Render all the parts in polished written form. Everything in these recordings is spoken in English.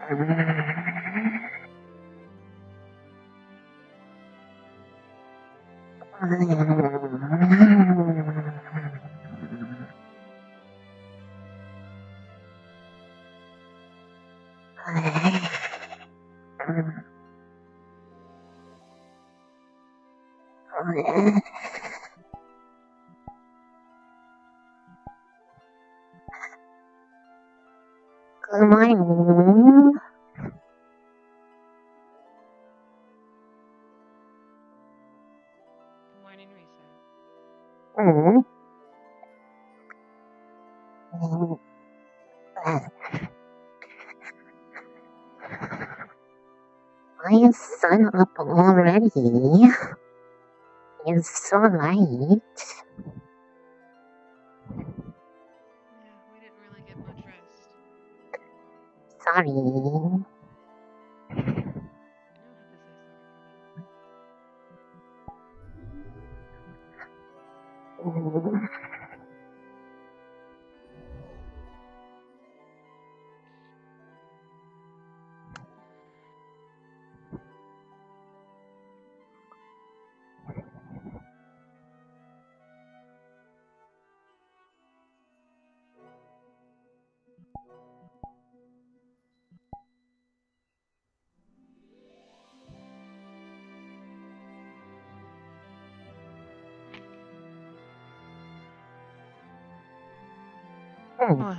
Good morning. Morning, Risa. Why is sun up already? It's so light. Yeah, we didn't really get much rest. Sorry. You don't have to say sorry for that. What?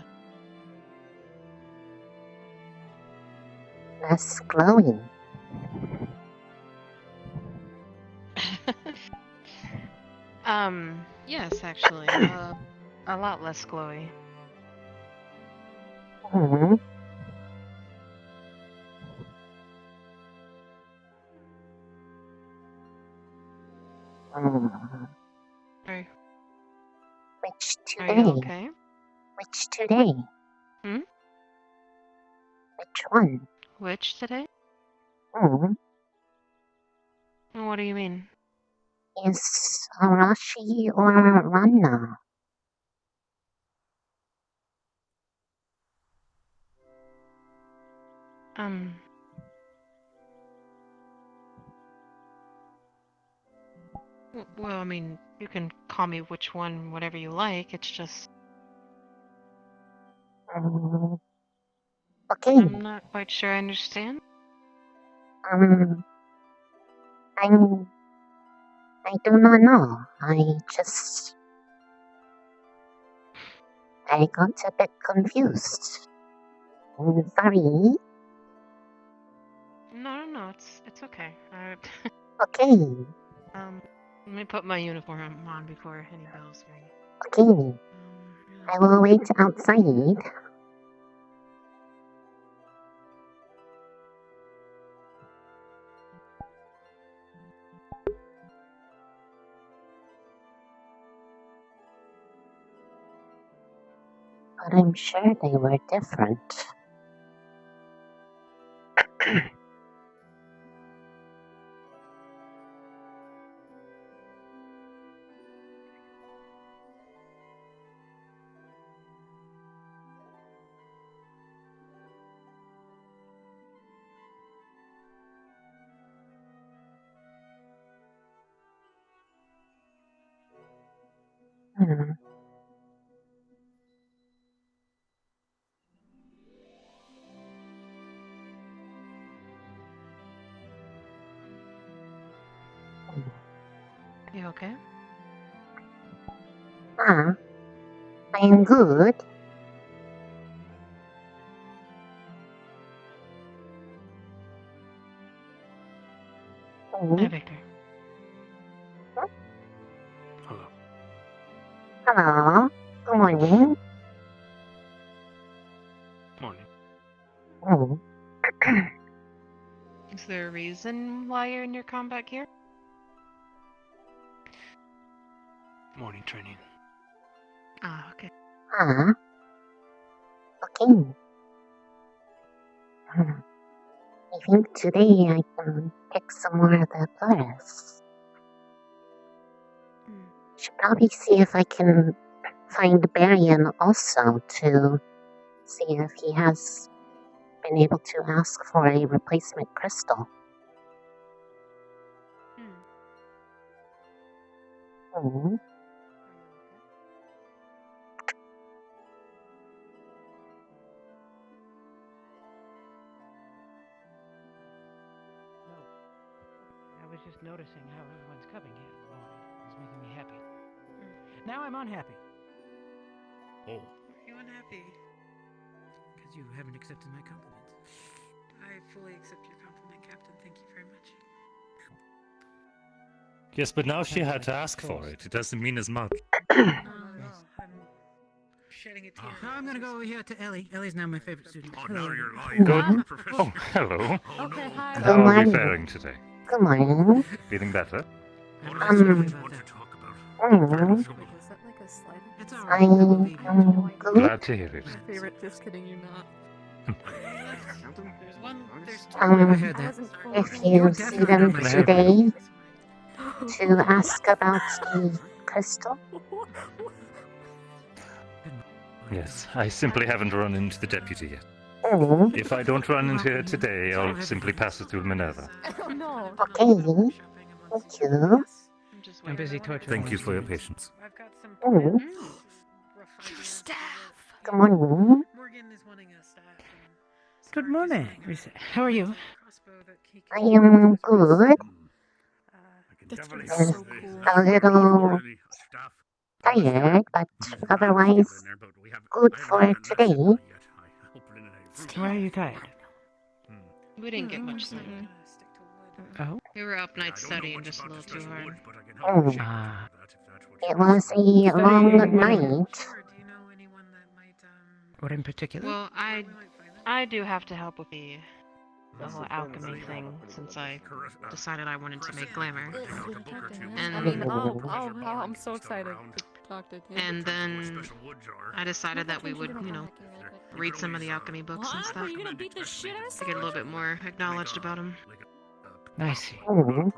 Less glowing. Yes, actually. A lot less glowy. Are Which you today? okay? Which today? Hmm? Which one? Which today? What do you mean? Is Arashi or Ranna? Well, I mean, you can call me which one, whatever you like. It's just Okay. I'm not quite sure I understand. I do not know. I got a bit confused. Sorry. No, it's okay. Okay. Let me put my uniform on before any bells ring. Okay. I will wait outside. But I'm sure they were different. You okay? I am good. Hi, Victor. Hello. Hello. Good morning. Morning. Is there a reason why you're in your combat gear? Morning training. Ah, okay. Okay. I think today I can pick some more of the brightest. Should probably see if I can find Barian also to see if he has been able to ask for a replacement crystal. Hmm. I was just noticing how everyone's coming here in the morning. It's making me happy. Now I'm unhappy. Oh. Why are you unhappy? Because you haven't accepted my compliments. I fully accept your compliment, Captain. Thank you very much. Yes, but now she Sounds had like to a ask for toast. it. It doesn't mean as much. No, not at all. I'm shedding a tear. Now I'm gonna go over here to Ellie. Ellie's now my favorite student. Oh, Hello, now Ellie. you're lying. Good. Professor. Oh, hello. Oh, Okay, no. hi. Good How are we morning. faring today? Good morning. Feeling better? I'm What not is sorry it about you want that. to talk about? Mm. Wait, is that like a slide? It's all I right. I will be here tomorrow. am good. Glad to hear it. My favorite. Just kidding, you're not. There's one. There's two. Never Um, heard I that. wasn't fully if paying You're you attention. see definitely them not my favorite. today, Oh. to ask about the crystal. Yes, I simply haven't run into the deputy yet. Mm. If I don't run into her today, I'll simply pass it through Minerva. Oh no. Okay. Thank you. I'm just I'm waiting. busy torturing Thank my you for your students. patience. I've got some Mm. plans. Rough ideas. Staff. Good morning. Morgan is wanting a staff. And Good Stark is morning. wanting How are you? crossbow that he I can am use for his good. wrist. I can That's definitely so help with cool. this. A little Staff. tired, but otherwise good for today. Why are you tired? We didn't get much sleep. Mm-mm. Stick to wood. Oh? We were up night studying just a little too hard. Mm. Ah. It was a long Studying what? night. Sure. Do you know anyone that might What in particular? Well, we might find them? I do have to help with the whole alchemy thing since I decided I wanted to make glamour. I And- mean, I'm so excited to talk to him. And then I decided that we would, read some of the alchemy books and What? stuff Are you gonna beat the shit out of to get a little bit more acknowledged about them, I see. Mm.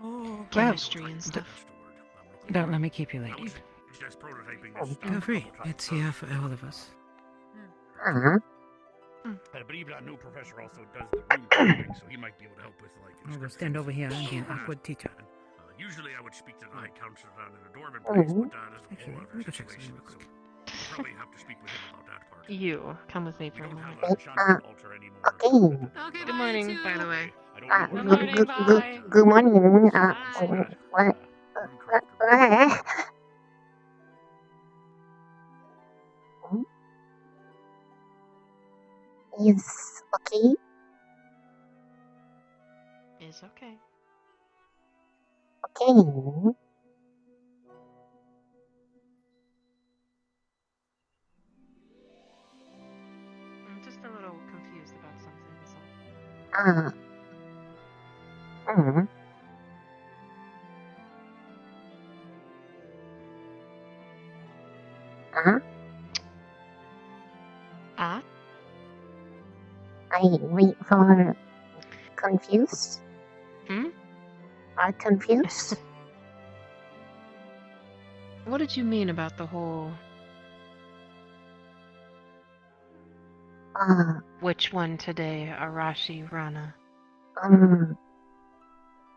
Oh. chemistry and stuff. Don't let me keep you late. Go free. It's here for all of us. Uh, I believe that new professor also does the rune coding, so he might be able to help with like. I will stand over here and be an awkward teacher. Usually, I would speak to the high counselor down in the Dwarven place, but that is a Okay, whole let other me go check situation. something real So quick. we'll probably have to speak with him about that part. You, come with me We for a don't have moment. a Shannon altar anymore. okay. Okay, Good bye, morning, you by two. the way. I don't Uh, know Good where morning, that is. bye. Good morning. Bye. What? Rune corruptor. Is okay. It's okay. Okay. I'm just a little confused about something, so. Mm. Ah? I wait for confused. Hmm? Are confused? What did you mean about the whole which one today, Arashi Rana?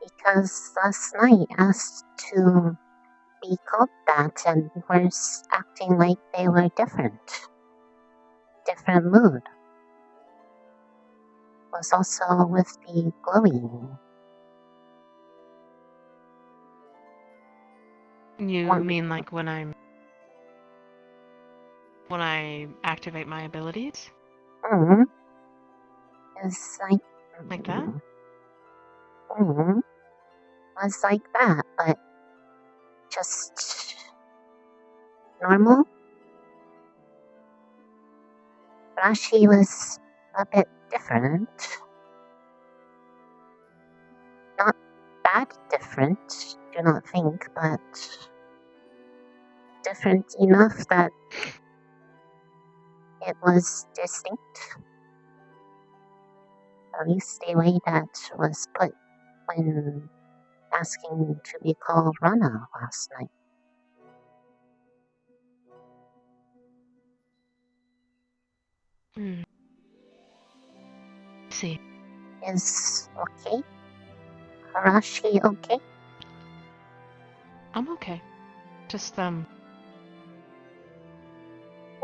Because last night asked to be called that and was acting like they were different. Different mood. Was also with the glowing. You One- mean like when I activate my abilities? It's like Like that? Was like that, but just normal. Rashi was a bit different. Not that different, do not think, but different enough that it was distinct. At least the way that was put when asking to be called Rana last night. Hmm. he? Is okay? Harashi okay? I'm okay. Just, a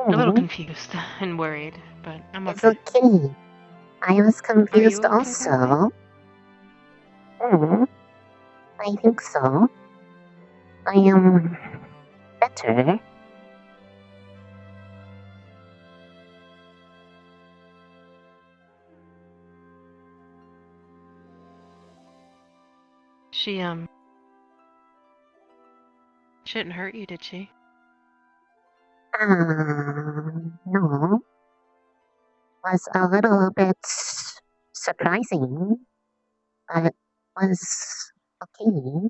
little confused and worried, but I'm It's okay. okay. I was confused okay, also. I think so. I am better. She didn't hurt you, did she? No. Was a little bit surprising, but was okay.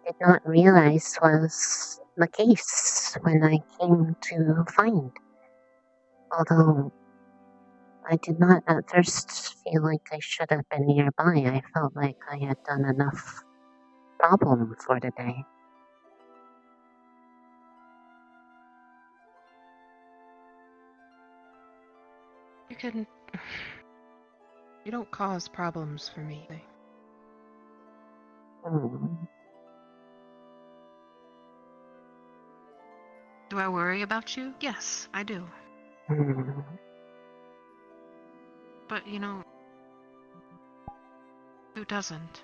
Did not realize was the case when I came to find. Although I did not at first feel like I should have been nearby. I felt like I had done enough problem for the day. You don't cause problems for me. Do I worry about you? Yes, I do. But, who doesn't?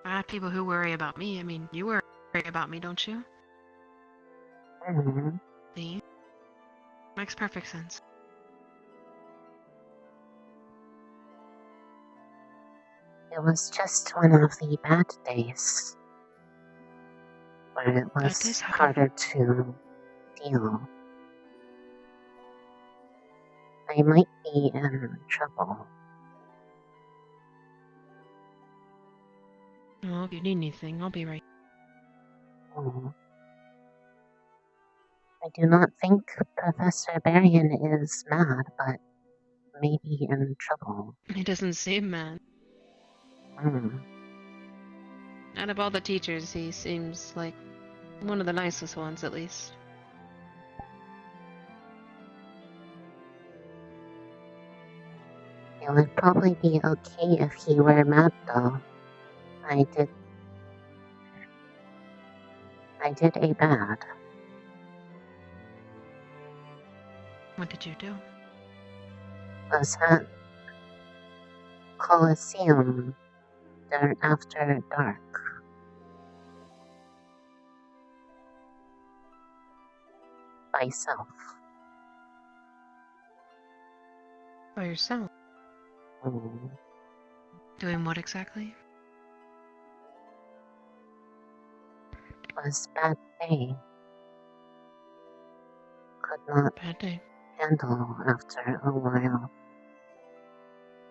I have people who worry about me. I mean, you worry about me, don't you? See? Makes perfect sense. It was just one of the bad days where it was harder to deal. I might be in trouble. Well, if you need anything, I'll be right. I do not think Professor Berrien is mad, but maybe in trouble. He doesn't seem mad. Out of all the teachers, he seems like one of the nicest ones, at least. It would probably be okay if he were mad, though. I did a bad. What did you do? Was at Colosseum after dark. By self. By yourself? Doing what exactly? Was bad day. Could not handle after a while.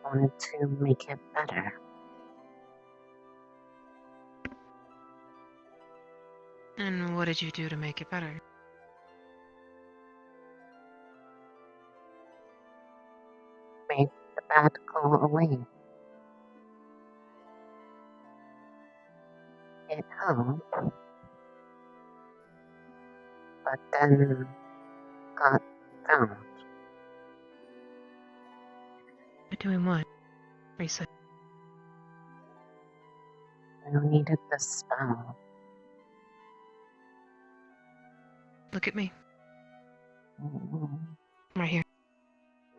Wanted to make it better. And what did you do to make it better? Made the bad go away. It helped. But then got found. Doing what? Reset. I needed the spell. Look at me. Right here.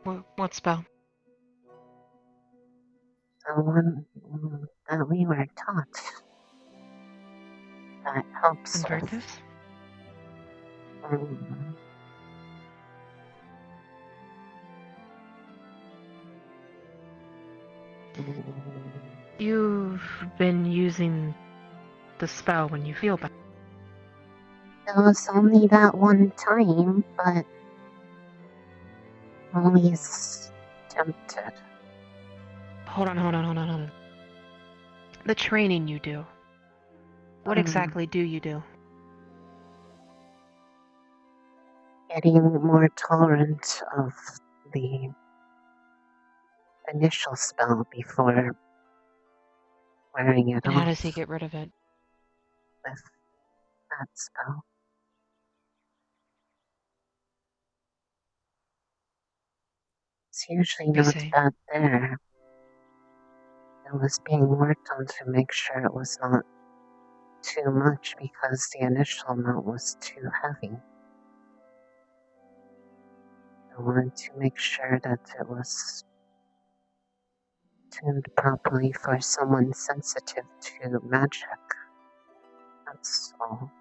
What spell? The one that we were taught. That helps. Invert this? You've been using the spell when you feel bad. It was only that one time, but always tempted. Hold on. The training you do. What exactly do you do? Getting more tolerant of the initial spell before wearing it And off. how does he get rid of it? With that spell. It's usually You not say? that there. It was being worked on to make sure it was not too much because the initial amount was too heavy. I wanted to make sure that it was tuned properly for someone sensitive to magic. That's all.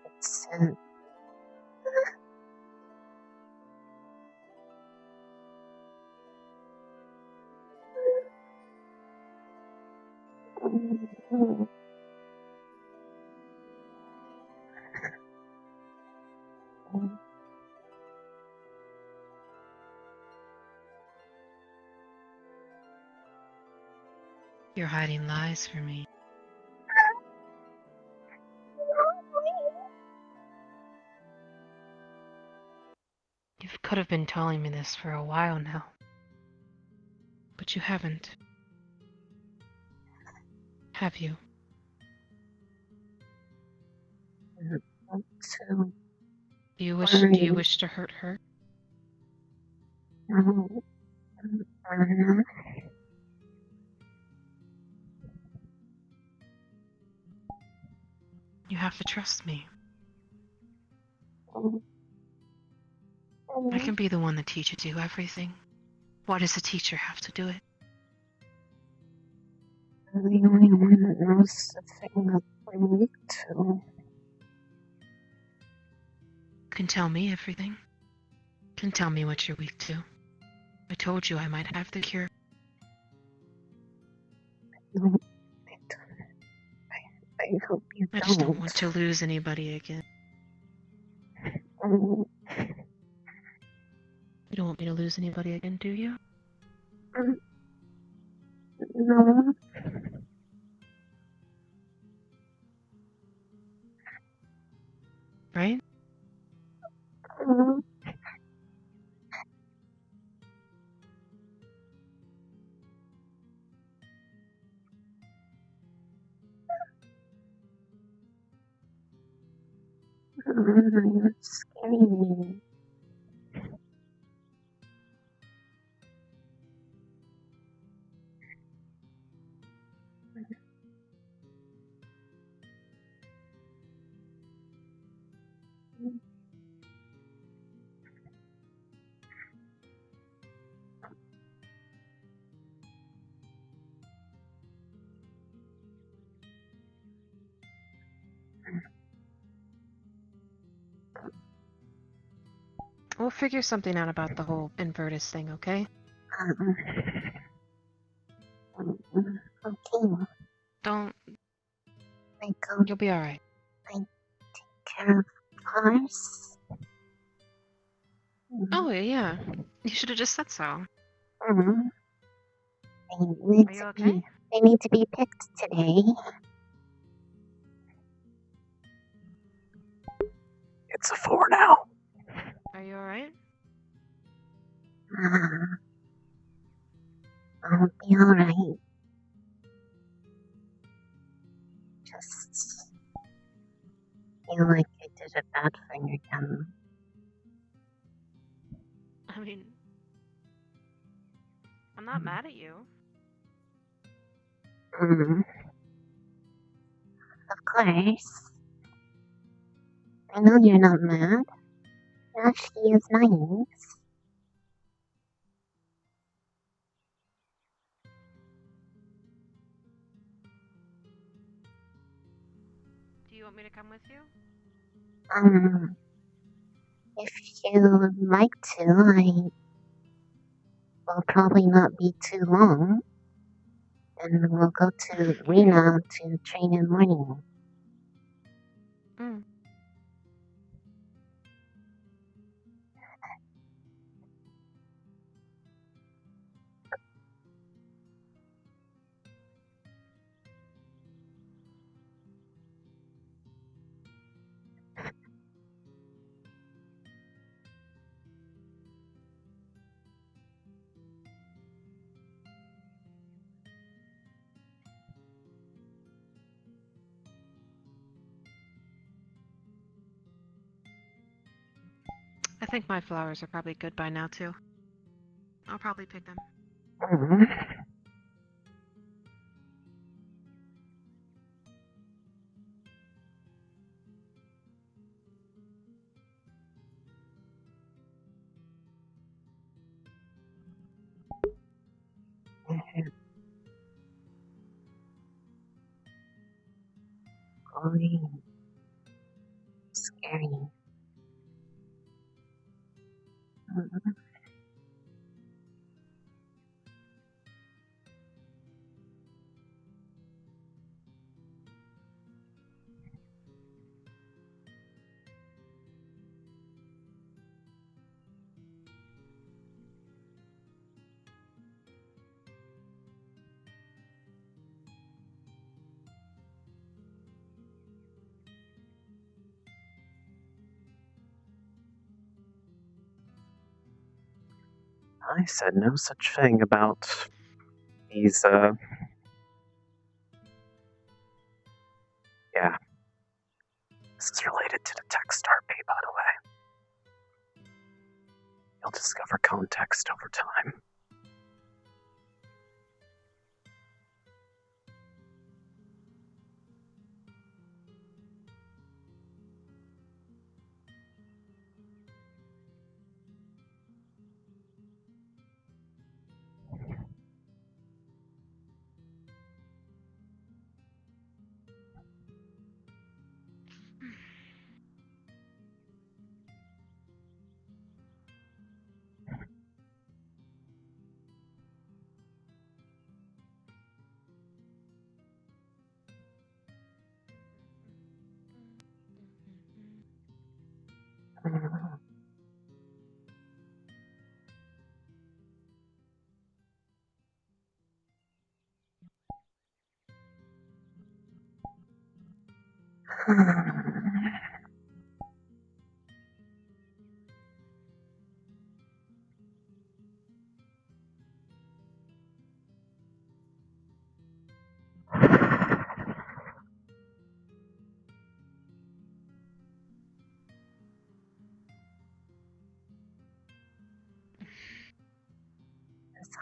It's You're hiding lies from me. You could have been telling me this for a while now. But you haven't. Have you? too Do you worried. wish to hurt her? You have to trust me. I can be the one that teaches you everything. Why does the teacher have to do it? I'm the only one that knows the thing that I'm weak to. Can tell me everything. Can tell me what you're weak to. I told you I might have the cure. No, I hope you I don't. just don't want to lose anybody again. Um, You don't want me to lose anybody again, do you? no. Right? You're scaring me. We'll figure something out about the whole invertus thing, okay? Okay, Don't... I go You'll be alright. take care of cars. Oh, yeah. You should have just said so. They Are you okay? they need to be picked today. It's a 4 now. Are you alright? I'll be alright. Just feel like I did a bad thing again. I mean... I'm not mad at you. Of course. I know you're not mad. She is nice. Do you want me to come with you? If you would like to, I will probably not be too long. And we'll go to Rena to train in morning. think my flowers are probably good by now, too. I'll probably pick them. Mhm. Green. Scary. Mhm. I said no such thing about these, yeah. This is related to the text RP, by the way. You'll discover context over time. Mhm.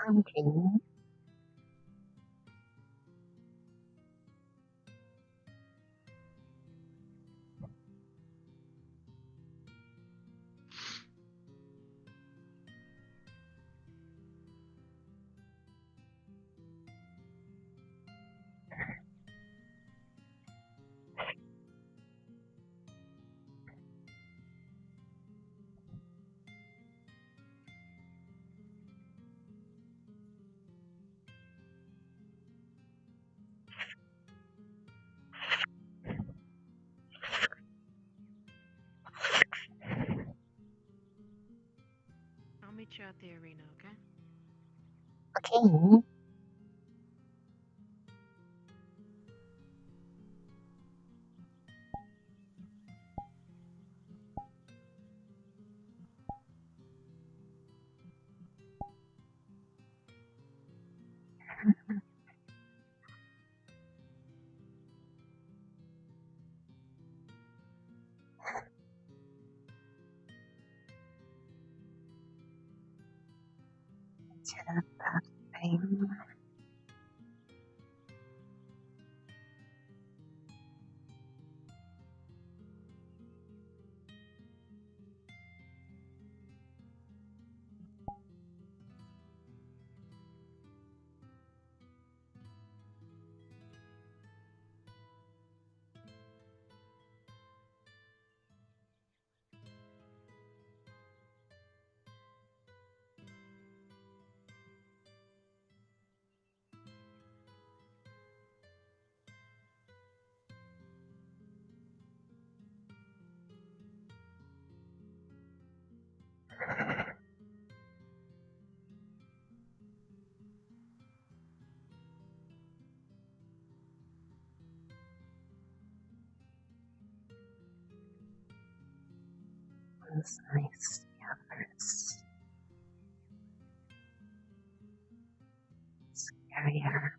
Something. I'll meet you at the arena, okay? Okay. To that thing. One's nice, the other is scarier.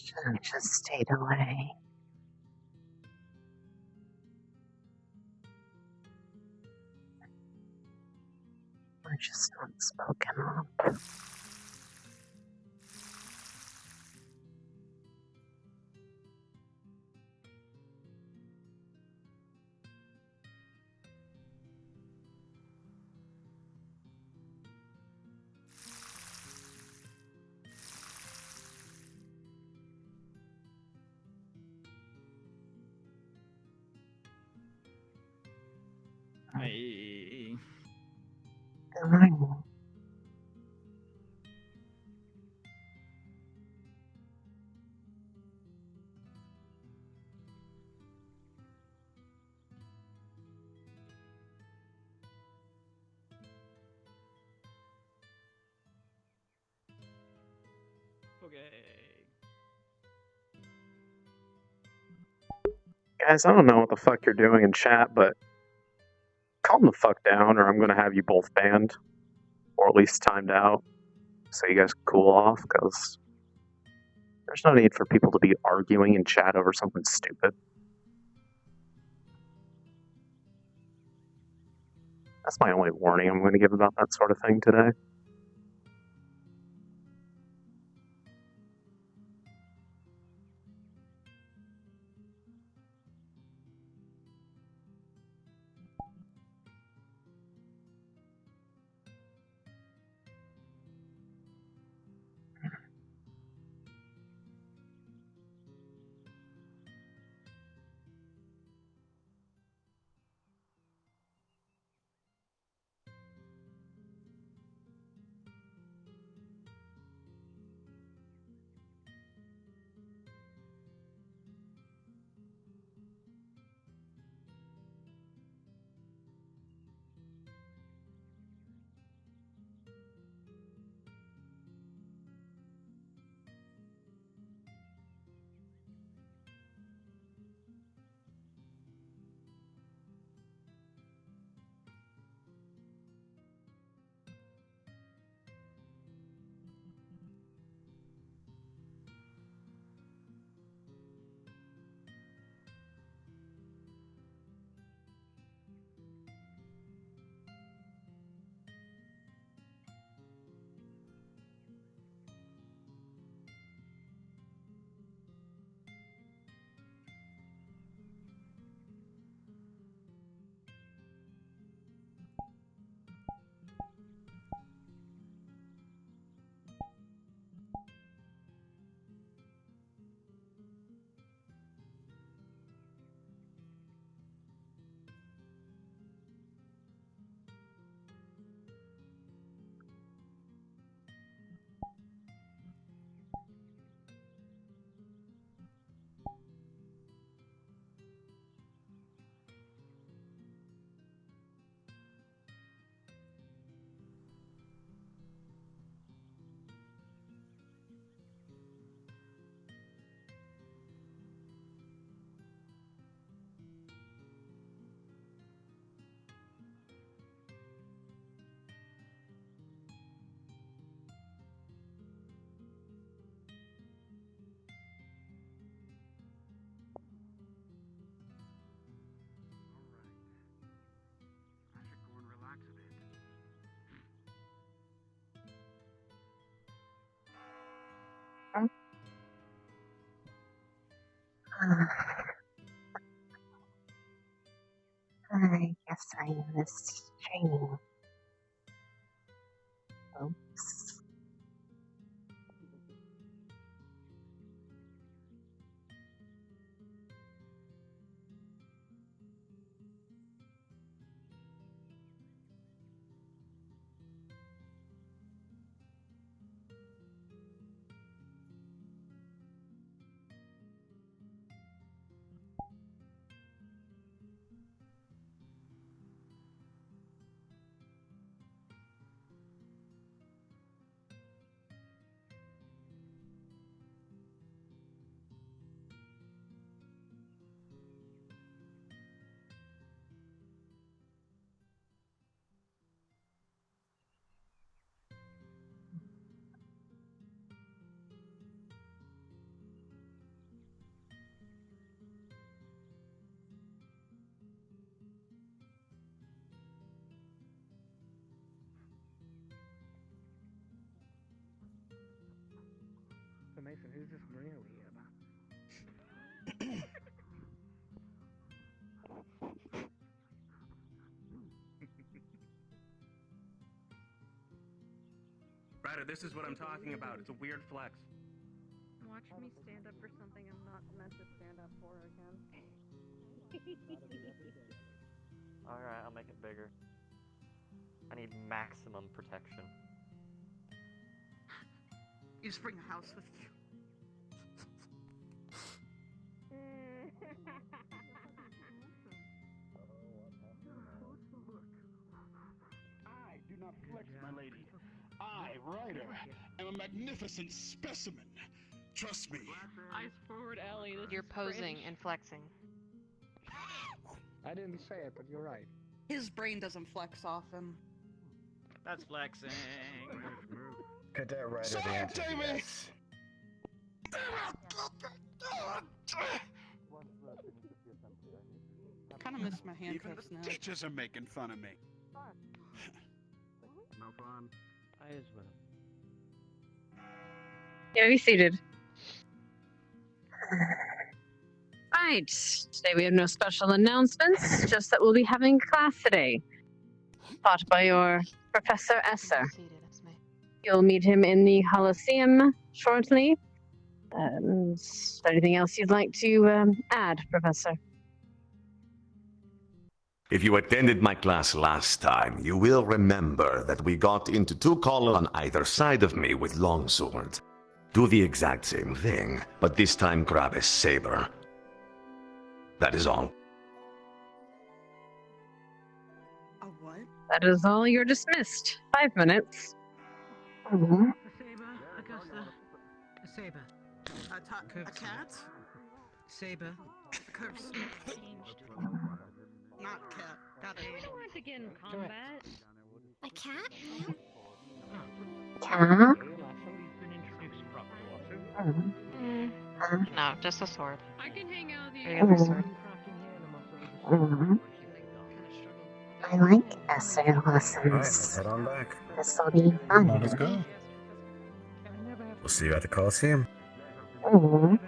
Should have just stayed away. Or just not spoken up. Hey. Good morning. Okay. Guys, I don't know what the fuck you're doing in chat, but calm the fuck down or I'm gonna have you both banned. Or at least timed out. So you guys can cool off, because there's no need for people to be arguing in chat over something stupid. That's my only warning I'm going to give about that sort of thing today. I guess I missed training. Oops. Mason, who's this really Ryder, this is what I'm talking about. It's a weird flex. Watch me stand up for something I'm not meant to stand up for again. Alright, I'll make it bigger. I need maximum protection. You just bring a house with you. I do not flex, my lady. I, Ryder, am a magnificent specimen. Trust me. Eyes forward, Ellie. You're posing and flexing. I didn't say it, but you're right. His brain doesn't flex often. That's flexing. Cadet Ryder, Say the it, answer is David! yes. Kind of miss my Even handcuffs the now. teachers are making fun of me. No fun. I as well. Yeah, be seated. Right. Today we have no special announcements, just that we'll be having class today. Taught by your Professor Esser. You'll meet him in the Coliseum shortly. Anything else you'd like to add, Professor? If you attended my class last time, you will remember that we got into two columns on either side of me with longswords. Do the exact same thing, but this time grab a saber. That is all. A what? That is all. You're dismissed. 5 minutes. Mm-hmm. Saber, Augusta. A saber. A cat? Saber. Curse. Not cat. Got it. I don't want to get in combat. A cat? Cat? No, just a sword. I can hang out with Or you. the other sword. I like essay Alright, let's lessons. head on back. This'll be fun. Let us go. We'll see you at the Coliseum. Mm.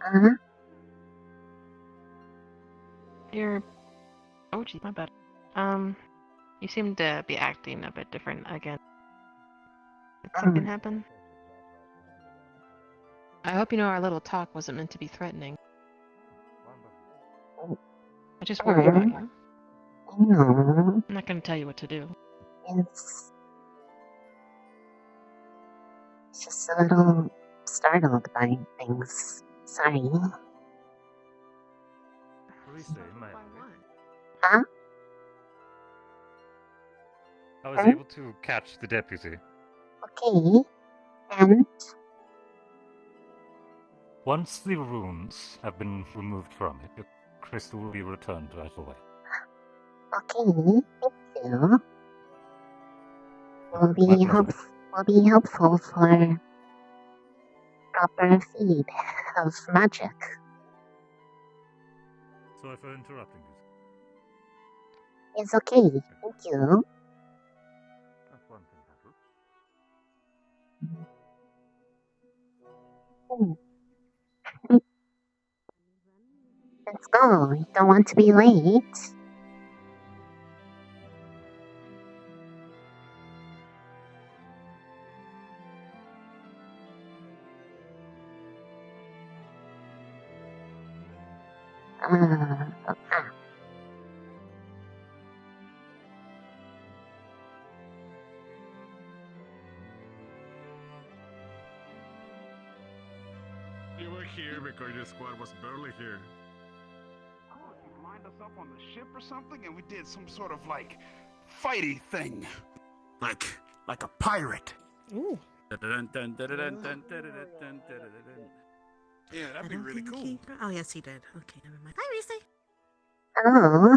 Uh-huh. You're... Oh, gee, my bad. You seem to be acting a bit different again. Did something happen? I hope you know our little talk wasn't meant to be threatening. I just worry about you. No. I'm not gonna tell you what to do. It's just a little startled by things. Sorry. Huh? I was able to catch the deputy. Okay. And? Once the runes have been removed from it, the crystal will be returned right away. Okay, thank you. Will be helpful for proper feed of magic. Sorry for interrupting you. It's okay, thank you. That's one thing handled. Let's go. You don't want to be late. Okay. You were here because your squad was barely here. Oh, you lined us up on the ship or something, and we did some sort of like fighty thing, like a pirate. Ooh. Yeah, that'd be really cool. Oh, yes, he did. Okay, never mind. Hi, Reese. Oh.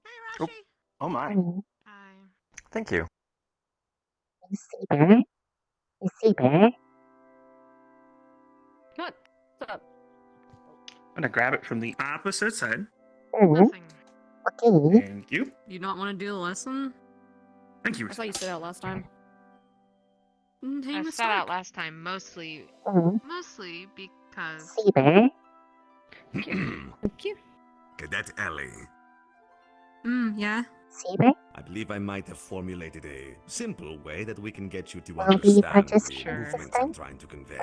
Hi, Rashi. Oh my. Hi. Thank you. Saber. Saber. What's up? gonna grab it from the opposite side. Okay. Thank you. You not want to do the lesson? Thank you. I thought you said out last time. I sat out last time mostly because Saber. Thank you. Cadet Ellie. Yeah. Saber. I believe I might have formulated a simple way that we can get you to Will we understand participate the this movements I'm time? trying to convey.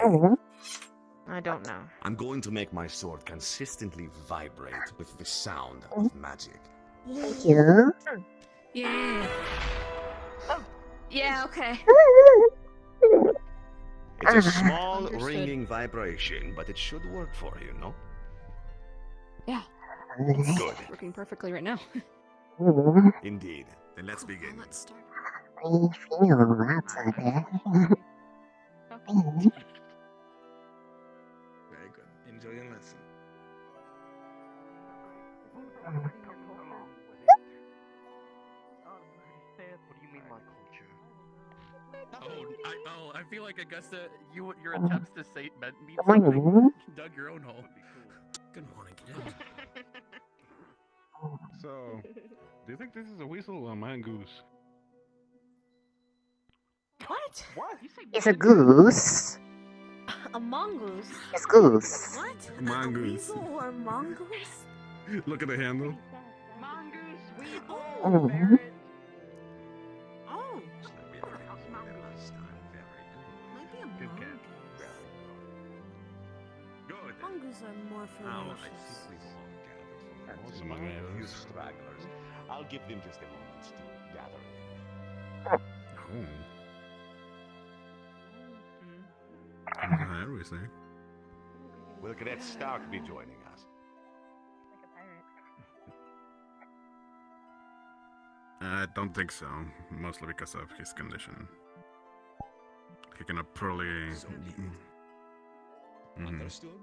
I don't know. I'm going to make my sword consistently vibrate with the sound of magic. Thank you. Yeah. Oh, yeah, okay. It's a small Understood. ringing vibration, but it should work for you, no? Yeah. Good. It's working perfectly right now. Indeed. Then let's begin. Let's start. I feel that's a bit. Very good. Enjoy your lesson. What do you mean my culture? I feel like Augusta, your attempts to say mean Good morning. something dug your own hole. Good morning, Cadet. So, do you think this is a weasel or a mongoose? What? What? It's a goose. A mongoose? It's goose. What? Mongoose. A weasel or a mongoose? Look at the handle. Mongoose, weasel, Oh. ferret. Oh, Maybe a Good cat. Good. mongoose are more ferocious. Most Among of you others. stragglers. I'll give them just a moment to gather. Oh. How do we say? Will Cadet Stark be joining us? I don't think so. Mostly because of his condition. He cannot poorly. So be it. Mhm. Understood?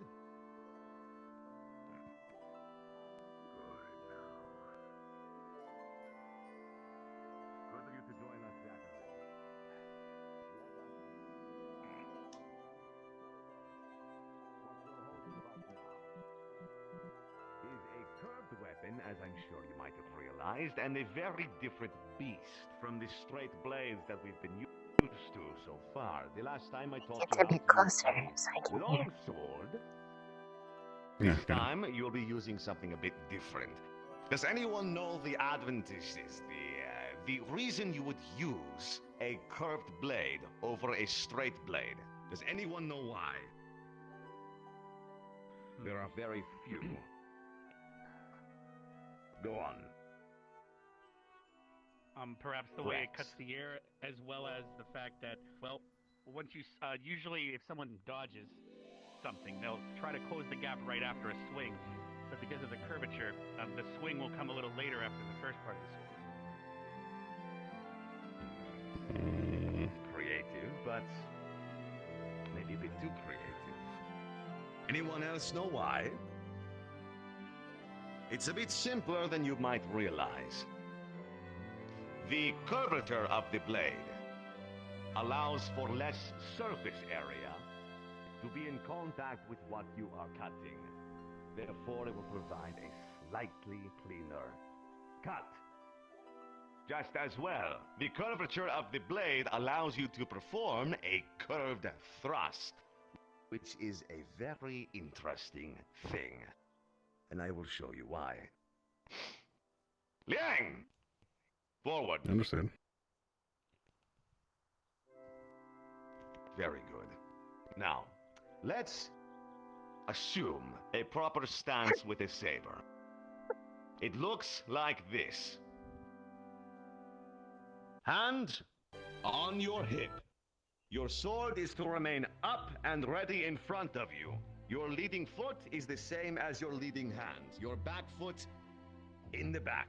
Good of you to join us, Zachary. Is a curved weapon, as I'm sure you might have realized, and a very different beast from the straight blades that we've been used to so far. The last time I taught Get you a bit how to use closer so I a can hear. long sword. Yeah, This time you'll be using something a bit different. Does anyone know the advantages, the reason you would use a curved blade over a straight blade? Does anyone know why? There are very few. Go on. Perhaps the way it cuts the air, as well as the fact that, well, once you usually if someone dodges something, they'll try to close the gap right after a swing. But because of the curvature, the swing will come a little later after the first part of the swing. Creative, but maybe a bit too creative. Anyone else know why? It's a bit simpler than you might realize. The curvature of the blade allows for less surface area to be in contact with what you are cutting. Therefore, it will provide a slightly cleaner cut. Just as well, the curvature of the blade allows you to perform a curved thrust, which is a very interesting thing. And I will show you why. Liang! Forward. Understood. Very good. Now, let's assume a proper stance with a saber. It looks like this. Hand on your hip. Your sword is to remain up and ready in front of you. Your leading foot is the same as your leading hand. Your back foot in the back.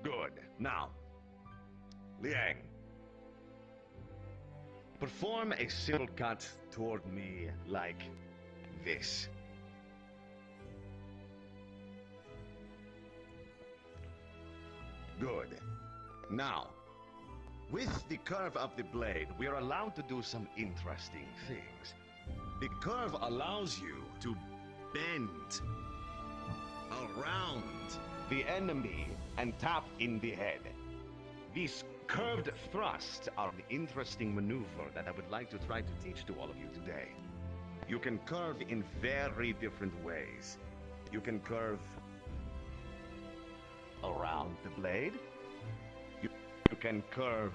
Good. Now, Liang, perform a simple cut toward me like this. Good. Now, with the curve of the blade, we are allowed to do some interesting things. The curve allows you to bend around the enemy and tap in the head. These curved thrusts are an interesting maneuver that I would like to try to teach to all of you today. You can curve in very different ways. You can curve around the blade. You can curve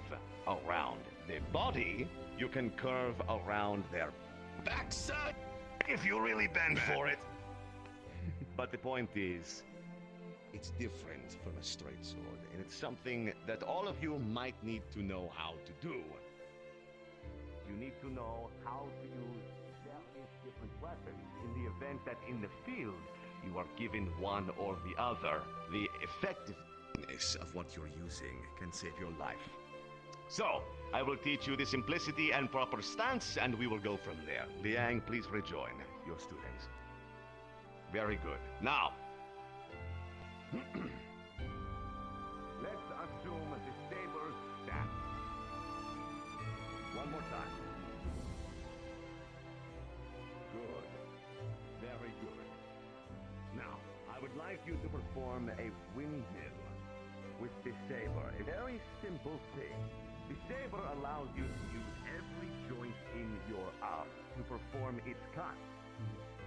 around the body. You can curve around their backside if you really bend for it. But the point is, it's different from a straight sword, and it's something that all of you might need to know how to do. You need to know how to use various different weapons in the event that in the field you are given one or the other. The effectiveness of what you're using can save your life. So, I will teach you the simplicity and proper stance, and we will go from there. Liang, please rejoin your students. Very good. Now, let's assume the saber's stance. One more time. Good. Very good. Now, I would like you to perform a windmill with the saber. A very simple thing. The saber allows you to use every joint in your arm to perform its cut.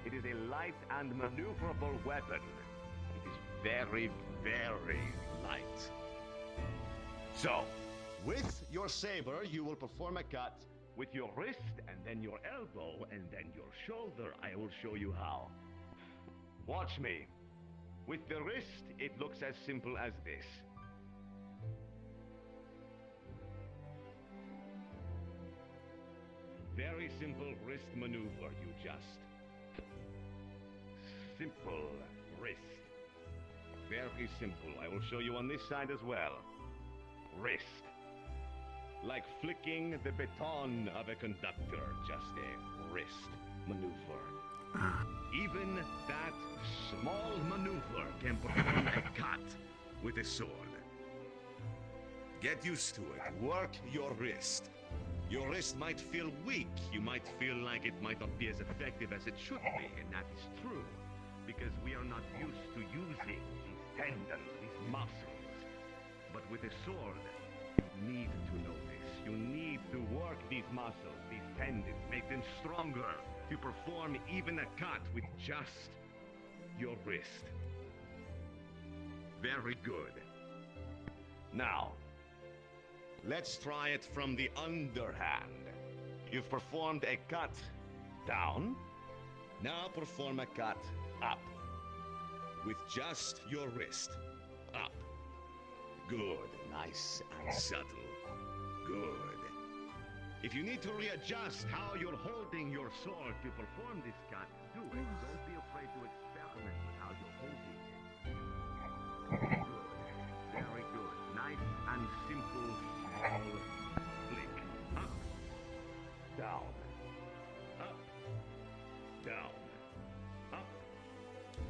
It is a light and maneuverable weapon. It is very, very light. So, with your saber, you will perform a cut with your wrist, and then your elbow, and then your shoulder. I will show you how. Watch me. With the wrist, it looks as simple as this. Very simple wrist maneuver, you just. Simple wrist. Very simple. I will show you on this side as well. Wrist. Like flicking the baton of a conductor, just a wrist maneuver. Even that small maneuver can perform a cut with a sword. Get used to it. Work your wrist. Your wrist might feel weak. You might feel like it might not be as effective as it should be, and that is true. Because we are not used to using these tendons, these muscles. But with a sword, you need to know this. You need to work these muscles, these tendons, make them stronger to perform even a cut with just your wrist. Very good. Now, let's try it from the underhand. You've performed a cut down. Now perform a cut up. With just your wrist. Up. Good. Nice and subtle. Good. If you need to readjust how you're holding your sword to perform this cut, do it. Don't be afraid to experiment with how you're holding it. Good. Very good. Nice and simple, small flick. Up. Down. Up. Down. Up.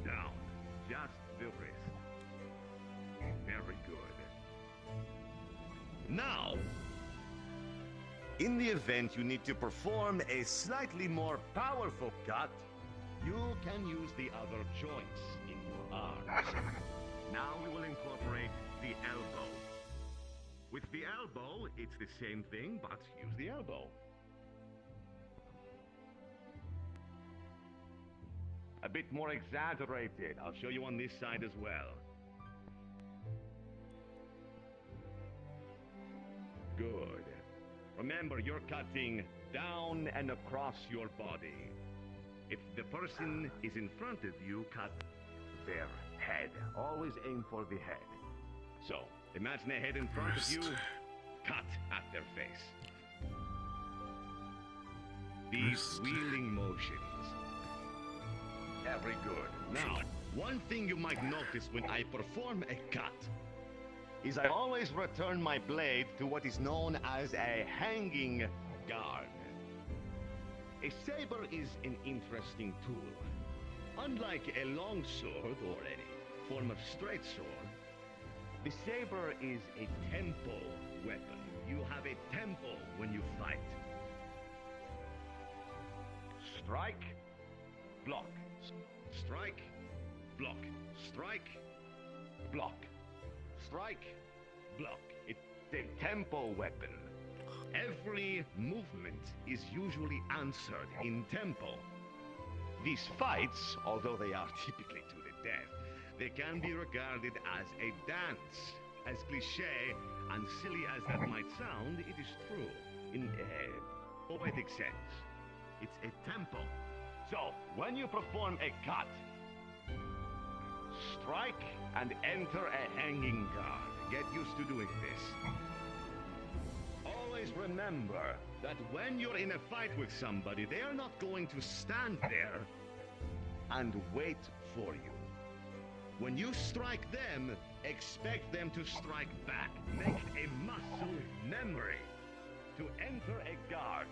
Down. Just the wrist. Very good. Now, in the event you need to perform a slightly more powerful cut, you can use the other joints in your arms. Now we will incorporate the elbow. With the elbow, it's the same thing, but use the elbow. A bit more exaggerated. I'll show you on this side as well. Good. Remember, you're cutting down and across your body. If the person is in front of you, cut their head. Always aim for the head. So, imagine a head in front of you, cut at their face. These wheeling motions. Very good. Now, one thing you might notice when I perform a cut is I always return my blade to what is known as a hanging guard. A saber is an interesting tool. Unlike a long sword or any form of straight sword, the saber is a tempo weapon. You have a tempo when you fight. Strike, block. Strike, block, strike, block, strike, block. It's a tempo weapon. Every movement is usually answered in tempo. These fights, although they are typically to the death, they can be regarded as a dance. As cliché and silly as that might sound, it is true. In a poetic sense, it's a tempo. So, when you perform a cut, strike and enter a hanging guard. Get used to doing this. Always remember that when you're in a fight with somebody, they are not going to stand there and wait for you. When you strike them, expect them to strike back. Make a muscle memory to enter a guard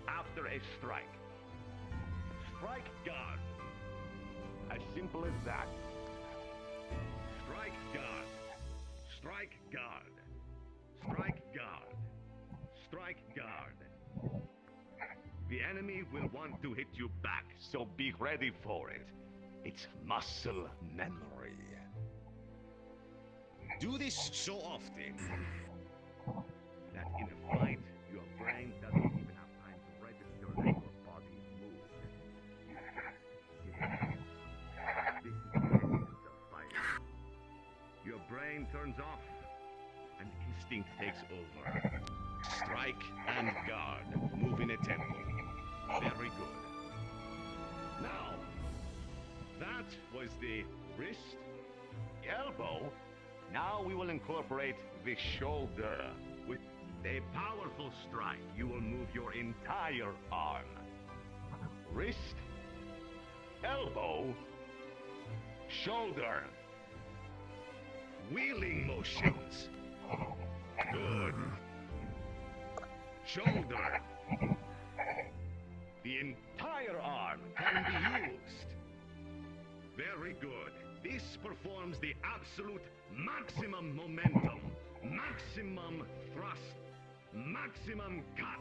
after a strike. Strike guard. As simple as that. Strike guard. Strike guard. Strike guard. Strike guard. The enemy will want to hit you back, so be ready for it. It's muscle memory. Do this so often that in a fight, your brain doesn't even have time to register that your body moves. This is the essence of fighting. Your brain turns off, and instinct takes over. Strike and guard. Move in a tempo. Very good. Now, that was the wrist, the elbow. Now we will incorporate the shoulder. With a powerful strike, you will move your entire arm. Wrist, elbow, shoulder. Wheeling motions. Good. Shoulder. The entire arm can be used. Very good. This performs the absolute maximum momentum, maximum thrust, maximum cut.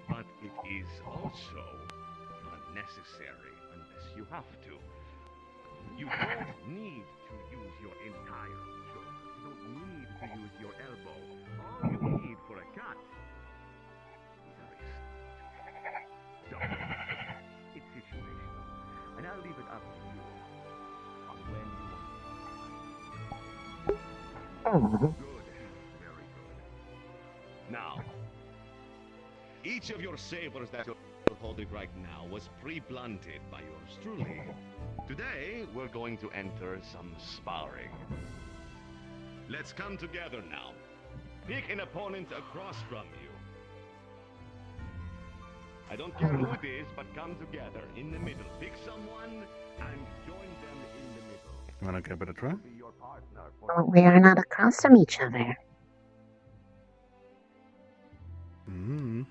But it is also unnecessary unless you have to. You don't need to use your entire shoulder. You don't need to use your elbow. All you need for a cut is a wrist. So, it's situational. And I'll leave it up to you on when you want. Good. Very good. Now, each of your sabers that you're holding right now was pre-blunted by yours truly. Today, we're going to enter some sparring. Let's come together now. Pick an opponent across from you. I don't care who it is, but come together in the middle. Pick someone and join them in the middle. You want to give it a try? Be your partner for Well, we are not across from each other. Mm-hmm.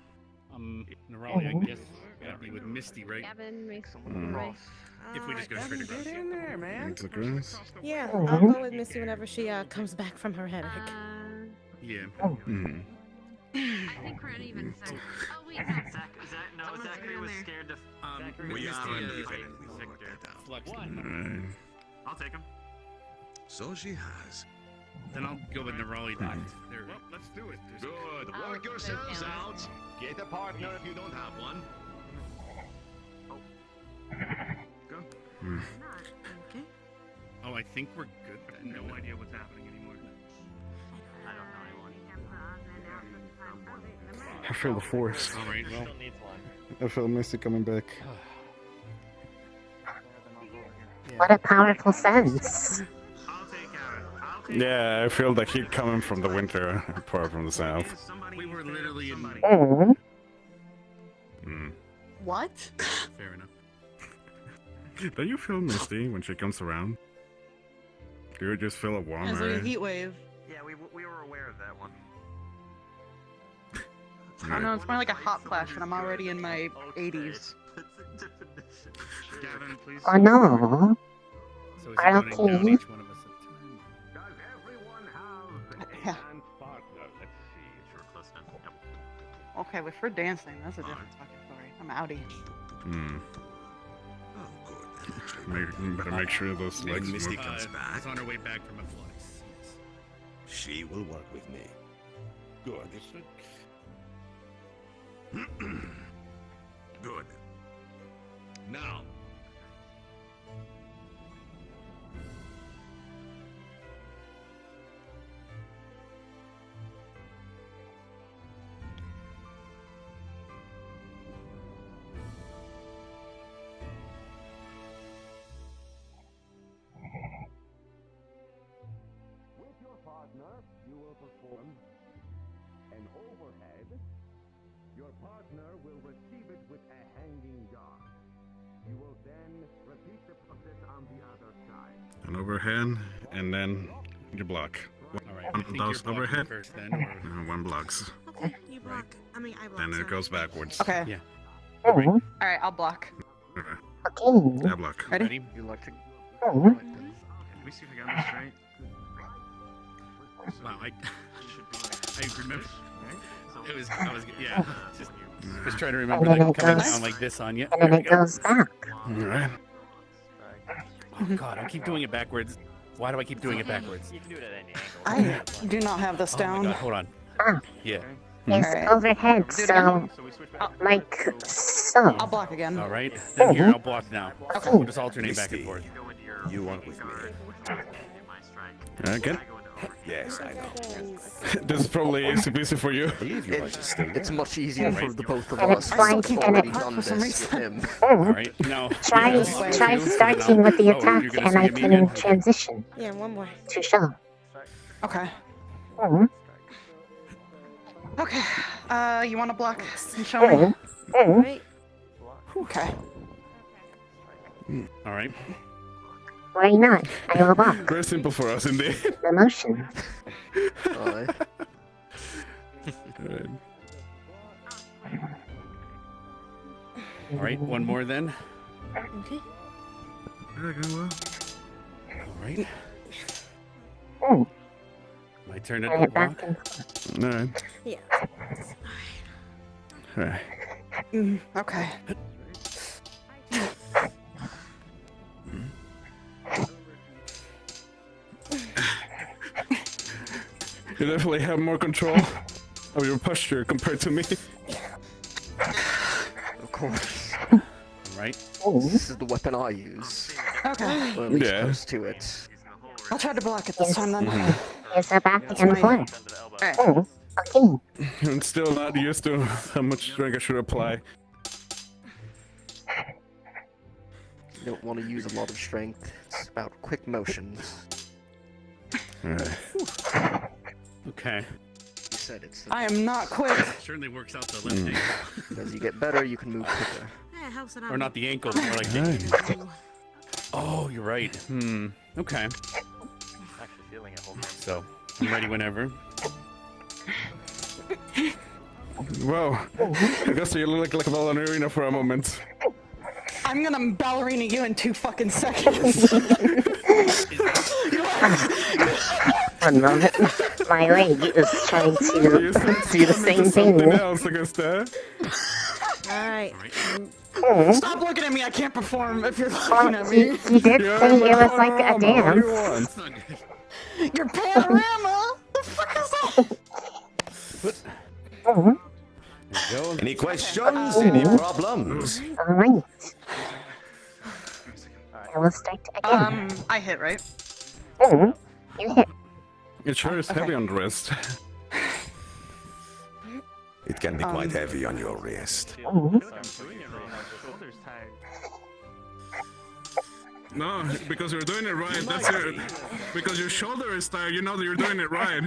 Nerali, I guess that'd be with Misty, right? Gavin, Mason, Mm. If we just go straight across. Get in there, man. Into the grass? Yeah, Mhm. I'll go with Misty whenever she comes back from her headache. Yeah. Mm-hmm. I think we're at even. Oh wait, no. Zachary was scared to. We are Alright. I'll take him. So she has. Then I'll go with Nerali then. There. Well, let's do it. Good. Work yourselves out. Get a partner if you don't have one. Go. Okay. Oh, I think we're good. I have no idea what's happening anymore. I don't know anyone. I feel the force. All right. Well, Still needs one. I feel Misty coming back. What a powerful sense. I'll take I'll take Yeah, I feel the heat coming from the winter, apart from the south. We were literally in. Mm. Mm. What? Fair enough. Do you feel Misty when she comes around? Do you just feel a It's warmer? like a heat wave. Yeah, we were aware of that one. I don't know, it's more like a hot flash, and I'm already in my 80s. Gavin, please. Oh no. So is I he don't running down see. each one of us at a time? Does everyone have a Yeah. dance partner? Let's see. Sure, close enough. Yep. Okay, if we're dancing, that's a different fucking story. I'm outie. Hmm. Oh, Better make sure those legs When Misty move. comes back, It's on her way back from a flight. she will work with me. Good. Good. Now. With your partner, you will perform an overhead. Your partner will receive it with a hanging dog. You will then repeat the process on the other side. An overhead, and then you block. Alright, One of those overhead, first then, or... and one blocks. Okay, you block. I mean, I block. And it sorry. goes backwards. Okay. Yeah. All right, I'll block. Okay. Yeah, block. Ready? You like to... Mhm. Let me see if I got this right. Wow, I remember. It was, yeah. Just trying to remember And then that it coming goes- down like this on you. And then it goes back. Alright. Oh god, I keep doing it backwards. Why do I keep doing it backwards? You can do it at any angle. I do not have this Oh down. my god, hold on. Ah, Yeah. it's Alright. overhead, Do it so again? like so. I'll block again. Alright, then here, I'll block now. Okay. We'll just alternate back and Misty, forth. you work with me. Again? Yes, I know. This is probably easy peasy for you. It's much easier for the both of And us. it's like, I've and already it, done this with him. Alright, now... try yeah, starting with the you're attack, gonna and I swing at me can again? transition Yeah, one more. to show. Okay. Mhm. Okay. You want to block and show me? Mhm. Mhm. Right. Okay. Alright. Why not? I will block. Very simple for us, indeed. The motion. Alright. Alright, one more then. Okay. Alright. Oh. My turn Turn to it back block. and forth. Alright. Yeah. Alright. Okay. You definitely have more control of your posture compared to me. Of course. Right. This is the weapon I use. Okay. Or at least Yeah. close to it. I'll try to block it this time then. Yes, a back That's and my- forth. Alright. Oh, okay. I'm still not used to how much strength I should apply. You don't want to use a lot of strength. It's about quick motions. Alright. Okay. You said it's. I am not quick. Certainly works out the left ankle. As you get better, you can move quicker. Yeah, it helps that Or I'm not the ankle, more like the... Oh, you're right. Okay. Actually feeling it whole time. So, I'm ready whenever. Wow. I guess you look like a ballerina for a moment. I'm gonna ballerina you in 2 fucking seconds. One moment. My leg is trying to do the same Something thing. else against that. Alright. Stop looking at me. I can't perform if you're Well, looking at me. he did say it was like a dance. Your panorama. The fuck is that? Oh, Any questions? Any problems? alright. I will start again. I hit, right? Oh, you hit. It sure is heavy on the wrist. It can be quite heavy on your wrist. Oh. No, because you're doing it right. That's your. Because your shoulder is tired, you know that you're doing it right.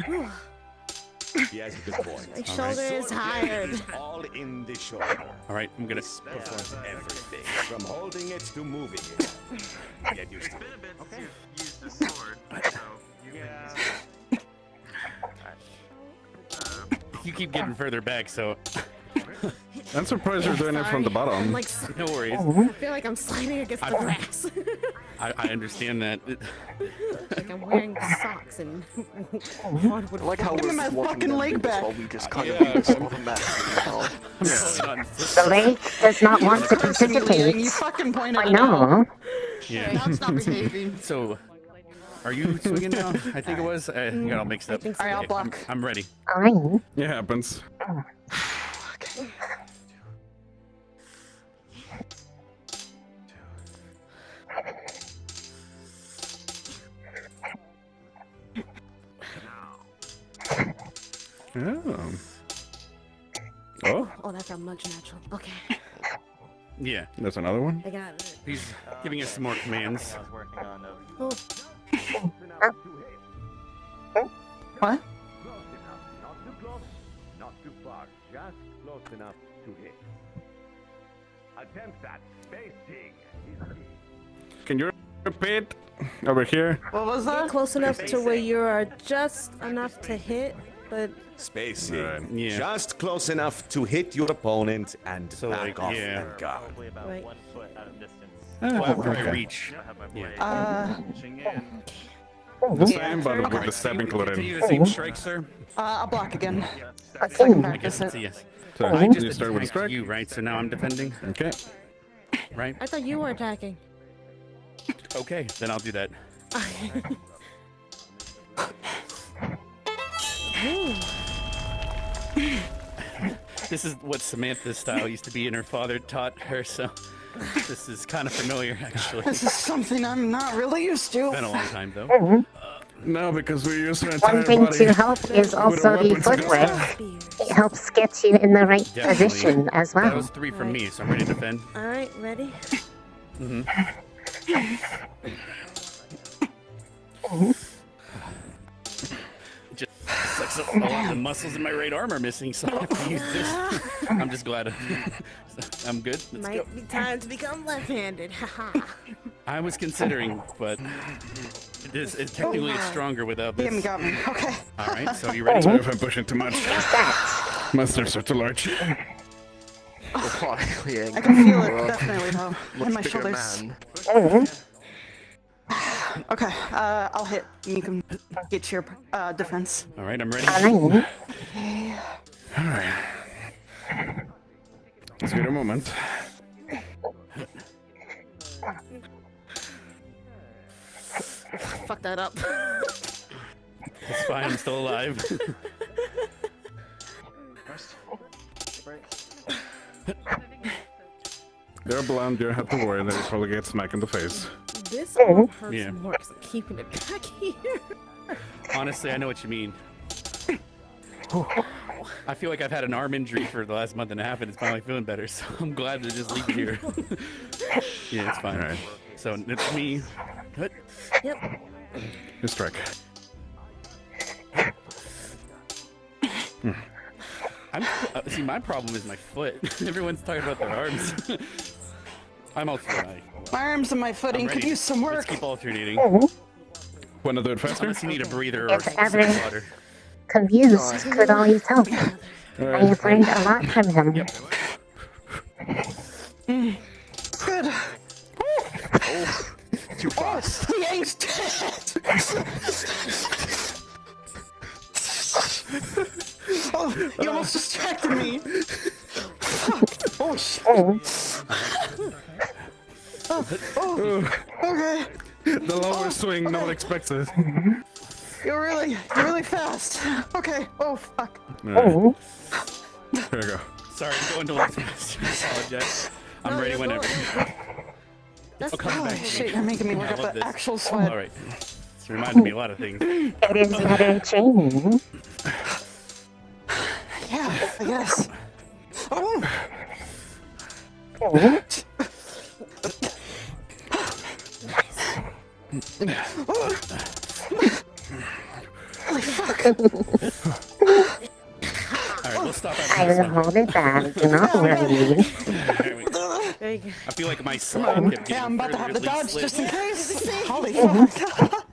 He has a good point. My shoulder is tired. It's all in the shoulder. Alright, I'm gonna... Performs everything, from holding it to moving it. Get used to it. Okay. Use the sword, so You keep getting further back, so... I'm surprised you're doing it from the bottom. I'm like, No worries. I feel like I'm sliding against the grass. I understand that. Like I'm wearing socks and hardwood. I like how Give me we're my watching fucking them leg do this back. while we just kind Yeah. of do this automatically now. The leg does not want to Cursing, Liam, participate. You fucking pointed I it out. know. Yeah. Now it's not behaving. So, are you swinging now? I think it was. I got all mixed up. Alright, I'll block. I'm ready. Alright. It happens. Okay. Oh. Oh, Oh, that felt much natural. Okay. Yeah. there's another one. I got it. He's giving us some more commands. I was working on Oh. What? Not too close, not too far. Just close enough to hit. Attempt that spacing. Can you repeat over here? What was that? Close enough to where you are just enough to hit, but Spacing. Right. Yeah. Just close enough to hit your opponent and So, back like, off yeah. and guard. probably about Right. 1 foot out of distance. Well, after I okay. reach. I have my Yeah. blade reaching in. The same, but with the stabbing clue in. Continue the same strike, sir. I'll block again. Okay. Second I practice guess it's it. a yes. So I you just start with a attacked strike. you, right? So now I'm defending, Okay. right? I thought you were attacking. Okay, then I'll do that. This is what Samantha's style used to be, and her father taught her, so this is kind of familiar, actually. This is something I'm not really used to. Been a long time, though. No, because we use our entire One thing body to help is with a also the weapon to go footwork. It helps get you in the right Definitely. position as That well. was 3 from me, so I'm ready to defend. Alright, ready? Mm-hmm. Just sucks up a lot of the muscles in my right arm are missing, so I have to use this. I'm just glad I'm good. Let's go. Might be time to become left-handed. Haha. I was considering, but it's technically it's stronger without He this. got me. Okay. All right, so you ready? Sorry if I'm pushing too much. My steps are too large. I can feel it definitely though in my shoulders. Okay, I'll hit. And you can get your defense. All right, I'm ready. Alright. All right. Let's get a moment. Fuck that up. It's fine, I'm still alive. They're blonde, you don't have to worry, they probably get smacked in the face. This one hurts Yeah. more 'cause I'm keeping it back here. Honestly, I know what you mean. I feel like I've had an arm injury for the last month and a half, and it's finally feeling better. So I'm glad to just leave it here. Yeah, it's fine. All right. So it's me. Good. Yep. Just strike. See, my problem is my foot. Everyone's talking about their arms. I'm also My arms and my footing could use some Let's work. keep alternating. Want to do it faster? Unless you need a breather or If some ever water. confused, could always help. All I right. have learned a lot from them. Good. Too fast. Yang's dead. Oh, you almost distracted me. Oh shit. Oh, okay. The lower swing, no one expects it. You're really fast. Okay. Oh fuck. All right. There we go. Sorry, I'm going to last. I apologize. I'm No, ready you're whenever. good. That's I'll come Oh back. shit, you're making me work I up love the this. actual sweat. All right. It's reminded me a lot of things. It is better training. Yeah, I guess. Oh. Holy fuck. Alright, we'll stop I after will hold it back. Do not worry. There you go. I feel like my slide kept Yeah, I'm getting about to have the further dodge released. just in case. Holy fuck.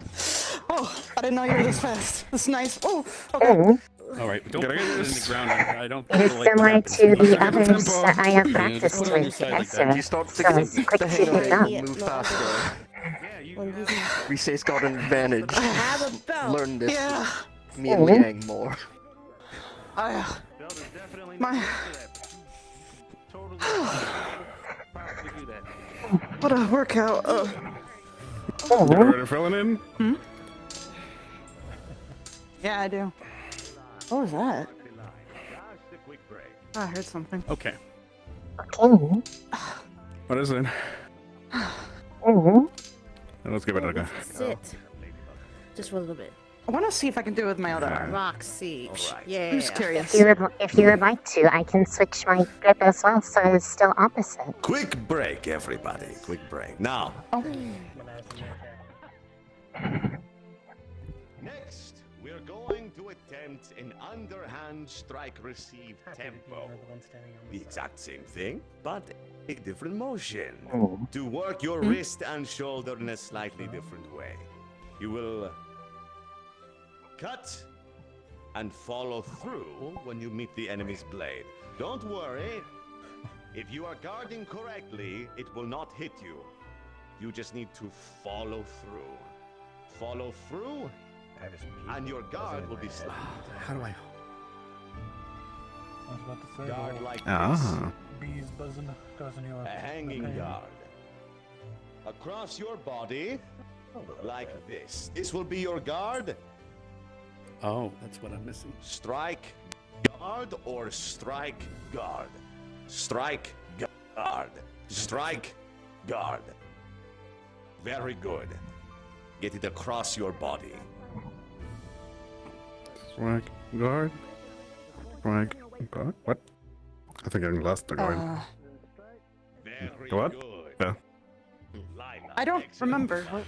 Oh, I didn't know you were this fast. This is nice. Oh, okay. Alright, don't put it in the ground. I don't It is feel like similar what to happens. the others that I have Yeah, practiced just put it on your with side like that. Esther, You so it's quick to pick up. Move faster. We say it's got an advantage. I have a belt. Learn this. Yeah. Me and Yang more. My. probably do that. What a workout. You already filling in? Hmm? Yeah, I do. What was that? Oh, I heard something. Okay. Okay. What is it? Mm-hmm. Let's give it a go. Sit. Just for a little bit. I want to see if I can do it with my other arm. Roxy. Yeah. I'm just curious. If you would like to, I can switch my grip as well, so it's still opposite. Quick break, everybody. Quick break. Now. Next, we're going to attempt an underhand strike receive tempo. The exact same thing, but a different motion. To work your wrist and shoulder in a slightly different way. You will cut and follow through when you meet the enemy's blade. Don't worry. If you are guarding correctly, it will not hit you. You just need to follow through. Follow through, and your guard will be slammed. How do I? I was about to say. Guard like Ah. Bees buzzing, causing you a hanging guard. Across your body, like this. This will be your guard. Oh, that's what I'm missing. Strike guard or strike guard. Strike guard. Strike guard. Very good. Get it across your body. Strike guard. Strike guard. What? I think I lost the guard. What? Yeah. I don't remember. What?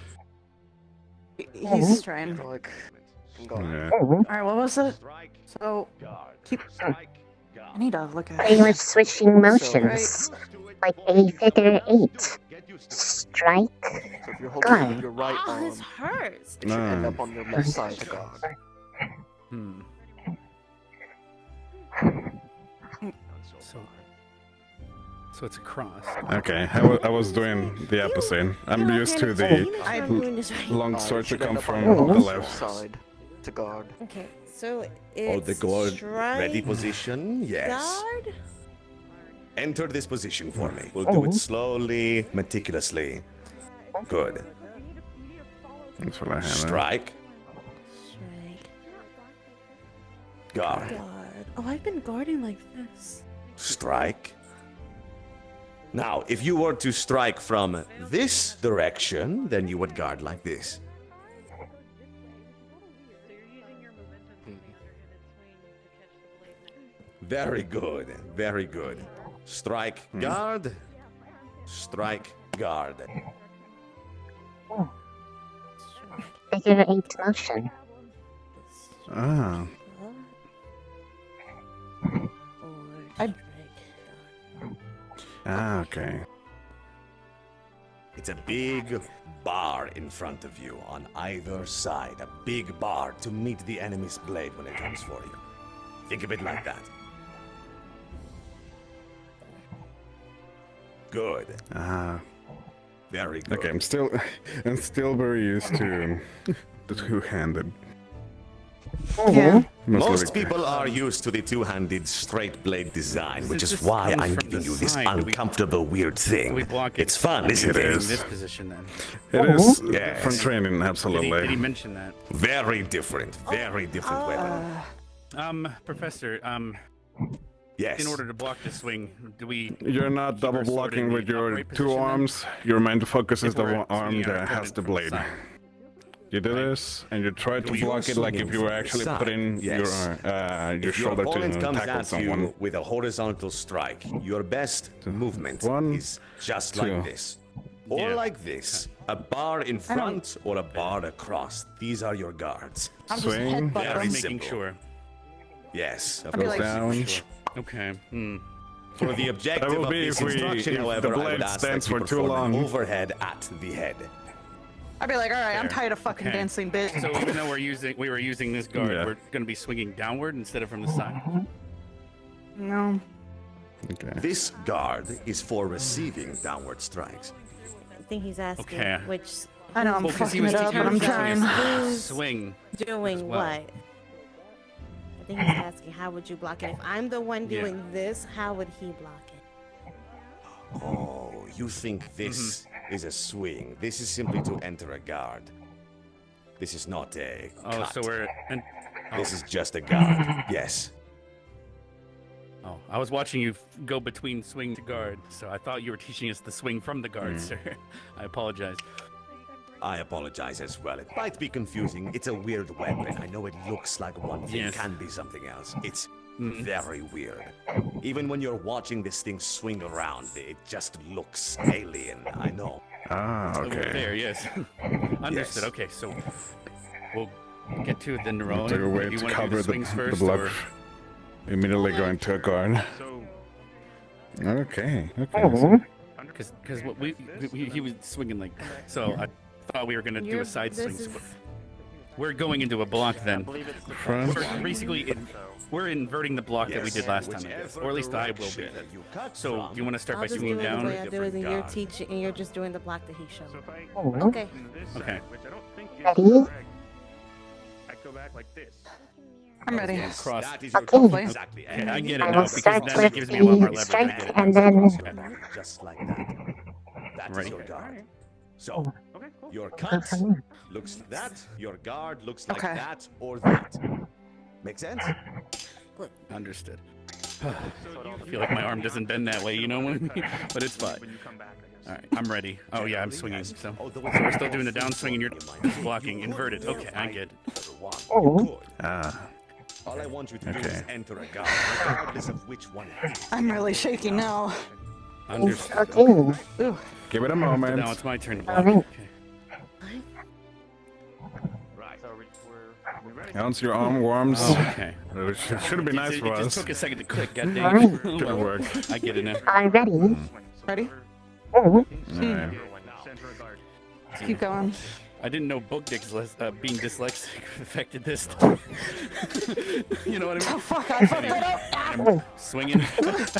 He's trying. Yeah. Alright, what was it? So, keep. I need to look at They were switching motions, like a figure 8. Strike. So if you're holding it with your right Oh, arm, this hurts. it should end up on your left side to guard. So it's a cross. Okay, I was doing the opposite. I'm used to the long sword to come from the left. Side to guard. Okay, so Hold the it's guard strike, ready position. Yes. guard. Enter this position for me. We'll do it slowly, meticulously. Good. That's what I have. Strike. Strike. Guard. Guard. Oh, I've been guarding like this. Strike. Now, if you were to strike from this direction, then you would guard like this. Very good, very good. Strike guard, strike guard. Figure 8 motion. Ah. Ah, okay. It's a big bar in front of you on either side. A big bar to meet the enemy's blade when it comes for you. Think of it like that. Good. Ah. Very good. Okay, I'm still very used to the two-handed. Yeah. Most people are used to the two-handed straight blade design, which is why I'm giving you this uncomfortable weird thing. It's fun, isn't it? In this position, then. It is Yes. from training, absolutely. Did he mention that? Very different weapon. Professor, Yes. in order to block this swing, do we... You're not double blocking with your two arms. Your main focus is the one arm that has the blade. You do this, and you try to block it like if you were actually putting your If your shoulder opponent to comes tackle at someone. you with a horizontal strike, your best movement is just like this. Or like this. A bar in front or a bar across. These are your guards. I'm just headbutting. Very making simple. sure. Yes. Of I'll be course. like, Down. Okay. For the objective That will of be this if instruction, the however, I blade would ask stands that you for too perform an long. overhead at the head. I'd be like, alright, I'm tired of fucking Okay. dancing, bitch. So even though we were using this guard, Yeah. we're going to be swinging downward instead of from the side. No. Okay. This guard is for receiving downward strikes. I think he's asking Okay. which. I know, I'm Well, 'cause he fucking was it up, but I'm teaching us trying. to swing. Doing as well. what? I think he's asking how would you block it. If I'm the one Yeah. doing this, how would he block it? Oh, you think this is a swing. This is simply to enter a guard. This is not a cut. so we're... This is just a guard, yes. Oh, I was watching you go between swing to guard, so I thought you were teaching us the swing from the guard, sir. I apologize. I apologize as well. It might be confusing. It's a weird weapon. I know it looks like one thing, can be something else. It's very weird. Even when you're watching this thing swing around, it just looks alien, I know. Ah, okay. There, yes. Understood. Yes. Okay, so we'll get to the neurone. Take a way You to wanna do cover the swings first, block. or- Immediately going to a guard. Okay. Because what he was swinging like, so I thought we were gonna do a side swing. We're going into a block then. We're basically we're inverting the block that we did last time, I guess. Or at least I will be. So you want to start by swinging down? The way I do it, and you're teaching, and you're just doing the block that he showed. Okay. Okay. Ready? I go back like this. I'm ready. Cross. Okay. Exactly. I get it I now will because start then it with gives me a lot more the leverage. strike and then... Just like that. That's Ready? your guard. So, your Go cut from there. looks like that, your guard looks like Okay. that or that. Make sense? Understood. I feel like my arm doesn't bend that way, you know what I mean? But it's fine. Alright, I'm ready. Oh yeah, I'm swinging. So we're still doing the downswing and you're blocking inverted. Okay, I get it. Ah. All I want you to do Okay. is enter a guard, regardless of which one it is. I'm really shaky now. Understood. Okay. Ooh. Give it a moment. Now it's my turn to block. Alright. Right. So we're ready. Once your arm warms, Okay. it should be nice for It just us. took a second to click, goddamn. Alright. Gonna work. I get it now. I'm ready. Ready? Alright. Center a guard. Let's keep going. I didn't know being dyslexic affected this. You know what I Oh mean? fuck! I fucked it up. Oh, Swinging. it's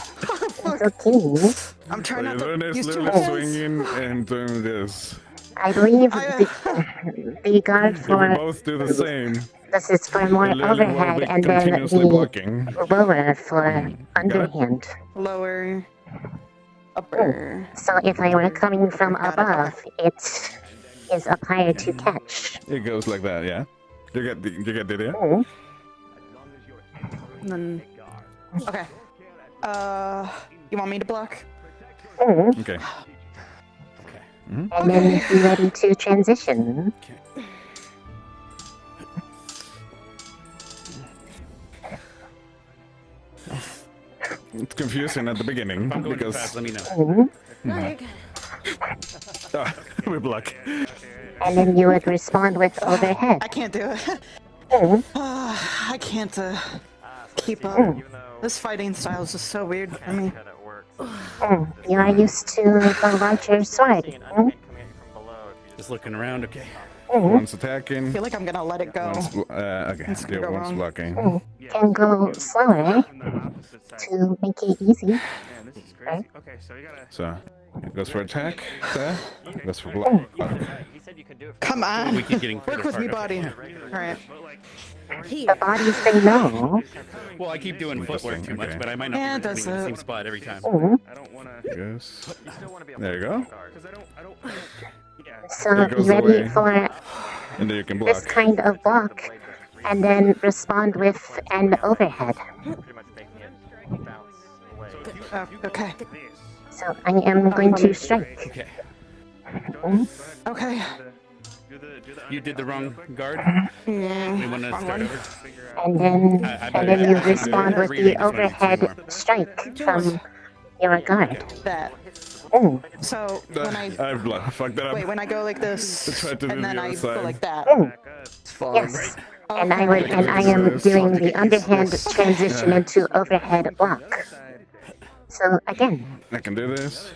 okay. I'm trying So not you're to use too literally much hands. swinging and doing this. I believe the guard If we for both do the same, this is for more we literally will overhead be and then continuously the blocking. lower for underhand. Lower. Upper. So if I were coming from above, it is up higher to catch. It goes like that, yeah? You get the idea? Oh, And then. Okay. You want me to block? oh. Okay. And then be ready to transition. It's confusing at the beginning I'm going too because fast, let me know. Oh. No, you're good. We block. And then you would respond with overhead. I can't do it. Oh. I can't keep up. Oh. This fighting style is just so weird for me. Oh, you are used to the larger sword. Oh. Just looking around, okay. Oh. One's I attacking. feel like I'm gonna let it go. Okay, It's gonna the go one's wrong. blocking. Oh. Can go slower to make it easy. Man, this is crazy. Okay, so you gotta. So, it goes for attack, there. Goes for block. He said you could do it. Come on. We keep getting Work further with me, apart, okay. body. Alright. The bodies say no. Well, I keep doing footwork too much, but I might not Yeah, be it does returning to the that. same spot every time. Oh. I don't wanna. Yes. You still want to be a There you go. Because I don't. Yeah. So It be goes ready away. for And then you can this block. kind of block, and then respond with an overhead. pretty much making it bounce away. Okay. So I am going to strike. Okay. Oh. Okay. You did the wrong guard. Yeah. We want to wrong start one. over. And then you respond with the overhead strike from your guard. That. Oh. So when I fucked that up. wait, when I go like this, tried to do and then the I other go side. like that. Oh. It's fun. Yes. And I am doing the underhand transition into overhead block. So again, I can do this.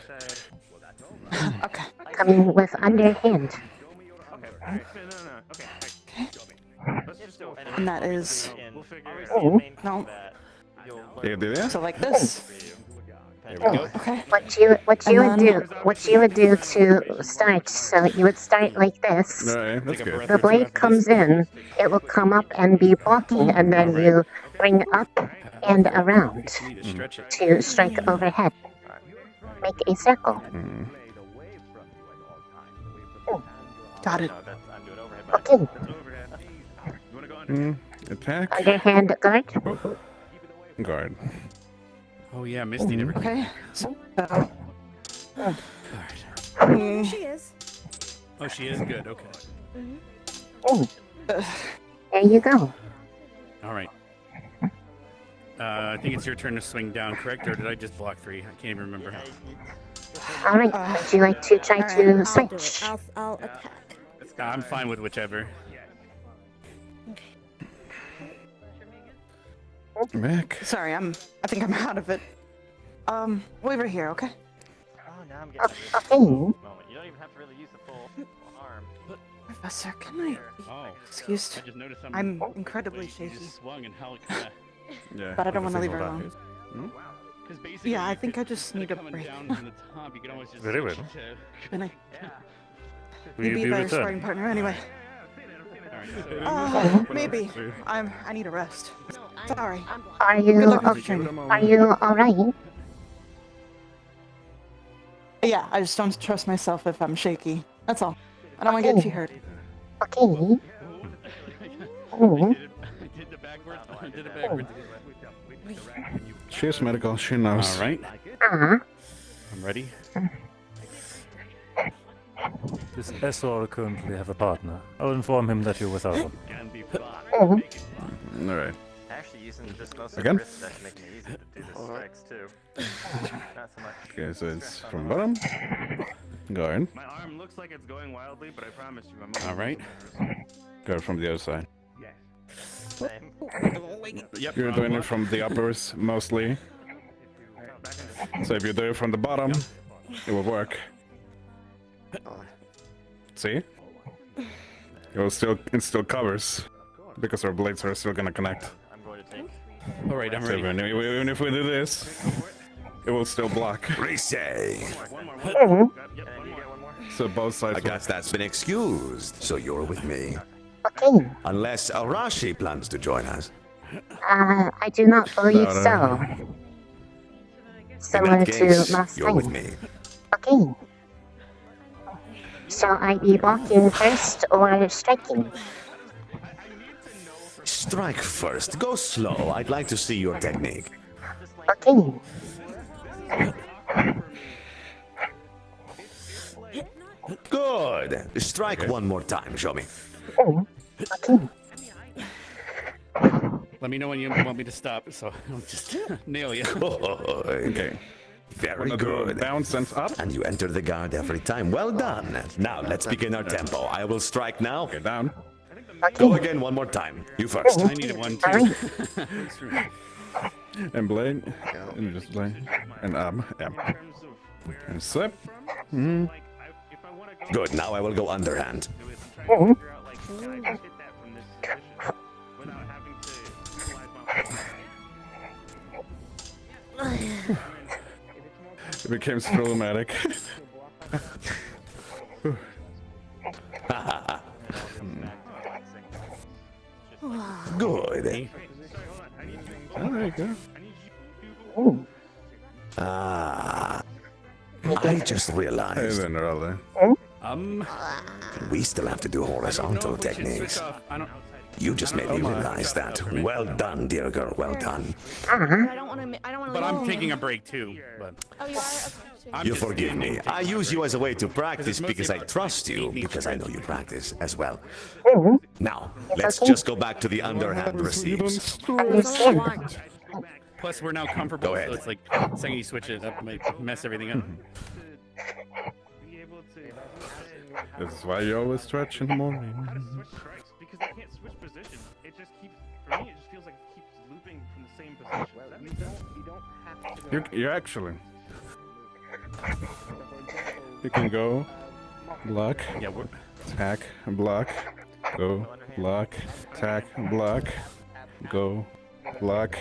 Okay. coming with underhand. And that is. Oh. No. You can do that? So like this. There we go. Okay. What you And would do to start, so you would start like this. Alright, that's good. The blade comes in, it will come up and be blocking, and then you bring up and around Need to stretch it. to strike overhead. make a circle. Got it. Okay. Attack. Underhand guard. Guard. Oh yeah, Misty never. Okay. So, She is. Oh, she is good. Okay. Oh. There you go. All right. I think it's your turn to swing down, correct? Or did I just block 3? I can't even remember. Alright, would you like to try to switch? I'll attack. I'm fine with whichever. Back. sorry, I think I'm out of it. Over here, okay? Oh, now I'm getting Okay. moment. You don't even have to really use the full arm. Professor, can I be excused? I just noticed I'm incredibly shaky. You just swung and how it kind of. Yeah. But I don't want to leave her alone. Because basically, Yeah, I think I just need a break. Down from the top, you can always just Very well. switch to- And I Will you maybe be a better returned? sparring partner anyway. Maybe. I need a rest. Sorry. Are Good you luck with okay? your training. Are you alright? Yeah, I just don't trust myself if I'm shaky. That's all. I don't want to get too hurt. Okay. Oh. I did it backwards. She has medical. She knows. All right. Uh-huh. I'm ready. Does Esor currently have a partner? I'll inform him that you're without him. Oh. Alright. Actually, using just most Again? of the wrist that's making it easy to do the strikes too. Not so much. Okay, so it's from bottom. Guard. My arm looks like it's going wildly, but I promise you, I'm All right. Guard from the other side. Same. Yep. You're doing it from the uppers mostly. So if you do it from the bottom, it will work. See? It still covers because our blades are still gonna connect. I'm going to take. All right, I'm So ready. even if we do this, it will still block. Resay. Oh. So both sides. I guess that's been excused, so you're with me. Okay. Unless Arashi plans to join us. I do not believe so. In Similar that case, to last you're with time. me. Okay. Shall I be blocking first or striking? Strike first. Go slow. I'd like to see your technique. Okay. Good. Strike one more time. Show me. Oh. Okay. Let me know when you want me to stop, so I don't just nail you. Okay. Very good. Bounce and up. And you enter the guard every time. Well done. Now let's begin our tempo. I will strike now. Okay, down. Go again one more time. You first. I needed one too. And blade. And just blade. And yeah. And slip. Mm-hmm. Good. Now I will go underhand. Oh. It became problematic. Good. Oh, there you go. Oh. Ah. I just realized. We still have to do horizontal techniques. You just made me realize that. Well done, dear girl. Well done. I don't want to. But I'm taking a break too. But Oh, you are. You forgive me. I use you as a way to practice because I trust you, because I know you practice as well. Now, let's just go back to the underhand receives. plus, we're now comfortable, Go ahead. so it's like saying you switch it up might mess everything up. This is why you always stretch in the morning. Because I can't switch positions. It just keeps, for me, it just feels like it keeps looping from the same position. You don't have to. You actually. You can go, block, attack, block, go, block, attack, block, go, block.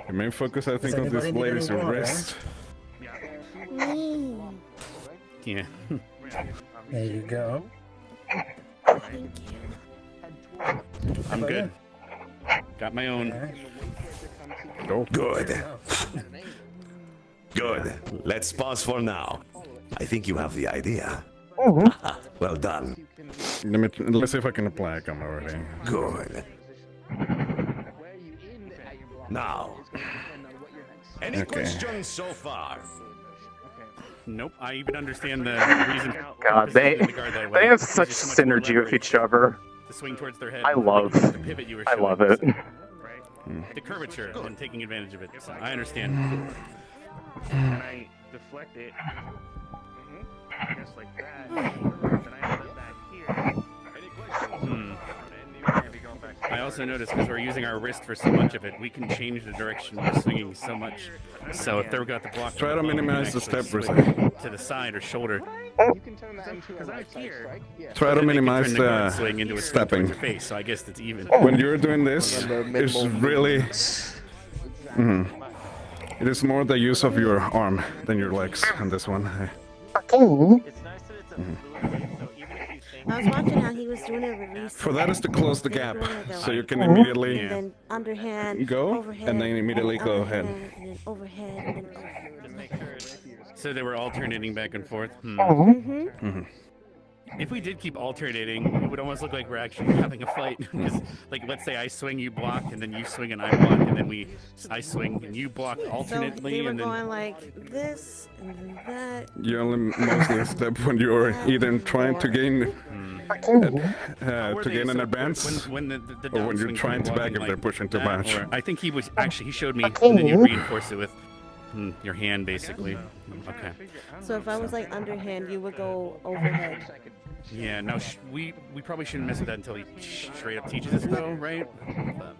Your main focus, I think, on this blade is your wrist. Yeah. There you go. I'm good. Got my own. Go. Good. Good. Let's pause for now. I think you have the idea. Well done. Let's see if I can apply a camera already. Good. Now, any questions so far? Nope. I even understand the reason. God, they have such There's so much more synergy with each other. to swing towards their head. I love. The pivot you were I showing, love it. The curvature and taking advantage of it. So I understand. And I deflect it. Just like that. Then I have it back here. Any questions? I also noticed because we're using our wrist for so much of it, we can change the direction we're swinging so much. So if they've got the block, Try to minimize the step swing result. to the side or shoulder. You can turn that into a right side strike. Yeah. Try to Then they can minimize turn the guard the swing into a swing stepping. towards your face. So I guess it's even. When you're doing this, it's really... It is more the use of your arm than your legs on this one. I was watching how he was doing a release. For that is to close the gap, so you can And immediately then underhand, go, overhead, and then immediately go ahead. And then overhead, and then overhead. So they were alternating back and forth. If we did keep alternating, it would almost look like we're actually having a fight. Because, like, let's say I swing, you block, and then you swing and I block, and then I swing and you block alternately, So they were and then going like this and then that. You only mostly step when you're either trying to gain an advance, when the or when you're downswing trying to back blocking if they're like pushing too that, much. or I think he was actually he showed me, and then you reinforce it with your hand, basically. Okay. So if I was like underhand, you would go overhead. Yeah. No, we probably shouldn't mess with that until he straight up teaches us, though, right? But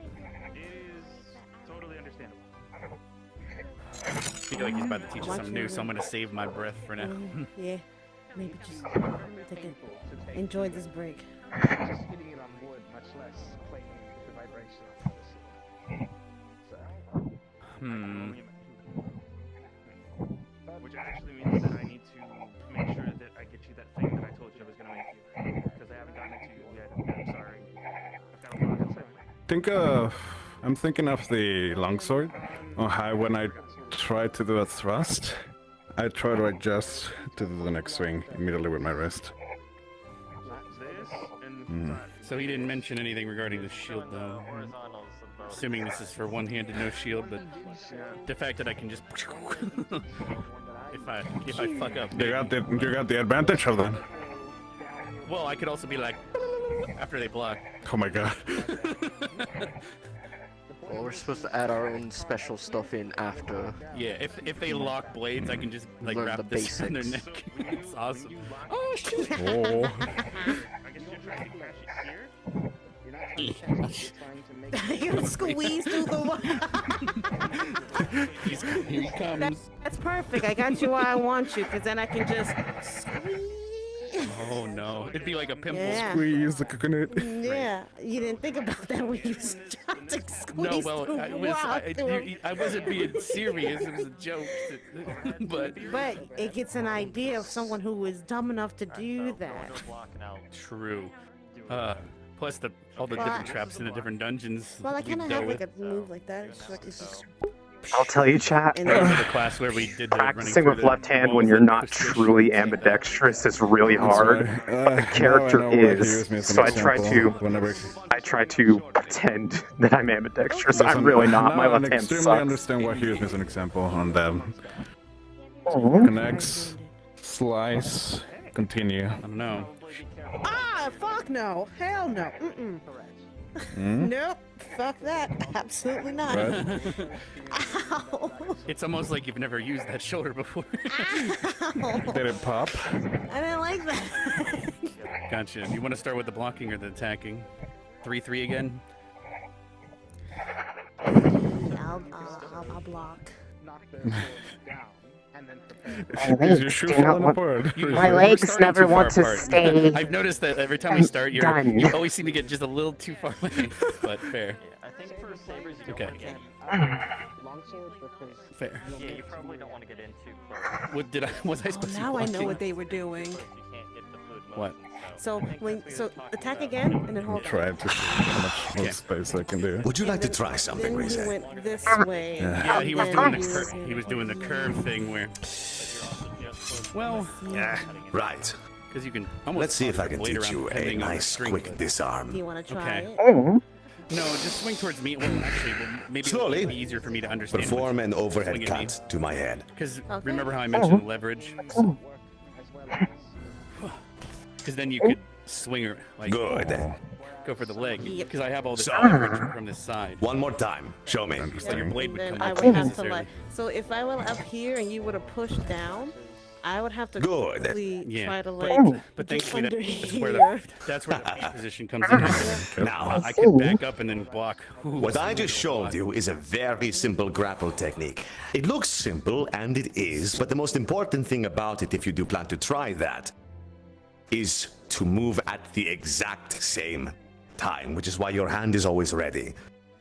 Totally understandable. I feel like he's about to teach us something new, so I'm gonna save my breath for now. Yeah. Maybe just take it. Enjoy this break. Just hitting it on wood, much less playing the vibration of the sword. Which actually means that I need to make sure that I get you that thing that I told you I was going to make you. Because I haven't gotten it to you yet. I'm sorry. I've got a lot. I'm thinking of the longsword. On how when I try to do a thrust, I try to adjust to do the next swing immediately with my wrist. So he didn't mention anything regarding the shield, though. Assuming this is for one-handed, no shield, but the fact that I can just if I fuck up. You got the advantage of that. Well, I could also be like after they block. Oh my god. Well, we're supposed to add our own special stuff in after. Yeah, if they lock blades, I can just like Learn wrap the this around their basics. neck. It's awesome. Oh shit! Oh. You're gonna squeeze through the wire. Here he comes. That's perfect. I got you where I want you, because then I can just squeeze. Oh no, it'd be like a pimple. Yeah. Squeeze the coconut. Yeah, you didn't think about that when you tried to squeeze No, well, through I wasn't being serious. It was a joke. But it gets an idea of someone who is dumb enough to do that. True. Plus all the different traps in the different dungeons. Well, I we've kind of dealt have like with. a move like that. It's just I'll tell you, chat. And Remember the class where we did the Practicing with left hand when you're not truly ambidextrous is really hard. But the character is, so I try to pretend that I'm ambidextrous. I'm really not. My left hand extremely sucks. understand why he used me as an example on them. Connects, slice, continue. I don't know. ah, fuck no, hell no, nope, fuck that, absolutely not. Ow. It's almost like you've never used that shoulder before. Did it pop? I didn't like that. Gotcha. You want to start with the blocking or the attacking? 3-3 again? I'll block. My legs never want to stay. I've noticed that every time we start, you always seem to get just a little too far away. But fair. I think for sabers, you Okay. don't want to get longsword because Fair. Yeah, you probably don't want to get in too close. Was I supposed to? Now be I know blocking? what they were doing. What? So attack again and then hold. Try to see how much space I can do. Would you like to try something, Then he Rizé? went this way. Yeah, he was doing the curve thing where. Well, yeah, right. Because you can. Let's see if I can teach you a nice, quick disarm. Do you want to try it? No, just swing towards me. Well, actually, maybe Slowly. it'll be easier for me to understand. Perform an overhead cut to my head. Because remember how I mentioned leverage? Because then you could swing her like. Good. Go for the leg. Because I have all this So- leverage from this side. One more time. Show me. So your blade would Then come I out would have to necessarily. like. So if I were up here and you would have pushed down, I would have to Good. quickly Yeah, try to but- like. but get thankfully under that's where here. the position comes in. Now, I can back up and then block. what I just showed you is a very simple grapple technique. It looks simple, and it is, but the most important thing about it, if you do plan to try that, is to move at the exact same time, which is why your hand is always ready.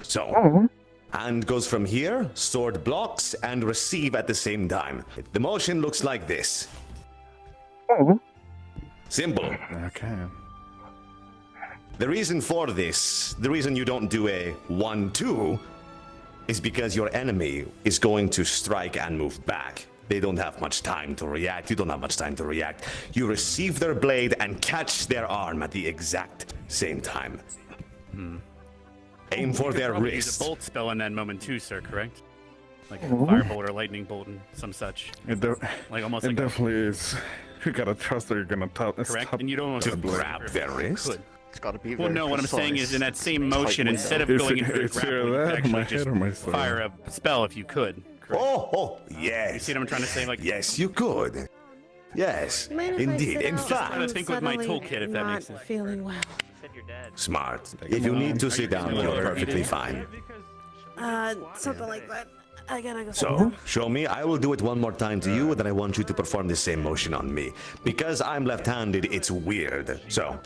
So, hand goes from here, sword blocks, and receive at the same time. The motion looks like this. Simple. Okay. The reason for this, the reason you don't do a 1-2, is because your enemy is going to strike and move back. They don't have much time to react. You don't have much time to react. You receive their blade and catch their arm at the exact same time. Aim for their Probably wrist. use a bolt spell in that moment too, sir. Correct? Like a firebolt or lightning bolt and some such. Like almost like definitely is. You gotta trust that you're gonna correct. And you don't want to grab their wrist. Could. It's got to be. Well, no. What I'm saying is, in that same motion, instead of It's- going into a it's either grapple, you that could or actually my just head or my sword. fire a spell if you could. Correct? Oh, yes. You see what I'm trying to say? Like, yes, you could. Yes, Mind if I indeed. sit In out? fact, I'm think with my suddenly toolkit, if that makes not sense. feeling well. smart. If you need to sit down, you're perfectly fine. Something like that. I gotta go. So, show me. I will do it one more time to you, and then I want you to perform the same motion on me. Because I'm left-handed, it's weird. So,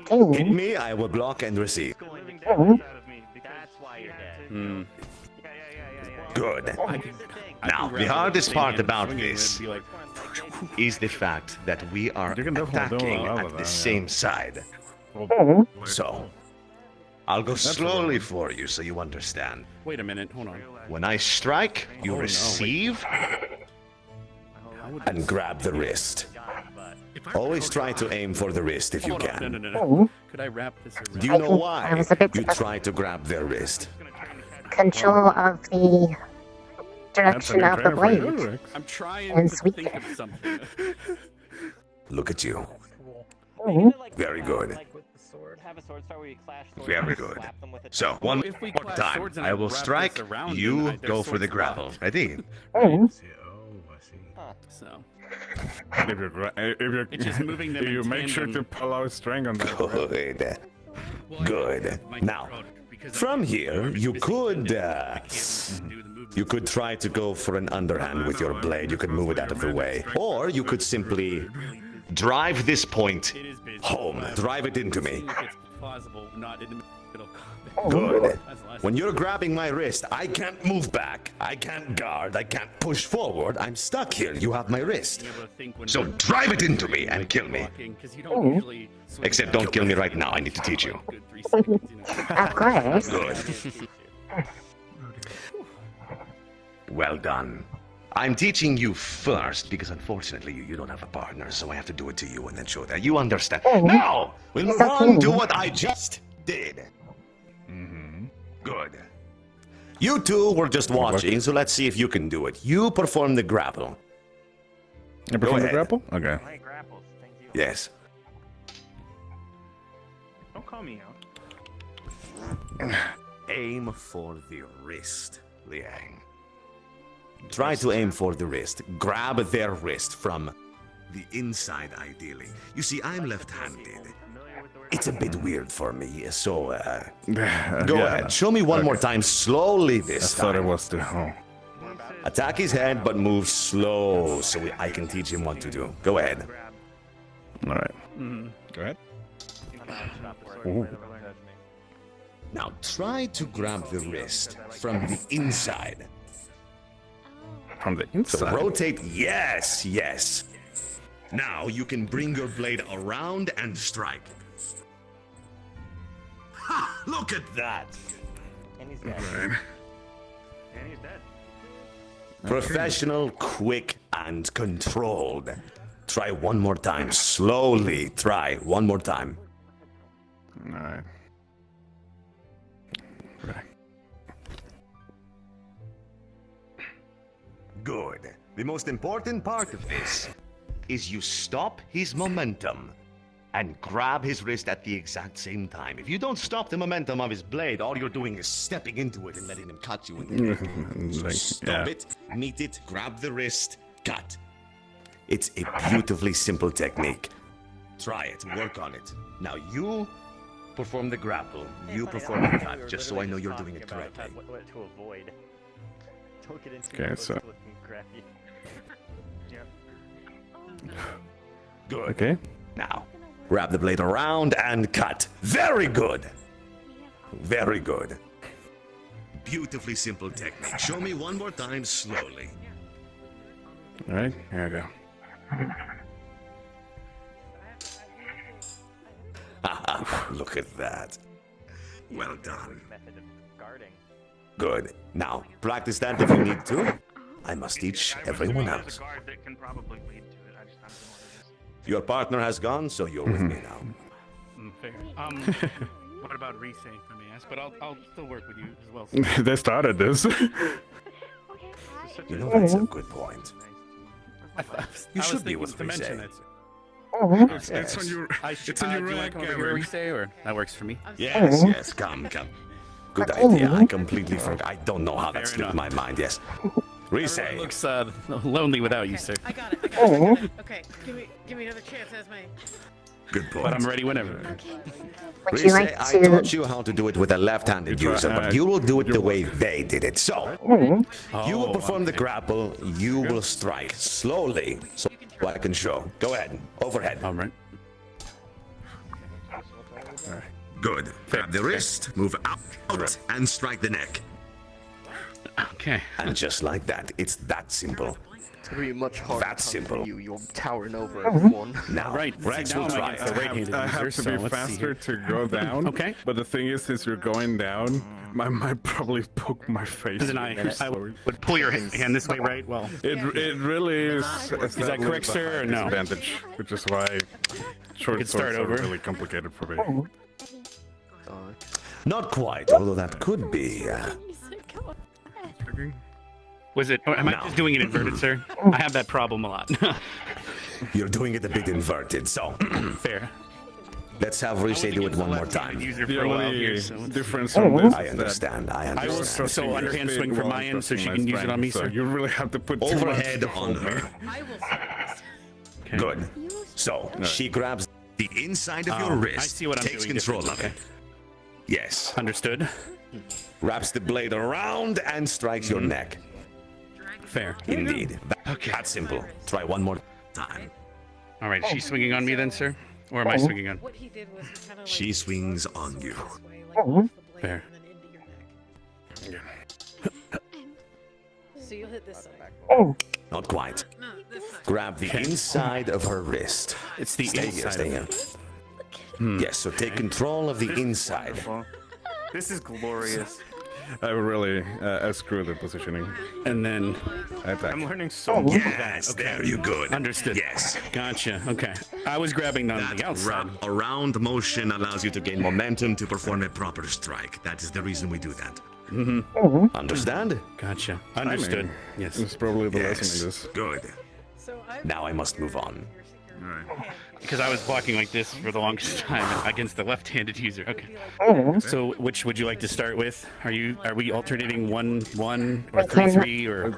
hit me, I will block and receive. That's why you're dead. Good. Now, the hardest part about this is the fact that we are attacking at the same side. So, I'll go slowly for you so you understand. Wait a minute. Hold on. When I strike, you receive and grab the wrist. Always try to aim for the wrist if you Hold on. can. No. Could I wrap this around? Do you know why you try to grab their wrist? Control of the direction of the blade. I'm trying And to sweep think of something. Look at you. Very good. Have a sword start where you clash swords Very and good. slap them with it. So, one If we more clash time. swords and I I will wrap this strike, around you them, their go for the swords grapple. locked. Ready? So. If It's just moving them if you in make sure tandem. to pull out string on that. Good. Good. Now, from here, you could try to go for an underhand with your blade. You could move it out of the way. Or you could simply drive this point home. Drive it into me. If it's plausible, not in the middle. Good. That's the last When you're grabbing my wrist, I can't move back. I can't guard. I can't push forward. I'm stuck here. You have my wrist. So drive it into me and kill me. Because you don't usually swing Except don't kill me right now. I need to teach you. Of course. Good. Well done. I'm teaching you first because unfortunately you don't have a partner, so I have to do it to you and then show that you understand. Now, we'll move on to what I just did. Good. You two were just watching, so let's see if you can do it. You perform the grapple. You Go perform the ahead. grapple? Okay. Yes. Don't call me out. Aim for the wrist, Liang. Try to aim for the wrist. Grab their wrist from the inside, ideally. You see, I'm left-handed. It's a bit weird for me, so go ahead. Show me one more time, slowly this I thought time. it was the. Oh. Attack his head, but move slow, so I can teach him what to do. Go ahead. All right. Go ahead. Ooh. Now try to grab the wrist from the inside. From the So inside. rotate, yes, yes. Now you can bring your blade around and strike. Ha! Look at that! And he's dead. Right. And he's dead. Professional, quick, and controlled. Try one more time. Slowly try one more time. Alright. Good. The most important part of this is you stop his momentum and grab his wrist at the exact same time. If you don't stop the momentum of his blade, all you're doing is stepping into it and letting him cut you in the neck. So stop it, meet it, grab the wrist, cut. It's a beautifully simple technique. Try it, work on it. Now you perform the grapple, you perform the cut, just so I know you're doing it correctly. What to avoid. Don't get into Okay, so looking crappy. Yep. Good. Okay. Now, grab the blade around and cut. Very good. Very good. Beautifully simple technique. Show me one more time slowly. All right, here I go. Look at that. Well done. Method of guarding. Good. Now, practice that if you need to. I must teach everyone else. Guard that can probably lead to it. I just don't know what it is. Your partner has gone, so you're with me now. Fair. What about Rise, if I may ask? But I'll still work with you as well. They started this. You know, that's a good point. You should be with to Rise. mention it. It's on your. It's on your do you rack, want to come over here, Rise, or that works for me? Yes, yes, come. Good idea. I completely forgot. I don't know how that slipped my mind. Yes. Rise. Everyone looks lonely without you, sir. I got it. Okay, give me another chance as my. Good point. But I'm ready whenever. Would you like I to? taught you how to do it with a left-handed user, but you will do it the way they did it. So, you will perform the grapple, you will strike slowly, so I can show. Go ahead, overhead. All right. Good. Grab the wrist, move out, and strike the neck. Okay. And just like that, it's that simple. It's gonna be much harder. That's simple. You're towering over everyone. Now, Rex will try. I have to be faster to go down. Okay. But the thing is, since you're going down, I might probably poke my face. Then I would pull your hand this way, right? Well, it really is. Is that correct, sir, or no? Advantage, which is why short swords are really complicated for me. Not quite, although that could be. Was it? Or am I just doing it inverted, sir? I have that problem a lot. You're doing it a bit inverted, so. Fair. Let's have Rise do it one more time. The only difference on this I understand. I will so underhand swing from my end so she can use it on me, so sir. you really have to put overhead on her. I will. Okay. Good. So she grabs the inside of your wrist. I see what I'm takes doing control of it. Yes. Understood. Wraps the blade around and strikes your neck. Fair. Indeed. Okay. That's simple. Try one more time. All right. She's swinging on me then, sir, or am I swinging on? What he did was he kind of like She swings on you. Fair. So you'll hit this side. Not quite. No, this side. Grab the inside of her wrist. It's the Stay inside. Stay here. Yes, so take control of the inside. This is glorious. I really screw the positioning. And then attack. I'm learning so much. Yes, there you good. Understood. Yes. Gotcha. Okay. I was grabbing on the That outside. around motion allows you to gain momentum to perform a proper strike. That is the reason we do that. Understand? Gotcha. Understood. Yes. It's probably the Yes. lesson in this. Good. So I Now I must move on. Because I was blocking like this for the longest time against the left-handed user. Okay. So which would you like to start with? Are we alternating 1-1 or 3-3 or?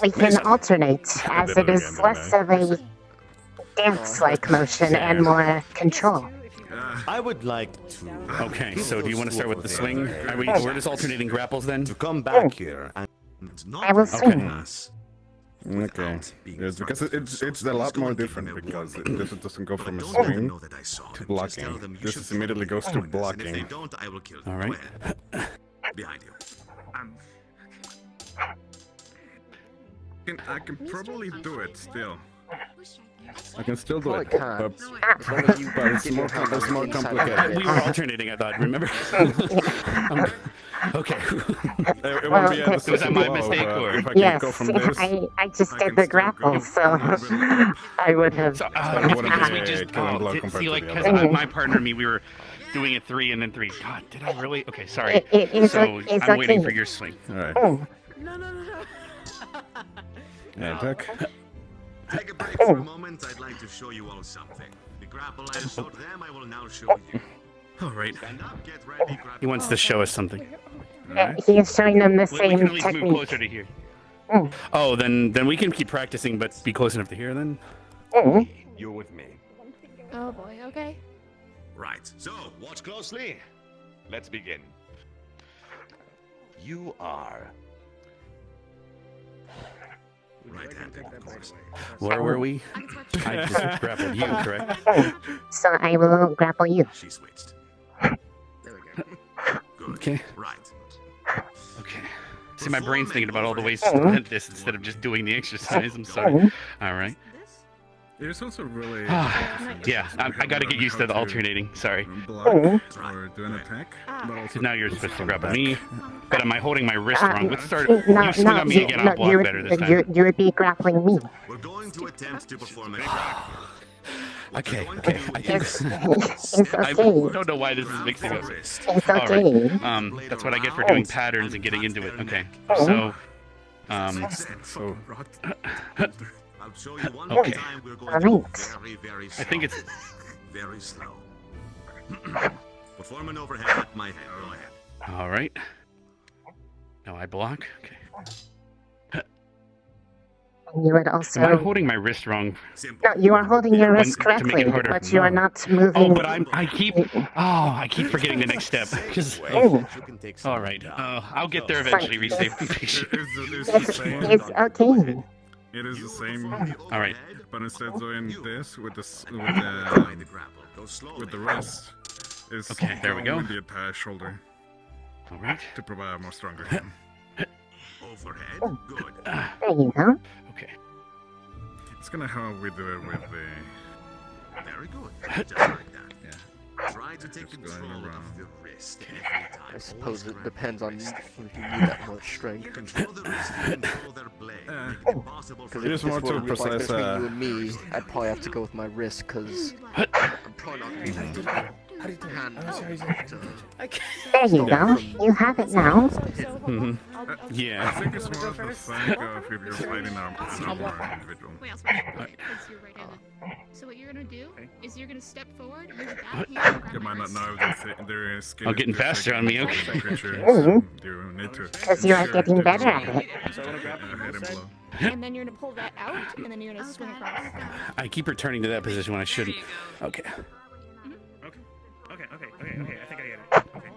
We can alternate, as it is less of a dance-like motion and more control. I would like to. Okay. So do you want to start with the swing? We're just alternating grapples then. To come back here and not I will swing. us. Okay. Yes, because it's a lot more different because it doesn't go from a Don't let them swing know that I saw to it. Just tell blocking. them you This should is immediately goes to follow this, and if blocking. they don't, I will kill them. All right. Go ahead. Behind you. I can probably do it still. I can still do Well, it, it can't. but you it's get more, your hand it's on more the inside of complicated. We were alternating, I thought. Remember? Okay. It won't be Was that my mistake, or if I can Yes, go from this, I just did the grapple, so I would have. So, it wouldn't because be we just a killing blow compared see, to like, the because other. my partner and me, we were doing it 3 and then 3. God, did I really? Okay, sorry. It's so it's I'm waiting okay. for your swing. All right. Oh. Yeah, attack. Take a break for a moment. I'd like to show you all something. The grapple I showed them, I will now show you. All right. Stand up, get ready, grab He wants to show us something. He is showing them the We same can at least move technique. closer to here. Oh, then we can keep practicing, but be close enough to here then. You're with me. Oh boy, okay. Right. So, watch closely. Let's begin. You are right-handed, of course. Where were we? I just grappled you, correct? So I will grapple you. She switched. There we go. Good. Okay. Right. Okay. See, my brain's thinking about all the ways to prevent this instead of just doing the exercise. I'm sorry. All right. It's also really. Yeah, I got to get used to the alternating. Sorry. Block or do an attack. Because now you're supposed to grapple me. But am I holding my wrist wrong? Let's start. No, You swing on me again. I'll block better this time. You would be grappling me. We're going to attempt to perform a crack. Okay. I think It's okay. I don't know why this is mixing up. It's All okay. right. That's what I get for doing patterns and getting into it. Okay. So, I'll show you one more Okay. time. We're going to go very, very slow. I think it's very slow. Perform an overhead at my head. Go ahead. all right. Now I block. Okay. You would also. Am I holding my wrist wrong? No, you are holding your wrist to make it correctly, harder? but you are not moving. Oh, but I keep forgetting the next step. All right. I'll get there eventually. Resave. It's okay. It is the same. All right. But instead of doing this with the wrist, is Okay, there we go. with the entire shoulder. All right. To provide a more stronger hand. Overhead. Good. There you go. Okay. It's gonna help we do it with the. Very good. Just like that. Yeah. Try to take control of the wrist every time. I suppose it depends on if you need that much strength. Control the wrist and control their blade. Make it impossible for It is more to precise. Between you and me, I'd probably have to go with my wrist because I'm probably not going to hand. There you go. You have it now. Yeah. I think it's more of the thing of if you're fighting a normal individual. Wait, I'll switch it because you're right-handed. So what you're gonna do is you're gonna step forward, use that here, and grab You my might not wrist. know if there is. Oh, getting faster on me. Okay. You need to. Because you are getting better at it. And then you're gonna pull that out, and then you're gonna swing across. I keep returning to that position when I shouldn't. Okay. Okay, I think I get it. Okay.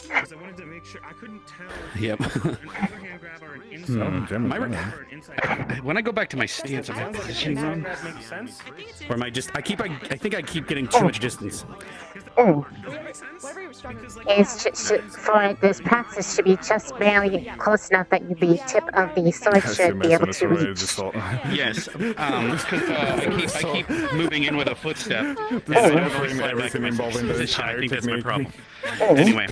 Because I wanted to make sure, I couldn't tell. Yep. An overhand grab or an inside. When I go back to my stance, am I positioning wrong? Makes sense. Or am I just? I think I keep getting too much distance. Oh. Whatever you're stronger. For this practice to be just barely close enough that the tip of the sword should be able to reach. Yes. Because I keep moving in with a footstep. Everything involving the position. I think that's my problem. Oh. Anyway,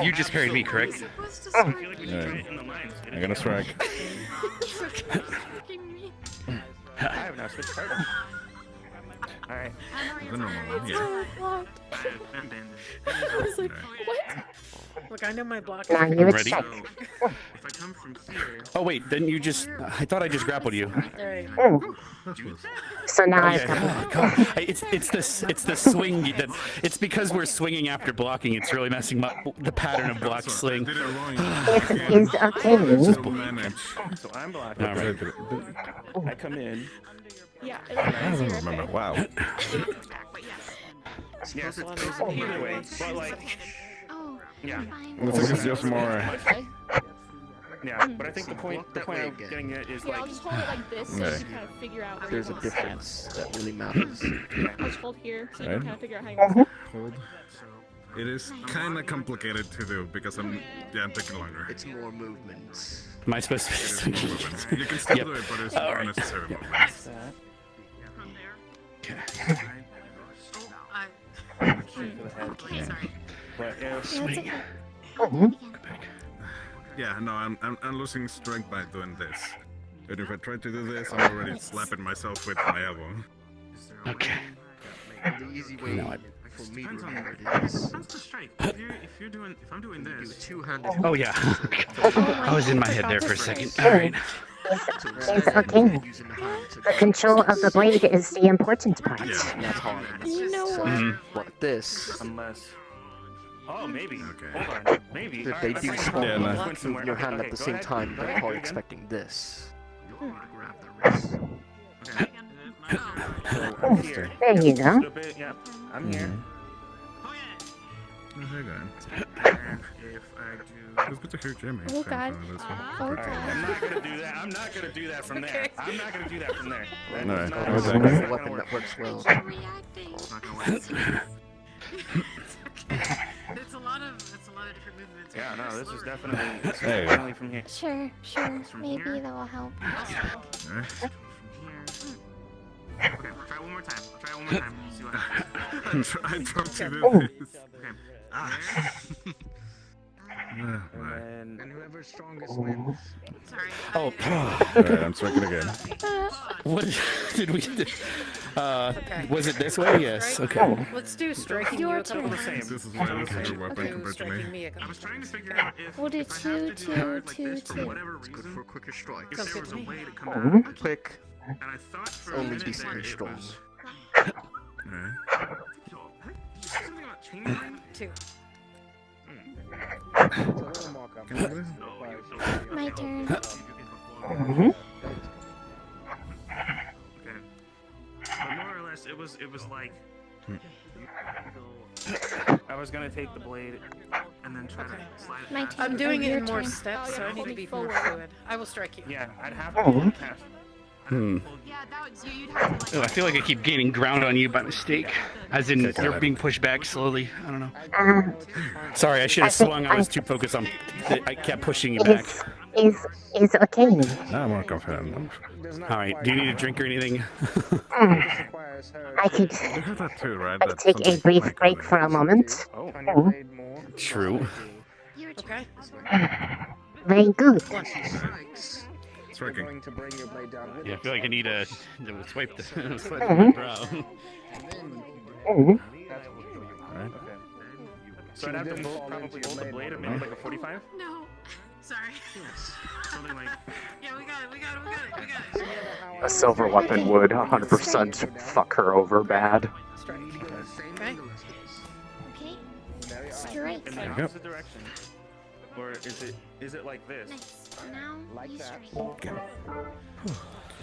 you just carried me, correct? I'm gonna strike. I have now switched partners. Alright. The normal one, yeah. I'm banded. I was like, what? Look, I know my block. Now you would Ready? check. If I come from here. Oh wait, then you just? I thought I just grappled you. Alright. Oh. So now I've Oh, got God. It's the swing that it's because we're swinging after blocking. It's really messing up the pattern of block sling. It's okay. So I'm blocking. All right. I come in. Yeah. I don't remember. Wow. Yeah, so either way. But like, Oh, yeah. I think it's just more. Yeah, but I think the point I'm getting at is Yeah, I'll like. just hold it like this so you can kind of figure out where There's you a want to step. difference that really matters. I'll just hold here so you Right. can kind of figure out how you want to Hold. It is kind of complicated to do because I'm taking longer. It's more movements. Am I supposed to be You can still do it, but it's All more right. necessary movements. Okay, sorry. But if Swing. Yeah, no, I'm losing strength by doing this. And if I try to do this, I'm already slapping myself with my elbow. Okay. The easy way for me to remember it is. Depends the strike. If I'm doing this. Two-handed. Oh yeah. I was in my head there for a second. All right. It's okay. The control of the blade is the important part. That's hard. You know what? But this. Unless. Oh, maybe. Okay. Hold on. Maybe. If they do small Yeah, no. move your hand at the same time, they're probably expecting this. Grab the wrist. There you go. Yeah, I'm here. How's that going? If I do. It's good to hear Jimmy. Oh God. I'm not gonna do that. I'm not gonna do that from there. I'm not gonna do that from there. Alright, That's how's that not going? gonna Weapon work. that works well. It's not gonna work. It's a lot of different movements. Yeah, no, this is definitely Hey. definitely from here. Sure. Maybe that will help. Alright. Okay, try one more time. Try one more time. See what happens. I tried to do this. Okay. And whoever's strongest wins. Sorry. Oh. Alright, I'm striking again. What did we do? Was it this way? Yes. Okay. Let's do striking Your you a couple turn. of times. This is my favorite weapon compared to Striking me. me a I couple was of trying to times. figure out if We'll do if I have to do hard like this for 2, 2, 2. whatever It's good reason, for quicker strikes. if Sounds there good was to a me. way to come out of it. Quick. And I thought for a Only minute that decently it strong. was Alright. something about changing. 2. Can you do this? My turn. Okay. But more or less, it was like I was gonna take the blade and then try to slide it. My past turn. I'm doing it Your in more turn. steps, so I need to be more fluid. I will strike you. Yeah, I'd have to hold past. Hmm. Yeah, that was you'd have to Oh, I feel like I keep gaining ground on you by mistake. As in, you're being pushed back slowly. I don't know. Sorry, I should have swung. I was too focused on. I kept pushing you back. Is okay. Now I'm more confident. All right. Do you need a drink or anything? I could You have that too, right? I could take a brief break for a moment. True. Okay. Very good. Striking. Yeah, I feel like I need a swipe the swipe my brow. Alright. So I'd have to probably hold the blade at maybe like a 45. No. Sorry. Something like. Yeah, we got it. A silver weapon would 100% fuck her over bad. Okay. Okay. Straight. In the opposite direction. Or is it like this? Nice. Now you strike. Okay.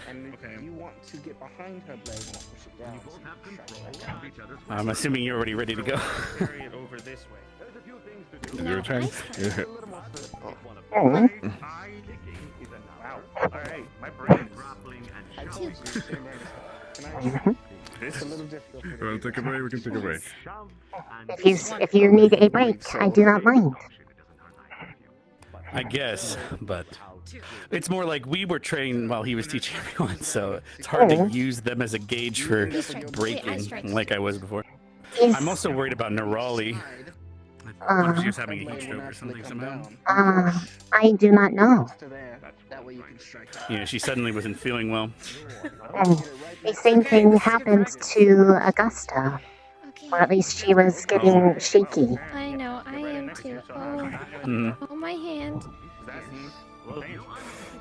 And okay. You want to get behind her blade and push it down. You both have control of each other's I'm assuming you're already ready to go. Carry it over this way. There's a few things to Is your turn? Yeah. Wow. Alright, my brain is grappling and It's a little difficult. You want to take a break? We can take a break. If you need a break, I do not mind. I guess, but it's more like we were trained while he was teaching everyone, so it's hard to use them as a gauge for breaking like I was before. I'm also worried about Yurily. What if she was having a heat stroke or something somehow? I do not know. You know, she suddenly wasn't feeling well. The same thing happened to Augusta. Or at least she was getting shaky. I know. I am too. Oh. Oh, my hand.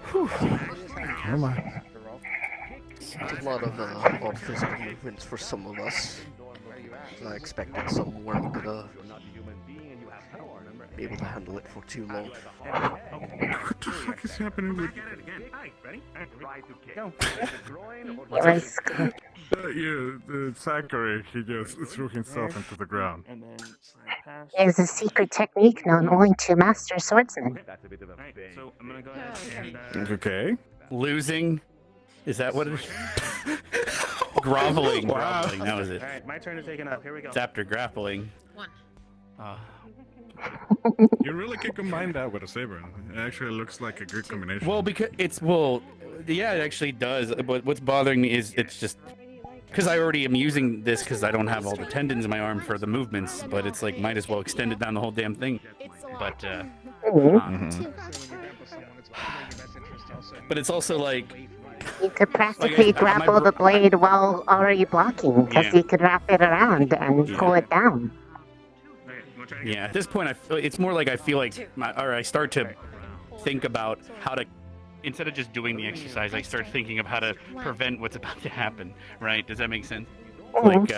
Come on. A lot of odd physical movements for some of us. I expected some weren't gonna be able to handle it for too long. What the fuck is happening with... the Zachary, he just threw himself into the ground. It is a secret technique known only to master swordsmen. So I'm gonna go ahead and Okay. Losing? Is that what it is? Groveling. Wow. Groveling, that was it. Alright, my turn is taken up. Here we go. It's after grappling. 1. You really can combine that with a saber. It actually looks like a good combination. Well, because yeah, it actually does. But what's bothering me is it's just because I already am using this because I don't have all the tendons in my arm for the movements, but it's like might as well extend it down the whole damn thing. But but it's also like you could practically grapple the blade while already blocking, because you could wrap it around and pull it down. Yeah, at this point, it's more like I feel like, I start to think about how to, instead of just doing the exercise, I start thinking of how to prevent what's about to happen. Right? Does that make sense? Like,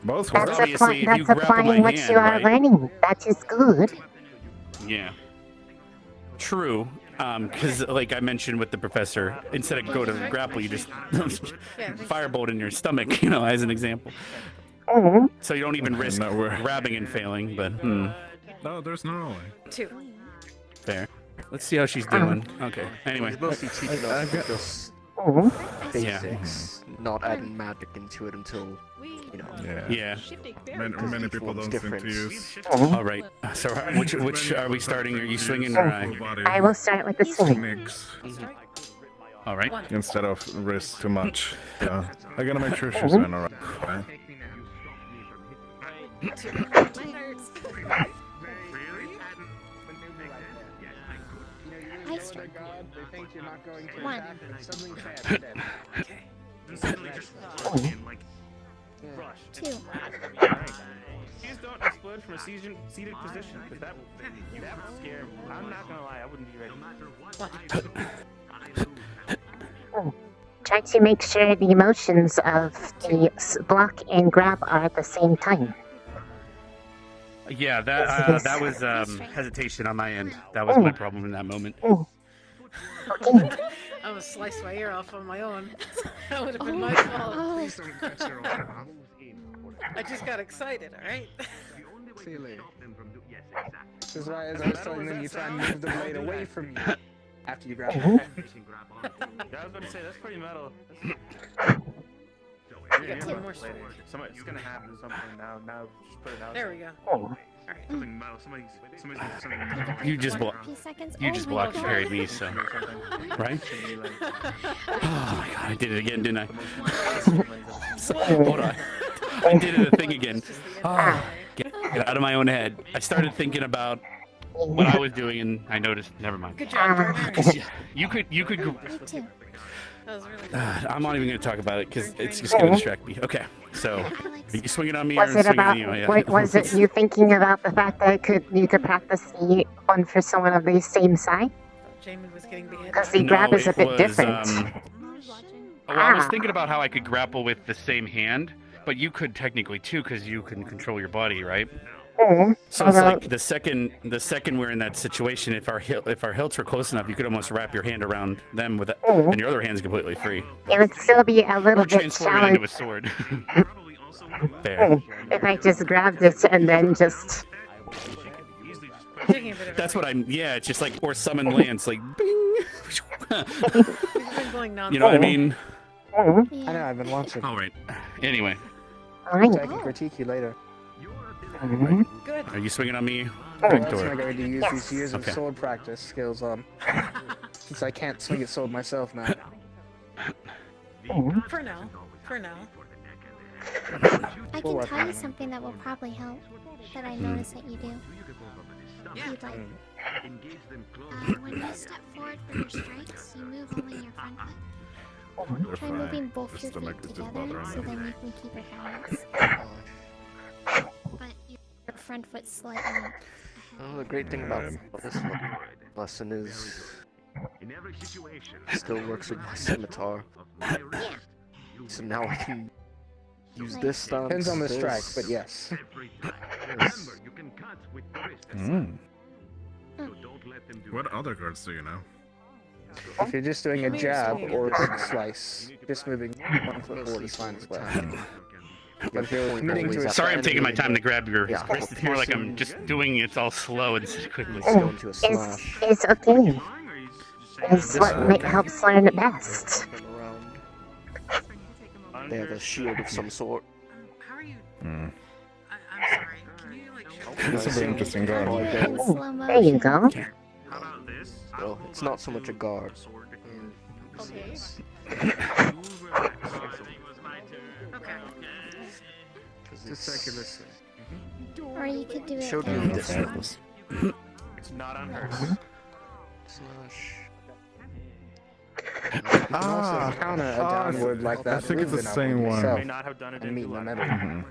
both. That's obviously, if you grapple my what hand, you are learning. That is good. Yeah. True. Because, like I mentioned with the professor, instead of go to grapple, you just firebolt in your stomach, you know, as an example. So you don't even risk grabbing and failing, but No, there's no way. 2. Fair. Let's see how she's doing. Okay. Anyway. Mostly teaching us just basics, not adding magic into it until, you know. Yeah. Many people don't seem to use. All right. So which are we starting? Are you swinging or I will start with the swing. All right. Instead of risk too much. Yeah. I gotta make sure she's in alright. Okay. I start. One. Two. Please don't explode from a seated position, because that would scare me. I'm not gonna lie, I wouldn't be ready. Try to make sure the emotions of the block and grab are at the same time. Yeah, that was hesitation on my end. That was my problem in that moment. I was sliced my ear off on my own. That would have been my fault. I just got excited, alright? This is why as I was telling them, you try and move the blade away from you after you grab it. Yeah, I was about to say, that's pretty metal. It's gonna happen something now. Now, just put it out. There we go. Alright. Something metal. Somebody's You just parried me, so right? Oh my god, I did it again, didn't I? Hold on. I did it a thing again. Get out of my own head. I started thinking about what I was doing, and I noticed. Never mind. Good job, You could. That was really good. I'm not even going to talk about it because it's just going to distract me. Okay, so are you swinging on me Was or it swinging about? on you? Yeah. Was it you thinking about the fact that you could practice the one for someone of the same side? Jamin was getting beheaded. Because the grab is a bit different. Well, I was thinking about how I could grapple with the same hand, but you could technically too because you can control your body, right? So it's like the second we're in that situation, if our hilts were close enough, you could almost wrap your hand around them with it, and your other hand's completely free. It would still be a little bit transform it into a sword. Fair. If I just grabbed it and then just. That's what I'm. Yeah, it's just like or summon Lance, like bing. You know what I mean? I know, I've been watching. All right. Anyway. So I can critique you later. Good. Are you swinging on me? That's what I'm going to use these years of sword practice skills on. Since I can't swing a sword myself now. For now. For now. I can tell you something that will probably help. That I notice that you do. You'd like. When you step forward for your strikes, you move only your front foot. Try moving both your feet together so then you can keep your balance. But your front foot's slightly ahead. The great thing about this lesson is it still works with my scimitar. So now I can use this stance. Depends on the strike, but yes. What other cards do you know? If you're just doing a jab or a slice, just moving one foot forward is fine as well. But if you're committing to a Sorry, I'm taking my time to grab your wrist. It's more like I'm just doing it all slow and quickly. It's okay. It's what helps learn it best. They have a shield of some sort. I'm sorry. Can you like show It's a very interesting guard. There you go. How about this? Well, it's not so much a guard. Okay. Just circulously. Or you could do it. Showed you this one. It's not on hers. Counter a downward like that. I think it's the same one. You may not have done it in meet in the middle.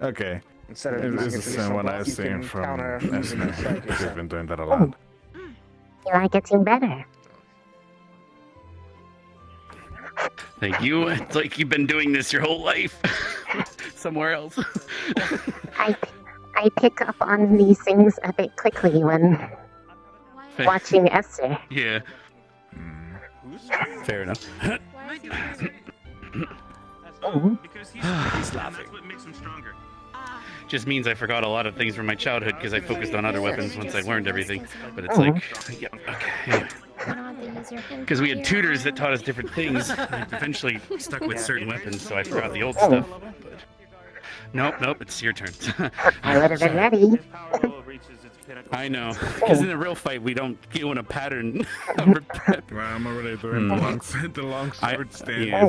Okay. Instead of It's using the same one I've seen from Esme. She's been doing that a lot. You are getting better. Thank you. It's like you've been doing this your whole life. Somewhere else. I pick up on these things a bit quickly when watching Esther. Yeah. Fair enough. Because he's laughing. That's what makes him stronger. Just means I forgot a lot of things from my childhood because I focused on other weapons once I learned everything. But it's like, yeah, okay. Because we had tutors that taught us different things. I eventually stuck with certain weapons, so I forgot the old stuff. But nope, it's your turn. I would have been ready. I know, because in a real fight we don't go in a pattern. Well, I'm already doing the long sword stand. Yeah.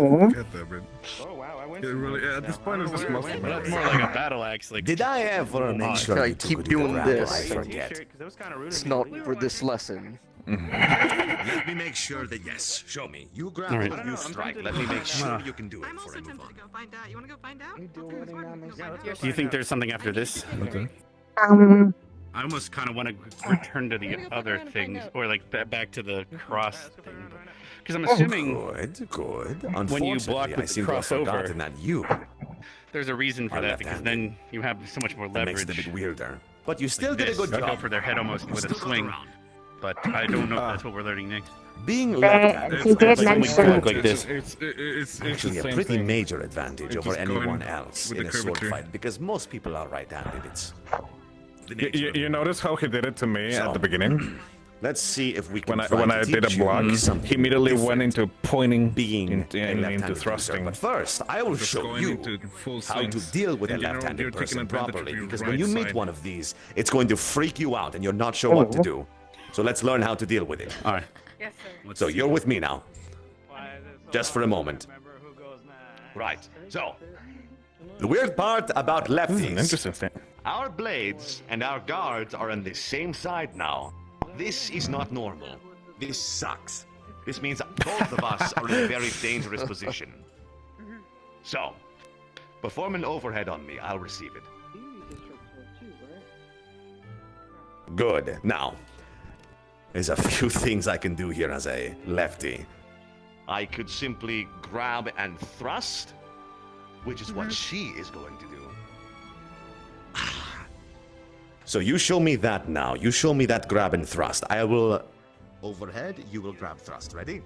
Really, at this point, it's just mostly That's more like a battle axe. Like, did I ever mention I keep doing this. I forget. It's not for this lesson. Let me make sure that yes. Show me. You grab it, you strike. Let me make sure you can do it before I move on. Go find out. You want to go find out? do you think there's something after this? I almost kind of want to return to the other things, or like back to the cross thing, because I'm assuming good. When you block with the crossover, that you. There's a reason for that, because then you have so much more leverage. That makes it a bit weirder. But you still like did a good job. job. Go for their head almost with a swing, but I don't know if that's what we're learning next. Being left-handed he did mention like this. It's actually a pretty major advantage over just anyone going else with in the a sword curvature. fight, because most people are right-handed. It's You notice how he did it to me at the beginning? Let's see if we can when I did a block, he immediately went into pointing, into thrusting. But first, I will show you how to deal with a left-handed person properly, because when you meet one of these, it's going to freak you out and you're not sure what to do. So let's learn how to deal with it. All right. Yes, sir. So you're with me now. Just for a moment. Right. So, the weird part about lefties. Interesting thing. Our blades and our guards are on the same side now. This is not normal. This sucks. This means both of us are in a very dangerous position. So, perform an overhead on me. I'll receive it. Good. Now, there's a few things I can do here as a lefty. I could simply grab and thrust, which is what she is going to do. So you show me that now. You show me that grab and thrust. I will overhead, you will grab thrust. Ready?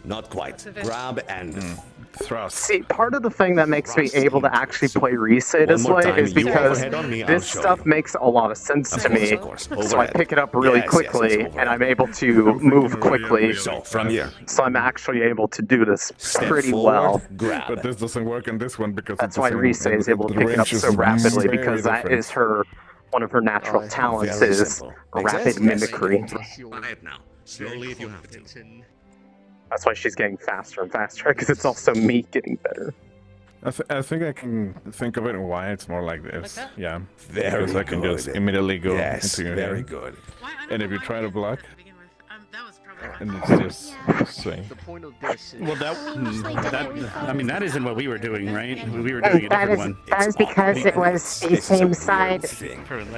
Not quite. Grab and thrust. See, part of the thing that makes me able to actually play Risei this way is because this stuff makes a lot of sense to me. So I pick it up really quickly, and I'm able to move quickly. So from here. So I'm actually able to do this pretty well. But this doesn't work in this one because that's why Risei is able to pick it up so rapidly, because that is one of her natural talents is rapid mimicry. Quiet now. Slowly if you have to. That's why she's getting faster and faster, because it's also me getting better. I think I can think of it why it's more like this. Yeah. Very because I can just immediately go into your very head. good. And if you try to block, and it's just swing. The point of this is... Well, I mean, that isn't what we were doing, right? We were doing a different one. That is because it was the same side.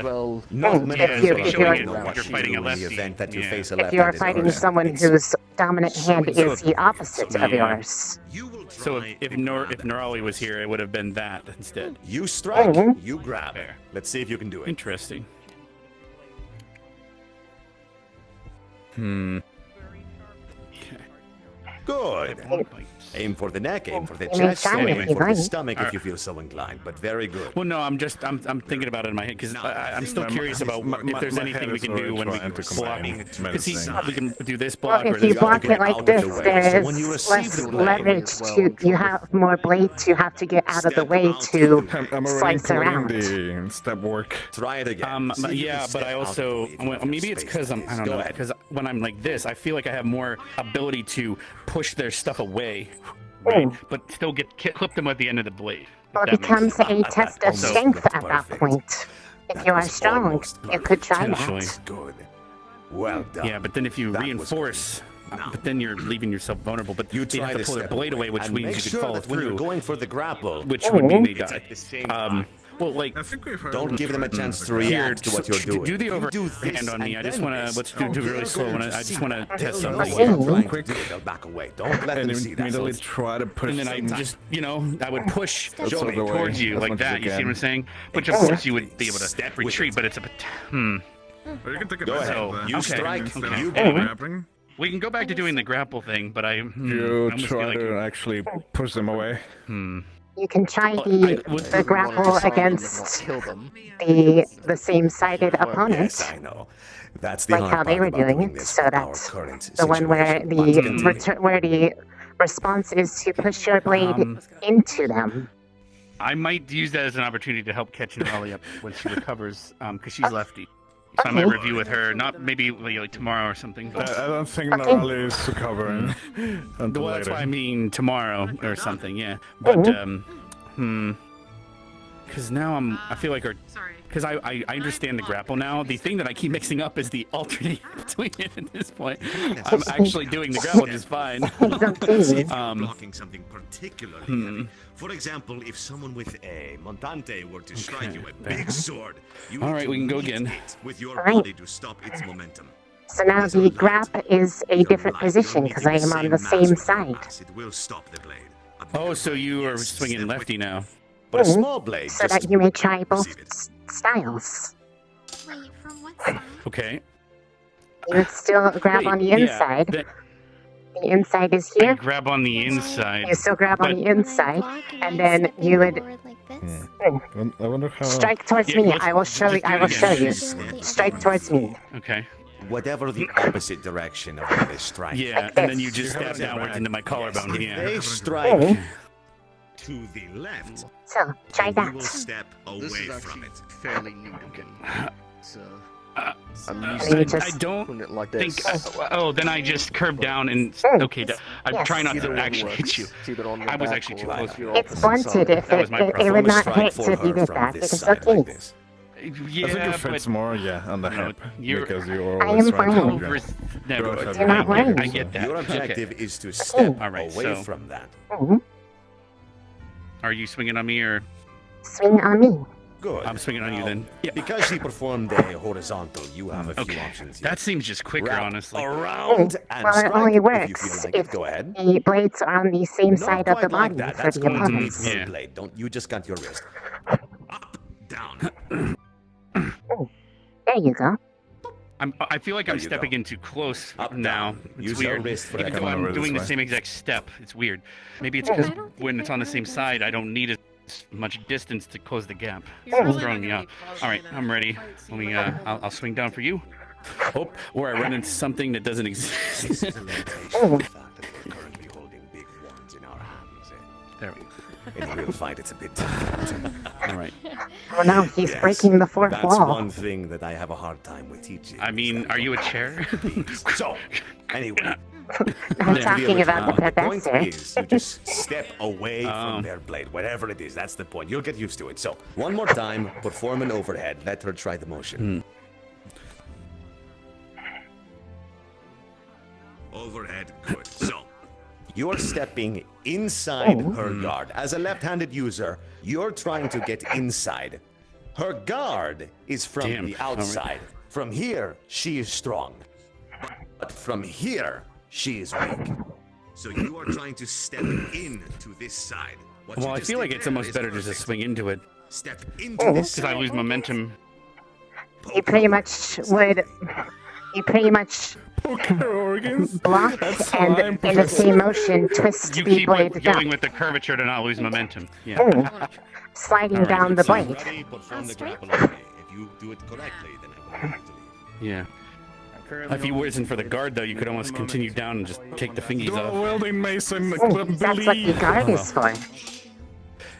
Well, If you're fighting a lefty, if you are fighting someone whose dominant hand is the opposite of yours. So if Nurali was here, it would have been that instead. You strike, you grab. Let's see if you can do it. Interesting. Good. Aim for the neck, aim for the You may chest, try or if aim you for the like. stomach if you feel so inclined. But very good. Well, no, I'm thinking about it in my head because I'm still curious about if there's anything we can do when we can block. Because we can do this block Well, or if you this block block. it like this, there's less leverage to. You have more blades you have to get out of the way to I'm slice around. the step work. Try it again. Yeah, but I also maybe it's because I don't know, because when I'm like this, I feel like I have more ability to push their stuff away, right? But still clip them at the end of the blade. Well, it becomes a test of strength at that point. If you are strong, you could try that. Good. Well done. Yeah, but then if you reinforce, but then you're leaving yourself vulnerable. But you have to pull their blade away, which means you could follow through. When you're going for the grapple, which would mean they die. Well, like, don't give them a chance to react to what you're doing. Do the overhand on me. I just want to, let's do really slow. I just want to test something. They'll back away. Don't let them see that. Immediately try to push. And then I just, I would push towards you like that. You see what I'm saying? Which of course you would be able to retreat, but it's a You can take Go ahead. You strike. You grabbing. We can go back to doing the grapple thing, but You try to actually push them away. You can try the grapple against the same-sided opponent. Yes, I know. That's the like how they were doing it. So that's the one where the response is to push your blade into them. I might use that as an opportunity to help catch Yurily up when she recovers, because she's lefty. So I might review with her, not maybe like tomorrow or something. But I don't think Yurily is recovering until well, that's later. why I mean tomorrow or something, yeah. But because now I feel like because I understand the grapple now. The thing that I keep mixing up is the alternating between it at this point. I'm actually doing the grapple just fine. Blocking something particularly heavy. For example, if someone with a montante were to strike you a big sword, you all right, we can go again. With your body to stop its momentum. So now the grab is a different position because I am on the same side. It will stop the blade. Oh, so you are swinging lefty now. But a small blade. So that you may try both styles. Wait, from what side? Okay. You would still grab on the inside. The inside is here. Grab on the inside. You still grab on the inside, and then you would I wonder how. strike towards me. I will show you. I will show you. Strike towards me. Okay. Whatever the opposite direction of where they strike. Yeah, and then you just stab downwards into my collarbone. If Yeah. they strike to the left, so try you that. will step away from it. Fairly new looking. So I'm I used to don't doing it like think. this. Then I just curve down and okay. I try not to actually hit you. I was actually too close. It's blunted. If it would not hit if you did that. It is okay. Yeah, I think it fits more, on the hip, because you're I always am trying fine. to Never. You're not worried. I get that. Your Okay. objective is to step away so- from that. Are you swinging on me or? Swing on me. Good. I'm swinging on you then. Because she performed a horizontal, you have a few options here. That seems just quicker, Wrap honestly. around and Well, it strike only if you works feel like if it. Go ahead. the blades are on the same Not side of the quite like body that. for That's the going to be opponents. third blade. Don't you just got your wrist. Up, down. There you go. I feel like I'm stepping in too close now. It's Use your weird. wrist for Even that. though I'm Over doing this the way. same exact step, it's weird. Maybe it's because when it's on the same side, I don't need as much distance to close the gap. It's throwing me off. All right, I'm ready. Let me. I'll swing down for you. Oh, or I run into something that doesn't exist. There we go. In real fight, it's a bit difficult. All right. Well, now he's breaking the fourth That's wall. one thing that I have a hard time with teaching. I mean, are you a chair? So, anyway. I'm talking about the The point professor. is, you just step away from their blade, whatever it is. That's the point. You'll get used to it. So, one more time, perform an overhead. Let her try the motion. Overhead, good. So, you're stepping inside her guard. As a left-handed user, you're trying to get inside. Her guard is from the outside. From here, she is strong. But from here, she is weak. So you are trying to step into this side. What Well, you I just feel did like it's there almost is better to just perfect. swing into it. Step into this Because I side. lose momentum. You pretty much would. You pretty much Hook your organs. Block and in the same motion twist You the keep blade going down. with the curvature to not lose momentum. Yeah. Sliding All right, down the so- blade. Perform the grapple on me. If you do it correctly, then I will have to leave. Yeah. If you wasn't for the guard, though, you could almost continue down and just take the fingies off. Welding Mason, That's what the guard is for.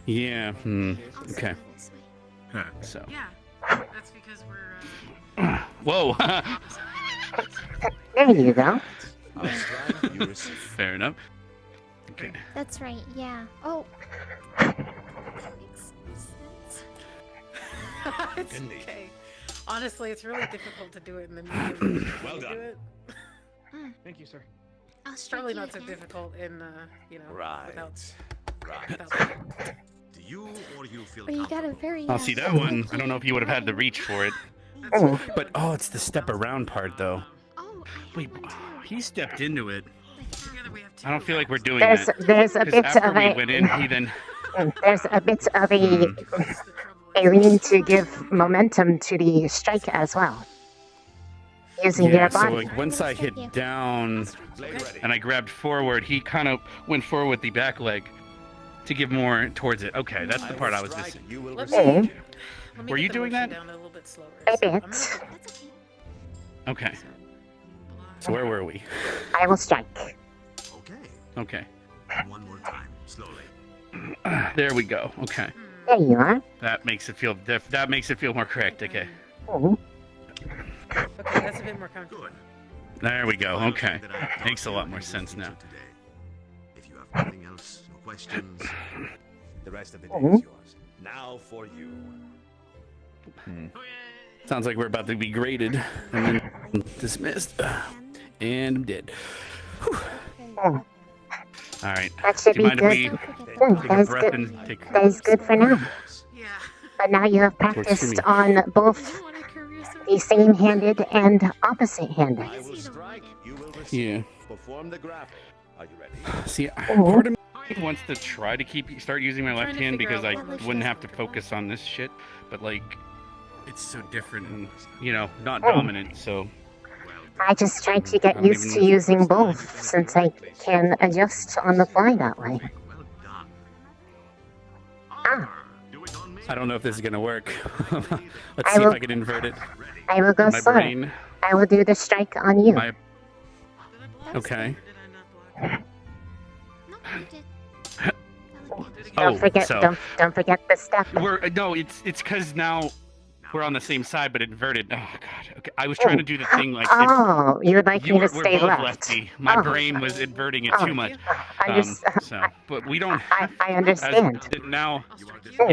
Yeah. Okay. So. Yeah, that's because we're. Whoa. There you go. Fair enough. Okay. That's right, yeah. Oh. It's okay. Honestly, it's really difficult to do it in the medium. Well done. Do it. Thank you, sir. I'll Probably not so difficult in, Right. without. Do you or you feel But you got a very. I'll see that one. I don't know if you would have had the reach for it. But it's the step around part, though. Wait, he stepped into it. I don't feel like we're doing There's that. there's a 'Cause bit after of we a went in, he then. there's a bit of a lean to give momentum to the strike as well. Using Yeah, your so body. like once I hit down and I grabbed forward, he kind of went forward with the back leg to give more towards it. Okay, that's the part I was missing. Were you doing that? A bit. Okay. So where were we? I will strike. Okay. One more time, slowly. There we go. Okay. There you are. That makes it feel that makes it feel more correct. Okay. Mhm. Okay, that's a bit more comfortable. There we go. Okay. Makes a lot more sense now. If you have nothing else, no questions, the rest of the day Mhm. is yours. Now for you. Sounds like we're about to be graded and then dismissed. And I'm dead. Whew. Oh, All right. that should Do you be mind good. if we Good. take That a is breath good. and take? That is good for now. But now you have practiced on both the same-handed and opposite-handed. Yeah. Perform the grapple. Are you ready? See, part of me wants to try to start using my left hand because I wouldn't have to focus on this shit. But like, it's so different and not dominant. So I just try to get used to using both since I can adjust on the fly that way. I don't know if this is gonna work. Let's I see will- if I can invert it. I will go My slow. brain. I will do the strike on you. Okay. Don't forget. so Don't forget the step. no, it's because now we're on the same side but inverted. Oh god. Okay, I was trying to do the thing like. Oh, you would like me to we're stay both left. lefty. My Oh. brain was inverting it Oh. too much. So, but we don't. I understand. Now,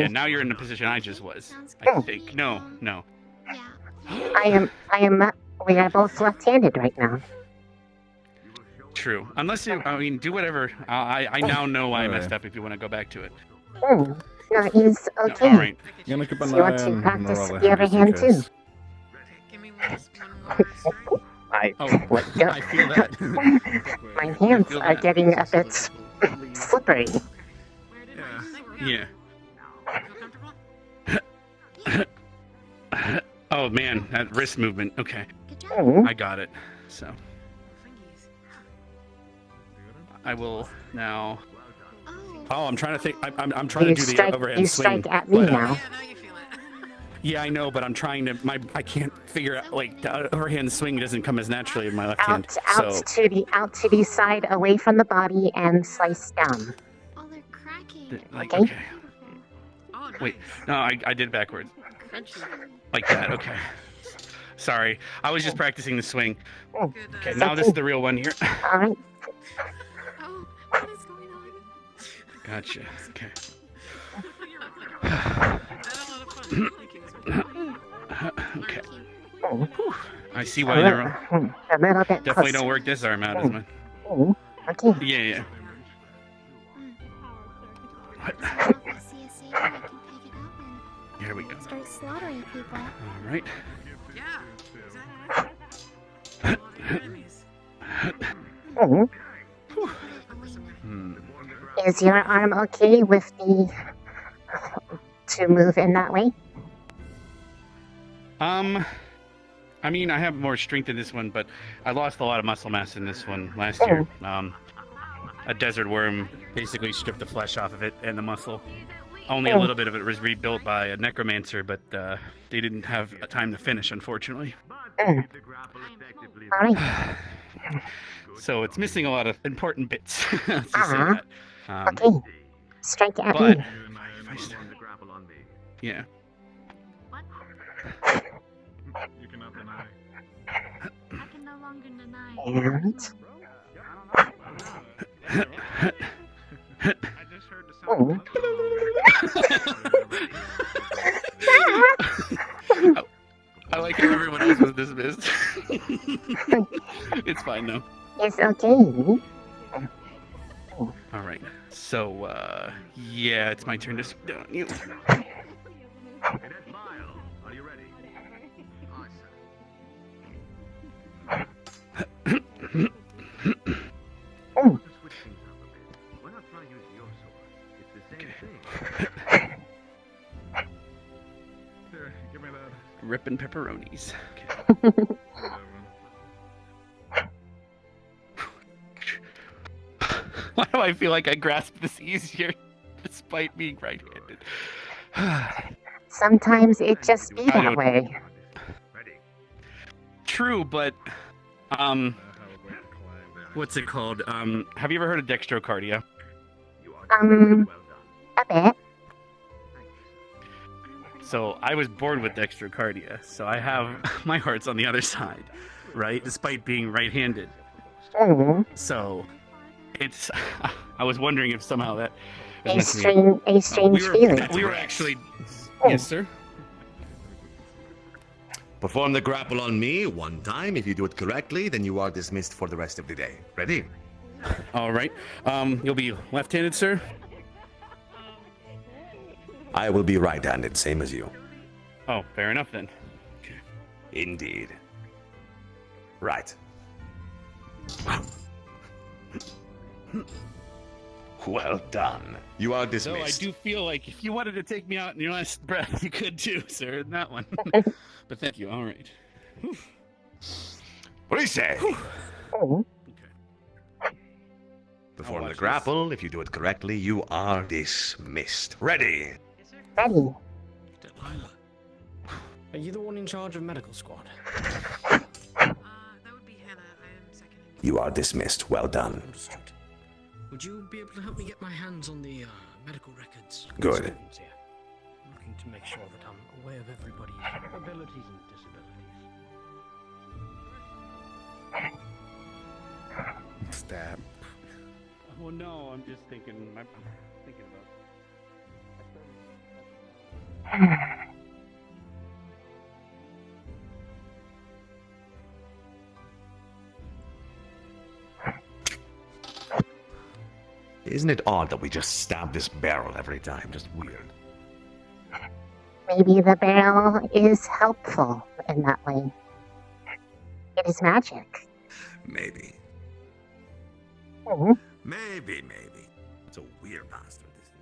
now you're in the position I just was. I think. No. I am. We are both left-handed right now. True. Unless you, do whatever. I now know why I messed up. If you want to go back to it. No, he's okay. All right. You're gonna keep So an you want eye to on practice Morale the other hand too? I I feel that. My hands are getting a bit slippery. Yeah. Oh man, that wrist movement. Okay. I got it. So. I will now. Oh, I'm trying to think. I'm trying You to do strike- the overhand you swing. strike at me but, now. Yeah, I know, but I'm trying to. I can't figure out. Like the overhand swing doesn't come as naturally in my left hand. Out So to the side, away from the body, and slice down. like Okay. okay. Wait, no, I did backwards. Like that. Okay. Sorry, I was just practicing the swing. Okay, now this is the real one here. All right. Gotcha. Okay. Okay. Whew. I see why they're A little bit definitely closer. don't work this arm out as much. Okay. Yeah. Here we go. Start slaughtering people. All right. Is your arm okay with the to move in that way? I mean, I have more strength in this one, but I lost a lot of muscle mass in this one last year. A desert worm basically stripped the flesh off of it and the muscle. Only a little bit of it was rebuilt by a necromancer, but they didn't have time to finish, unfortunately. So it's missing a lot of important bits. Let's just say that. Okay. Strike at but me. Yeah. You cannot deny. I can no longer deny. And I just heard the sound. I like how everyone else was dismissed. It's fine though. it's okay. All right. So, yeah, it's my turn to sit down. You. Are you ready? Why not try use your sword? It's the same thing. Here, give me that. Ripping pepperonis. Why do I feel like I grasped this easier, despite being right-handed? Sometimes it just be that way. True, but what's it called? Have you ever heard of dextrocardia? A bit. So I was born with dextrocardia, so I have my heart's on the other side, right? Despite being right-handed. So it's. I was wondering if somehow that. A strange feeling. We were actually. Yes, sir. Perform the grapple on me one time. If you do it correctly, then you are dismissed for the rest of the day. Ready? All right. You'll be left-handed, sir? I will be right-handed, same as you. Oh, fair enough then. Indeed. Right. Well done. You are dismissed. So I do feel like if you wanted to take me out in your last breath, you could too, sir, in that one. But thank you. All right. What do you say? Oh. Perform the grapple. If you do it correctly, you are dismissed. Ready? Ready. Are you the one in charge of medical squad? That would be Hannah. I am seconding. You are dismissed. Well done. Understood. Would you be able to help me get my hands on the medical records? Good. Students here? I'm looking to make sure that I'm aware of everybody's abilities and disabilities. Stab. Oh no, I'm just thinking. I'm thinking about. Isn't it odd that we just stab this barrel every time? Just weird. Maybe the barrel is helpful in that way. It is magic. Maybe. Oh. Maybe. It's a weird bastard, isn't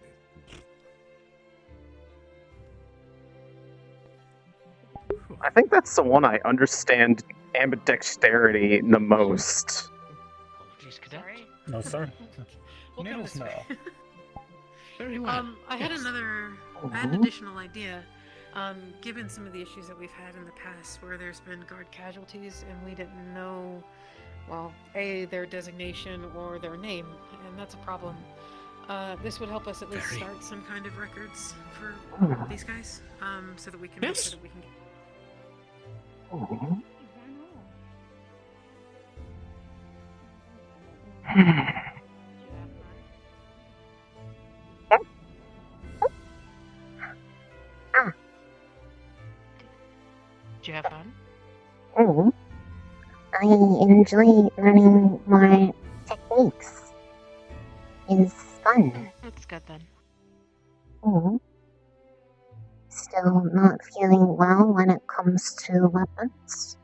it? I think that's the one I understand ambidexterity the most. Apologies, cadet. No, sir. We'll come this way. Very well. I had an additional idea. Given some of the issues that we've had in the past where there's been guard casualties and we didn't know, well, their designation or their name, and that's a problem. This would help us at least start some kind of records for these guys, so that we can make sure that we can Did you have fun? Oh. I enjoy learning more techniques. It's fun. That's good then. Oh. Still not feeling well when it comes to weapons.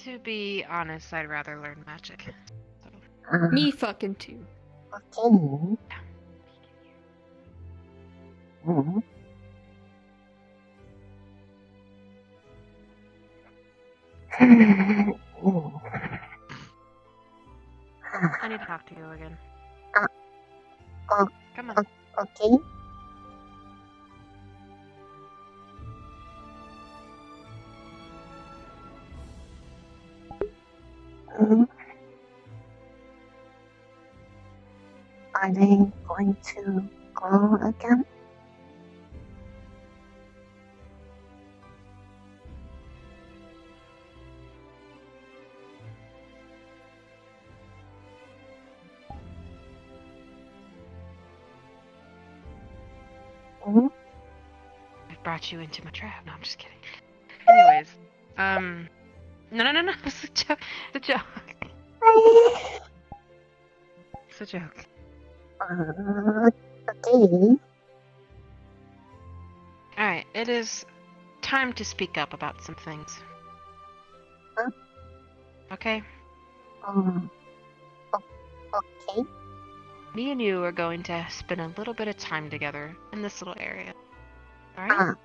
To be honest, I'd rather learn magic. Me fucking too. Okay. I need to talk to you again. Come on. Okay. Are they going to glow again? I brought you into my trap. No, I'm just kidding. Anyways, no. It's a joke. It's a joke. It's a joke. Okay. Alright, it is time to speak up about some things. Huh? Okay? Okay. Me and you are going to spend a little bit of time together in this little area. Alright?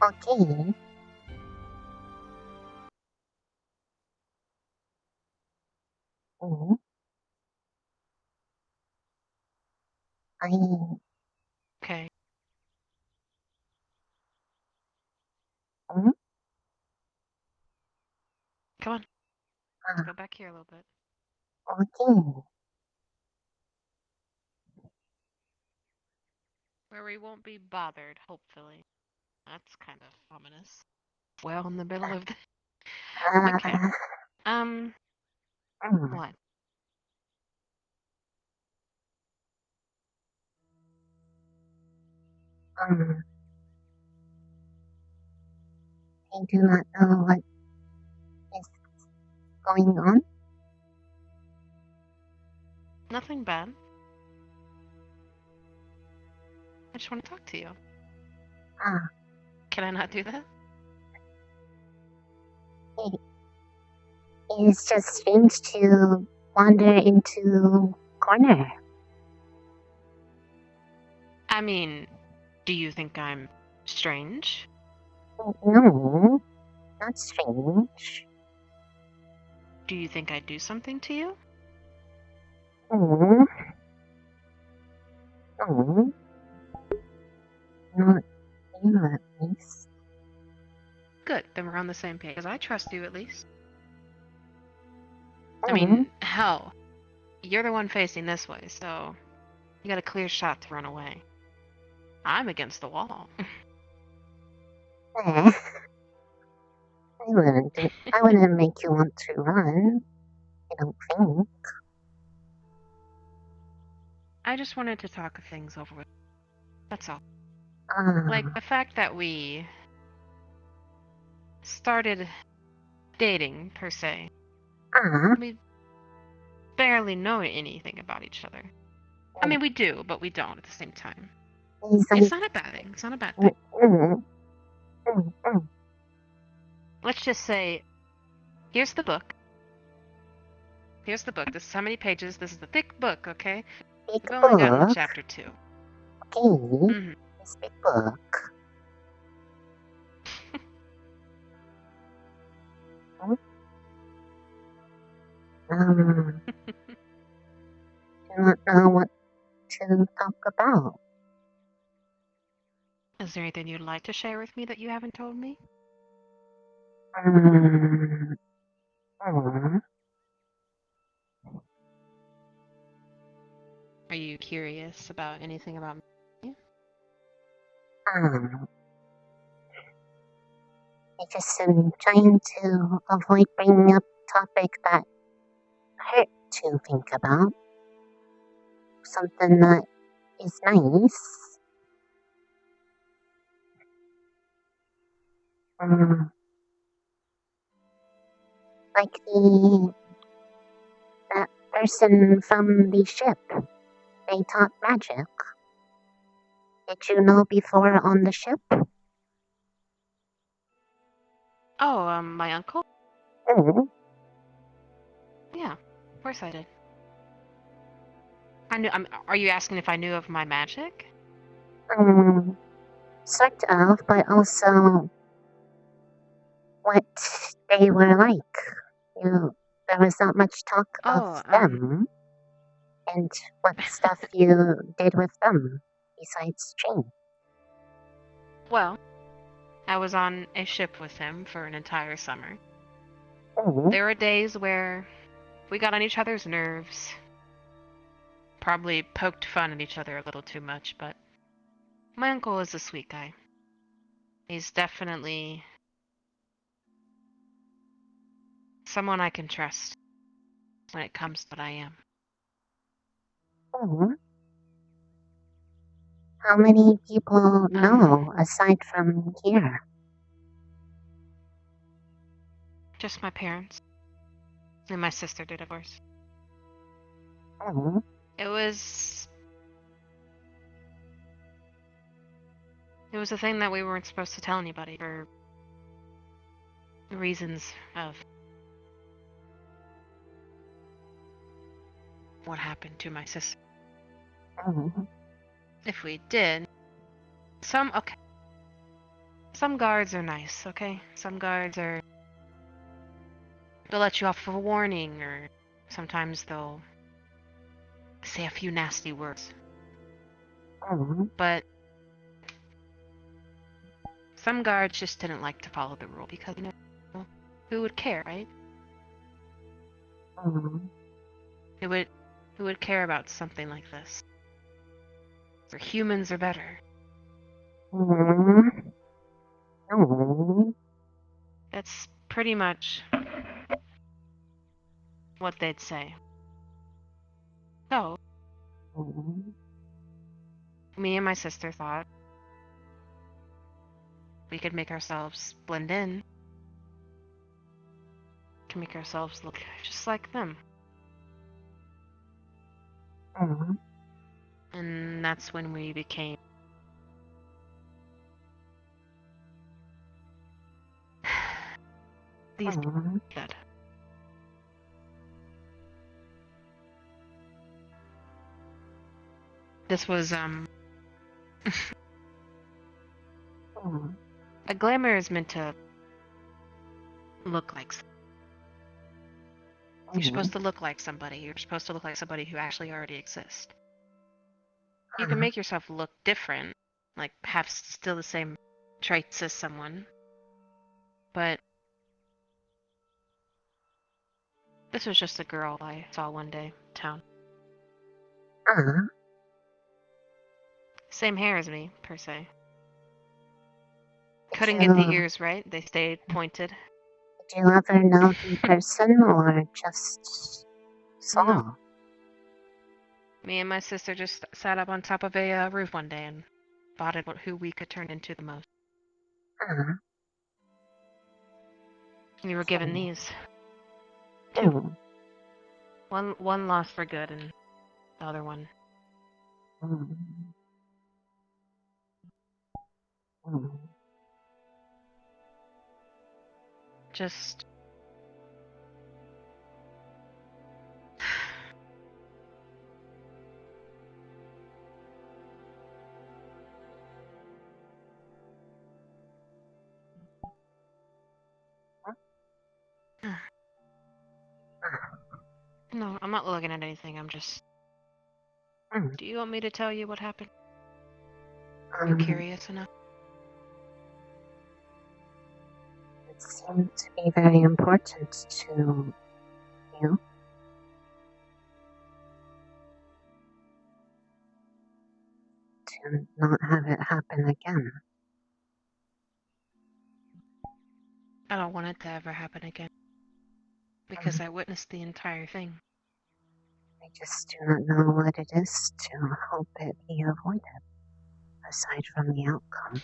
Okay. Okay. Come on. Let's go back here a little bit. Okay. Where we won't be bothered, hopefully. That's kind of ominous. Well, in the middle of the... Okay. What? I do not know what is going on. Nothing bad. I just want to talk to you. Can I not do that? It's just strange to wander into corner. I mean, do you think I'm strange? No, not strange. Do you think I'd do something to you? No. Not you, at least. Good, then we're on the same page. Because I trust you, at least. I mean, hell, you're the one facing this way, so you got a clear shot to run away. I'm against the wall. I wouldn't make you want to run. I don't think. I just wanted to talk things over with. That's all. Like the fact that we started dating, per se. We barely know anything about each other. I mean, we do, but we don't at the same time. It's not a bad thing. It's not a bad thing. Let's just say, here's the book. Here's the book. This is how many pages. This is the thick book, okay? We've only gotten to chapter 2. Okay. This big book. Do not know what to talk about. Is there anything you'd like to share with me that you haven't told me? Are you curious about anything about me? I just am trying to avoid bringing up a topic that hurt to think about. Something that is nice. Like that person from the ship. They taught magic. Did you know before on the ship? Oh, my uncle? Yeah, of course I did. I knew. Are you asking if I knew of my magic? Sort of, but also what they were like. There was not much talk of them, and what stuff you did with them, besides Jane. Well, I was on a ship with him for an entire summer. Mm-hmm. There were days where we got on each other's nerves, probably poked fun at each other a little too much, but my uncle is a sweet guy. He's definitely someone I can trust when it comes to what I am. Mm-hmm. How many people know aside from here? Just my parents. And my sister did, of course. Mm-hmm. It was a thing that we weren't supposed to tell anybody for reasons of what happened to my sister. Mm-hmm. If we did, some guards are nice, okay? Some guards they'll let you off for a warning, or sometimes they'll say a few nasty words. Mm-hmm. But some guards just didn't like to follow the rule because, who would care, right? Mm-hmm. Who would care about something like this? Where humans are better. Mm-hmm. Mm-hmm. That's pretty much what they'd say. So, me and my sister thought we could make ourselves blend in. To make ourselves look just like them. Mm-hmm. And that's when we became these dead. This was a glamour is meant to look like you're supposed to look like somebody. You're supposed to look like somebody who actually already exists. You can make yourself look different, like have still the same traits as someone, but this was just a girl I saw one day in town. Same hair as me, per se. Couldn't get the ears right. They stayed pointed. Did you ever know the person or just saw? No. Me and my sister just sat up on top of a roof one day and thought about who we could turn into the most. We were given these. Two. One lost for good and the other one. Just no, I'm not looking at anything. I'm just. Do you want me to tell you what happened? Are you curious enough? It seemed to be very important to you. To not have it happen again. I don't want it to ever happen again. Because I witnessed the entire thing. I just do not know what it is to hope it be avoided, aside from the outcome.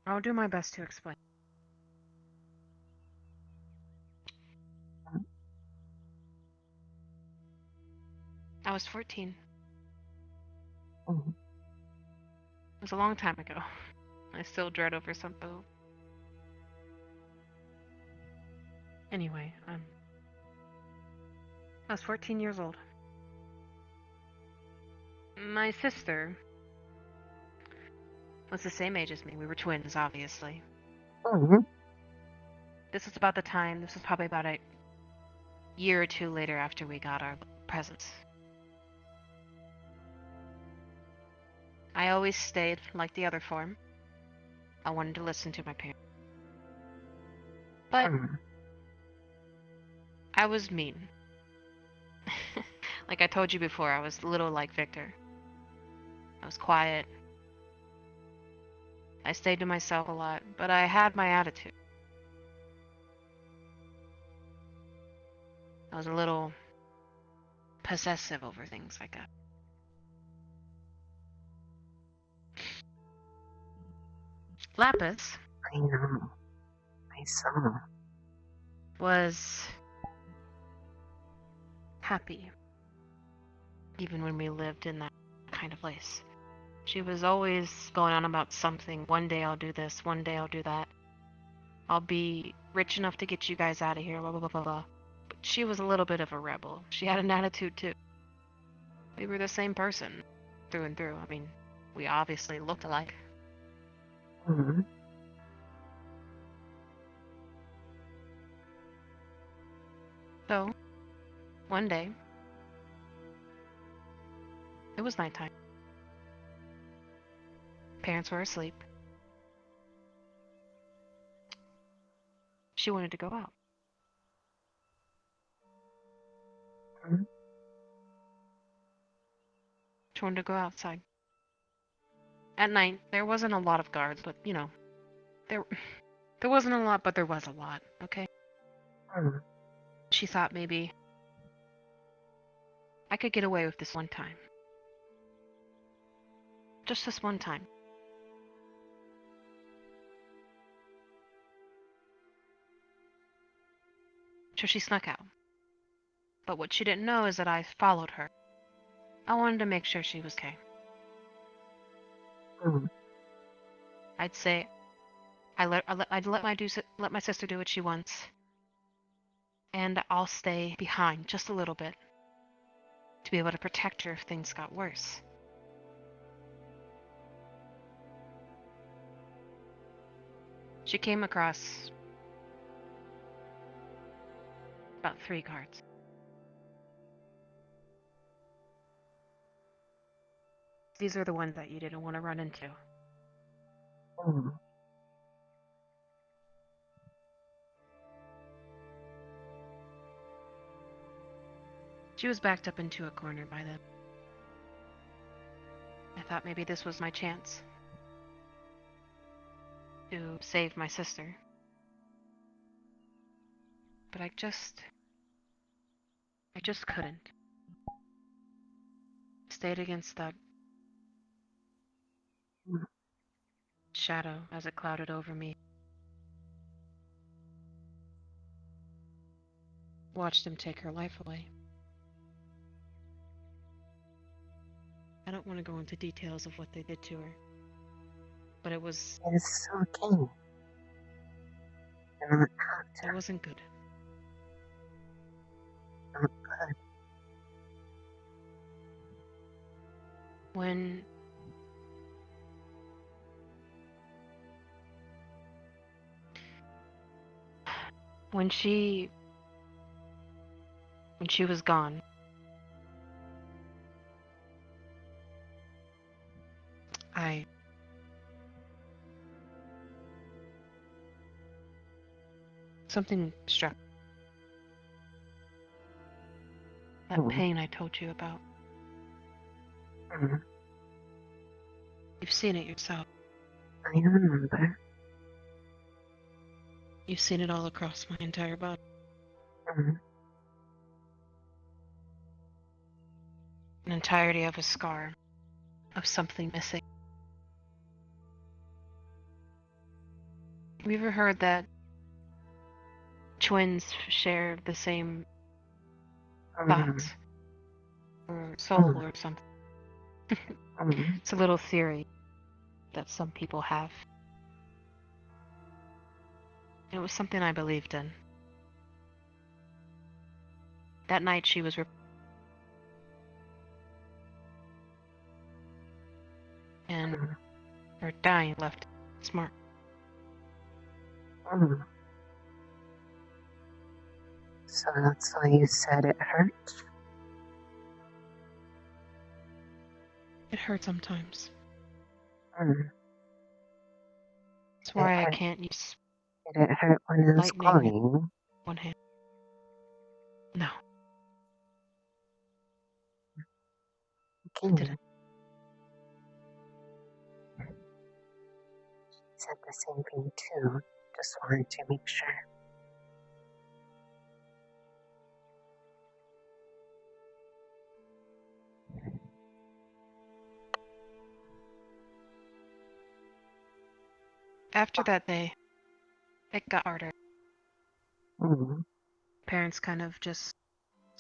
I'll do my best to explain. I was 14. It was a long time ago. I still dread over something. Anyway, I was 14 years old. My sister was the same age as me. We were twins, obviously. This was about the time, this was probably about a year or two later after we got our presents. I always stayed like the other form. I wanted to listen to my parents. But I was mean. Like I told you before, I was a little like Victor. I was quiet. I stayed to myself a lot, but I had my attitude. I was a little possessive over things like that. Lapis. I know. I saw. Was happy, even when we lived in that kind of place. She was always going on about something. One day I'll do this, one day I'll do that. I'll be rich enough to get you guys out of here, blah, blah, blah, blah, blah. But she was a little bit of a rebel. She had an attitude too. We were the same person, through and through. I mean, we obviously looked alike. So, one day, it was nighttime. Parents were asleep. She wanted to go out. She wanted to go outside. At night, there wasn't a lot of guards, but, you know, there wasn't a lot, but there was a lot, okay? She thought maybe I could get away with this one time. Just this one time. So she snuck out. But what she didn't know is that I followed her. I wanted to make sure she was okay. I'd say I'd let my sister do what she wants, and I'll stay behind just a little bit to be able to protect her if things got worse. She came across about 3 guards. These are the ones that you didn't want to run into. She was backed up into a corner by them. I thought maybe this was my chance to save my sister. But I just couldn't. Stayed against that shadow as it clouded over me. Watched him take her life away. I don't want to go into details of what they did to her, but it was... It's okay. You're not hurt. It wasn't good. Not good. When she was gone, something struck. That pain I told you about. You've seen it yourself. I remember. You've seen it all across my entire body. An entirety of a scar, of something missing. Have you ever heard that twins share the same thoughts? Or soul or something? It's a little theory that some people have. It was something I believed in. That night she was and or dying left smart. So that's why you said it hurt? It hurts sometimes. Mm. That's why I can't use. Did it hurt when it was glowing? One hand. No. Okay. It didn't. Said the same thing too. Just wanted to make sure. After that day, it got harder. Mm. Parents kind of just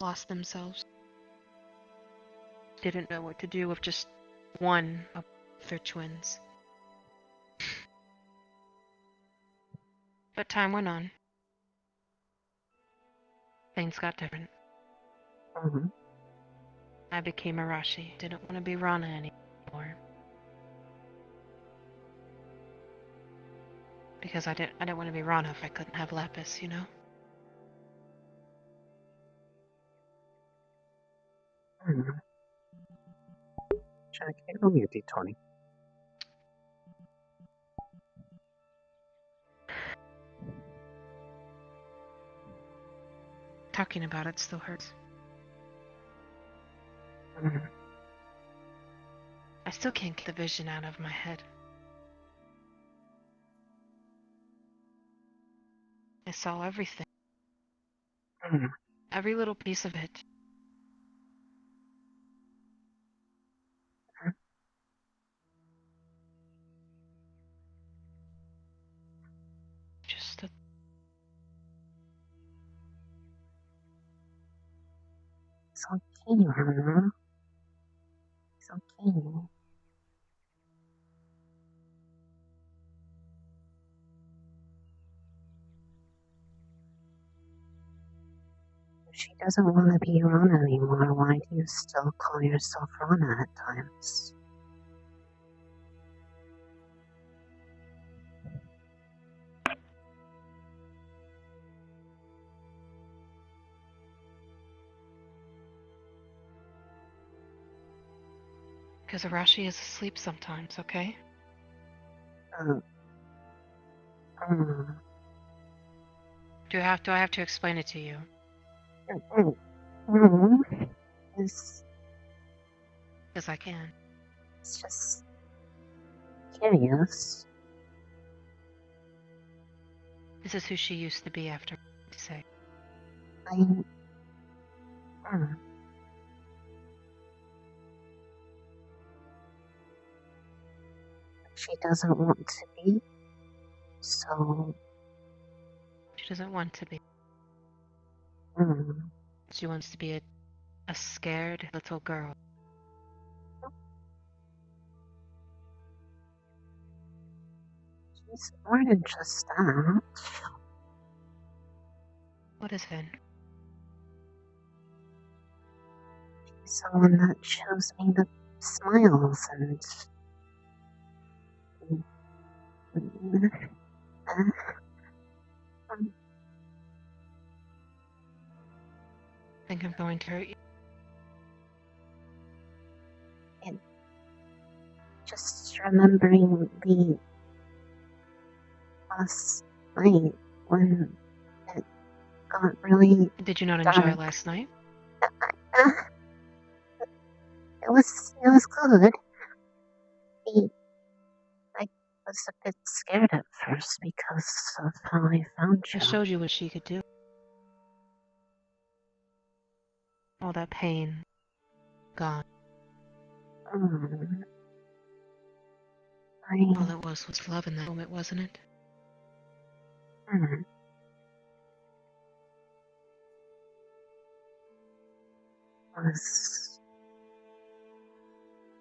lost themselves. Didn't know what to do with just one of their twins. But time went on. Things got different. I became Arashi. Didn't want to be Rana anymore. Because I didn't want to be Rana if I couldn't have Lapis, you know? Jack, can you roll me a d20? Talking about it still hurts. I still can't get the vision out of my head. I saw everything. Every little piece of it. Just a... It's okay, Rana. It's okay. If she doesn't want to be Rana anymore, why do you still call yourself Rana at times? Because Arashi is asleep sometimes, okay? Do I have to explain it to you? It's... Because I can. It's just... curious. This is who she used to be after, you say. She doesn't want to be, so... She doesn't want to be. Mm. She wants to be a scared little girl. She's more than just that. What is it? She's someone that shows me the smiles and... I think I'm going to hurt you. And just remembering the last night when it got really Did you not dark. enjoy last night? It was good. I was a bit scared at first because of how I found you. I showed you what she could do. All that pain, gone. All it was love in that moment, wasn't it?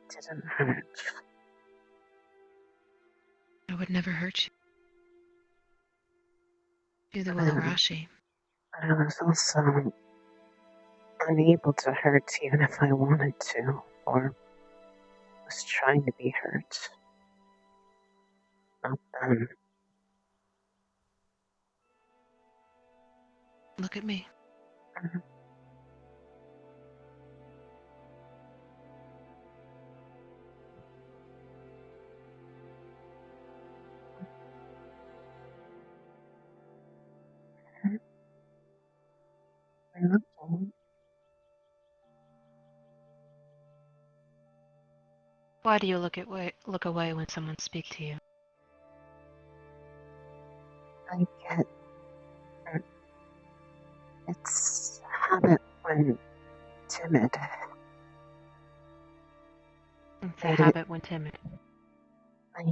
Didn't hurt. I would never hurt you. You're the will of Arashi. But I was also unable to hurt even if I wanted to, or was trying to be hurt. Not them. Look at me. I'm looking. Why do you look away when someone speaks to you? I get it's a habit when timid. It's a habit when timid. I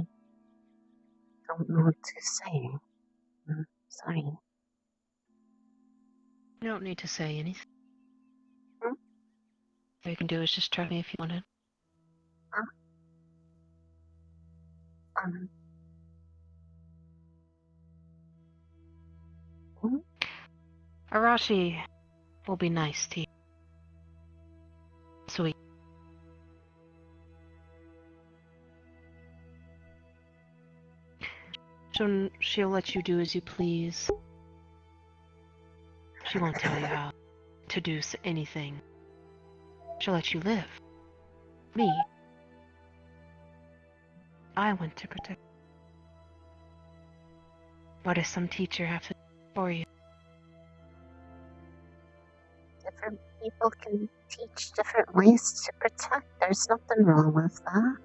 don't know what to say. I'm sorry. You don't need to say anything. All you can do is just try me if you wanted. Arashi will be nice to you. Sweet. She'll let you do as you please. She won't tell you how to do anything. She'll let you live. Me, I want to protect. What does some teacher have to do for you? Different people can teach different ways to protect. There's nothing wrong with that.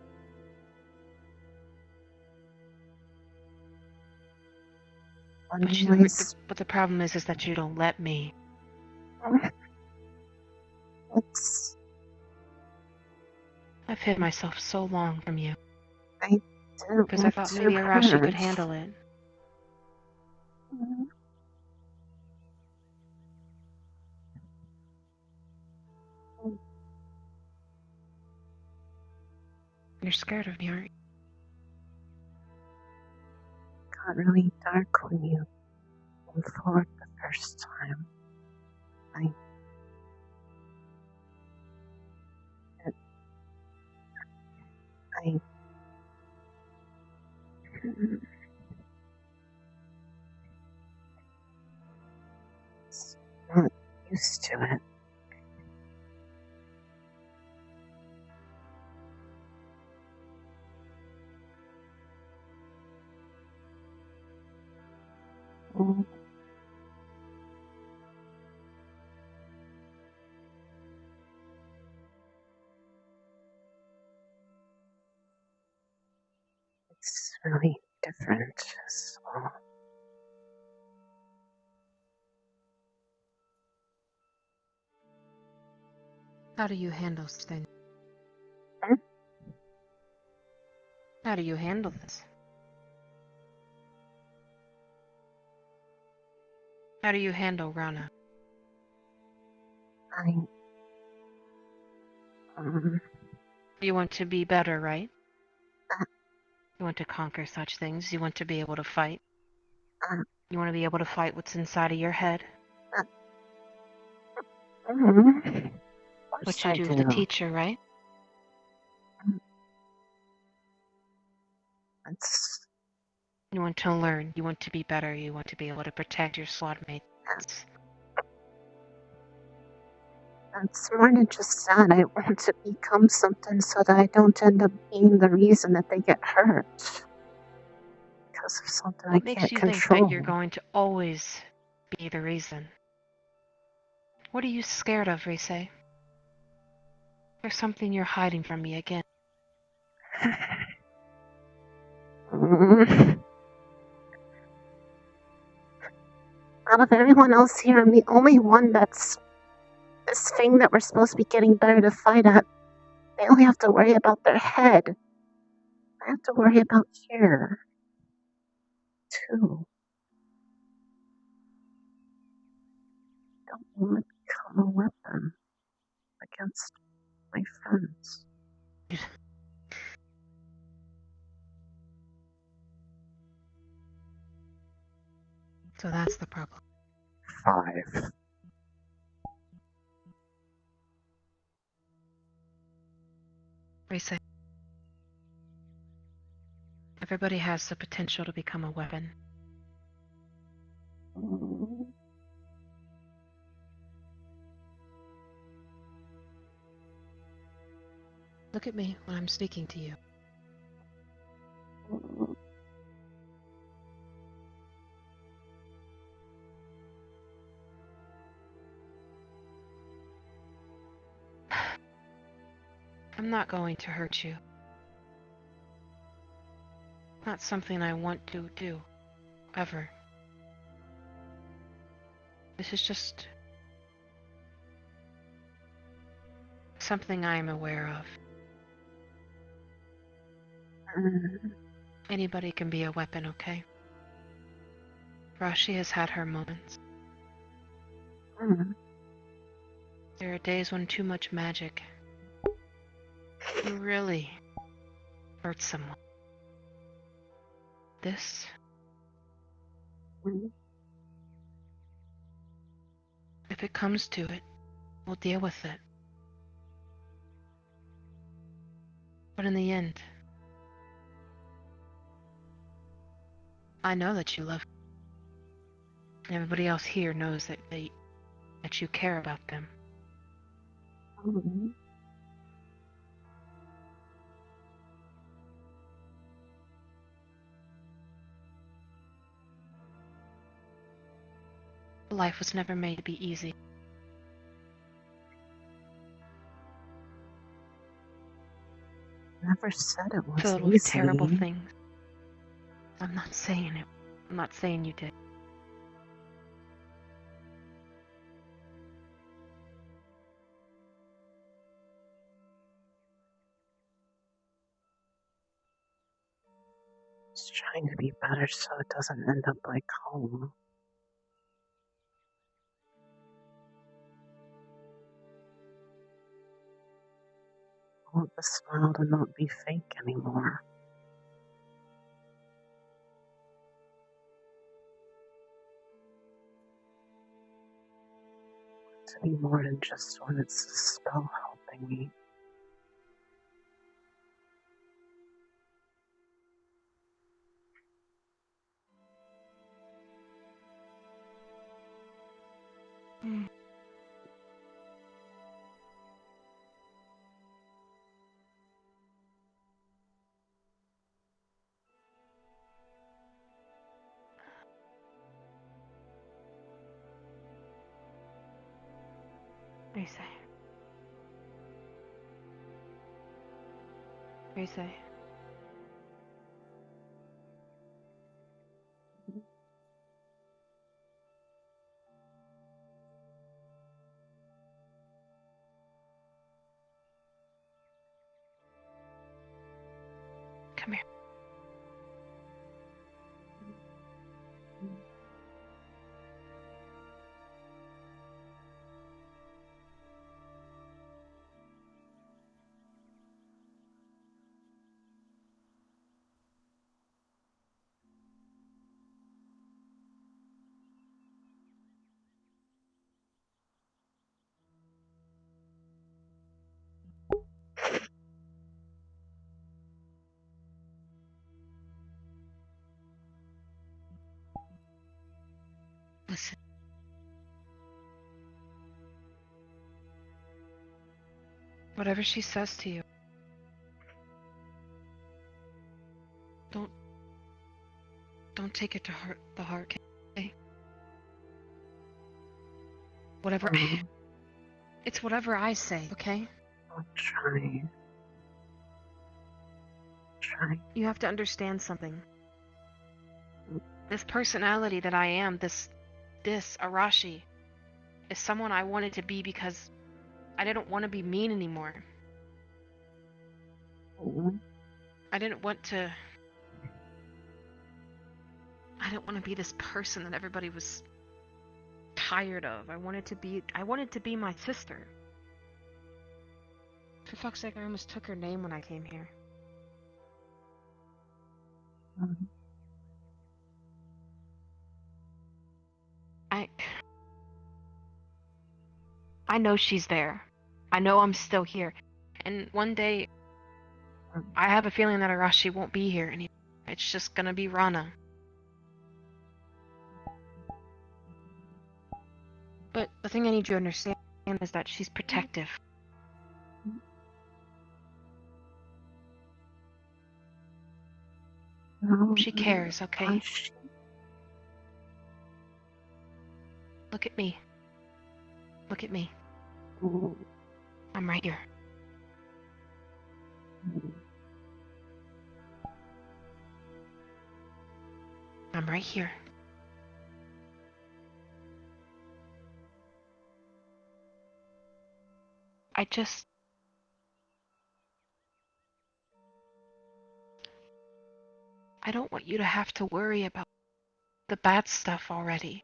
But the problem is that you don't let me. I've hid myself so long from you. I do. Because I thought maybe Arashi could handle it. You're scared of me, aren't you? Got really dark when you came forward the first time. Not used to it. It's really different, so. How do you handle things? How do you handle this? How do you handle Rana? You want to be better, right? You want to conquer such things. You want to be able to fight. You want to be able to fight what's inside of your head. What you do with the teacher, right? You want to learn. You want to be better. You want to be able to protect your squad mates. It's more than just that. I want to become something so that I don't end up being the reason that they get hurt. Because of something I can't control. What makes you think that you're going to always be the reason? What are you scared of, Rise? There's something you're hiding from me again. Out of everyone else here, I'm the only one that's this thing that we're supposed to be getting better to fight at. They only have to worry about their head. I have to worry about here, too. I don't want to become a weapon against my friends. So that's the problem. 5. Rise. Everybody has the potential to become a weapon. Look at me when I'm speaking to you. I'm not going to hurt you. Not something I want to do, ever. This is just something I am aware of. Anybody can be a weapon, okay? Rashi has had her moments. There are days when too much magic can really hurt someone. This? If it comes to it, we'll deal with it. But in the end, I know that you love me. And everybody else here knows that you care about them. Life was never made to be easy. Never said it was Filled with terrible things. I'm not saying it. I'm not saying you did. Just trying to be better so it doesn't end up like home. I want the smile to not be fake anymore. To be more than just when it's a spell helping me. Rise. Come here. Listen. Whatever she says to you, don't take it to the heart, okay? Whatever. It's whatever I say, okay? I'll try. You have to understand something. This personality that I am, this Arashi, is someone I wanted to be because I didn't want to be mean anymore. I didn't want to be this person that everybody was tired of. I wanted to be my sister. For fuck's sake, I almost took her name when I came here. I know she's there. I know I'm still here. And one day, I have a feeling that Arashi won't be here It's just gonna be Rana. But the thing I need you to understand is that she's protective. She cares, okay? Look at me. Look at me. I'm right here. I'm right here. I don't want you to have to worry about the bad stuff already.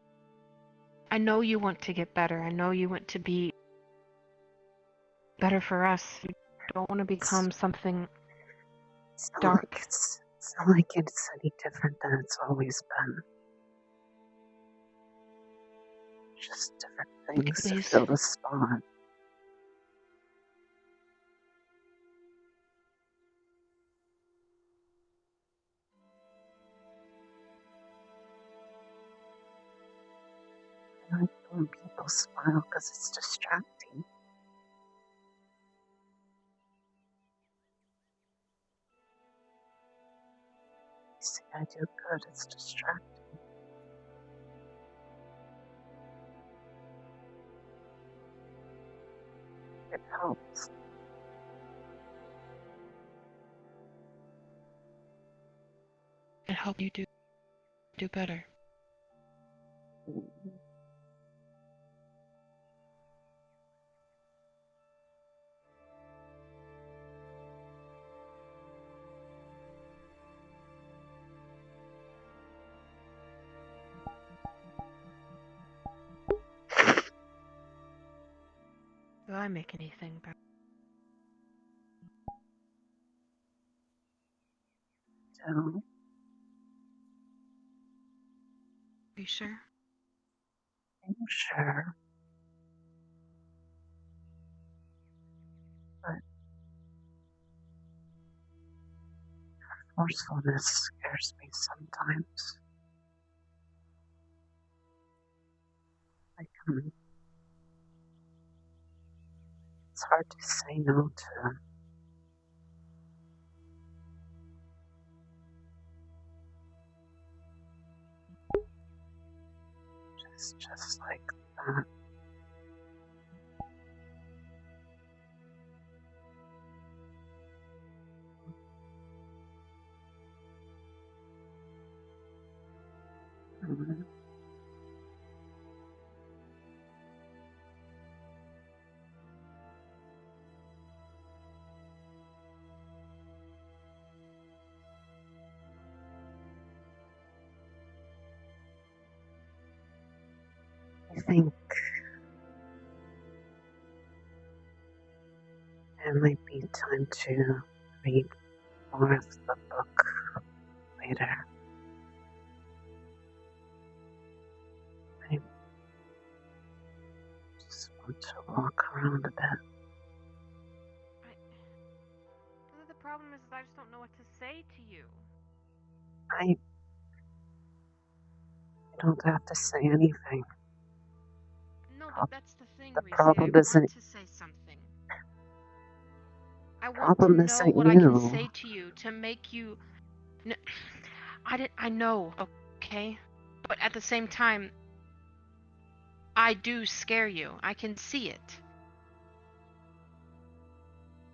I know you want to get better. I know you want to be better for us. You don't want to become something dark. It's not like it's any different than it's always been. Just different things to fill the spot. I like when people smile because it's distracting. You see, I do good, it's distracting. It helps. It helps you do better. Do I make anything better? So, you sure? I'm sure. But forcefulness scares me sometimes. Like, it's hard to say no to. Just like that. I think it might be time to read more of the book later. I just want to walk around a bit. The problem is I just don't know what to say to you. I don't have to say anything. No, but that's the thing, The Reese. problem I isn't. want to say something. I want to know what I can say to you to make you. No, I know, okay, but at the same time, I do scare you. I can see it.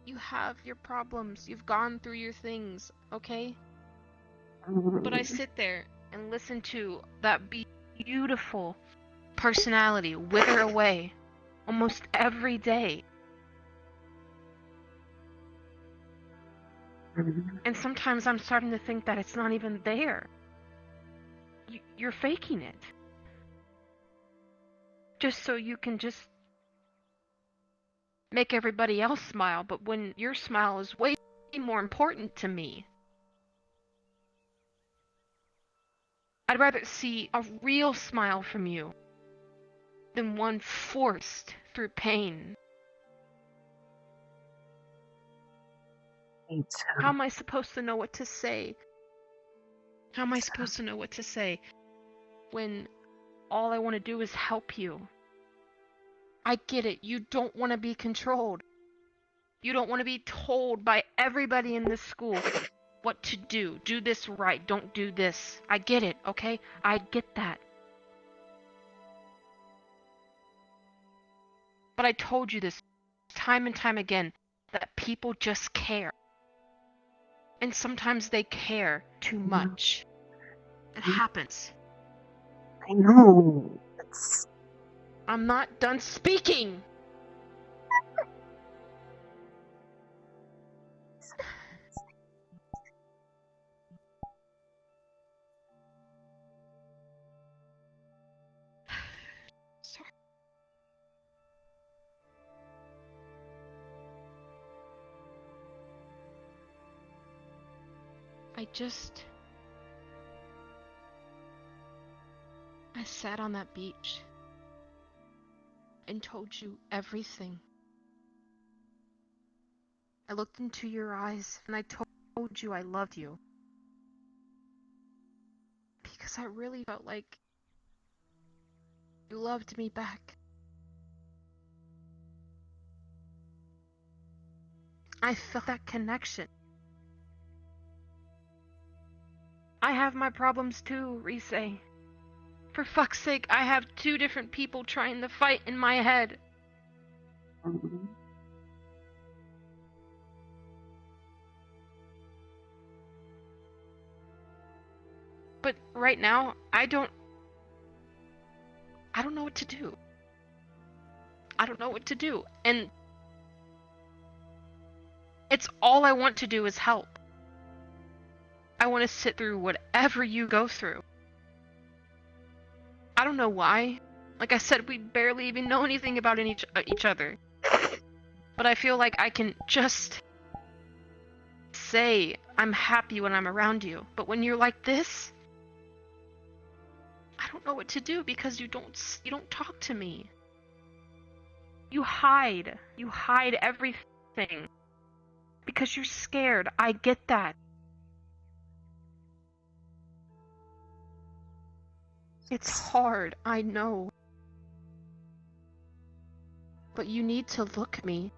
You have your problems. You've gone through your things, okay? But I sit there and listen to that beautiful personality wither away almost every day. And sometimes I'm starting to think that it's not even there. You're faking it. Just so you can just make everybody else smile, but when your smile is way more important to me. I'd rather see a real smile from you than one forced through pain. How am I supposed to know what to say How am I supposed to know what to say when all I want to do is help you? I get it. You don't want to be controlled. You don't want to be told by everybody in this school what to do. Do this right. Don't do this. I get it, okay? I get that. But I told you this time and time again, that people just care. And sometimes they care too much. It happens. I know. I'm not done speaking! Sorry. I sat on that beach and told you everything. I looked into your eyes and I told you I loved you. Because I really felt like you loved me back. I felt that connection. I have my problems too, Rise. For fuck's sake, I have two different people trying to fight in my head. But right now, I don't know what to do. I don't know what to do. And it's all I want to do is help. I want to sit through whatever you go through. I don't know why. Like I said, we barely even know anything about each other. But I feel like I can just say I'm happy when I'm around you. But when you're like this, I don't know what to do because you don't talk to me. You hide. You hide everything. Because you're scared. I get that. It's hard, I know. But you need to look at me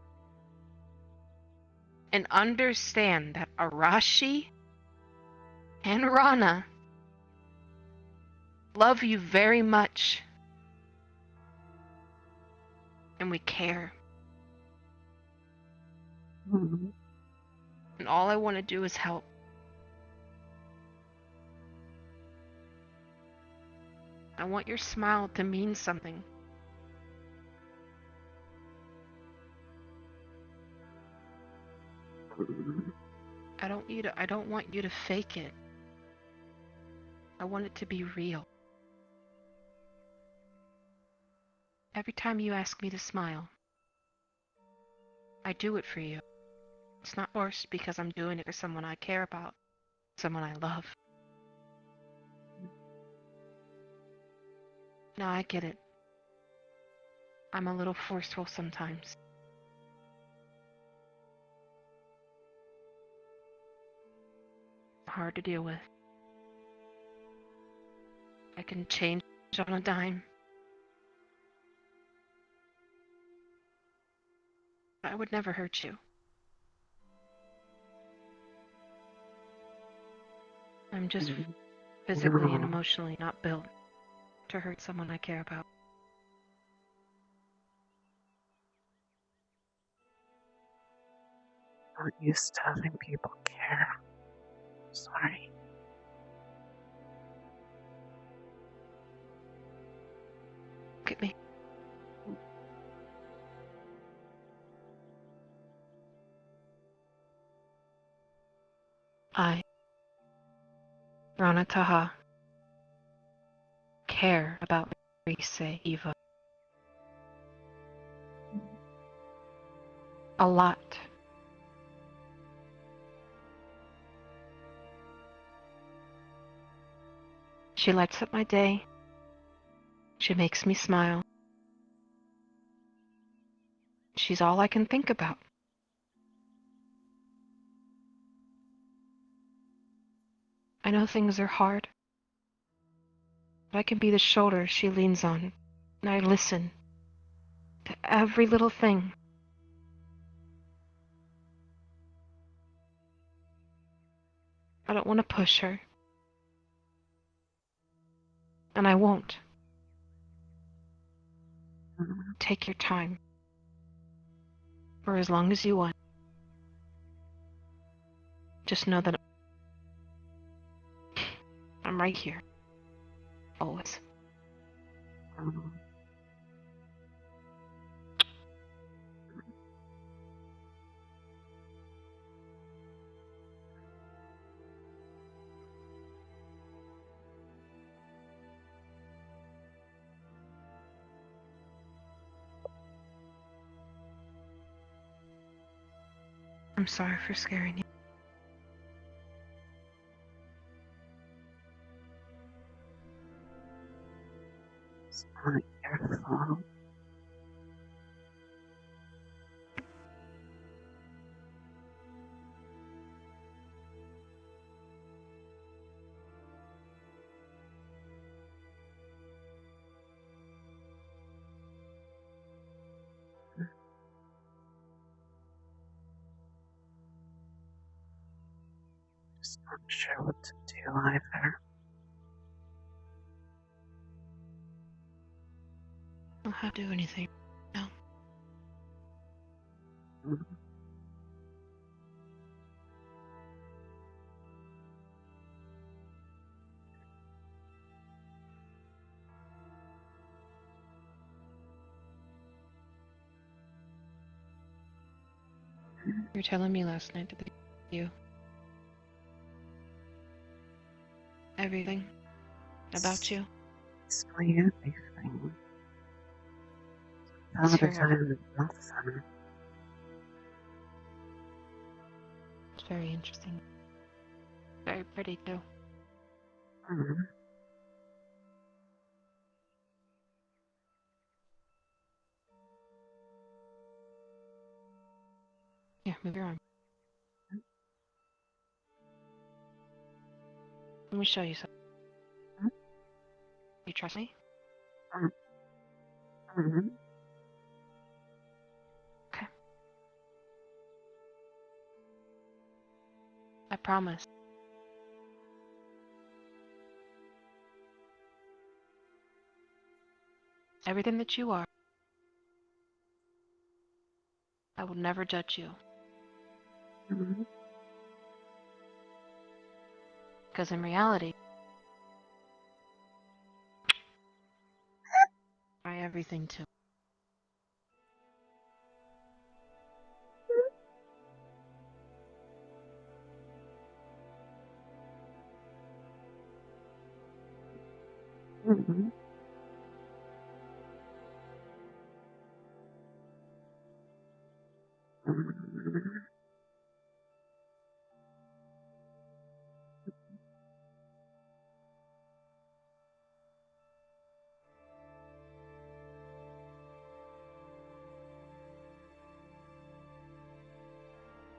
and understand that Arashi and Rana love you very much. And we care. And all I want to do is help. I want your smile to mean something. I don't want you to fake it. I want it to be real. Every time you ask me to smile, I do it for you. It's not forced because I'm doing it for someone I care about, someone I love. No, I get it. I'm a little forceful sometimes. Hard to deal with. I can change on a dime. I would never hurt you. I'm just physically and emotionally not built to hurt someone I care about. Not used to having people care. Sorry. Look at me. I, Rana Taha, care about Rise Eva. A lot. She lights up my day. She makes me smile. She's all I can think about. I know things are hard, but I can be the shoulder she leans on, and I listen to every little thing. I don't want to push her, and I won't. Take your time, for as long as you want. Just know that I'm right here, always. I'm sorry for scaring you. It's not your fault. Just not sure what to do either. I don't have to do anything. No. You were telling me last night that you. Everything about you. It's my everything. All the time, nothing. It's very interesting. Very pretty too. Yeah, move your arm. Let me show you something. You trust me? Okay. I promise. Everything that you are, I will never judge you. Because in reality, I everything too.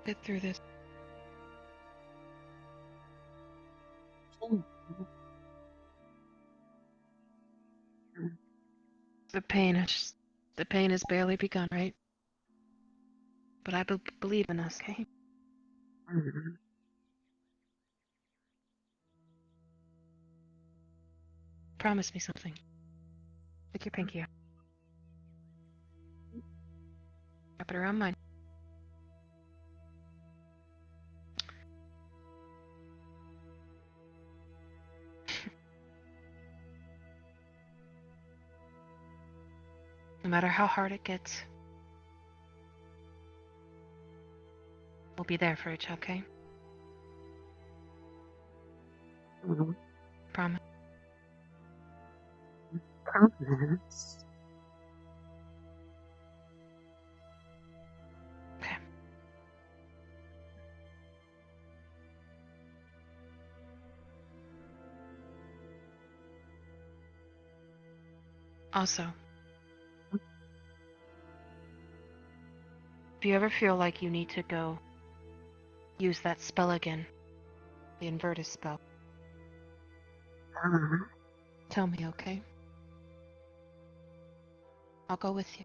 Get through this. The pain has barely begun, right? But I believe in us, okay? Promise me something. Stick your pinky out. Wrap it around mine. No matter how hard it gets, we'll be there for each other, okay? Promise. Promise. Okay. Also, if you ever feel like you need to go use that spell again, the inverted spell, Tell me, okay? I'll go with you.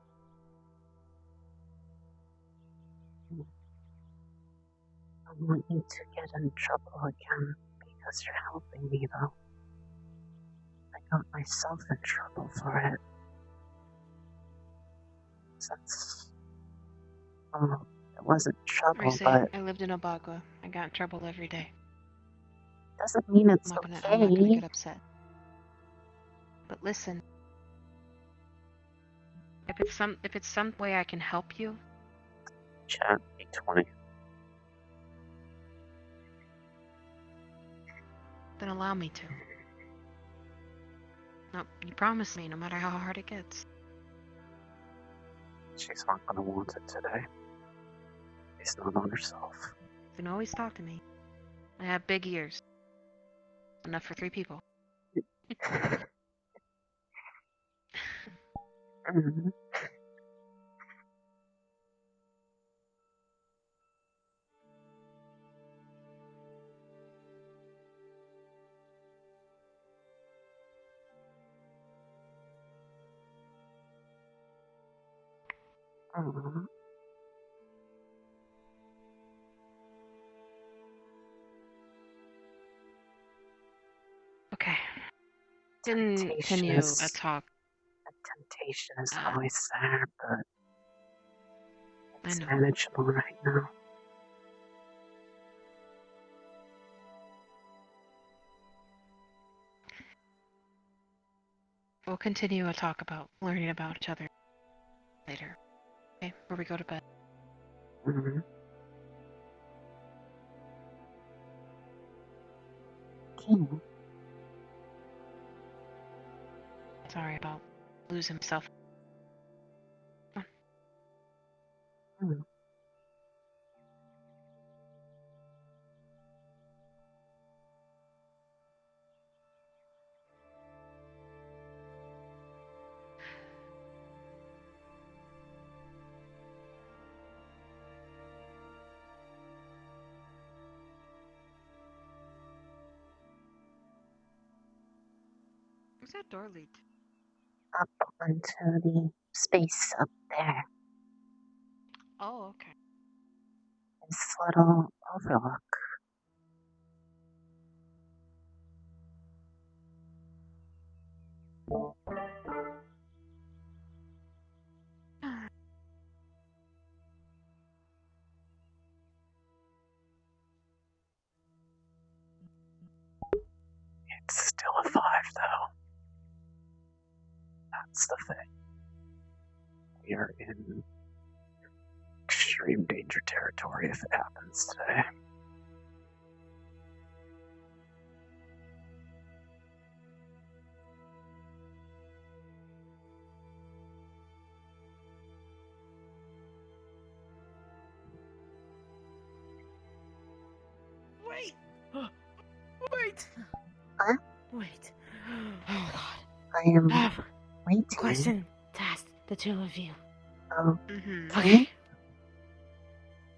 I want you to get in trouble again because you're helping me, though. I got myself in trouble for it. Since, it wasn't trouble, but... I lived in Obagua. I got in trouble every day. Doesn't mean it's I'm not gonna okay. get upset. But listen. If it's some way I can help you... Chat, E20. Then allow me to. No, you promise me, no matter how hard it gets. She's not gonna want it today. She's not on herself. You can always talk to me. I have big ears. Enough for 3 people. Okay. Continue a talk. The temptation is always there, but it's I know. manageable right now. We'll continue a talk about learning about each other later. Okay, before we go to bed. King. Sorry about losing myself. Where's that door lead? Up onto the space up there. Oh, okay. This little overlook. It's still a 5, though. That's the thing. We are in extreme danger territory if it happens today. Wait! Wait! Huh? Wait. Oh god. I am waiting. Question to ask the 2 of you. Oh. Okay.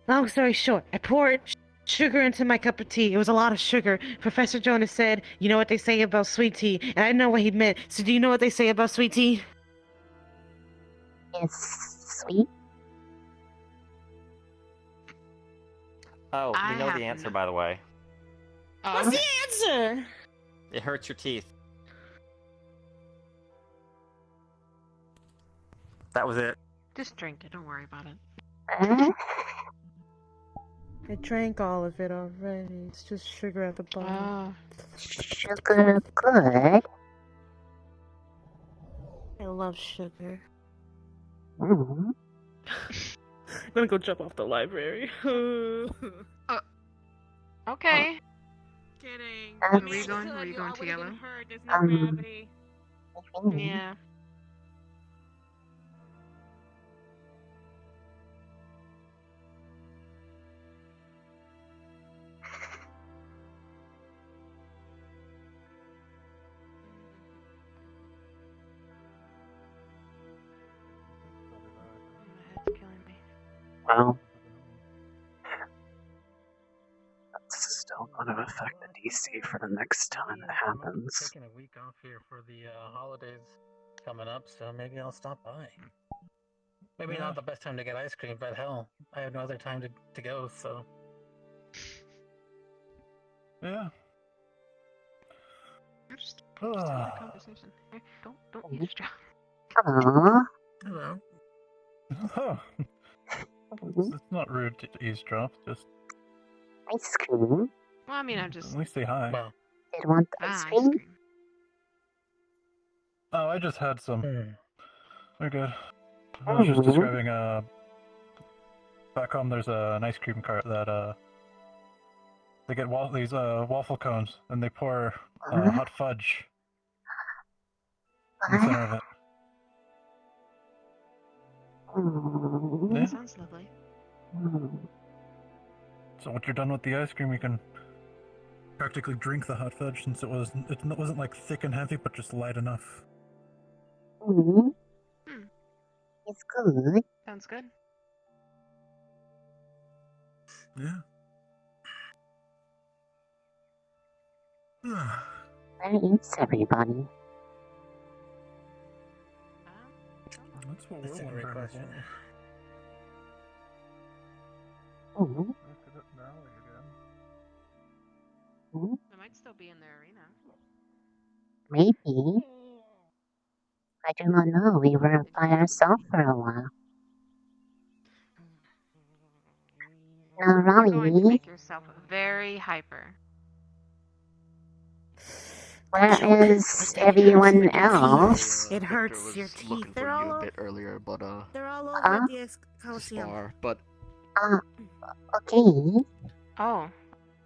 Long story short, I poured sugar into my cup of tea. It was a lot of sugar. Professor Jonas said, you know what they say about sweet tea, and I know what he meant. So do you know what they say about sweet tea? It's sweet. Oh, we know the answer, by the way. What's the answer? It hurts your teeth. That was it. Just drink it, don't worry about it. I drank all of it already. It's just sugar at the bottom. Sugar good. I love sugar. Mm. I'm gonna go jump off the library. Okay. Kidding. Where are you going? Where are you going together? There's no gravity. Yeah. My head's killing me. Well, that's still going to affect the AC for the next time it happens. Taking a week off here for the holidays coming up, so maybe I'll stop by. Maybe not the best time to get ice cream, but hell, I have no other time to go, so. Yeah. You're just having a conversation. Here, don't eavesdrop. Aww. Hello. Oh. It's not rude to eavesdrop, just Ice cream? Well, I mean, I'm just. at least say hi. Well, Did want ice cream? Oh, I just had some. We're good. I was just describing, back home there's an ice cream cart that, they get these waffle cones, and they pour hot fudge in the center of it. Yeah. Sounds lovely. So once you're done with the ice cream, you can practically drink the hot fudge, since it wasn't like thick and heavy, but just light enough. It's good. Sounds good. Yeah. Where is everybody? That's what That's we're a great wondering. question. I might still be in their arena. Maybe. I do not know. We were by ourselves for a while. Now, You're going to Raleigh, make yourself very hyper. where is everyone else? It hurts your teeth. Looking for you a bit earlier, but They're all over at the Coliseum. Spar, but Okay. Oh.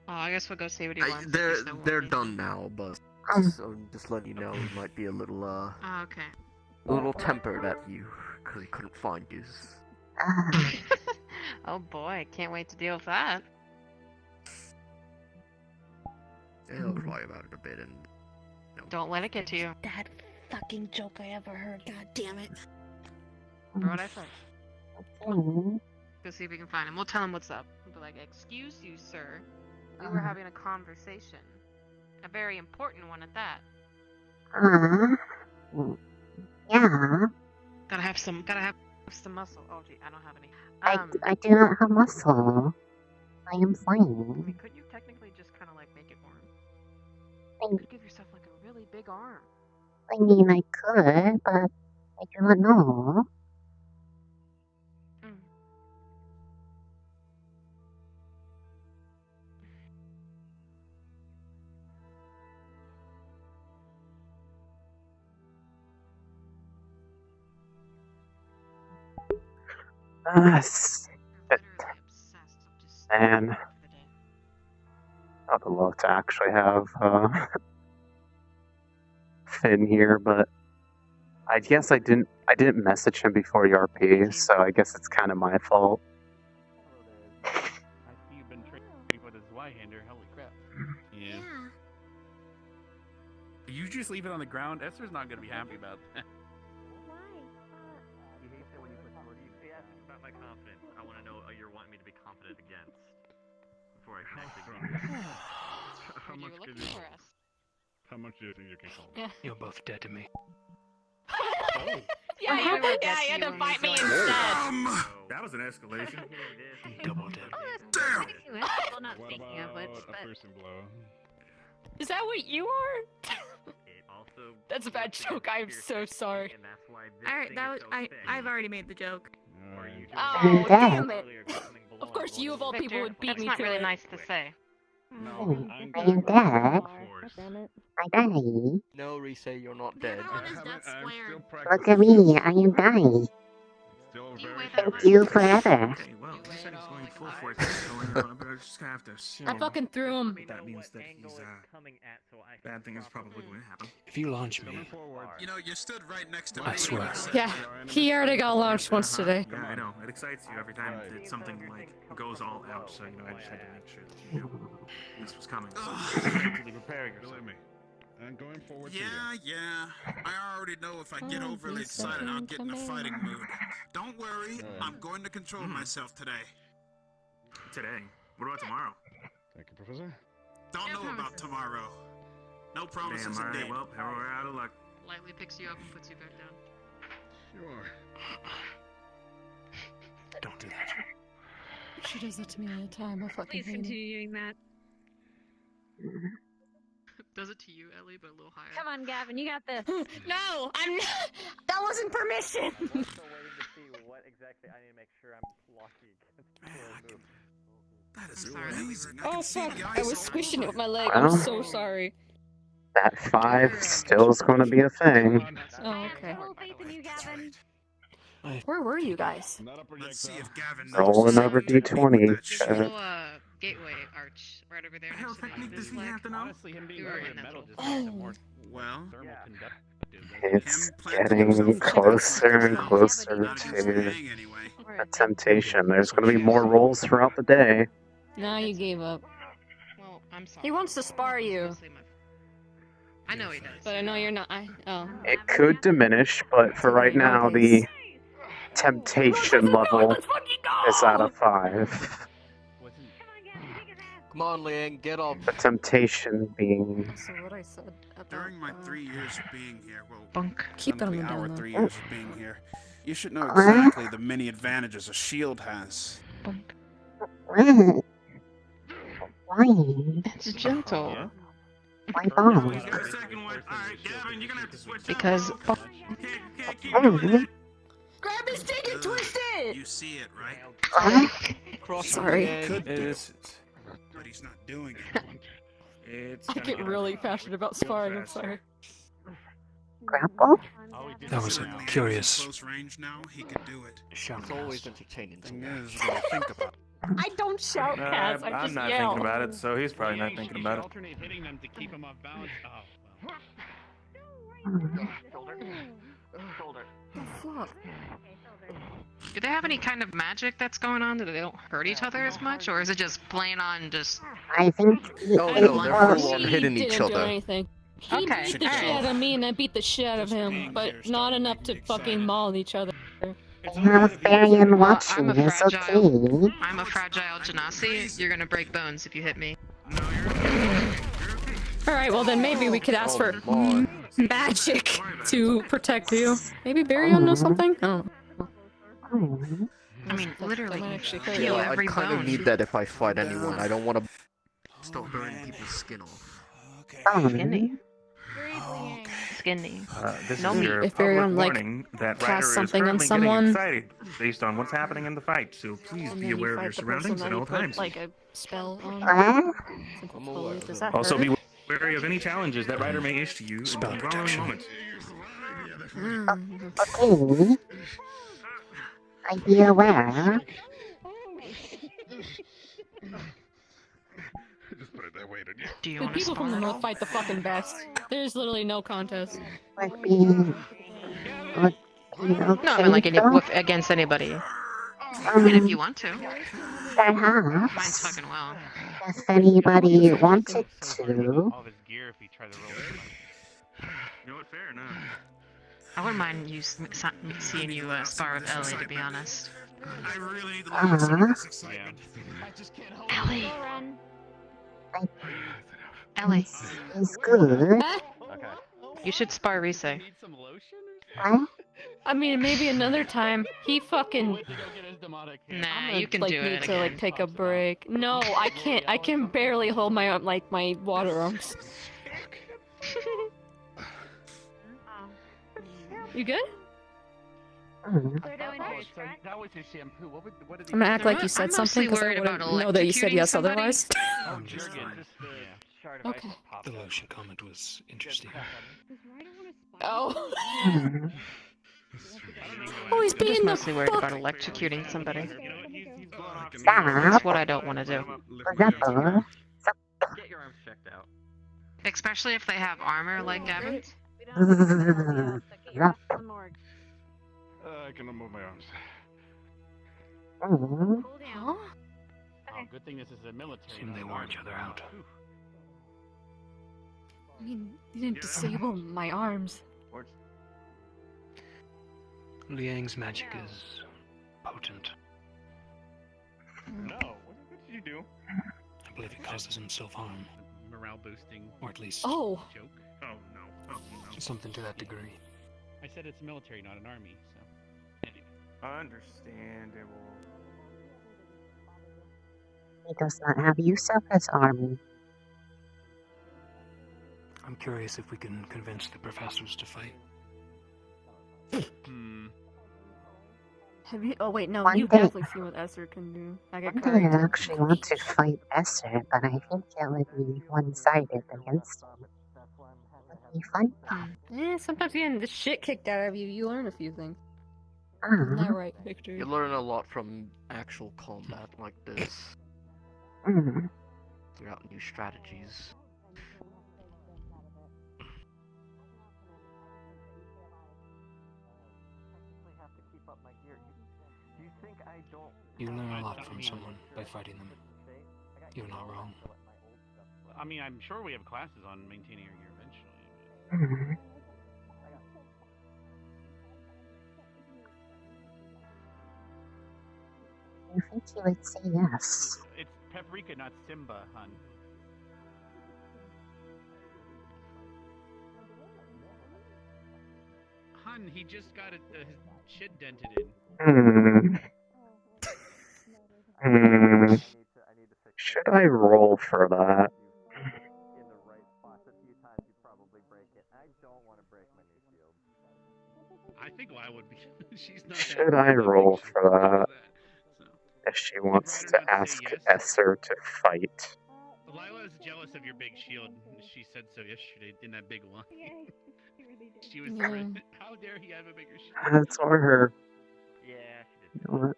Oh, I guess we'll go see what he wants. they're done now, but so just letting you know, he might be a little Oh, okay. a little tempered at you because he couldn't find you. Oh boy, can't wait to deal with that. He'll cry about it a bit and. Don't let it get to you. That fucking joke I ever heard. God damn it. For what I said. Okay. Go see if we can find him. We'll tell him what's up. We'll be like, excuse you, sir. We were having a conversation. A very important one at that. Yeah. Gotta have some muscle. Oh gee, I don't have any. I do not have muscle. I am I fine. mean, could you technically just kind of like make it warm? You could give yourself like a really big arm. I mean, I could, but I do not know. Man, I would love to actually have Finn here, but I guess I didn't message him before ERP, so I guess it's kind of my fault. I see you've been training with a Zweihander. Holy crap. Yeah. You just leave it on the ground. Esther's not gonna be happy about that. He hates it when you put forward. He asked about my confidence. I want to know you're wanting me to be confident against before I actually. How much do you think you can hold? Yeah. You're both dead to me. Yeah, you had to fight me instead. That was an escalation. Double dead. Damn! Well, not speaking of which, but... Is that what you are? That's a bad joke. I'm so sorry. Alright, I've already made the joke. Oh, damn it! Of course, you of all people would beat That's me not to really it. nice to say. I am dead. I die. No, Rise, you're not dead. Look at me, I am dying. Thank you forever. Okay, well, he said he's going full force, so we're just gonna have to assume. I fucking threw him. That means that he's bad thing is probably going to happen. If you launch me, You know, you stood right next to me. I swear. Yeah, he already got launched once today. Yeah, I know. It excites you every time that something like goes all out. So you know, I just had to make sure that you knew this was coming. Mentally preparing yourself. Believe me. I'm going forward to Yeah. I already know if I get overly excited, I'll get in a fighting mood. Don't worry, I'm going to control myself today. Today? What about tomorrow? Thank you, Professor. Don't know about tomorrow. No promises. Damn, alright, well, we're out of luck. Lightly picks you up and puts you back down. Sure. Don't do that. She does that to me all the time. I fucking Please hate continue doing that. Does it to you, Ellie, but a little higher. Come on, Gavin, you got this. No, I'm not. That wasn't permission. I'm still waiting to see what exactly I need to make sure I'm blocking against the move. That is amazing. Oh fuck! I was squishing it with my leg. Well, I'm so sorry. That 5 still is going to be a thing. Oh, okay. Right. Where were you guys? Let's see if Gavin Rolling over D20. There's a little gateway arch right over there next to the flag. Honestly, him being We were covered in in that metal little just makes him more Well, thermal conductive. It's getting closer and closer to a temptation. There's going to be more rolls throughout the day. Now you gave up. Well, I'm sorry. He wants to spar you. I know he does. But I know you're not. Oh. It could diminish, but for right now, the temptation level is at a 5. Come on, Liang, get up. The temptation being... So what I said about, during my 3 years of being here, well, Bunk. Keep that on the our down low. 3 years of being here, you should know exactly the many advantages a shield has. Why? It's gentle. Why bomb? Because. Grab his stick and twist it! You see it, right? Sorry. It is. But he's not doing it. It's I get really passionate about sparring, I'm sorry. Grapple? That was a curious Close range now, he could do it. shout. It's always entertaining. Thing is, when you think about it, I don't shout, Kaz, I I'm just not yell. thinking about it, so he's probably not You thinking should about it. alternate hitting them to keep them off balance. Oh, Shoulder. Fuck. Do they have any kind of magic that's going on that they don't hurt each other as much, or is it just plain on just? I think. Oh no, they're full on hitting He each didn't do other. anything. He Okay, beat the shit out of me and I beat the shit out of him, but not enough to fucking maul each other. I have Farian watching. It's okay. I'm a fragile genasi. You're gonna break bones if you hit me. Alright, well then maybe we could ask for magic to protect you. Maybe Burial knows something? Oh. I mean, literally, That actually hurt. heal I every kind of bone. need that if I fight anyone. I don't want to start burning people's skin off. Skinny. Skinny. This No is meat. your If public everyone, like, warning that casts Ryder is something on currently someone- getting excited based on what's happening in the fight, so please And be then you aware of fight your the person surroundings that at you all put, times. like a spell on. What? Does that Also, hurt? be wary of any challenges that Ryder may issue you in the following moments. Okay. I be aware. Do you The want to people from the spawn? north fight the fucking best. There's literally no contest. Would be. Would be okay. No, I mean like though? against anybody. I mean, if you want to. Mine's Perhaps. fucking well. If anybody wanted to. all of his gear if he tried to roll it. You know what? Fair enough. I wouldn't mind seeing you spar with Ellie, to be honest. I really need to look at some of this excitement. Ellie. Ellie. Is good. Okay. You should spar Rise. What? I mean, maybe another time. He fucking. Nah, you can like, do need it to again. like take a break. No, I can't. I can barely hold my like my water arms. You good? That was his shampoo. What did he I'm gonna act like you said I'm something mostly because I worried wouldn't about know that you said electrocuting yes somebody. otherwise. Oh, Jurgen, just the shard of Okay. ice popped The up. lotion comment was interesting. Oh. Oh, he's I'm being just the mostly worried fuck. about electrocuting somebody. Stop. That's what I don't want to do. Zapper. Get your arms checked out. Especially if they have armor like Gavin's. Zap. I cannot move my arms. Huh? Oh, good thing this is a military. Seemed they wore each other out. I mean, you didn't disable my arms. Liang's magic is potent. No, what did you do? I believe it causes him self-harm. morale boosting. Or at least Oh. Joke. Oh no. Oh no. something to that degree. I said it's military, not an army. So. Understandable. He does not have use of his army. I'm curious if we can convince the professors to fight. Have you? Oh wait, no. One You've day- definitely seen what Esther can do. I get One day I cracked. actually want to fight Esther, but I think it would be one-sided against him. Would he fight? Yeah, sometimes getting the shit kicked out of you, you learn a few things. Uh-huh. Isn't that right, Victor? You learn a lot from actual combat like this. Mm. Figure out new strategies. You learn a lot from someone by fighting them. You're not wrong. I mean, I'm sure we have classes on maintaining our gear eventually. Mhm. I think he would say yes. It's Paprika, not Simba, hun. Hun, he just got his shit dented in. Should I roll for that? I think I would be. She's not. Should I roll for that? If she wants to ask Esther to fight. Lila is jealous of your big shield. She said so yesterday in that big line. She was threatened. How dare he have a bigger shield? That's or her. Yeah, she did. You know what?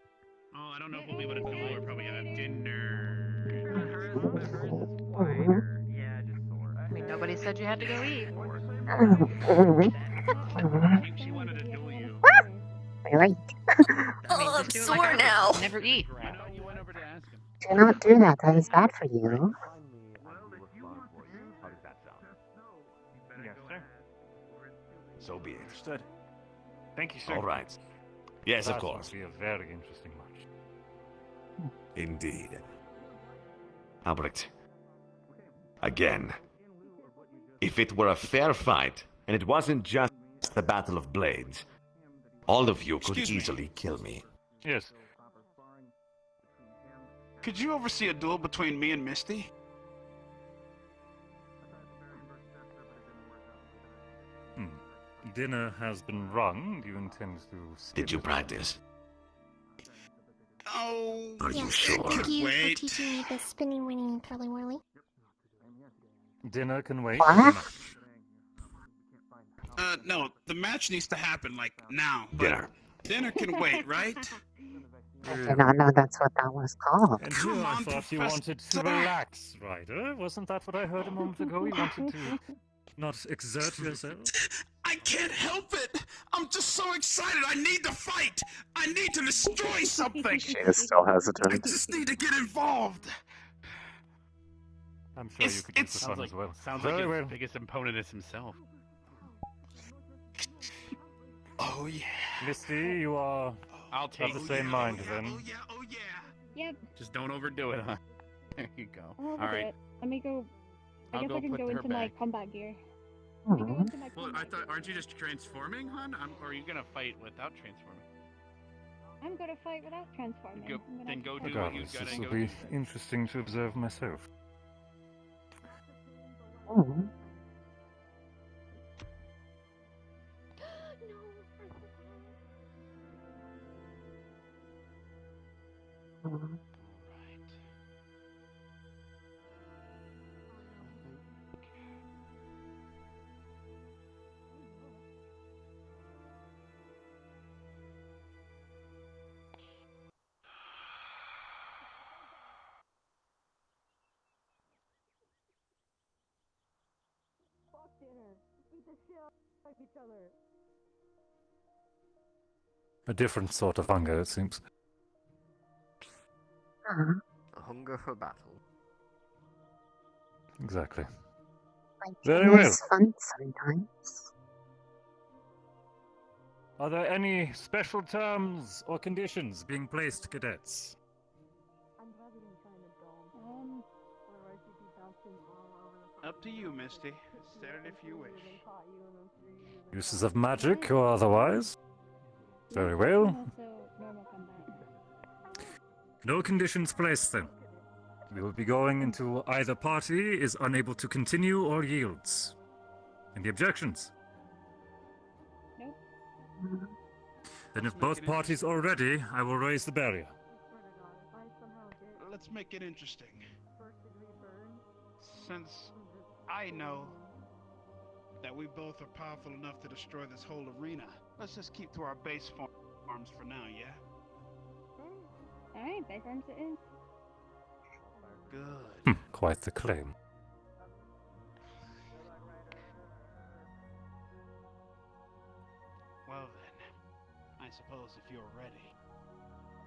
Oh, I don't know if we'll be able to duel or probably have dinner. Hers is wider. Yeah, just sore. I mean, nobody said you had to go eat. She wanted to duel you. Right. Oh, I'm sore now. Never eat. You went over to ask him. Do not do that. That is bad for you. How does that sound? Yes, sir. So be it. Understood. Thank you, sir. All right. Yes, of That course. must be a very interesting match. Indeed. Albrecht. Again. If it were a fair fight, and it wasn't just the Battle of Blades, all of you could easily kill me. Yes. Could you oversee a duel between me and Misty? Dinner has been rung. Do you intend to skip Did you it? practice? Oh, Are you Yes, sure? thank you Wait. for teaching me the spinning, winning, curly whirly. Dinner can wait. What? No, the match needs to happen, like, now. But Dinner. dinner can wait, right? I did not know that's what that was called. And Come you, I on, thought you wanted to Professor. relax, Ryder. Wasn't that what I heard a moment ago? You wanted to not exert yourself? I can't help it! I'm just so excited! I need to fight! I need to destroy something! She is still I hesitant. just need to get involved! I'm sure you could use the fun as well. Sounds Very like his well. biggest opponent is himself. Oh yeah. Misty, you are I'll of take the same mind then. Oh yeah, oh yeah. Yep. Just don't overdo it, huh? There you go. I'll All do right. it. Let me go. I I'll guess go I can put go her into my back. combat gear. Aw. Into my Well, combat I thought, aren't you just transforming, hun? Or are you gonna fight without transforming? I'm gonna fight without transforming. Go, I'm gonna then go do what you Regardless, gotta this go will be do. interesting to observe myself. Mm. Mm. A different sort of hunger, it seems. Uh-huh. A hunger for battle. Exactly. Fighting Very well. is fun sometimes. Are there any special terms or conditions being placed, cadets? Up to you, Misty. Set it if you wish. Uses of magic or otherwise? Very well. No conditions placed then. We will be going into either party is unable to continue or yields. Any objections? Nope. Then if both parties are ready, I will raise the barrier. Let's make it interesting. Since I know that we both are powerful enough to destroy this whole arena, let's just keep to our base farms for now, yeah? Alright, base farms it is. Good. Quite the claim. Well then, I suppose if you're ready,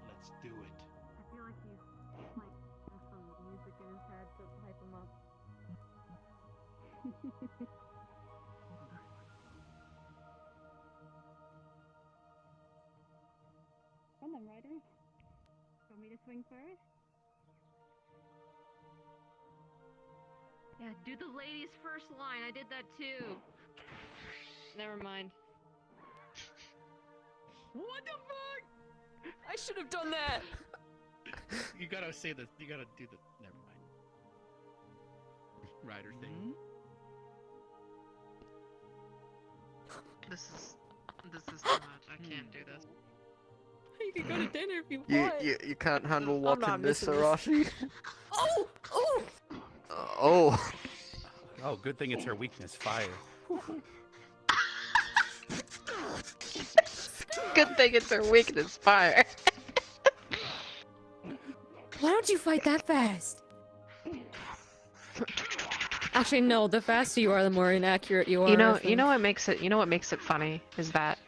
let's do it. I feel like he's like some music in his head to hype him up. Come on, Ryder. Want me to swing first? Yeah, do the ladies first line. I did that too. Never mind. What the fuck? I should have done that. You gotta say this. You gotta do the. Never mind. Rider thing. This is too much. I can't do this. You can go to dinner if you want. You can't handle watching not this, missing this. Arashi. Oh! Oh! Oh. Oh, good thing it's her weakness, fire. Good thing it's her weakness, fire. Why don't you fight that fast? Actually, no. The faster you are, the more inaccurate you are. You know what makes it funny is that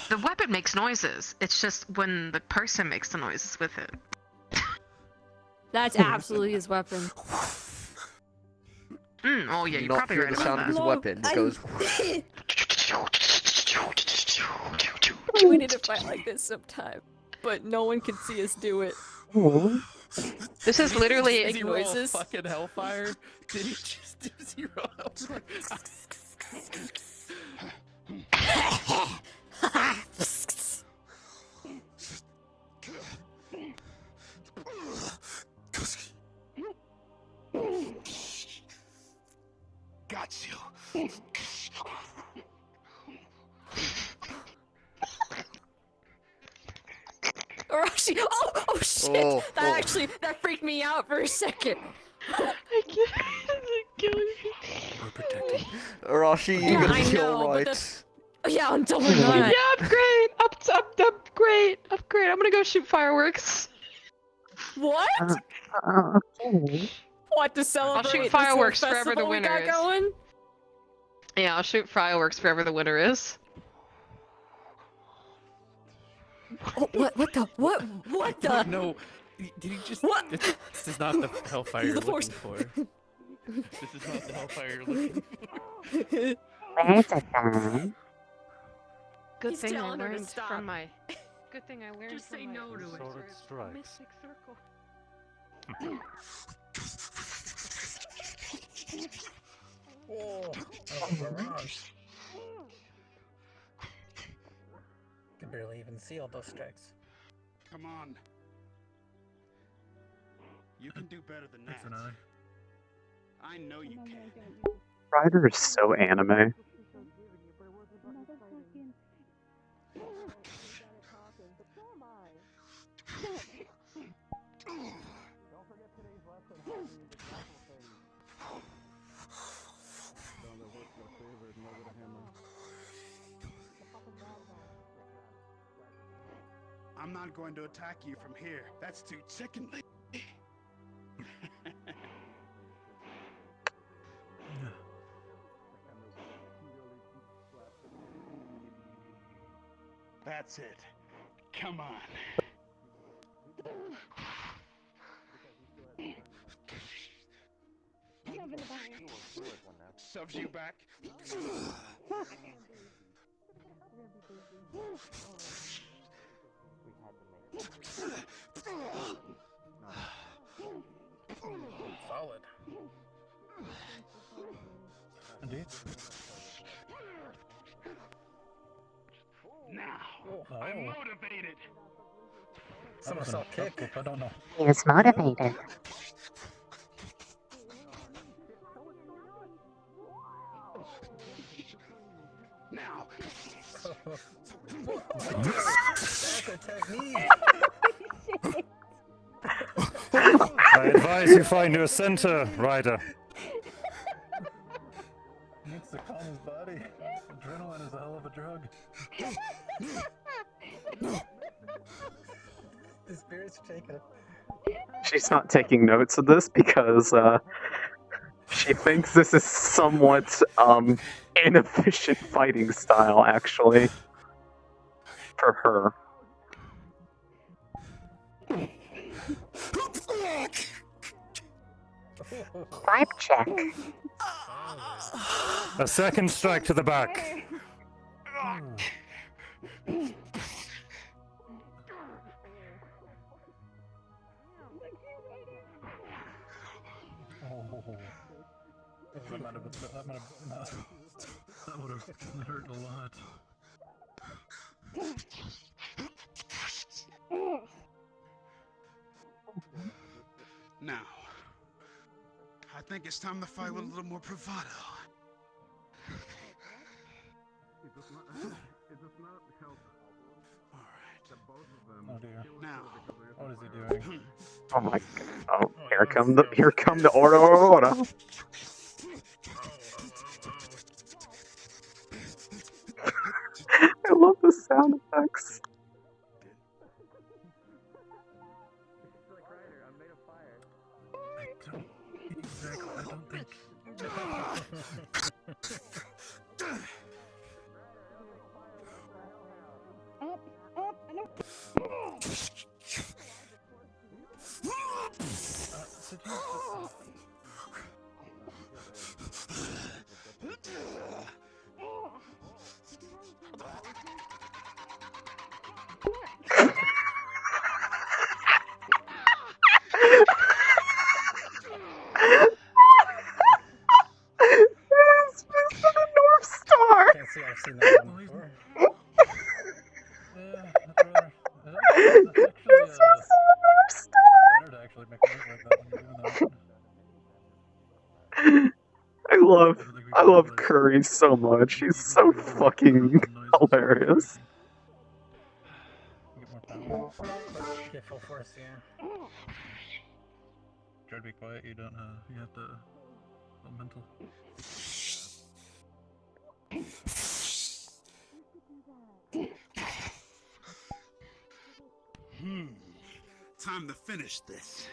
the weapon makes noises. It's just when the person makes the noises with it. That's absolutely his weapon. Oh yeah, you're Not probably hear right the about sound that. of his weapon. It goes. We need to fight like this sometime, but no one can see us do it. This is literally Making noises. Fucking hellfire. Did he just do 0 hellfire? Got you. Arashi! Oh shit! Oh, That freaked me out for a second. I can't. It's killing me. We're protecting. Arashi, you're gonna be alright. Yeah, I'm totally not. Yeah, upgrade. Upgrade. I'm gonna go shoot fireworks. What? Okay. What to celebrate? I'll shoot this fireworks little wherever the festival we winner got is. Going? Yeah, I'll shoot fireworks wherever the winner is. Oh, what the? No, did he just? What? This is not the hellfire you're looking force. for. This is not the hellfire you're looking for. Where's it gone? Good He's thing I telling her to learned stop. from my. Good thing I learned Just from say my no to it. Sword strikes. mystic circle. Oh, barrage. Can barely even see all those strikes. Come on. You can do better than that. It's an eye. I know you can. Ryder is so anime. I'm not going to attack you from here. That's too chickenly. That's it. Come on. Shoves you back. Solid. Indeed. Now, I'm motivated. Somersault kick. I don't know. He is motivated. Now. That's a technique. I advise you find your center, Ryder. He needs to calm his body. Adrenaline is a hell of a drug. His spirit's shaking. She's not taking notes of this because she thinks this is somewhat inefficient fighting style, actually, for her. Vibe check. A second strike to the back. That would have hurt a lot. Now, I think it's time to fight with a little more bravado. Oh dear. Now, what is he doing? Oh my god! Oh, here come the order. I love the sound effects. I don't think. Can't say I've seen that one before. I love Curry so much. He's so fucking hilarious. Get full force, yeah. Try to be quiet. You don't. You have to. Mental. Time to finish this.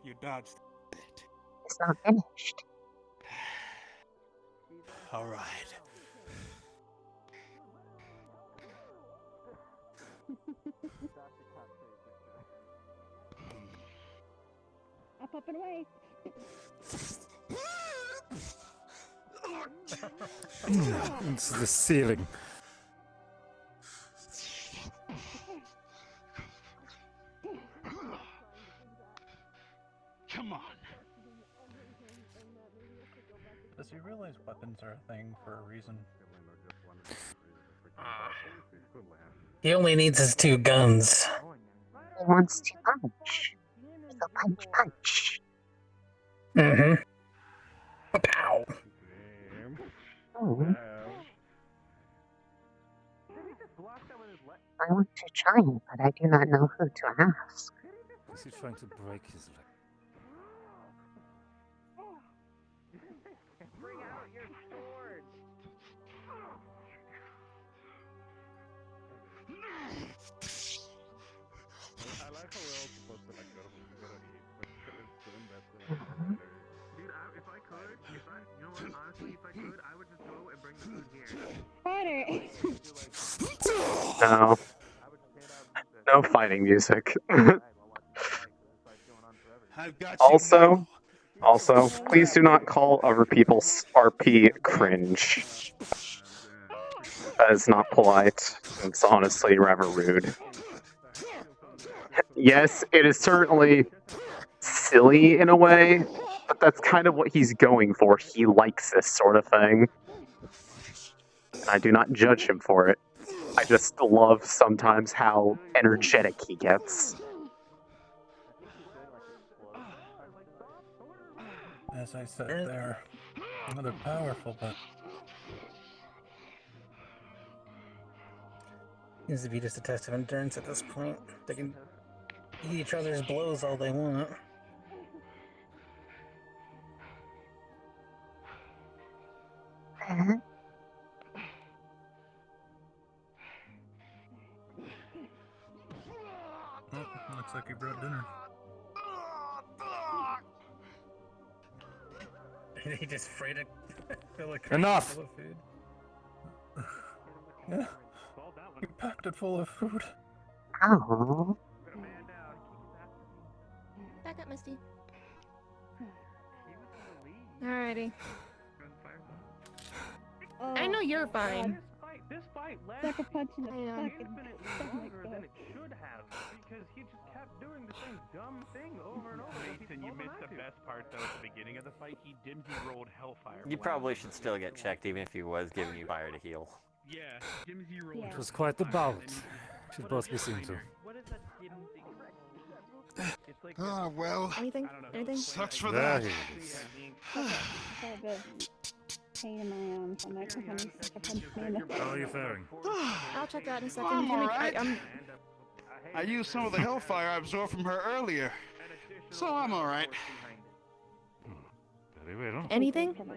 You dodged it. It's not finished. All right. Up and away. Into the ceiling. Come on. Does he realize weapons are a thing for a reason? He only needs his 2 guns. He wants to punch. So punch. Mm-hmm. Pow. Oh. I want to try, but I do not know who to ask. Is he trying to break his leg? Bring out your sword. I like how we're all supposed to like go to eat, but it's doing that thing. Dude, if I could, you know what, honestly, if I could, I would just go and bring the food here. No. No fighting music. I've got Also, Also, please do not call other people's RP cringe. That is not polite. It's honestly rather rude. Yes, it is certainly silly in a way, but that's kind of what he's going for. He likes this sort of thing. I do not judge him for it. I just love sometimes how energetic he gets. As I said, they're powerful, but seems to be just a test of endurance at this point. They can eat each other's blows all they want. Oh, looks like he brought dinner. He just sprayed it. Enough! Full of food. Yeah, he packed it full of food. Oh. Back up, Misty. Alrighty. I know you're fine. This fight Suck a punch in the I know. fucking longer than it should have because he just kept doing the same dumb thing over and over. Mason, you missed the best part though at the beginning of the fight. He dimsy rolled Hellfire. You probably should still get checked even if he was giving you fire to heal. Yeah, dimsy rolled. It was quite the bout. Should both be seen to. What is that dimsy? It's like Ah, well. Anything? Anything? Sucks for There that. he is. Got a bit pain in my arms on that when he suck a punch me in the How are you faring? I'll check that in a second. I'm Give me- alright. I'm- I used some of the hellfire I absorbed from her earlier, so I'm alright. Very well. Anything? Nah.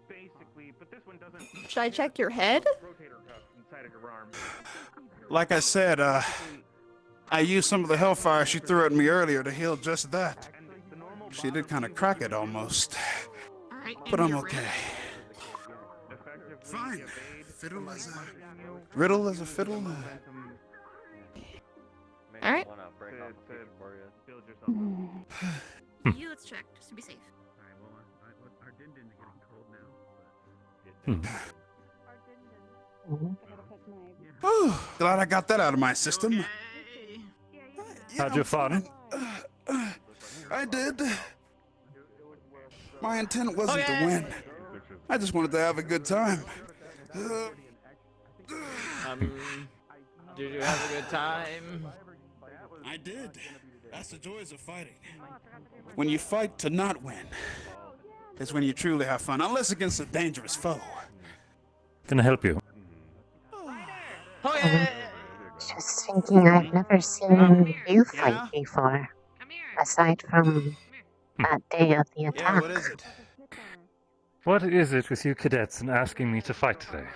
basically, but this one doesn't. Should I check your head? Rotator cuff inside of your arm. Like I said, I used some of the hellfire she threw at me earlier to heal just that. She did kind of crack it almost. But I'm okay. Fine. Fiddle as a... Riddle as a fiddle. Alright. You let's check, just to be safe. Glad I got that out of my system. Had you fun? I did. My intent wasn't to win. I just wanted to have a good time. Did you have a good time? I did. That's the joys of fighting. When you fight to not win, is when you truly have fun, unless against a dangerous foe. Can I help you? Just thinking, I've never seen you fight before, aside from that day of the attack. What is it? What is it with you cadets and asking me to fight today?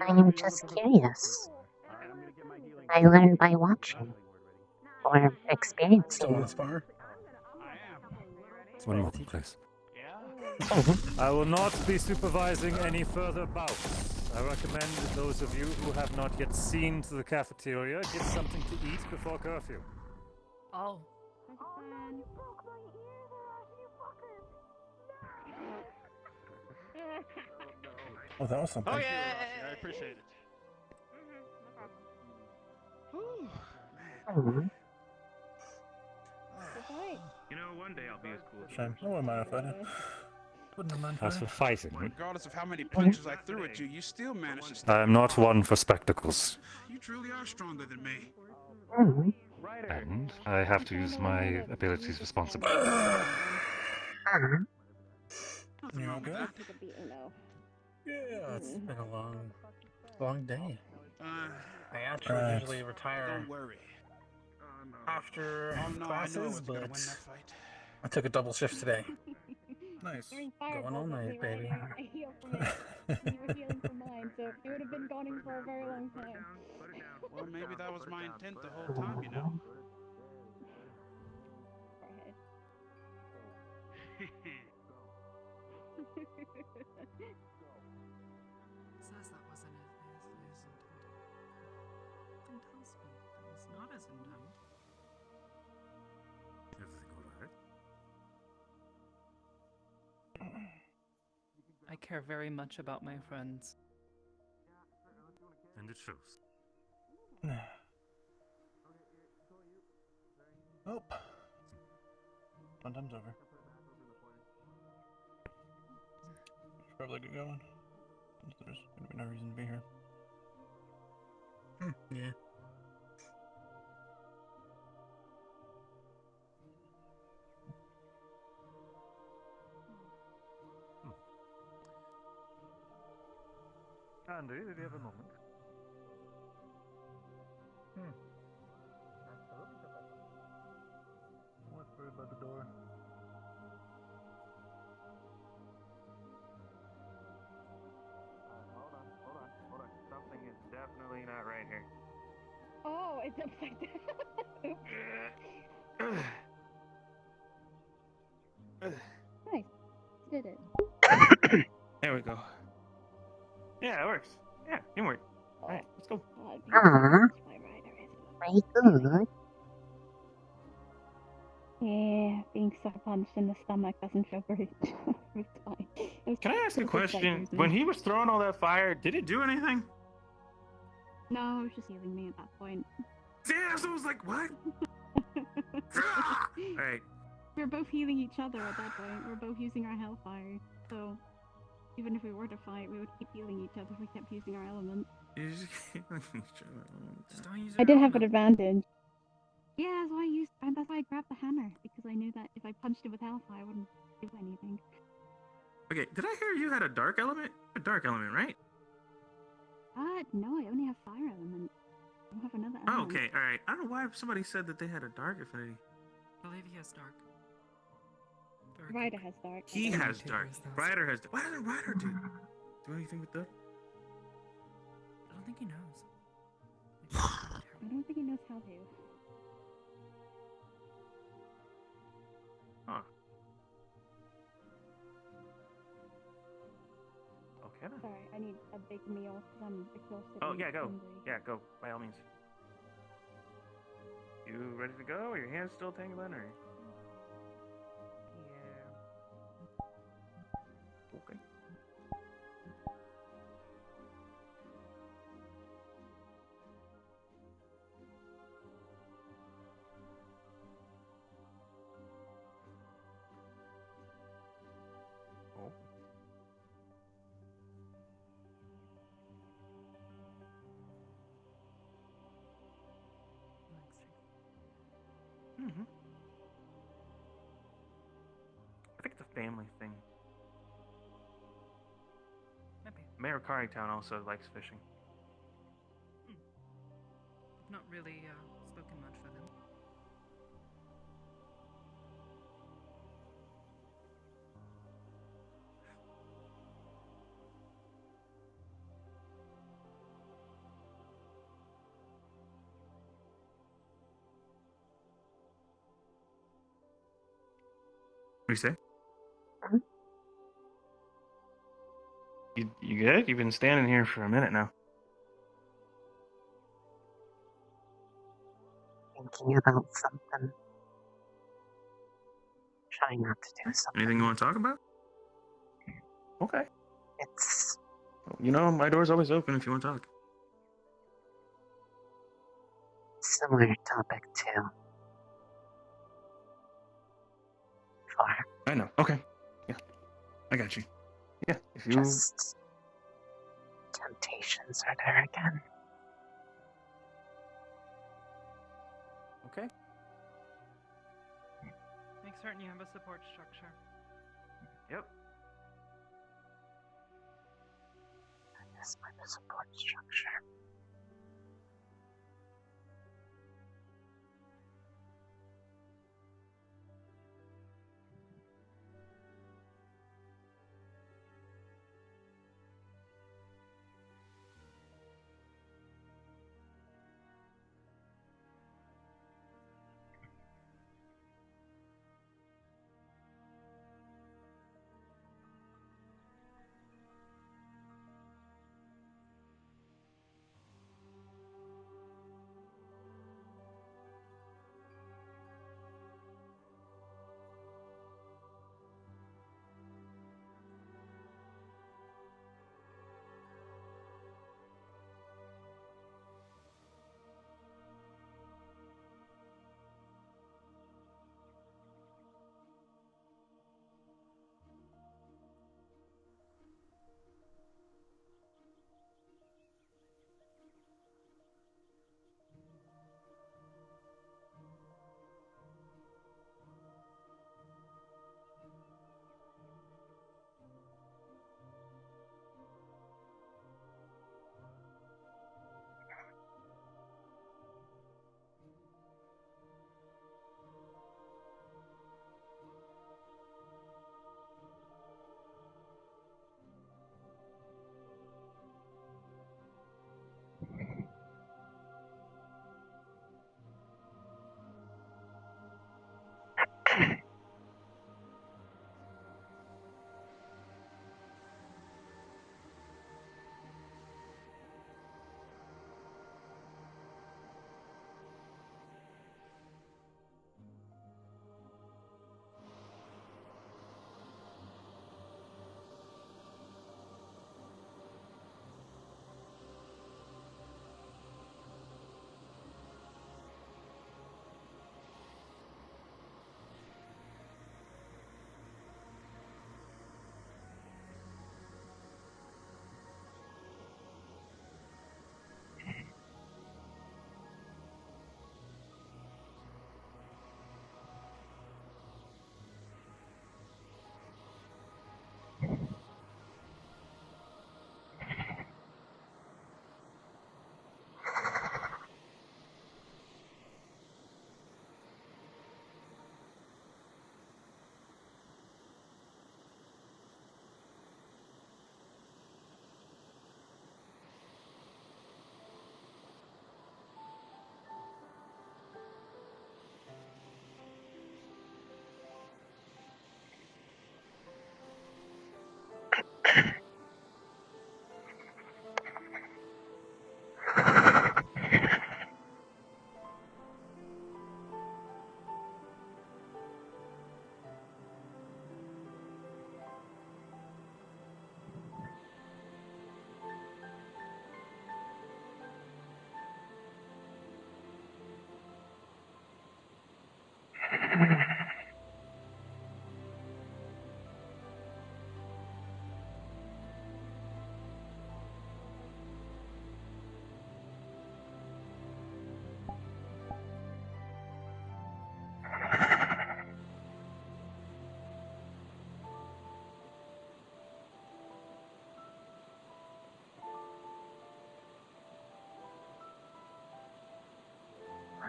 I'm just curious. I learn by watching or experiencing. One moment, please. I will not be supervising any further bouts. I recommend that those of you who have not yet seen to the cafeteria get something to eat before curfew. Oh. Oh, that was something. I appreciate it. You know, one day I'll be as cool as Shame. I wouldn't mind if I did. Wouldn't mind As for fighting, Regardless of how many punches I threw at you, you still managed to I am not one for spectacles. You truly are stronger than me. And I have to use my abilities responsibly. You okay? Yeah, it's been a long day. I actually usually retire Don't worry. after Oh, no, I know I classes, was gonna but win that fight. I took a double shift today. Nice. Going all night, baby. I heal from it. You were healing from mine, so it would have been going for a very long time. Well, maybe that was my intent the whole time, you know. Says that wasn't his intent. Then tells me that it's not his intent. care very much about my friends. And it shows. Oh. Fun time's over. Should probably get going. There's gonna be no reason to be here. Yeah. Andy, did you have a moment? Absolutely, Professor. What's worried about the door? Hold on. Something is definitely not right here. Oh, it's upside down. Nice. Did it. There we go. Yeah, it works. Yeah, teamwork. Alright, let's go. Aww. Very good. Yeah, being sucker punched in the stomach doesn't feel great. It's fine. Can I ask a question? When he was throwing all that fire, did it do anything? No, it was just healing me at that point. Yeah, so I was like, what? Alright. We were both healing each other at that point. We were both using our hellfire. So, even if we were to fight, we would keep healing each other if we kept using our element. I did have an advantage. Yeah, that's why I grabbed the hammer, because I knew that if I punched it with hellfire, I wouldn't do anything. Okay, did I hear you had a dark element? A dark element, right? No, I only have fire element. I don't have another Oh, element. okay, alright. I don't know why somebody said that they had a dark affinity. I believe he has dark. Ryder has dark. He has dark. Ryder has dark. Why doesn't Ryder do anything with that? I don't think he knows. I don't think he knows how to. Huh. Okay then. Sorry, I need a big meal because I'm exhausted. Oh, and yeah, go. hungry. Yeah, go, by all means. You ready to go? Are your hands still tingling, or? Yeah. Okay. Oh. Mm-hmm. I think it's a family thing. Maybe. Mayor Carringtown also likes fishing. I've not really spoken much with him. What do you say? You good? You've been standing here for a minute now. Thinking about something. Trying not to do something. Anything you want to talk about? Okay. It's... You know, my door's always open if you want to talk. Similar topic too. Far. I know. Okay. Yeah. I got you. Yeah. If you... Just... temptations are there again. Okay. Make certain you have a support structure. Yep. This might be a support structure.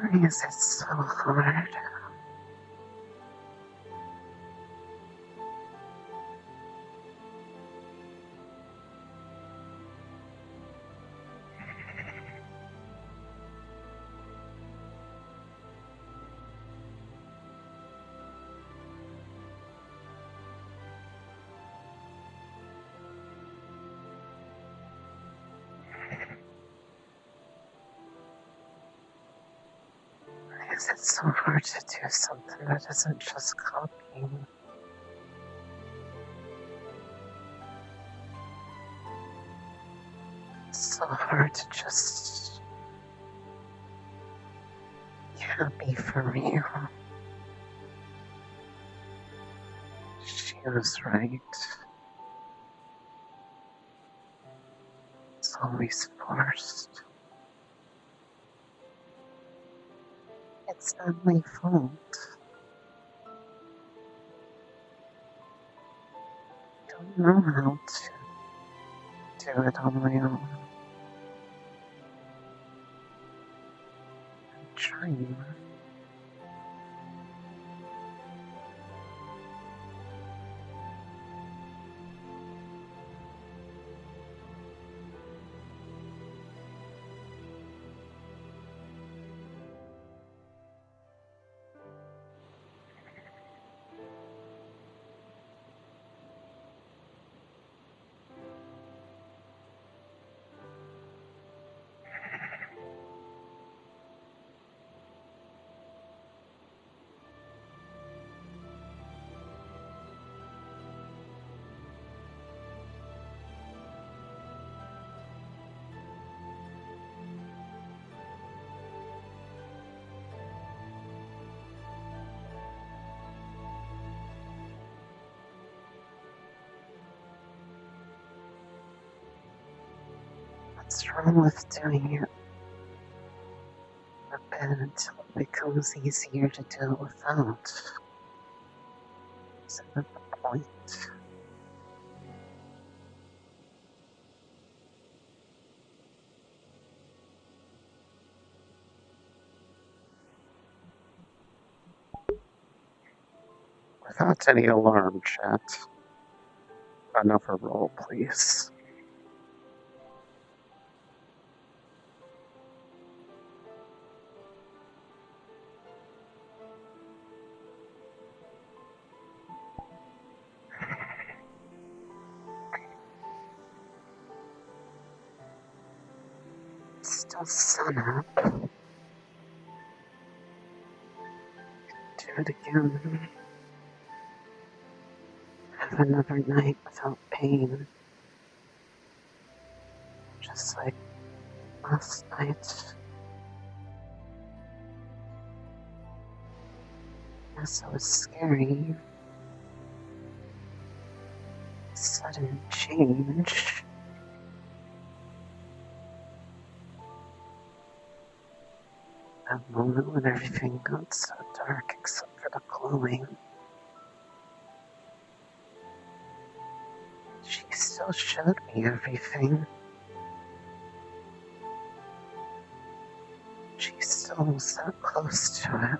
Why is it so hard? Why is it so hard to do something that isn't just copying? It's so hard to just be happy for real. She was right. It's always forced. It's not my fault. I don't know how to do it on my own. I'm trying. What's wrong with doing it a bit until it becomes easier to do without? Is that the point? Without any alarm, chat. Another roll, please. It's still sun up. Do it again. Have another night without pain. Just like last night. Yes, it was scary. Sudden change. That moment when everything got so dark except for the glowing. She still showed me everything. She still was that close to it.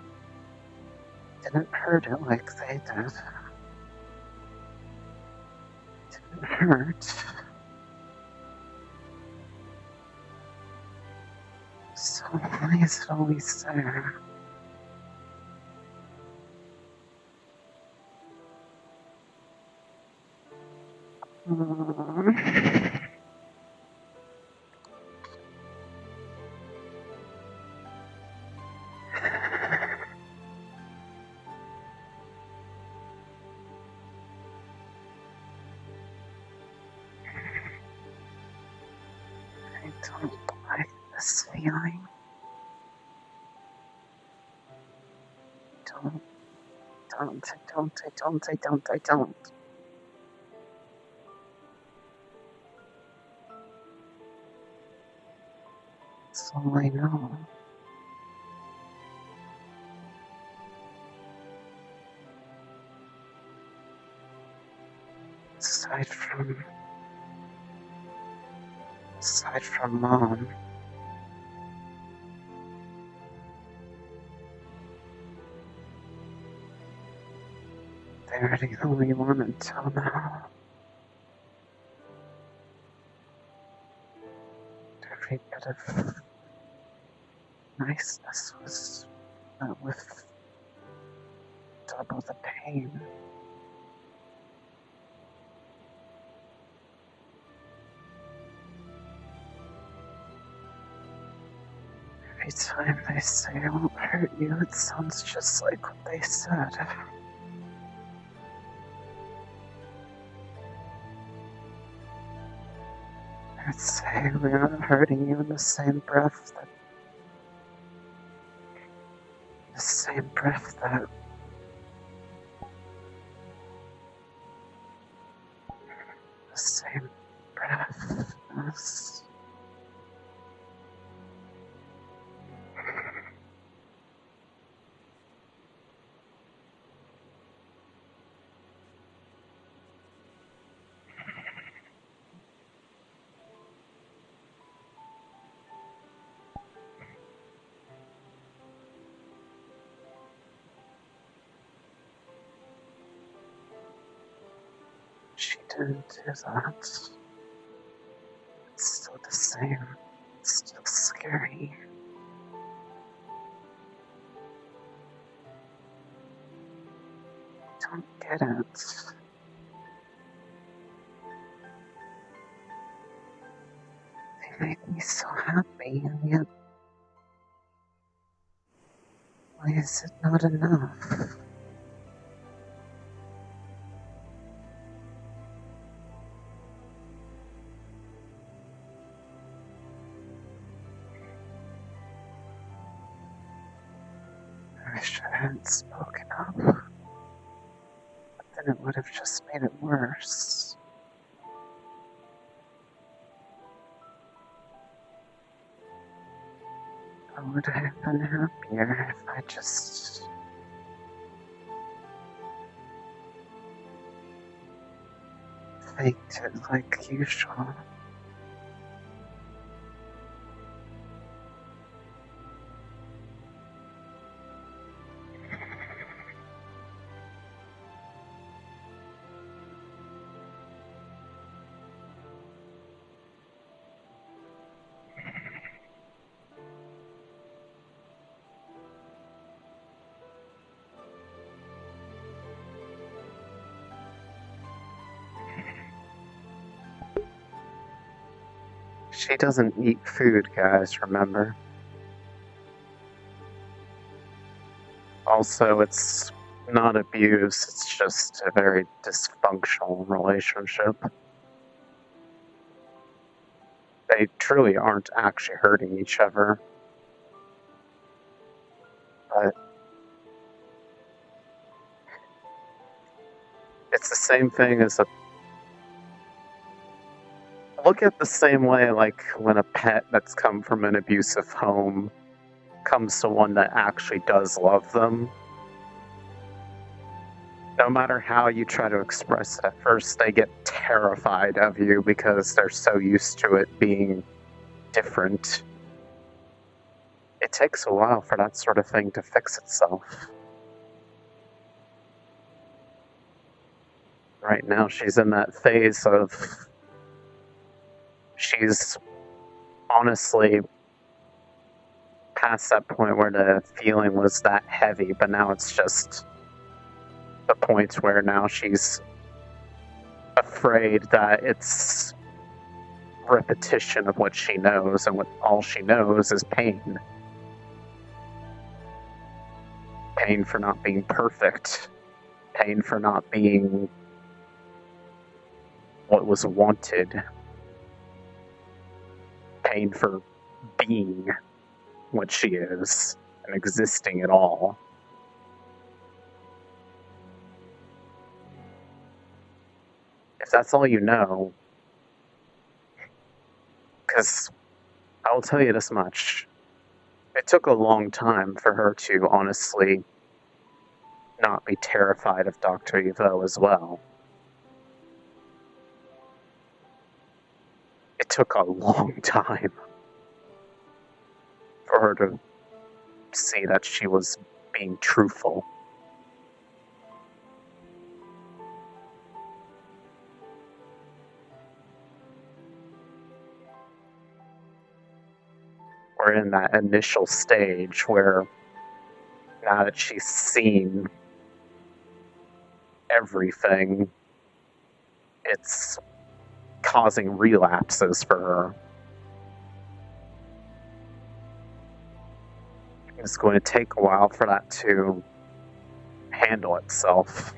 Didn't hurt it like they did. Didn't hurt. So why is it always there? I don't like this feeling. I don't. That's all I know. Aside from Mom. They're the only one until now. Every bit of niceness was met with double the pain. Every time they say I won't hurt you, it sounds just like what they said. I'd say we're not hurting you in the same breath that... The same breath that... The same breath as... She didn't do that. It's still the same. It's still scary. I don't get it. They make me so happy, and yet... Why is it not enough? I wish I hadn't spoken up. But then it would have just made it worse. I would have been happier if I just... faked it like usual. She doesn't eat food, guys, remember? Also, it's not abuse, it's just a very dysfunctional relationship. They truly aren't actually hurting each other. But it's the same thing as a... Look at the same way, like, when a pet that's come from an abusive home comes to one that actually does love them. No matter how you try to express it, at first they get terrified of you because they're so used to it being different. It takes a while for that sort of thing to fix itself. Right now she's in that phase of... She's honestly past that point where the feeling was that heavy, but now it's just the point where now she's afraid that it's repetition of what she knows, and what all she knows is pain. Pain for not being perfect. Pain for not being what was wanted. Pain for being what she is and existing at all. If that's all you know, because I will tell you this much, it took a long time for her to honestly not be terrified of Dr. Evo as well. It took a long time for her to see that she was being truthful. we're in that initial stage where now that she's seen everything, it's causing relapses for her. It's going to take a while for that to handle itself.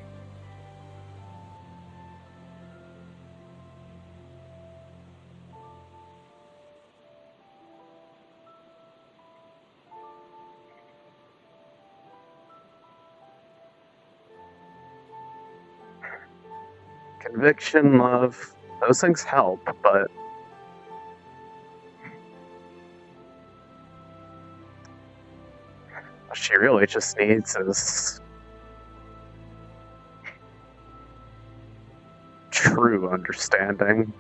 Conviction, love, those things help, but what she really just needs is true understanding.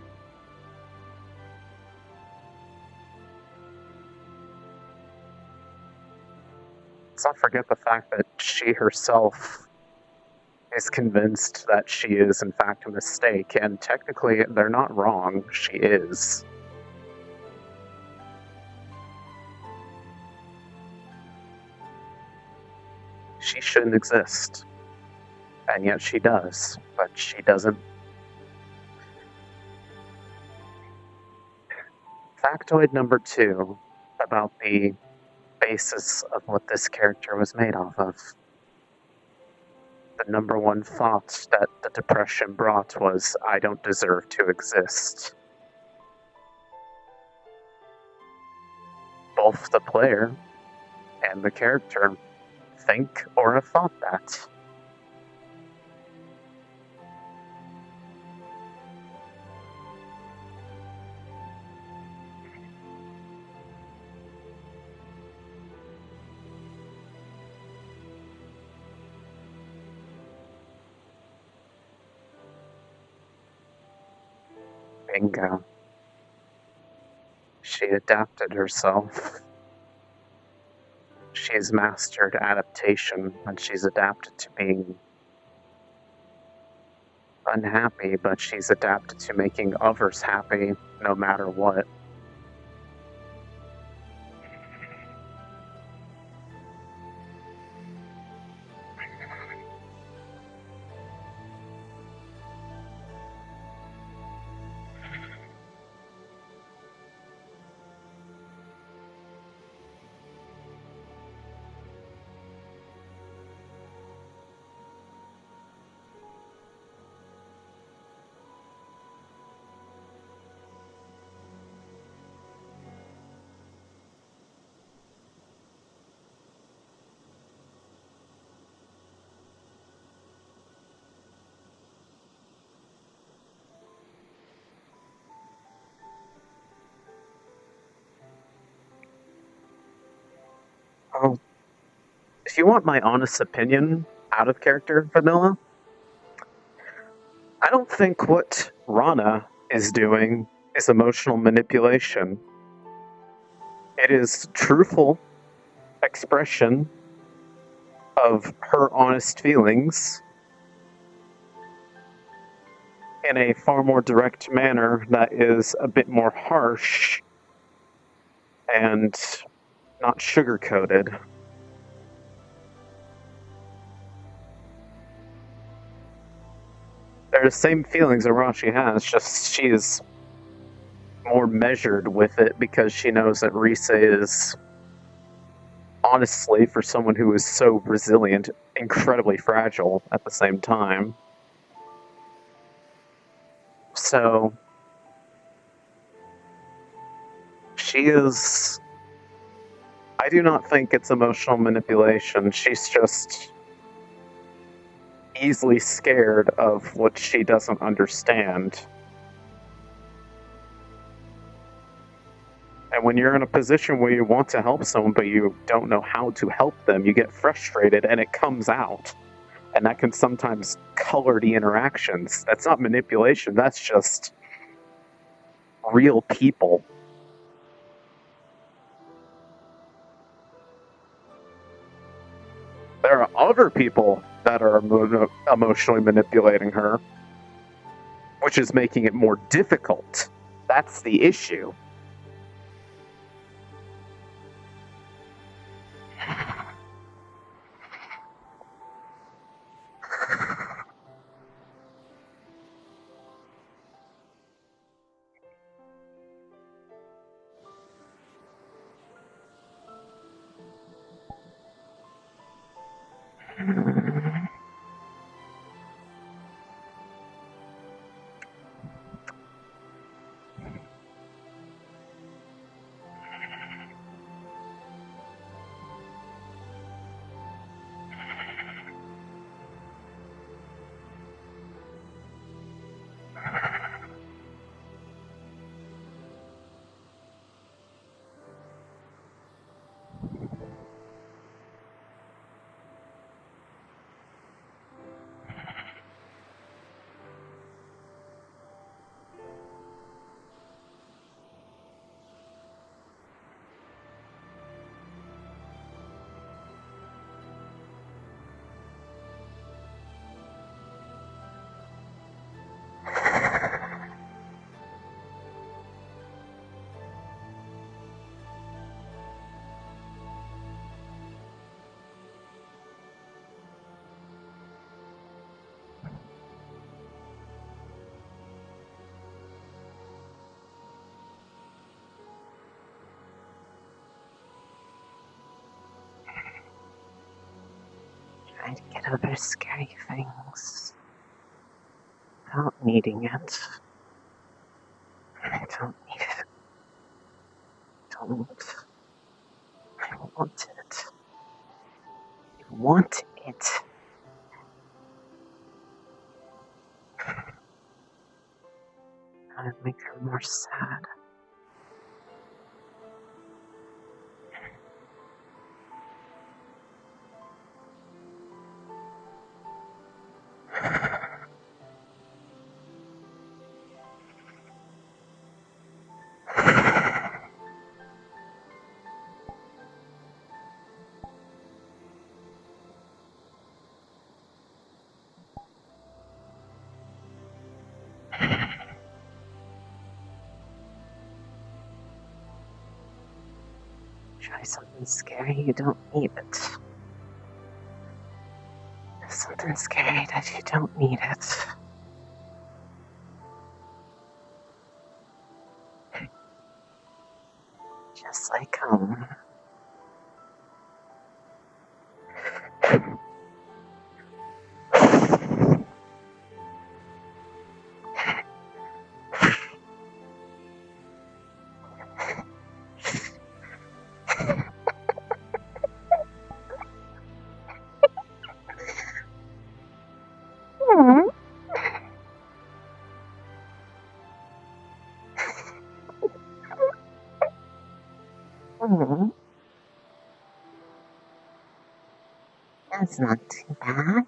Let's not forget the fact that she herself is convinced that she is in fact a mistake, and technically they're not wrong, she is. She shouldn't exist, and yet she does, but she doesn't. Factoid number 2 about the basis of what this character was made off of. The number one thought that the depression brought was, I don't deserve to exist. Both the player and the character think or have thought that. Bingo. She adapted herself. She's mastered adaptation, and she's adapted to being unhappy, but she's adapted to making others happy no matter what. Oh, if you want my honest opinion, out of character vanilla, I don't think what Rana is doing is emotional manipulation. It is truthful expression of her honest feelings in a far more direct manner that is a bit more harsh and not sugar-coated. They're the same feelings Arashi has, just she is more measured with it because she knows that Risa is, honestly, for someone who is so resilient, incredibly fragile at the same time. So, she is... I do not think it's emotional manipulation. She's just easily scared of what she doesn't understand. And when you're in a position where you want to help someone but you don't know how to help them, you get frustrated and it comes out. And that can sometimes color the interactions. That's not manipulation, that's just real people. There are other people that are emotionally manipulating her, which is making it more difficult. That's the issue. Try to get over scary things without needing it. I don't need it. Don't. I want it. I want it. That would make her more sad. Try something scary, you don't need it. Something scary that you don't need it. Just like home. That's not too bad.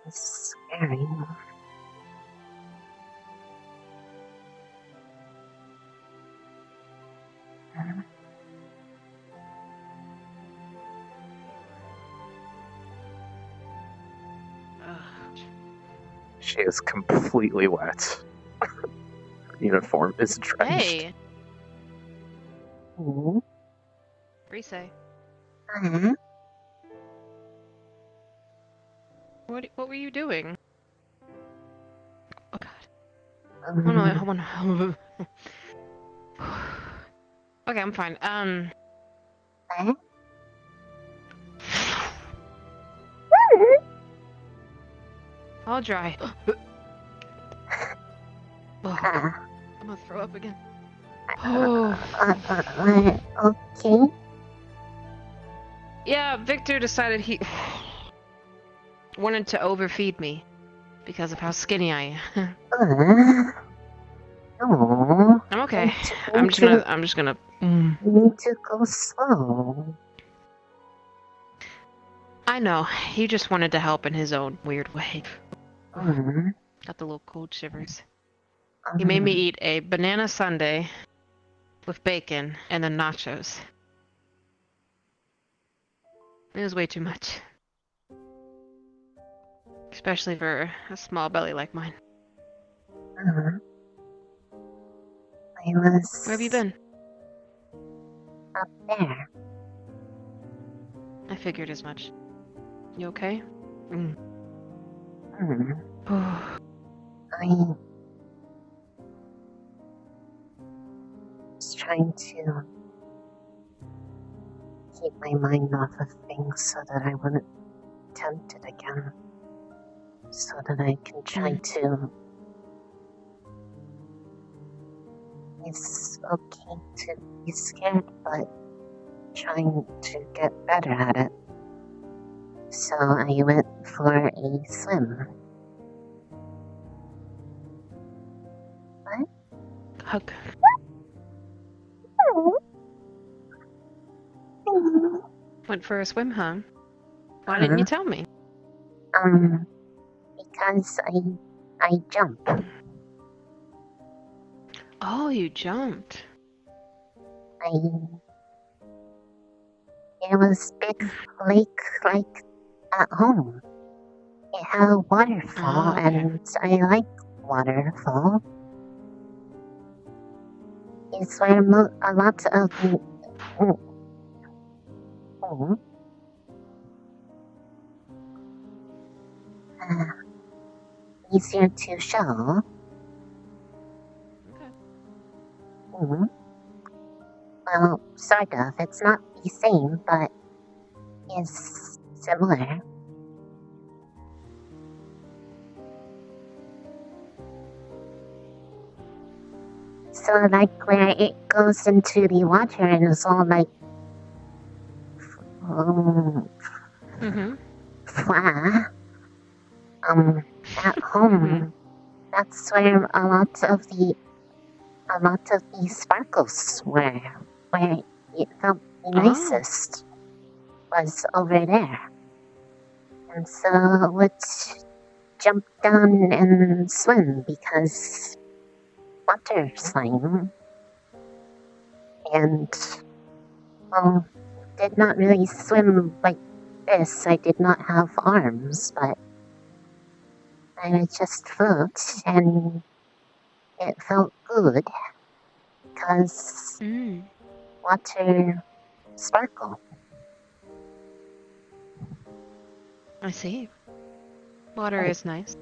It's scary. She is completely wet. Her uniform is drenched. Hey. Mm-hmm. Rise. Mm-hmm. What were you doing? Oh god. Oh no, hold on. Okay, I'm fine. All dry. Oh, I'm gonna throw up again. Okay. Yeah, Victor decided he wanted to overfeed me because of how skinny I am. Oh. I'm okay. I'm just gonna. You need to go slow. I know. He just wanted to help in his own weird way. Got the little cold shivers. He made me eat a banana sundae with bacon and then nachos. It was way too much. Especially for a small belly like mine. I was... Where have you been? Up there. I figured as much. You okay? I was trying to keep my mind off of things so that I wouldn't tempt it again. So that I can try to... It's okay to be scared, but trying to get better at it. So I went for a swim. What? Hug. Went for a swim, huh? Why didn't you tell me? Because I jumped. Oh, you jumped. It was big lake like at home. It had a waterfall, and I like waterfall. It's where a lot of the easier to show. Well, sort of. It's not the same, but is similar. So, like, where it goes into the water and it's all like flat. At home, that's where a lot of the sparkles were. Where it felt the nicest was over there. And so let's jump down and swim because water slime. And did not really swim like this. I did not have arms, but I would just float, and it felt good because water sparkle. I see. Water is nice.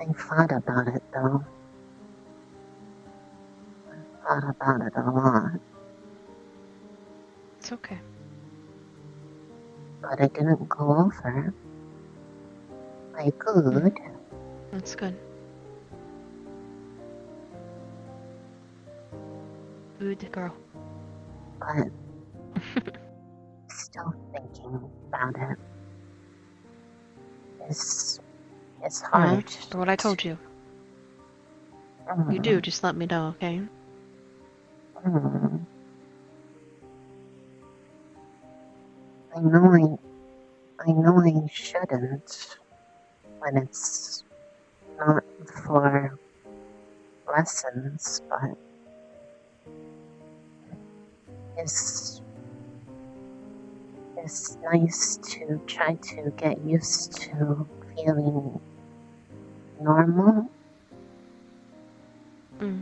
I thought about it though. I thought about it a lot. It's okay. But I didn't go over. I could. That's good. Good girl. But still thinking about it. It's hard. For what I told you. You do, just let me know, okay? I know I shouldn't when it's not for lessons, but it's nice to try to get used to feeling normal. I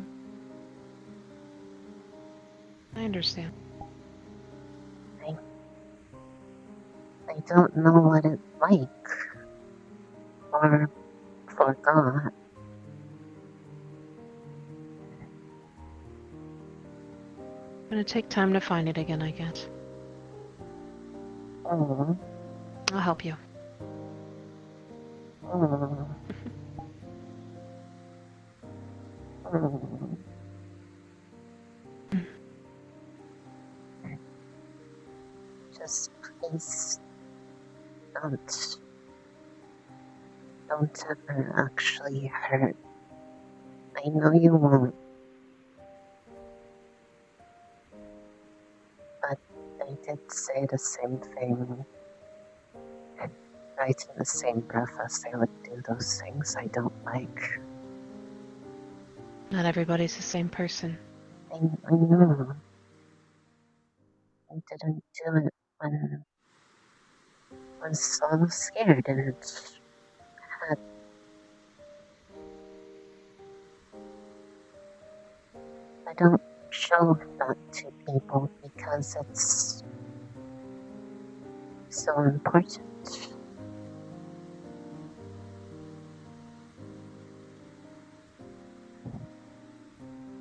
understand. I don't know what it's like or forgot. Gonna take time to find it again, I guess. I'll help you. Just please don't ever actually hurt. I know you won't. But I did say the same thing. Right in the same breath as I would do those things I don't like. Not everybody's the same person. I know. I didn't do it when I was so scared and had. I don't show that to people because it's so important.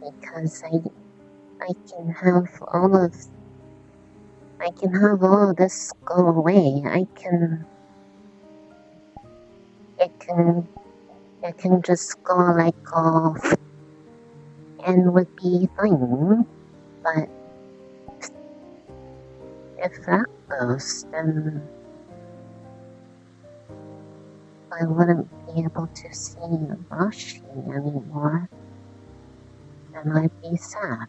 Because I can have all of this go away. It can just go like off and would be fine. But if that goes, then I wouldn't be able to see Rashi anymore. And I'd be sad.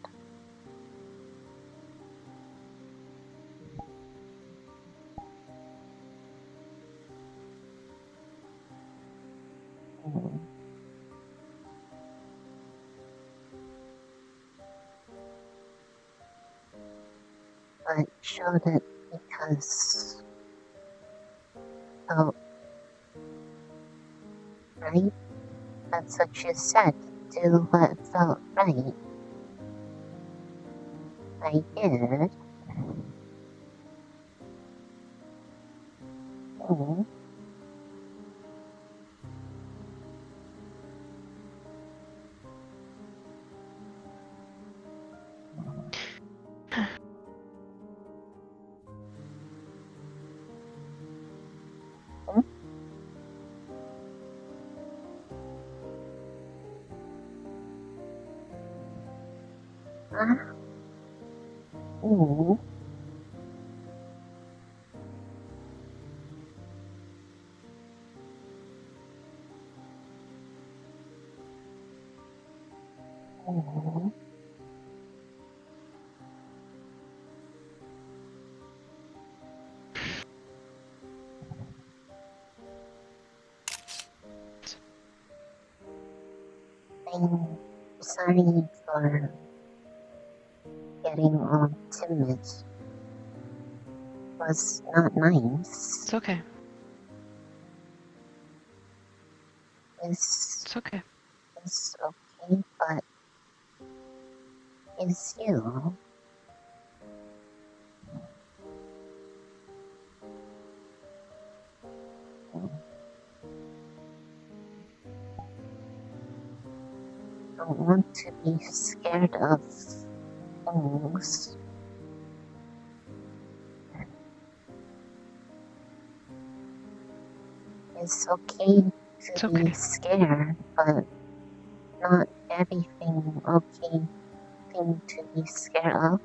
But showed it because felt right. That's what you said. Do what felt right. I did. Mm. Mm. Mm. I'm sorry for getting all timid. Was not nice. It's okay. It's okay. It's okay, but it's you. Don't want to be scared of things. It's okay to be scared, but not everything okay thing to be scared of.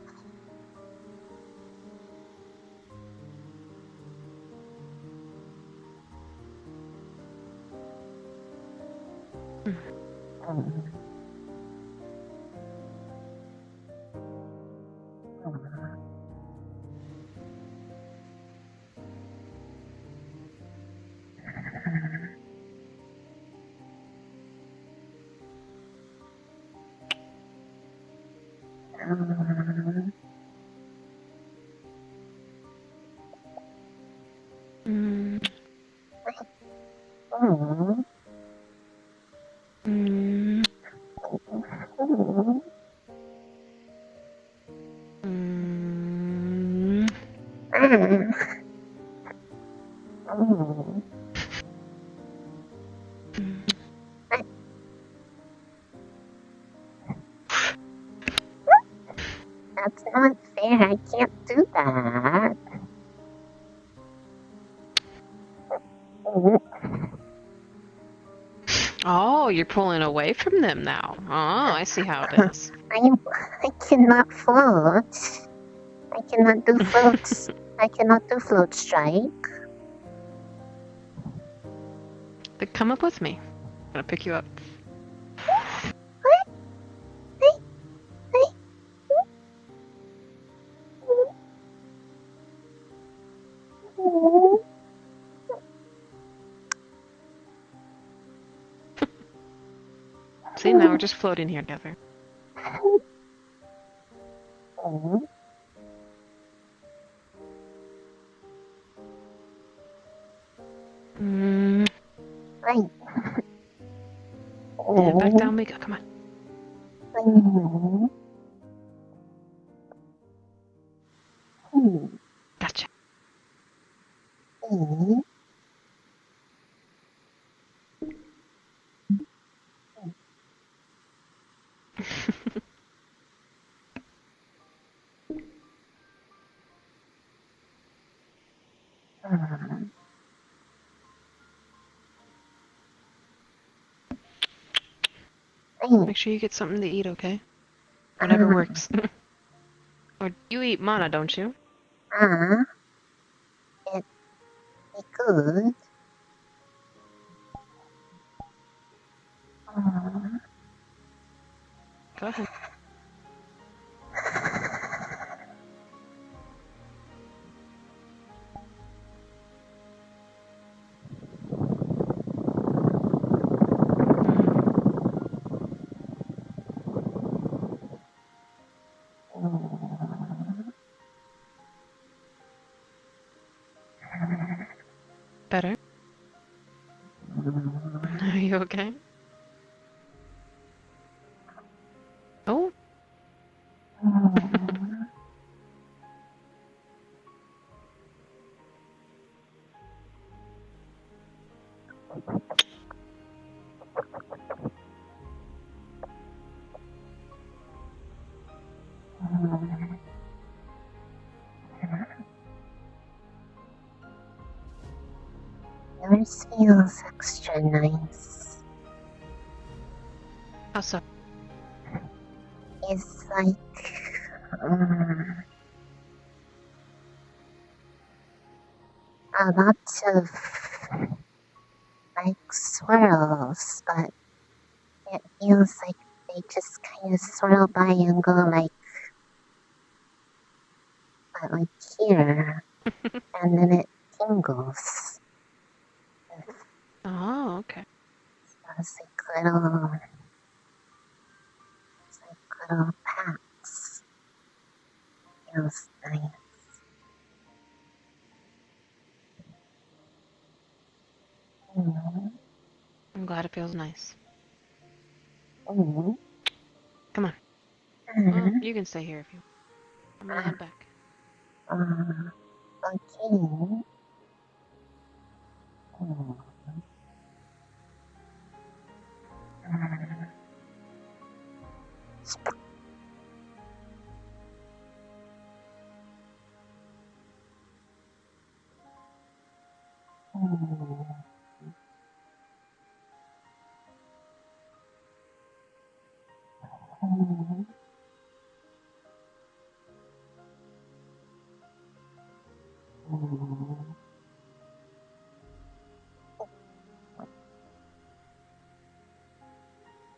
That's not fair. I can't do that. Oh, you're pulling away from them now. Oh, I see how it is. I cannot float. I cannot do floats. I cannot do float strike. Then come up with me. I'm gonna pick you up. See, now we're just floating here together. Right. And back down we go. Come on. Gotcha. Make sure you get something to eat, okay? Whatever works. Or you eat mana, don't you? It good. Go ahead. Better? Are you okay? Oh? Yours feels extra nice. How so? It's like a lot of like swirls, but it feels like they just kind of swirl by and go like here, and then it tingles. Oh, okay. It's like little pats. Feels nice. I'm glad it feels nice. Mm-hmm. Come on. Well, you can stay here if you. I'm gonna head back. Okay.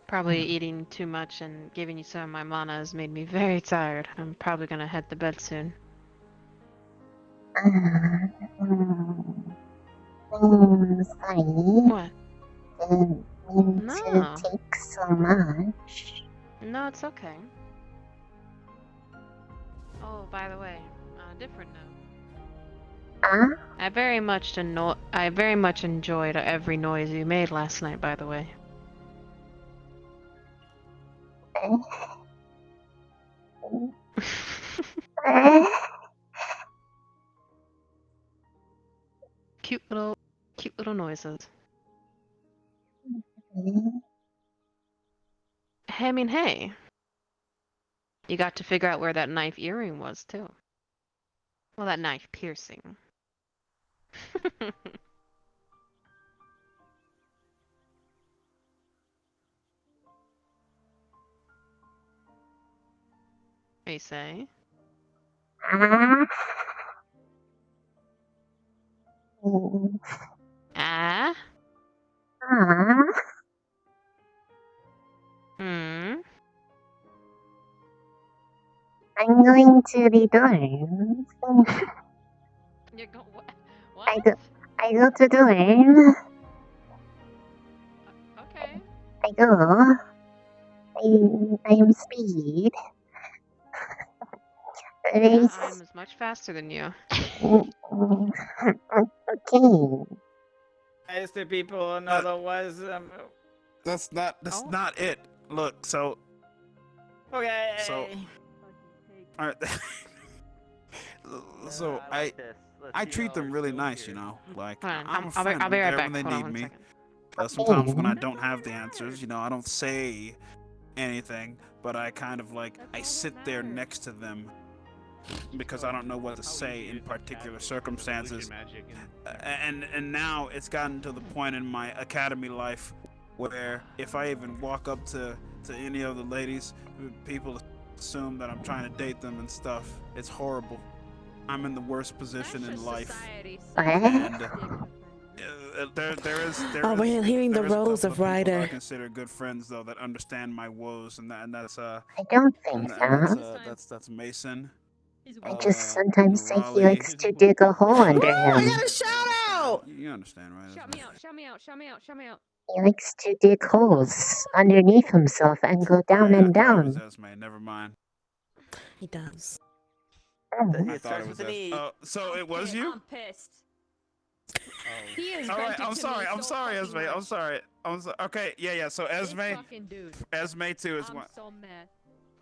Probably eating too much and giving you some of my mana has made me very tired. I'm probably gonna head to bed soon. Sorry. What? Didn't mean to take so much. No, it's okay. Oh, by the way, on a different note. I very much enjoyed every noise you made last night, by the way. Cute little noises. I mean, hey. You got to figure out where that knife earring was, too. Well, that knife piercing. You say? Ah? I'm going to the dorm. You go what? I go to dorm. Okay. I go. I'm speed. Yeah, I'm as much faster than you. Okay. Nice to people and otherwise. That's not it. Look, so. Okay. So. All right. So I treat them really nice, you know. Like I'm a friend. I'll be right there back. when they Hold on need one me. second. Sometimes when I don't have the answers, you know, I don't say anything, but I kind of like I sit there next to them because I don't know what to say in particular circumstances. And now it's gotten to the point in my academy life where if I even walk up to any of the ladies, people assume that I'm trying to date them and stuff. It's horrible. I'm in the worst position in life. And there is we're hearing the roles of Ryder. I consider good friends though that understand my woes, and that's I don't think so. that's Mason. I just sometimes say he likes to dig a hole under him. I got a shout out! You understand, right? Shout me out, shout me out, shout me out, shout me out. He likes to dig holes underneath himself and go down and down. It was Esme. Never mind. He does. I thought it was Esme. Oh, so it was you? I'm pissed. He is All right, vented I'm to sorry. me I'm so sorry, fucking Esme. much. I'm sorry. Okay, yeah. So Esme, fucking dude. Esme too is I'm one. so mad.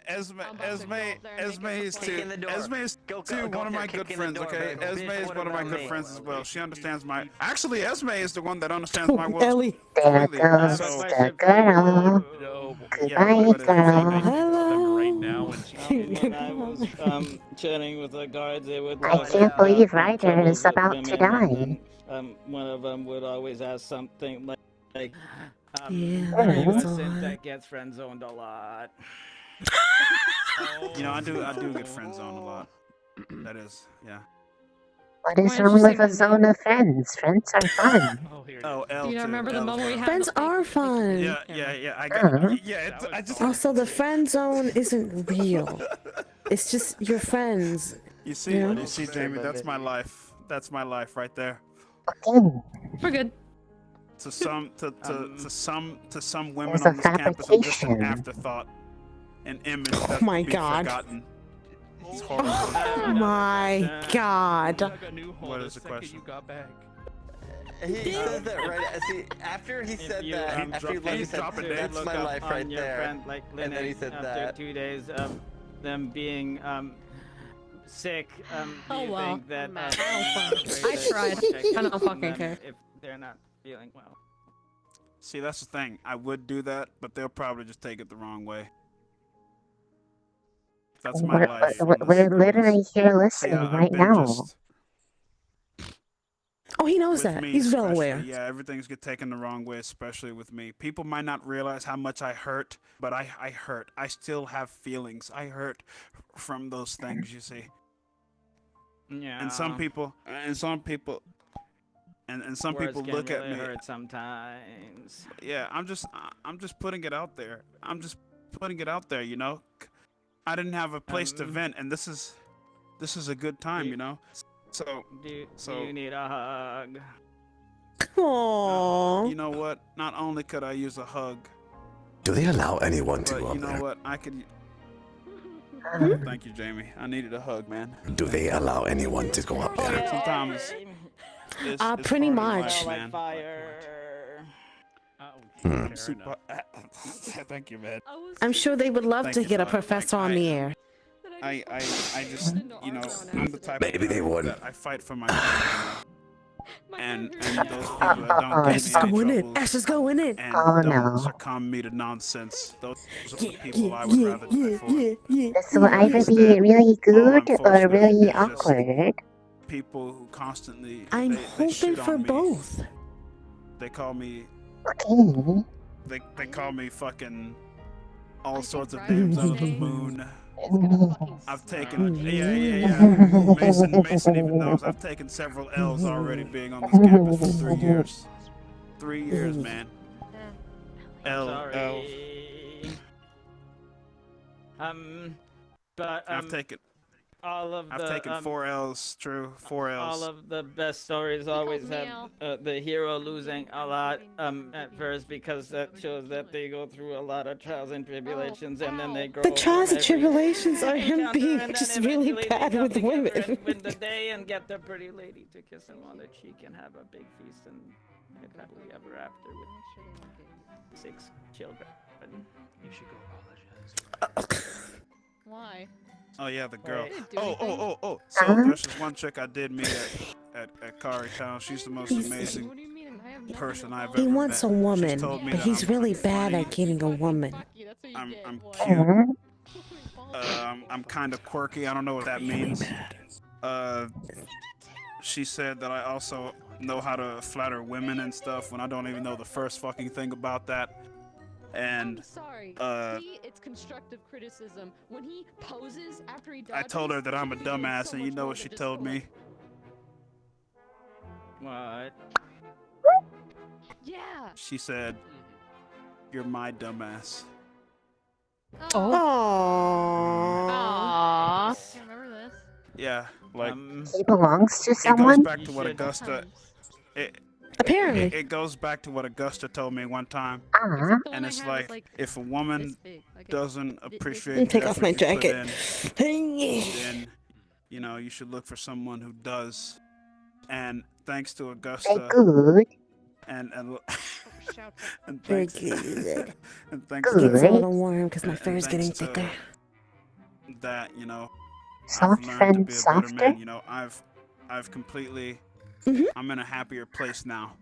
Esme I'm about to go up there and is make a too. complaint. Esme is too one of my good friends. Okay, Esme is one of my good friends as well. She understands my. Actually, Esme is the one that understands my woes. Ellie. There goes the girl. Goodbye, girl. Hello. Right now, when I was chatting with the guards, they would. I can't believe Ryder is about to die. One of them would always ask something like Yeah, are you a that's a simp lot. that gets friend zoned a lot? You know, I do get friend zoned a lot. That is, yeah. What is wrong with a zone of friends? Friends are fun. Oh, L You don't remember the moment we had Friends are fun. Yeah. I got. Yeah, I just. Also, the friend zone isn't real. It's just your friends. You see, Jamie, that's my life. That's my life right there. We're good. To some women There's on a this campus, I'm just an fabrication. afterthought, an image that's Oh my be God. forgotten. It's horrible. Oh my God. What is the question? He said that right. See, after he said that, after he left, he said, "That's my life right there." And then he said after that. 2 days of them being sick, do you well. think that I tried. I don't fucking care. If they're not feeling well. See, that's the thing. I would do that, but they'll probably just take it the wrong way. That's my life. We're literally here listening I've right been now. just- Oh, he knows with that. me He's well especially, aware. Yeah, everything's get taken the wrong way, especially with me. People might not realize how much I hurt, but I hurt. I still have feelings. I hurt from those things, you see. Yeah. And some people, and some people look at me. Hurt sometimes. Yeah, I'm just putting it out there. I'm just putting it out there, you know. I didn't have a place to vent, and this is a good time, you know. So do you need a hug? Aww. You know what? Not only could I use a hug, Do they allow anyone to but go you up know there? what? I could. Thank you, Jamie. I needed a hug, man. Do they allow anyone to go up there? Sometimes. It's Pretty part of much. life, man. Fire. Super. Thank you, man. I'm sure they would love Thank to you, get a Todd. professor on the air. I just, you know, I'm the type Maybe of they guy would. that I fight for my friends, you know? And those people that don't Ash is get me going any in. troubles Ash is going in. and Oh, don't no. succumb me to nonsense. Those are the people I would rather die for. This will either be Instead, really all good or unfortunately really is just awkward. People who constantly I'm they hoping shit for on me. both. They call me Okay. they call me fucking all sorts of names under the moon. I've taken yeah. Mason even knows I've taken several L's already being on this campus for 3 years. 3 years, man. L. Sorry. But I've taken all of the. I've taken 4 L's, true. 4 L's. All of the best stories always have the hero losing a lot at first, because that shows that they go through a lot of trials and tribulations, and then they grow. The trials and tribulations are him being just really bad with women. And win the day and get the pretty lady to kiss him on the cheek and have a big feast and live happily ever after with 6 children. You should go apologize. Why? Oh yeah, the girl. Oh. So there's this one chick I did meet at Kari Town. She's the most amazing person I've ever met. He wants a woman, She's told me but that he's I'm really bad at getting a woman. I'm cute. I'm kind of quirky. I don't know what that means. She said that I also know how to flatter women and stuff when I don't even know the first fucking thing about that. And I'm sorry. It's constructive criticism. When he poses after he dodges, I told her that I'm a dumbass, and you know what she told me? What? Yeah. She said, "You're my dumbass." Oh. Aww. I remember this. Yeah, like he belongs to it someone. goes back to what Augusta. Apparently. It goes back to what Augusta told me one time. And it's like, if a woman doesn't appreciate Take off my jacket. Then, you know, you should look for someone who does. And thanks to Augusta. Good. And Very thanks, good. and thanks It's a to little warm because my fur is getting thicker. that, you know, Soft I've learned friend, to be a better softer. man. You know, I've completely. I'm in a happier place now.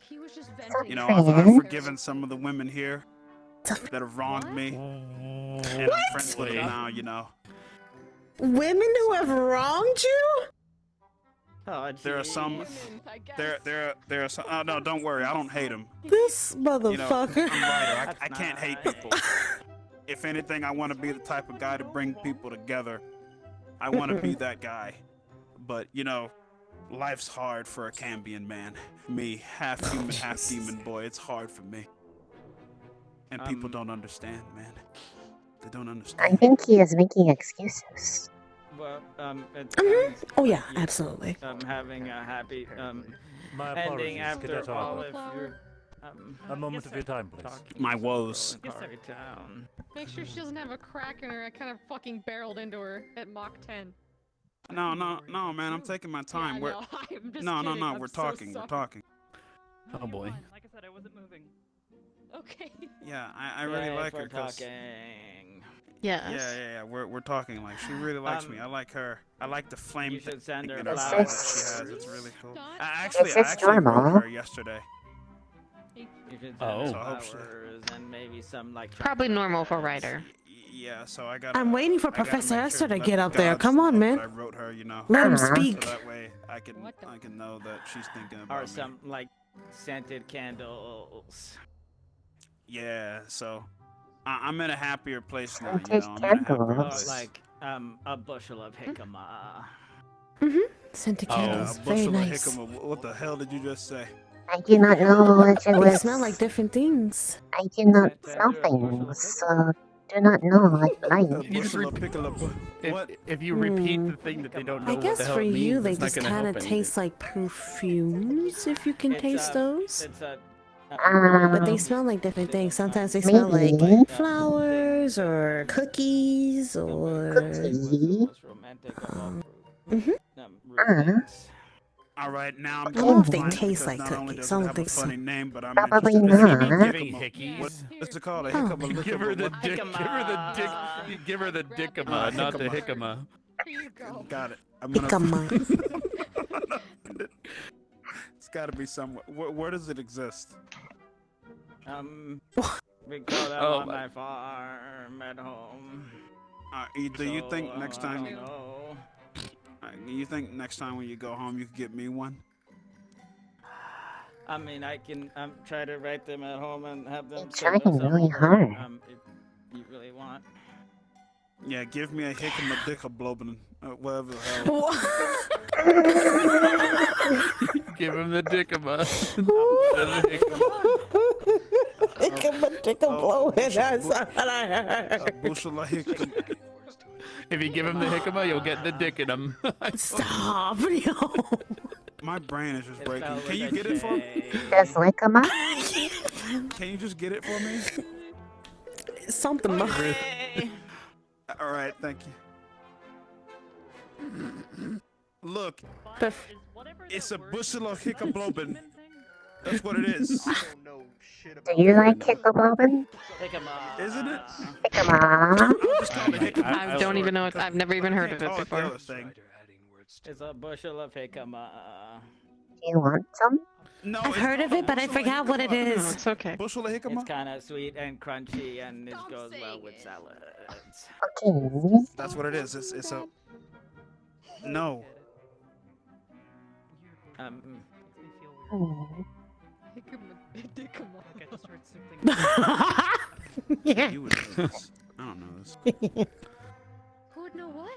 He was just You know, I've forgiven some of the women here that have wronged me, and I'm friends with them now. You know, Women who have wronged you? Oh, there are some. There are some. Oh no, don't worry. I don't hate them. This You know, motherfucker. I'm Ryder. I can't hate people. If anything, I want to be the type of guy to bring people together. I want to be that guy. But you know, life's hard for a Cambion man. Me, half human, half demon boy. It's hard for me. And people don't understand, man. They don't understand. I think he is making excuses. Well, Oh yeah, absolutely. Having a happy My ending apologies, after Cadet all Harper. if you're A moment of your time, please. My woes. Kari Town. Make sure she doesn't have a crack in her. I kind of fucking barreled into her at Mach 10. No, man. I'm taking my time. Yeah, I'm just no, kidding. I'm we're so talking. sorry. We're talking. Oh boy. Like I said, I wasn't moving. Okay. Yeah, I really like her. We're 'cause- talking. Yes. Yeah. We're talking. Like she really likes me. I like her. I like the flame You should send her in her flowers. that she has. It's really cool. I Is this actually wrote normal? her yesterday. You should send Oh. her So I hope she- flowers and maybe some like. Probably normal for Ryder. Yeah, so I got. I'm waiting for I gotta Professor make Esther sure to let get the up there. gods Come on, know man. that I wrote her, you know. Let him So speak. that way I can know that she's thinking about Or me. some like scented candles. Yeah, so I'm in a happier place now. You Scented know, I'm in a happier candles. place. Like a bushel of jicama. Scented Yeah, candles. a Very bushel of nice. jicama. What the hell did you just say? I did not know what it They was. smell like different things. I did not smell things, so do not know what life. You just if you repeat the thing that they don't know I what the guess hell for it means, you, they it's not just gonna kind help of anything. taste like perfumes, if you can taste those. It's a. But they smell like different things. Sometimes they smell Maybe. like flowers or cookies or. Cookie. Romantic All right, now I'm I don't know if they fine taste because like not only cookies. does I it don't have think a so. funny name, but I'm Probably interested in not. Giving hickeys. What's it called? A Oh. hickama? Give her the What? dick. Give her the dick. Give her the dickama, not the hickama. Here you go. Got it. I'm gonna. Hickama. It's got to be somewhere. Where does it exist? We call that Oh, on my farm at home. Do you think next time? No. You think next time when you go home you could get me one? I mean, I can try to write them at home and have them. You're send us trying some really over, hard. If you really want. Yeah, give me a hickama dickablobin, whatever the hell. Give him the dickama. Hickama, blowing. That's what I A heard. bushel of hickama. If you give him the jicama, you'll get the dick in him. Stop, no. My brain is just breaking. Can you get it for me? Does Lickama? Can you just get it for me? Something. All right, thank you. Look, it's a bushel of hickablobin. That's what it is. Do you like Hickablobin? Isn't it? Hickama. I don't even know. I've never even heard of it before. It's a bushel of jicama. Do you want some? No, I've heard of it, but I forgot what it is. No, it's okay. Bushel of jicama? It's kind of sweet and crunchy, and it goes well with salads. Okay. That's what it is. It's a... No. You would know this. I don't know this. Who would know what?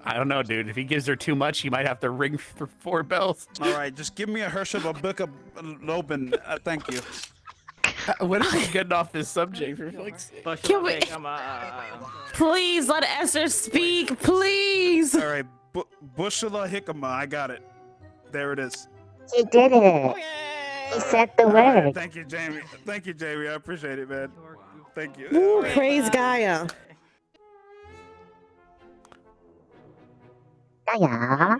I don't know, dude. If he gives her too much, he might have to ring for 4 bells. All right, just give me a Herschel or Book of Lobin. Thank you. What is he getting off this subject? For Can we... Please let Esther speak, please. All right, bushel of jicama. I got it. There it is. You did it. You said the word. Right, thank you, Jamie. Thank you, Jamie. I appreciate it, man. Thank you. Ooh, praise Gaia. Gaia.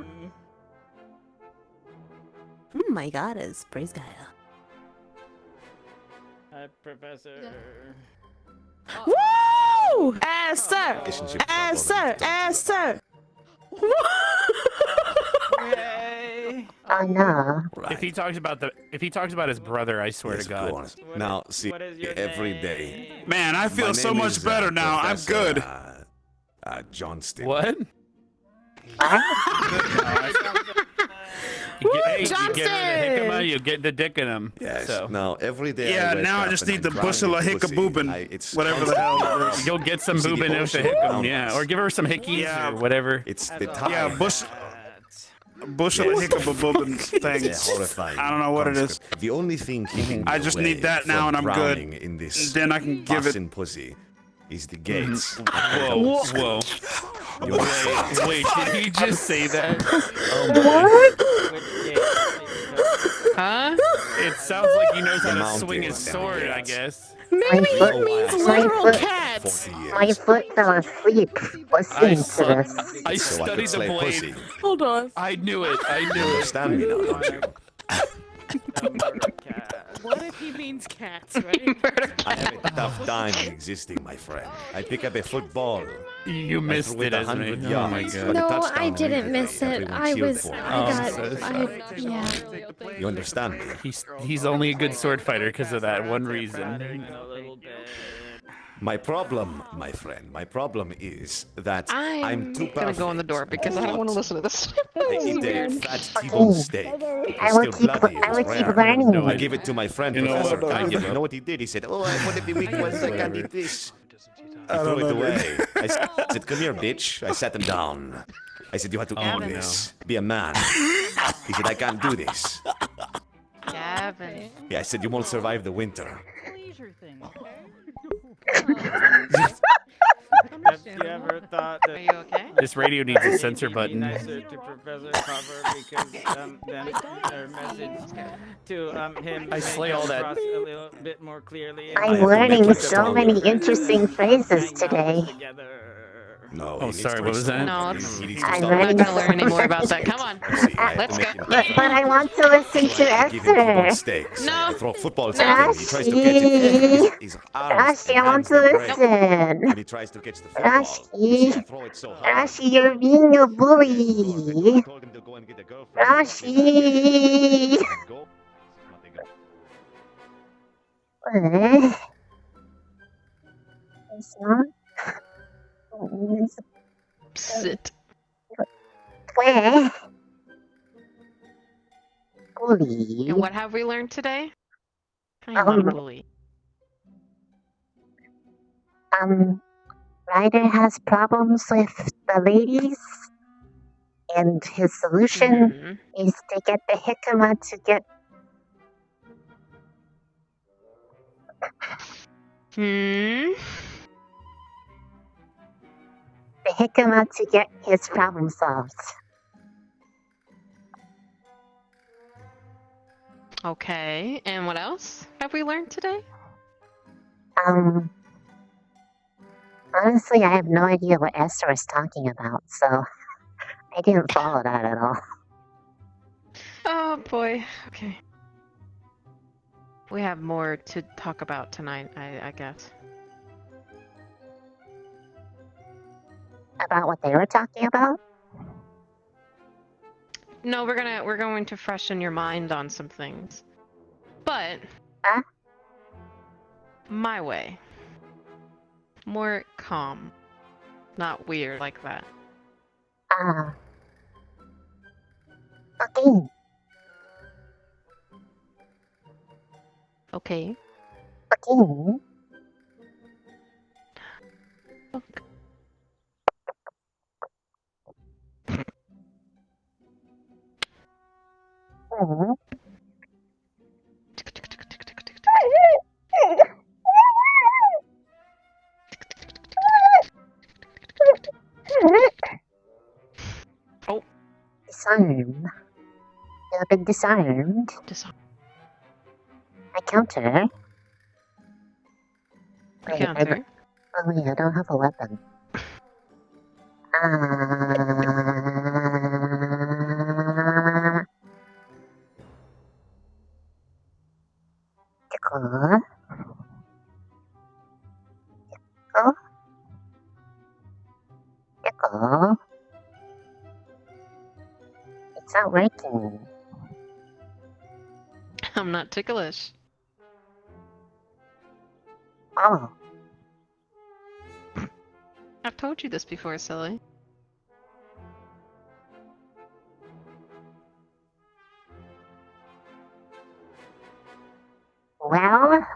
Oh my goddess, praise Gaia. Hi, Professor. Woo! Esther! Esther! Esther! Oh no. If he talks about his brother, I swear to God. Now, see, every day. Man, I feel so much better now. I'm good. Johnston. What? You get the dick in him. Yes. So. Now every day. Yeah. Now I just need the bushel of hickaboobin. Whatever the hell it is. You'll get some boobin if they hick him. Yeah. Or give her some hickeys or whatever. It's the time. Yeah. Bushel of hickaboobin thing. I don't know what it is. The only thing keeping I just need that now and I'm good. In this then I can give it. Pussy is the gates. Whoa. Wait, did he just say that? Huh? It sounds like he knows how to swing his sword, I guess. Maybe it means literal cats. My foot fell asleep listening to this. I studied the blade. Hold on. I knew it. You understand me now, don't you? What if he means cats, right? I have a tough time existing, my friend. I pick up a football. You missed it, 100 yards. Oh my God. No, I didn't miss it. Yeah. You understand me? He's only a good sword fighter because of that one reason. My problem, my friend, is that I'm too gonna go in the door because I don't want to listen to this. I eat a fat T-bone steak. I will keep learning. I give it to my friend, Professor Kanye. You know what he did? He said, "Oh, I want to be weak once I can eat this." He threw it away. I said, "Come here, bitch." I sat him down. I said, "You have to eat this. Be a man." He said, "I can't do this." Gavin. Yeah, I said, "You won't survive the winter." Have you ever thought that? Are you okay? This radio needs a censor button. Nicer to Professor Cover because then their message to him. I slay all that. A little bit more clearly. I'm learning so many interesting phrases today. No. Oh, sorry. What was that? No, I'm not gonna learn any more about that. Come on, let's go. But I want to listen to Esther. No. Throw footballs at him. He tries to catch it. His arms Rashi, I want to listen. and he tries to catch the football. Rashi, Throw it so hard. Rashi, you're being a bully. Told him to go and get a girlfriend. Rashi. It's not. Sit. Where? Bully. And what have we learned today? I'm not a bully. Ryder has problems with the ladies, and his solution is to get the jicama to get. The pick him up to get his problem solved. Okay, and what else have we learned today? Honestly, I have no idea what Esther was talking about, so I didn't follow that at all. Oh boy, okay. We have more to talk about tonight, I guess. About what they were talking about? No, we're going to freshen your mind on some things. But my way. More calm. Not weird like that. Okay. Okay. Okay. Oh. Disarm. You've been disarmed. I counter. Wait, Counter. Oh wait, I don't have a weapon. Tickle. Tickle. Tickle. It's not working. I'm not ticklish. Oh. I've told you this before, silly. Well,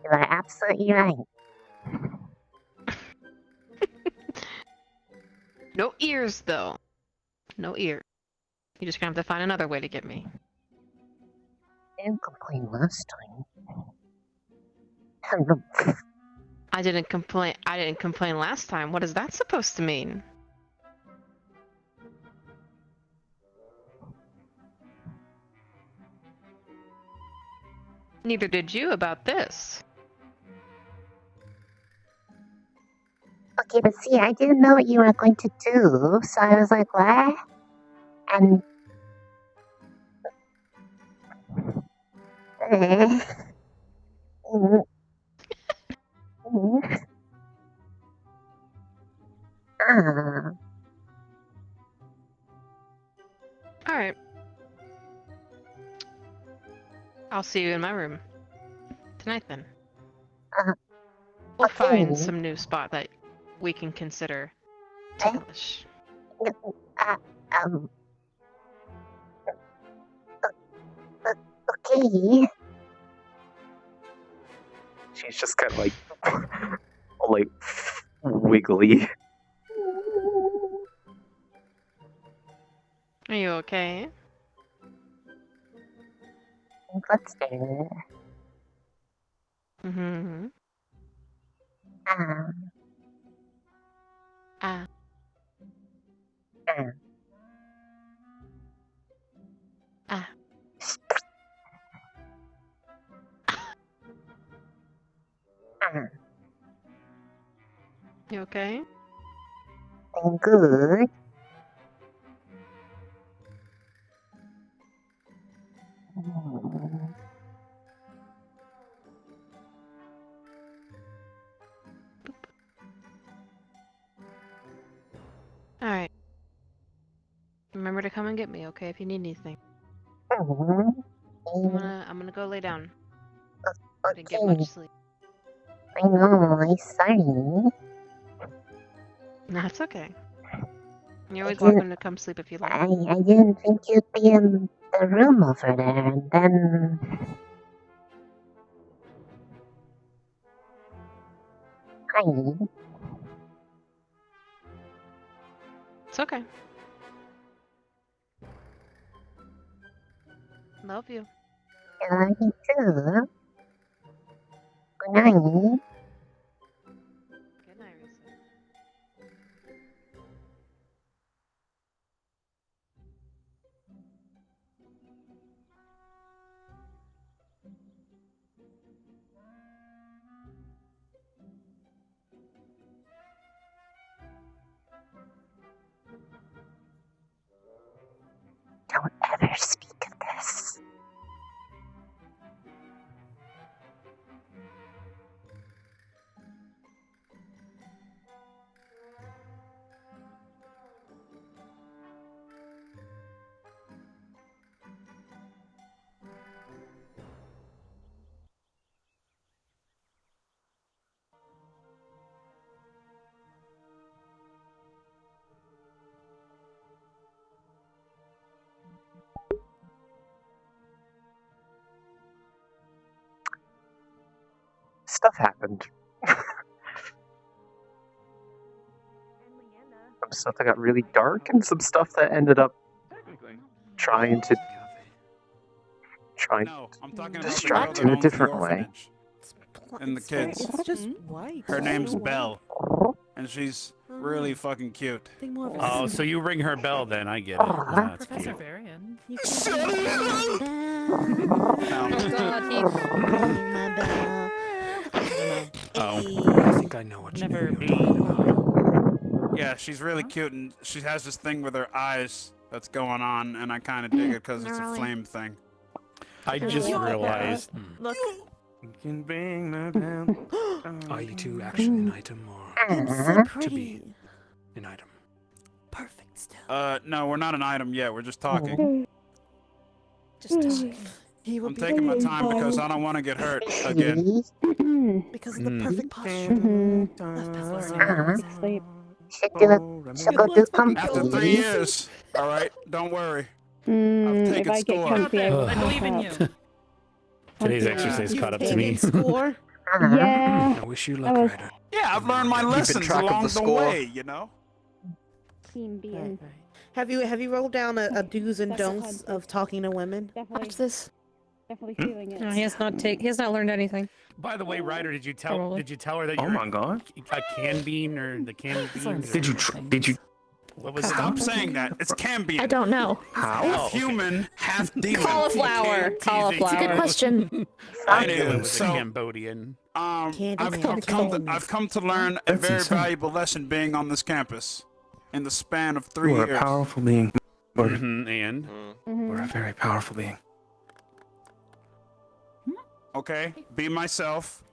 you are absolutely right. No ears, though. No ear. You're just gonna have to find another way to get me. I didn't complain last time. I didn't complain last time. What is that supposed to mean? Neither did you about this. Okay, but see, I didn't know what you were going to do, so I was like, what? And... Alright. I'll see you in my room. Tonight, then. We'll find some new spot that we can consider ticklish. Okay. She's just kind of like wiggly. Are you okay? Let's do. Mm-hmm. You okay? I'm good. Alright. Remember to come and get me, okay, if you need anything. Mm-hmm. I'm gonna go lay down. I didn't get much sleep. I know, I'm sorry. That's okay. You're always welcome to come sleep if you like. I didn't think you'd be in the room over there, and then... Hi. It's okay. Love you. I love you too. Good night. Good night, Risa. Don't ever speak of this. Stuff happened. Some stuff that got really dark and some stuff that ended up trying to distract in a different way. And the kids. It's just white. Her name's Belle. And she's really fucking cute. Oh, so you ring her bell then, I get it. That's Professor cute. Varian. Oh. I think I know what Never. Yeah, she's really cute, and she has this thing with her eyes that's going on, and I kind of dig it because it's a flame thing. I just realized. Look. You can bring her down. Are you two actually an item or It's so to pretty. be an item? Perfect still. No, we're not an item yet. We're just talking. Just talk. He will I'm be taking my the time because I don't want to get hurt again. because of the perfect posture. Sleep. Should go do comfy. After 3 years. All right, don't worry. I've taken if I get score. comfy, I will I believe in pass you. out. Today's exercise caught up to me. Score. Yeah. I wish you luck, was- Ryder. Yeah, I've learned my lessons track of along the the score. way, you know? Team being. Have you rolled down a do's and don'ts of talking to women? Definitely. Watch this. Definitely feeling it. No, he has not learned anything. By the way, Ryder, did you tell Probably. her that Oh you're my god. a can bean or the can beans? Did you What was Stop it? saying that. It's Cambion. I don't know. how? Half human, half demon. Cauliflower. Cauliflower. It's a good question. I knew it Anyway, was so Cambodian. I've come to learn a That's very insane. valuable lesson being on this campus in the span of 3 You are years. a powerful being. And We're a very powerful being. Okay, be myself.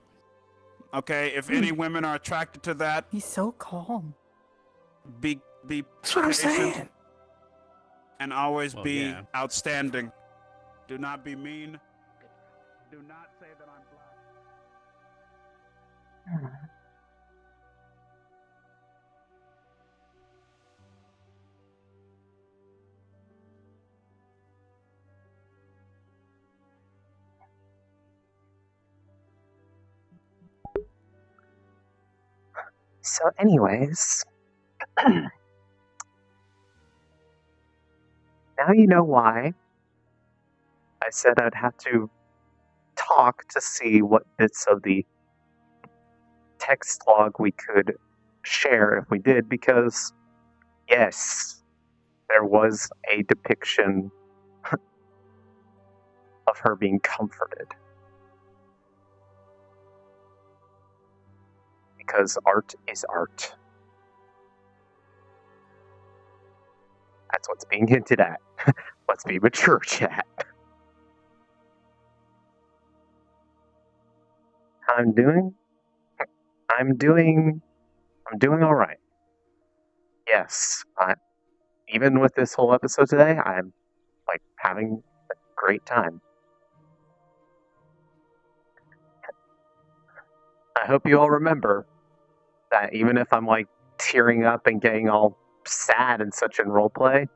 Okay, if any women are attracted to that, He's so calm. be That's what I'm patient saying. and always Well, be yeah. outstanding. Do not be mean. Do not say that I'm black. So, anyways, now you know why I said I'd have to talk to see what bits of the text log we could share if we did, because, yes, there was a depiction of her being comforted. Because art is art. That's what's being hinted at. Let's be mature, chat. How I'm doing? I'm doing all right. Yes, even with this whole episode today, I'm like having a great time. I hope you all remember that even if I'm like tearing up and getting all sad and such in roleplay,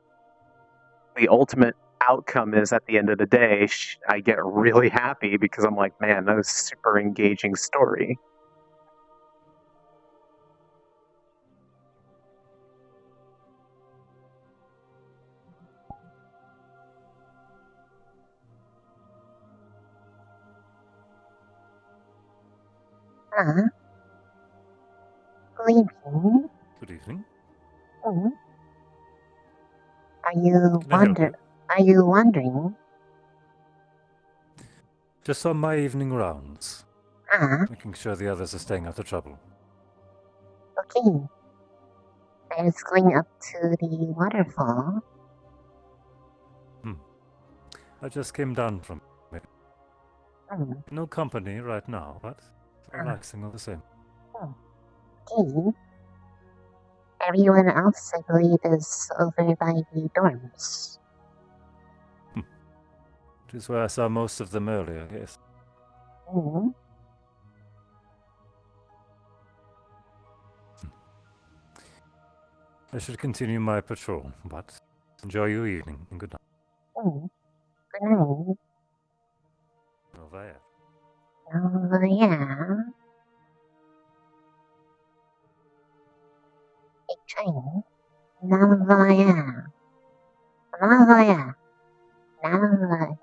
the ultimate outcome is at the end of the day, I get really happy because I'm like, man, that was a super engaging story. Good evening. Good evening. Mm. Are you Can I help you? Are you wondering? Just on my evening rounds. Ah. Making sure the others are staying out of trouble. Okay. I was going up to the waterfall. I just came down from it. Mm. No company right now, but relaxing all the same. Okay. Everyone else, I believe, is over by the dorms. Which is where I saw most of them earlier, yes. Mm. I should continue my patrol, but enjoy your evening and good night. Mm. Good night. Over here. Oh, yeah. A train. Navaya. Navaya. Navaya.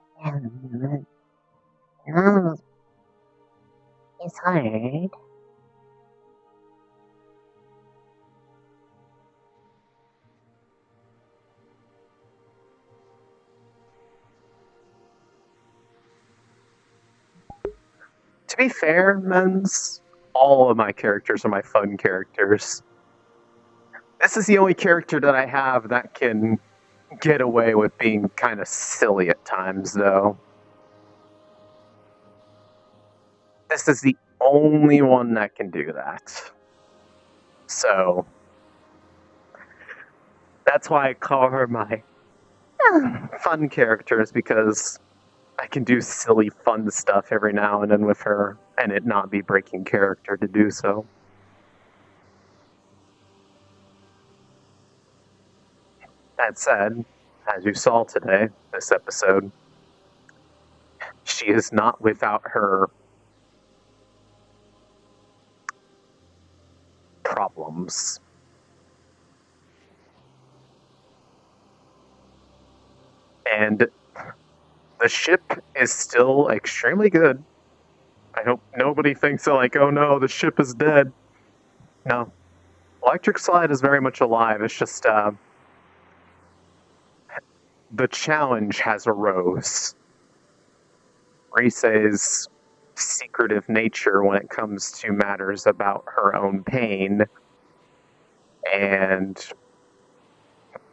Nav is hard. To be fair, Men's, all of my characters are my fun characters. This is the only character that I have that can get away with being kind of silly at times, though. This is the only one that can do that. So, that's why I call her my fun characters, because I can do silly, fun stuff every now and then with her, and it not be breaking character to do so. That said, as you saw today, this episode, she is not without her problems. And the ship is still extremely good. I hope nobody thinks that, like, oh no, the ship is dead. No. Electric Slide is very much alive. It's just, the challenge has arose. Rise's secretive nature when it comes to matters about her own pain, and,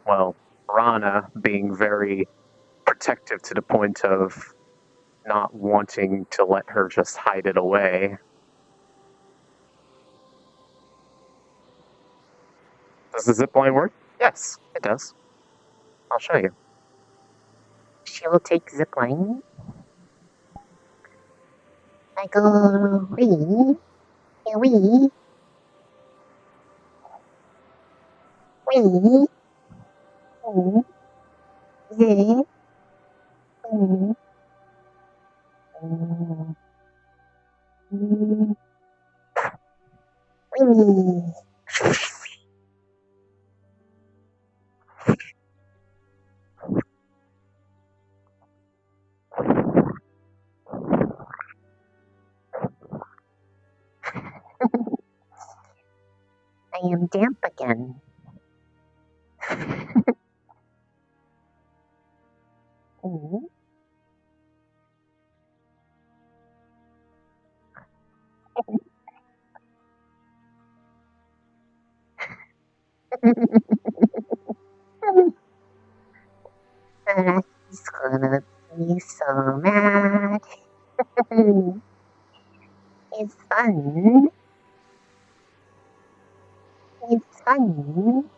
well, Rana being very protective to the point of not wanting to let her just hide it away. Does the zipline work? Yes, it does. I'll show you. She will take zipline. I go wee. Wee. Wee. Yeah. Wee. I am damp again. He's gonna be so mad. It's fun. It's fun.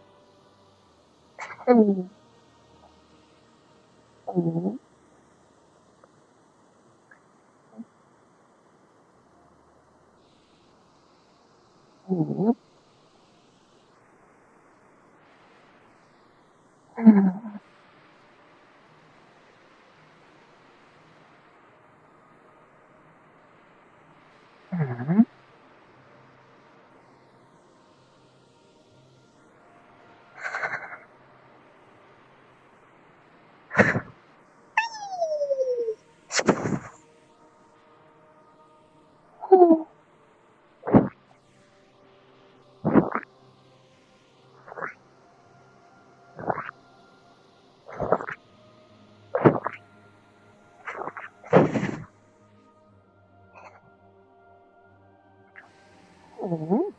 Behind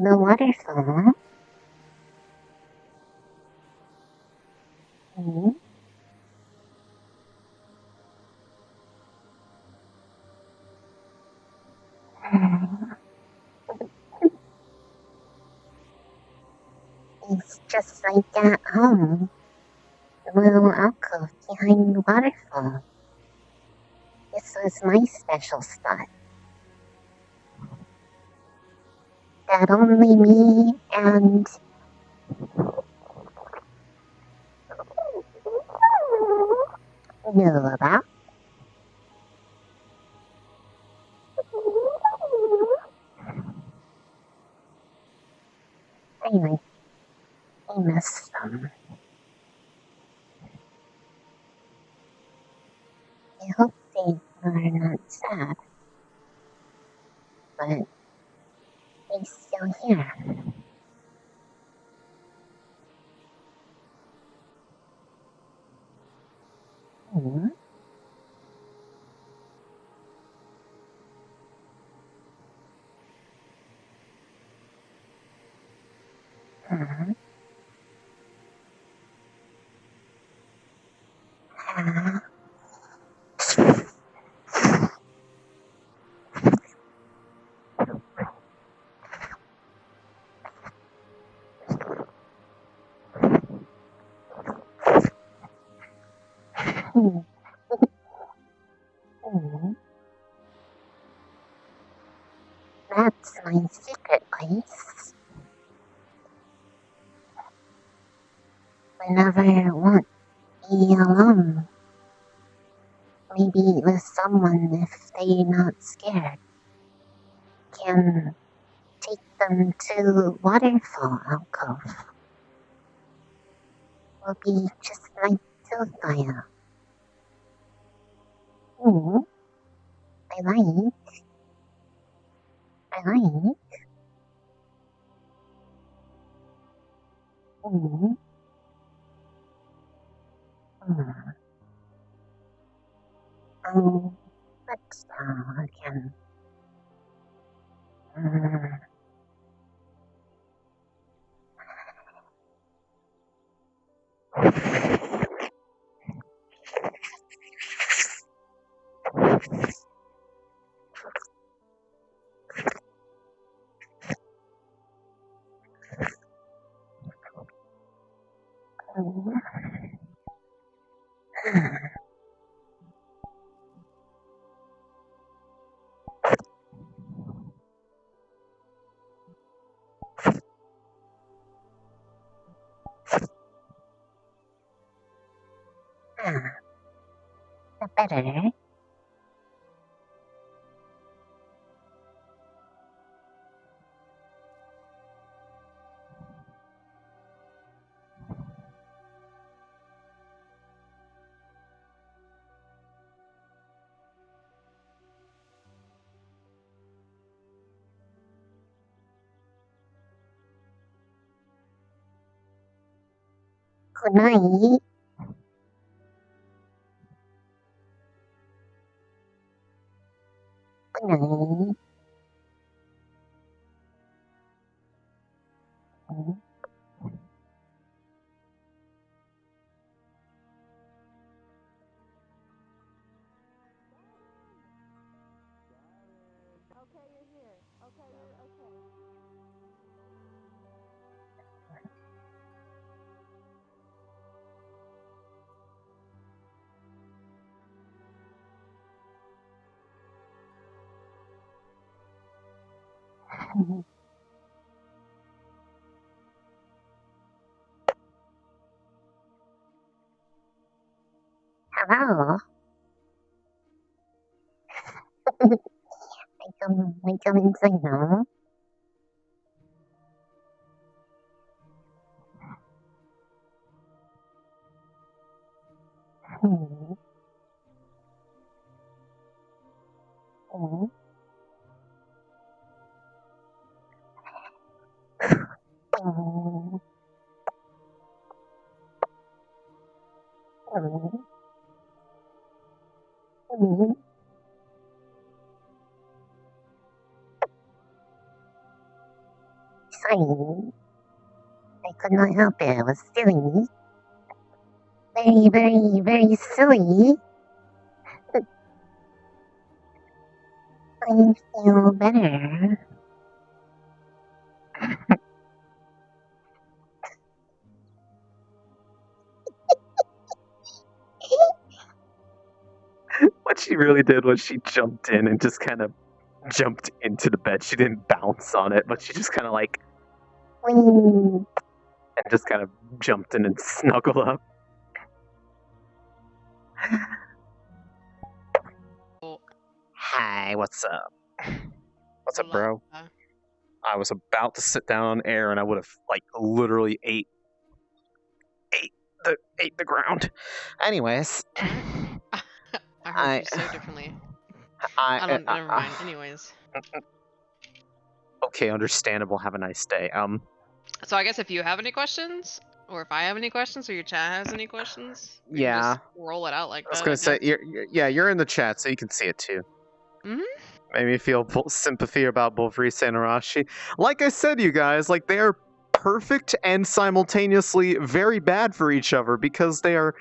the waterfall. It's just like at home. The little alcove behind the waterfall. This was my special spot. That only me and knew about. Anyway, I miss them. I hope they are not sad, but they're still here. That's my secret place. Whenever I want to be alone, maybe with someone if they're not scared, can take them to waterfall alcove. Will be just like Tilfire. I like. Let's again. The better. Good night. Good night. Hello. I come inside now. funny. I could not help it. It was silly. Very, very, very silly. I feel better. What she really did was she jumped in and just kind of jumped into the bed. She didn't bounce on it, but she just kind of like and just kind of jumped in and snuggled up. Hi, what's up? What's up, bro? I was about to sit down on air and I would have like literally ate the ground. Anyways, I heard you so differently. I don't. Never mind. Anyways. Okay, understandable. Have a nice day. So I guess if you have any questions, or if I have any questions, or your chat has any questions, we can Yeah. just roll it out like that. I was gonna say, you're in the chat, so you can see it too. Mm-hmm. Made me feel sympathy about both Risa and Arashi. Like I said, you guys, like they are perfect and simultaneously very bad for each other because they are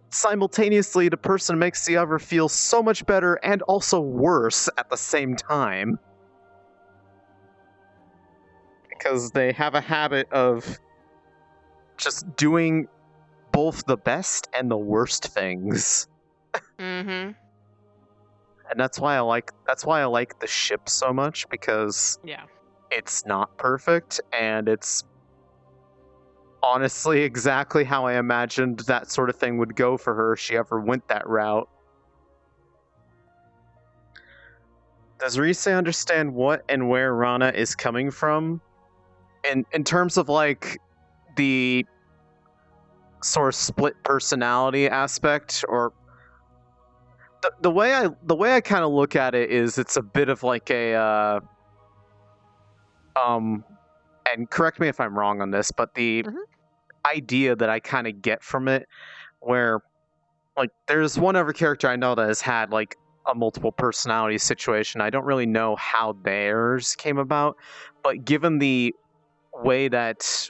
simultaneously the person makes the other feel so much better and also worse at the same time. Because they have a habit of just doing both the best and the worst things. Mm-hmm. And that's why I like the ship so much, because it's not perfect and it's honestly exactly how I imagined that sort of thing would go for her if she ever went that route. Does Rise understand what and where Rana is coming from? In terms of like the sort of split personality aspect, or the way I kind of look at it is it's a bit of like a and correct me if I'm wrong on this, but the idea that I kind of get from it, where like there's one other character I know that has had like a multiple personality situation. I don't really know how theirs came about, but given the way that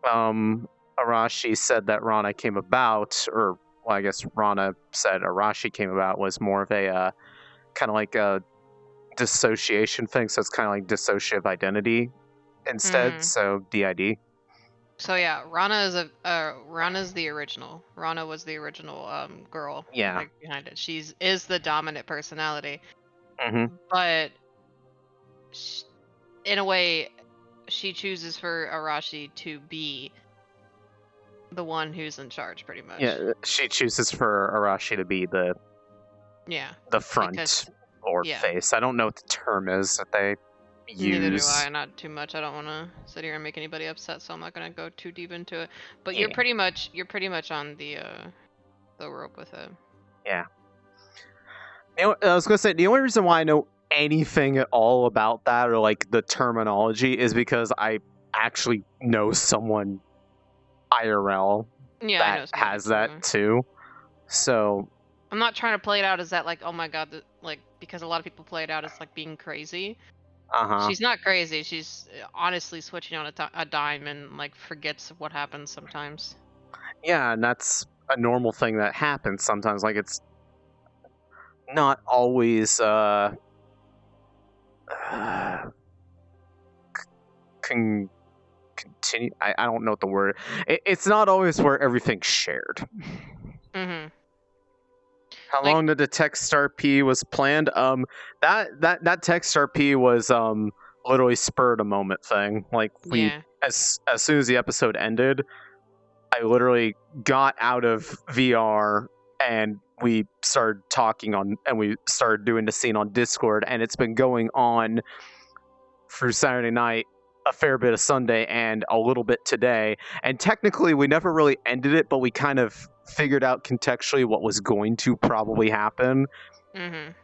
Arashi said that Rana came about, or well, I guess Rana said Arashi came about, was more of a kind of like a dissociation thing. So it's kind of like dissociative identity instead. So DID. So yeah, Rana is Rana's the original. Rana was the original girl. Yeah. Like, behind it, is the dominant personality. Mm-hmm. But in a way, she chooses for Arashi to be the one who's in charge, pretty much. Yeah, she chooses for Arashi to be the front or face. I don't know what the term is that they use. Neither do I. Not too much. I don't want to sit here and make anybody upset, so I'm not going to go too deep into it. But you're pretty much on the rope with it. Yeah. You know, I was going to say, the only reason why I know anything at all about that, or like the terminology, is because I actually know someone IRL that has that too. So I'm not trying to play it out as that, like, oh my god, like, because a lot of people play it out as like being crazy. She's not crazy. She's honestly switching on a dime and like forgets what happens sometimes. Yeah, and that's a normal thing that happens sometimes. Like, it's not always continue. I don't know what the word. It's not always where everything's shared. Mm-hmm. How long did the text RP was planned? That text RP was literally spur of the moment thing. Like as soon as the episode ended, I literally got out of VR and we started talking and we started doing the scene on Discord, and it's been going on through Saturday night, a fair bit of Sunday, and a little bit today. And technically we never really ended it, but we kind of figured out contextually what was going to probably happen.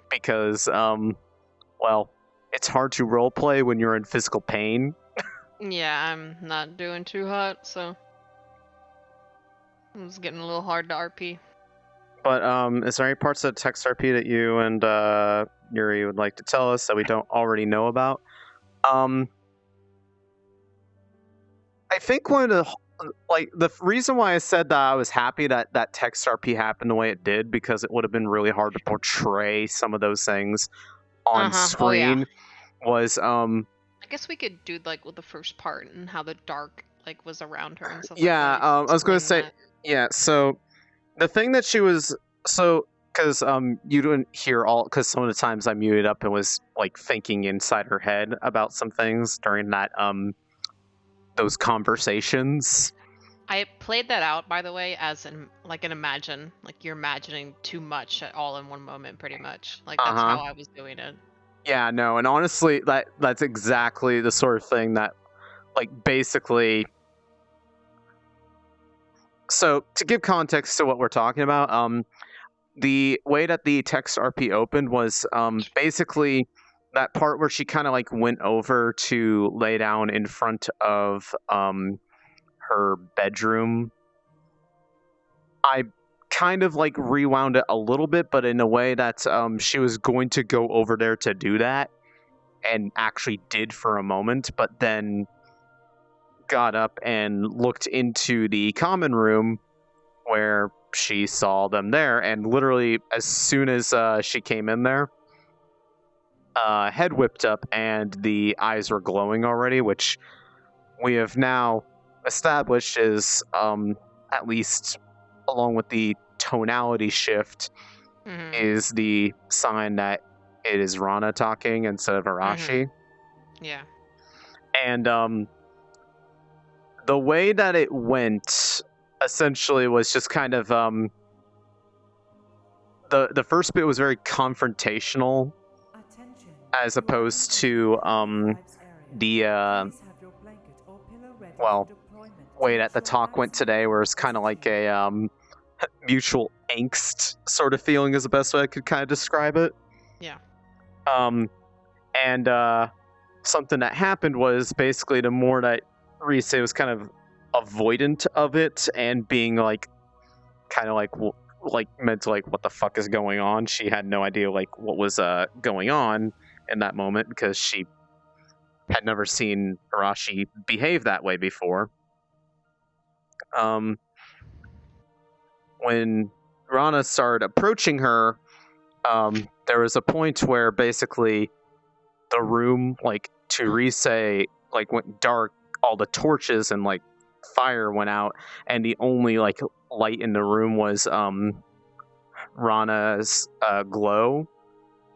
Because well, it's hard to roleplay when you're in physical pain. Yeah, I'm not doing too hot, so it was getting a little hard to RP. But is there any parts of the text RP that you and Yuri would like to tell us that we don't already know about? I think one of the reason why I said that I was happy that that text RP happened the way it did, because it would have been really hard to portray some of those things on screen. Was I guess we could do like with the first part and how the dark like was around her and stuff. Yeah, like that. I was gonna say Explain yeah. So the thing that she was because you didn't hear all, because some of the times I muted up and was like thinking inside her head about some things during that those conversations. I played that out, by the way, as an imagine, like you're imagining too much at all in one moment, pretty much. Like that's how I was doing it. Yeah, no, and honestly, that's exactly the sort of thing that, like, basically. So to give context to what we're talking about, the way that the text RP opened was basically that part where she kind of like went over to lay down in front of her bedroom. I kind of like rewound it a little bit, but in a way that she was going to go over there to do that, and actually did for a moment, but then got up and looked into the common room where she saw them there, and literally as soon as she came in there, head whipped up and the eyes were glowing already, which we have now established is at least along with the tonality shift is the sign that it is Rana talking instead of Arashi. Yeah. And the way that it went essentially was just kind of the first bit was very confrontational, as opposed to the way that the talk went today, where it's kind of like a mutual angst sort of feeling is the best way I could kind of describe it. Yeah. And something that happened was basically the more that Rise was kind of avoidant of it and being like kind of like meant to like what the fuck is going on. She had no idea like what was going on in that moment, because she had never seen Arashi behave that way before. When Rana started approaching her, there was a point where basically the room, like, to Rise, like, went dark, all the torches and, like, fire went out, and the only, like, light in the room was, Rana's, glow,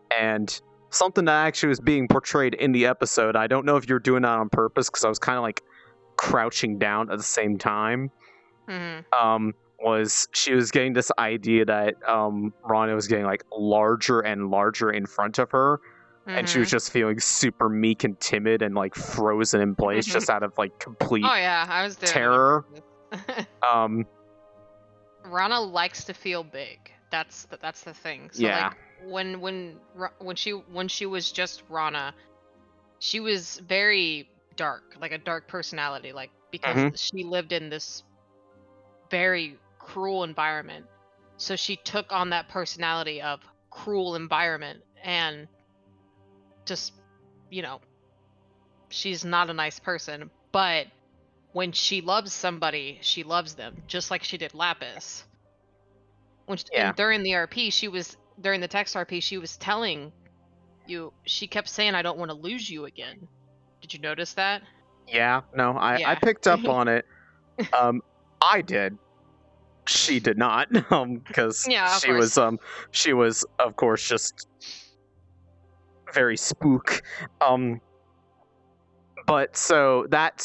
and something that actually was being portrayed in the episode, I don't know if you're doing that on purpose, because I was kind of, like, crouching down at the same time, was she was getting this idea that Rana was getting like larger and larger in front of her, and she was just feeling super meek and timid and like frozen in place, just out of like complete I was doing terror. Rana likes to feel big. That's the thing. So Yeah. like when she was just Rana, she was very dark, like a dark personality, like because she lived in this very cruel environment, so she took on that personality of cruel environment, and just, you know, she's not a nice person, but when she loves somebody, she loves them, just like she did Lapis. And during the RP, during the text RP, she was telling you, she kept saying, I don't want to lose you again. Did you notice that? Yeah, no, I picked up on it. I did. She did not, because she was of course just very spook. But so that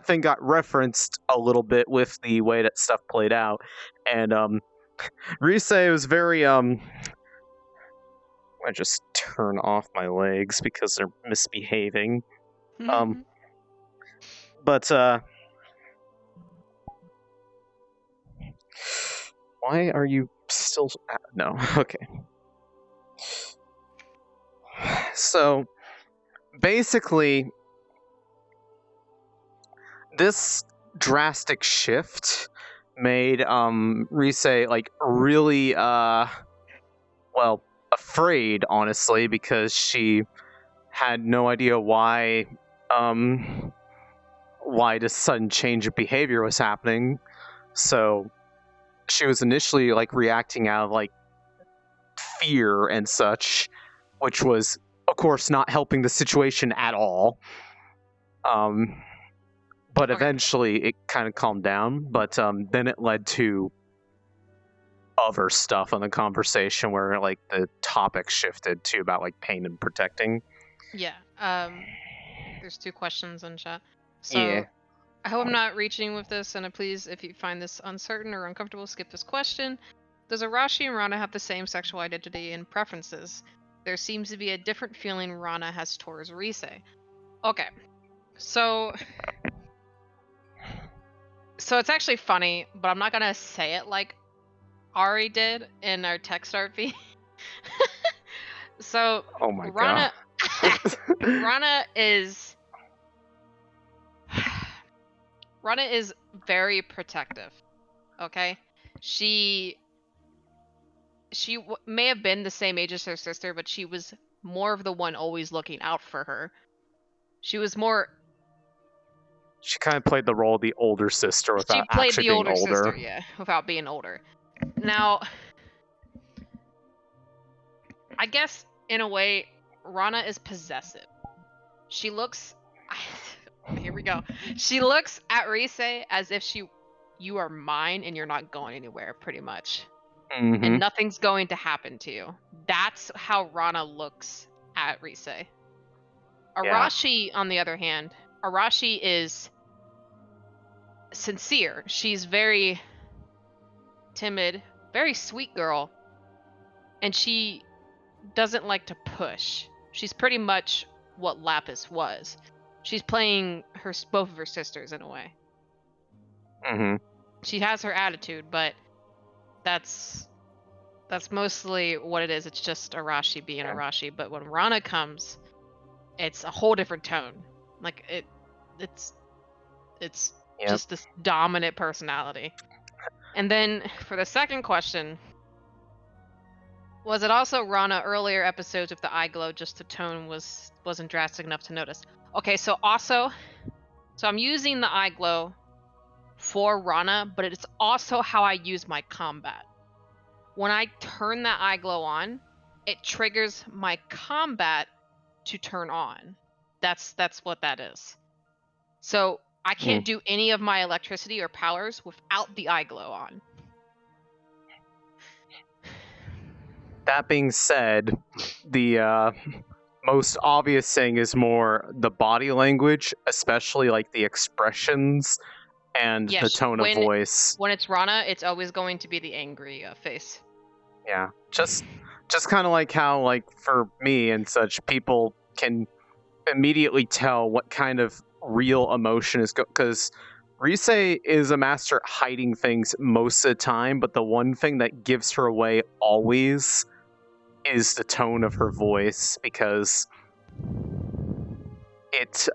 thing got referenced a little bit with the way that stuff played out, and Rise was very I just turn off my legs because they're misbehaving. But why are you still... No, okay. So, basically, this drastic shift made Rise, like, really, well, afraid, honestly, because she had no idea why why this sudden change of behavior was happening. So she was initially like reacting out of like fear and such, which was of course not helping the situation at all. But eventually it kind of calmed down, but then it led to other stuff in the conversation where like the topic shifted to about like pain and protecting. Yeah. There's 2 questions in chat. So Yeah. I hope I'm not reaching with this, and please, if you find this uncertain or uncomfortable, skip this question. Does Arashi and Rana have the same sexual identity and preferences? There seems to be a different feeling Rana has towards Rise. Okay. So it's actually funny, but I'm not gonna say it like Ari did in our text RP. So oh my Rana, god. Rana is very protective. Okay, she may have been the same age as her sister, but she was more of the one always looking out for her. She was more. She kind of played the role of the older sister without actually being older. Sister, yeah, without being older. Now, I guess in a way, Rana is possessive. She looks. Here we go. She looks at Rise as if you are mine and you're not going anywhere, pretty much. Mm-hmm. And nothing's going to happen to you. That's how Rana looks at Rise. Arashi, on the other hand, Arashi is sincere. She's very timid, very sweet girl, and she doesn't like to push. She's pretty much what Lapis was. She's playing both of her sisters in a way. Mm-hmm. She has her attitude, but that's mostly what it is. It's just Arashi being Arashi. But when Rana comes, it's a whole different tone. Like it's just this dominant personality. And then for the second question, was it also Rana earlier episodes with the eye glow? Just the tone wasn't drastic enough to notice. Okay, so I'm using the eye glow for Rana, but it's also how I use my combat. When I turn that eye glow on, it triggers my combat to turn on. That's what that is. So I can't do any of my electricity or powers without the eye glow on. That being said, the most obvious thing is more the body language, especially like the expressions and the tone of voice. When it's Rana, it's always going to be the angry face. Yeah, just kind of like how, like, for me and such, people can immediately tell what kind of real emotion is because Rise is a master at hiding things most of the time, but the one thing that gives her away always is the tone of her voice, because it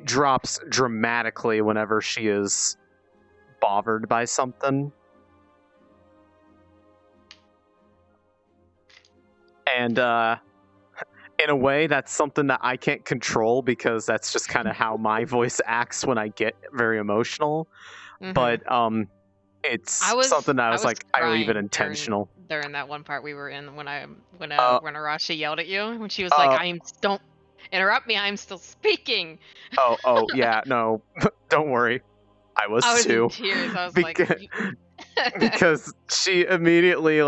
drops dramatically whenever she is bothered by something. And in a way, that's something that I can't control, because that's just kind of how my voice acts when I get very emotional. Mm-hmm. But it's something that I leave it intentional. During that one part we were in, when Arashi yelled at you, when she was like, "Don't interrupt me, I'm still speaking." Oh yeah, no, don't worry. I was too. In tears. I was because she immediately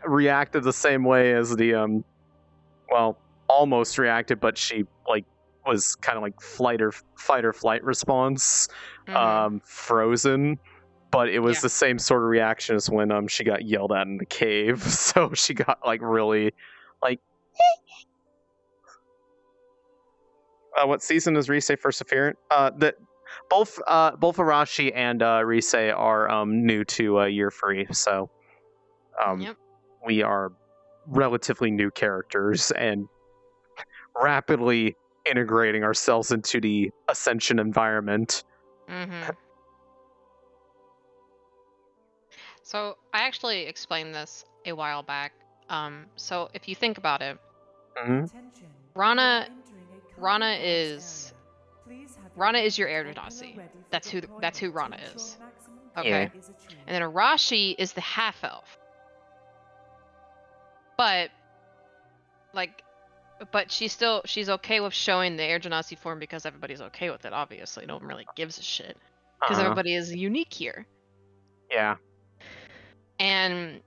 reacted the same way as the almost reacted, but she was kind of like fight or flight response, frozen. But it was the same sort of reaction as when she got yelled at in the cave. So she got really what season is Rise first appearance? Both Arashi and Rise are new to Year 3, so we are relatively new characters and rapidly integrating ourselves into the Ascension environment. Mm-hmm. So I actually explained this a while back. So if you think about it, Rana is your air genasi. That's who Rana is. Okay. Yeah. And then Arashi is the half elf. But she's okay with showing the air genasi form because everybody's okay with it, obviously. No one really gives a shit. Because everybody is unique here. Yeah. And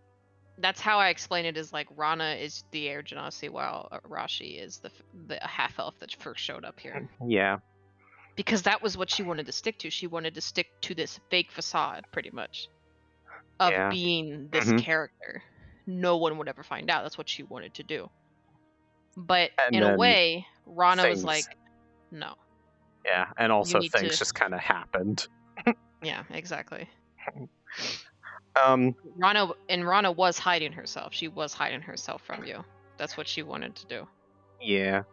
that's how I explain it, is like Rana is the air genasi while Arashi is the half elf that first showed up here. Yeah. Because that was what she wanted to stick to. She wanted to stick to this fake facade, pretty much, of being this character. No one would ever find out. That's what she wanted to do. But in a way, Rana was like, no. Yeah, and also things just kind of happened. Yeah, exactly. Rana was hiding herself. She was hiding herself from you. That's what she wanted to do. Yeah.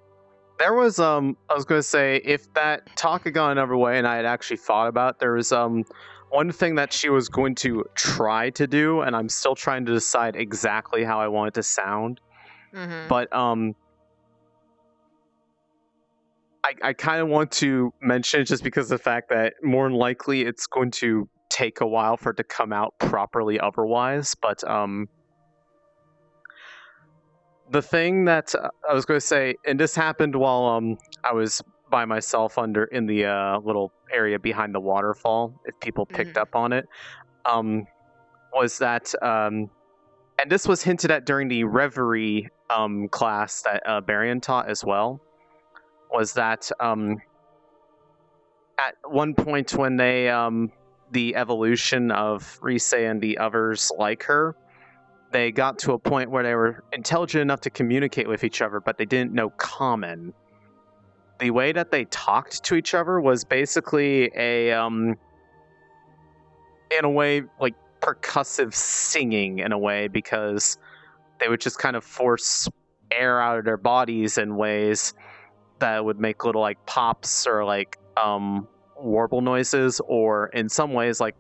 There was I was gonna say, if that talk had gone another way and I had actually thought about it, there was one thing that she was going to try to do, and I'm still trying to decide exactly how I want it to sound. But I kind of want to mention it just because of the fact that more than likely it's going to take a while for it to come out properly otherwise. But the thing that I was going to say, and this happened while I was by myself in the little area behind the waterfall, if people picked up on it, was that, and this was hinted at during the Reverie class that Barian taught as well, was that at one point when they, the evolution of Rise and the others like her, they got to a point where they were intelligent enough to communicate with each other, but they didn't know common. The way that they talked to each other was basically in a way, like percussive singing in a way, because they would just kind of force air out of their bodies in ways that would make little like pops or like warble noises, or in some ways like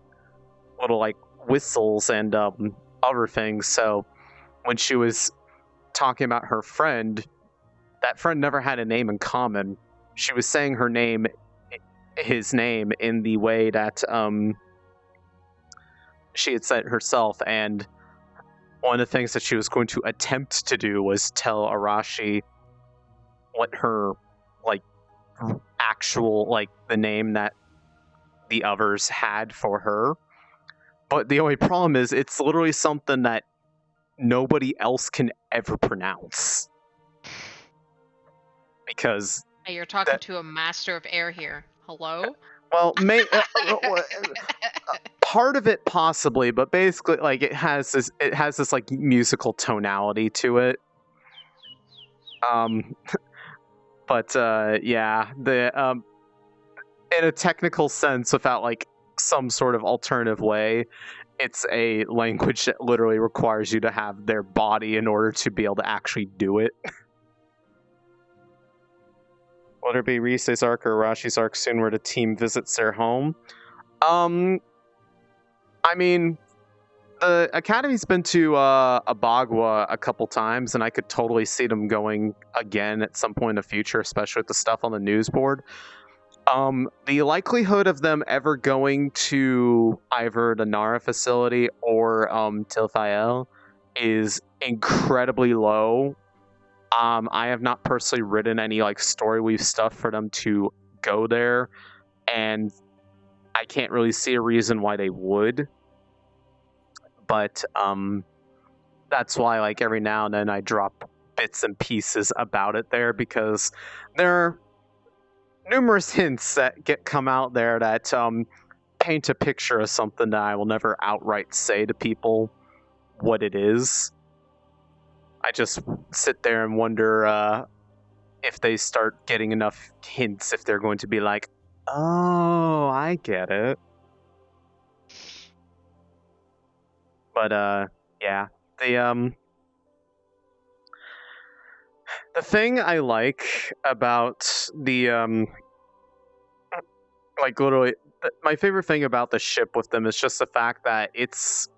little like whistles and other things. So when she was talking about her friend, that friend never had a name in common. She was saying his name in the way that she had said herself, and one of the things that she was going to attempt to do was tell Arashi what her like actual, like the name that the others had for her. But the only problem is it's literally something that nobody else can ever pronounce. Because hey, you're talking to a master of air here. Hello? Well, part of it possibly, but basically like it has this like musical tonality to it. But yeah, the in a technical sense, without like some sort of alternative way, it's a language that literally requires you to have their body in order to be able to actually do it. Will there be Rise's arc or Arashi's arc soon where the team visits their home? I mean, the Academy's been to Abagua a couple times, and I could totally see them going again at some point in the future, especially with the stuff on the news board. The likelihood of them ever going to either the Nara facility or Tilthael is incredibly low. I have not personally written any like story weave stuff for them to go there, and I can't really see a reason why they would. But that's why like every now and then I drop bits and pieces about it there, because there are numerous hints that come out there that paint a picture of something that I will never outright say to people what it is. I just sit there and wonder if they start getting enough hints, if they're going to be like, oh, I get it. But yeah, the thing I like about the like literally my favorite thing about the ship with them is just the fact that it's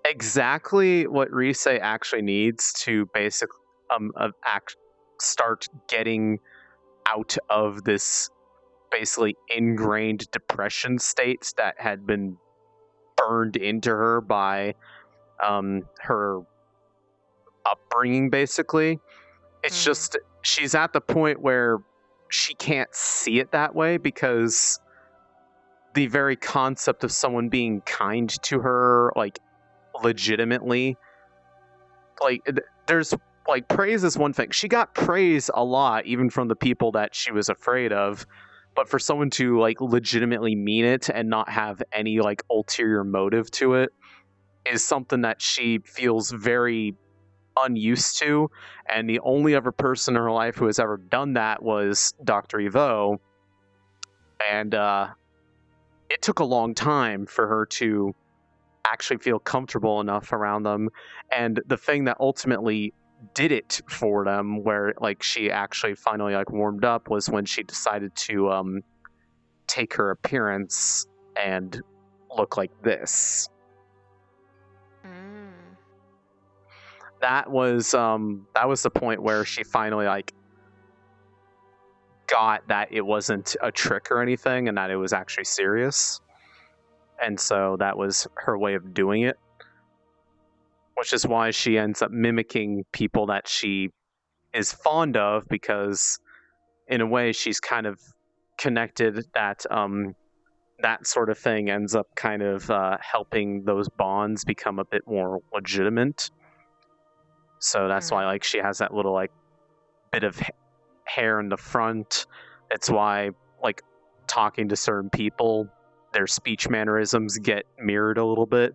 exactly what Rise actually needs to basically start getting out of this basically ingrained depression states that had been burned into her by her upbringing, basically. It's just she's at the point where she can't see it that way because the very concept of someone being kind to her, like, legitimately, like, there's, like, praise is one thing. She got praise a lot, even from the people that she was afraid of, but for someone to, like, legitimately mean it and not have any, like, ulterior motive to it is something that she feels very unused to, and the only other person in her life who has ever done that was Dr. Evo, and it took a long time for her to actually feel comfortable enough around them. And the thing that ultimately did it for them, where like she actually finally like warmed up, was when she decided to take her appearance and look like this. That was the point where she finally like got that it wasn't a trick or anything and that it was actually serious. And so that was her way of doing it, which is why she ends up mimicking people that she is fond of, because in a way she's kind of connected that that sort of thing ends up kind of helping those bonds become a bit more legitimate. So that's why like she has that little like bit of hair in the front. It's why like talking to certain people, their speech mannerisms get mirrored a little bit.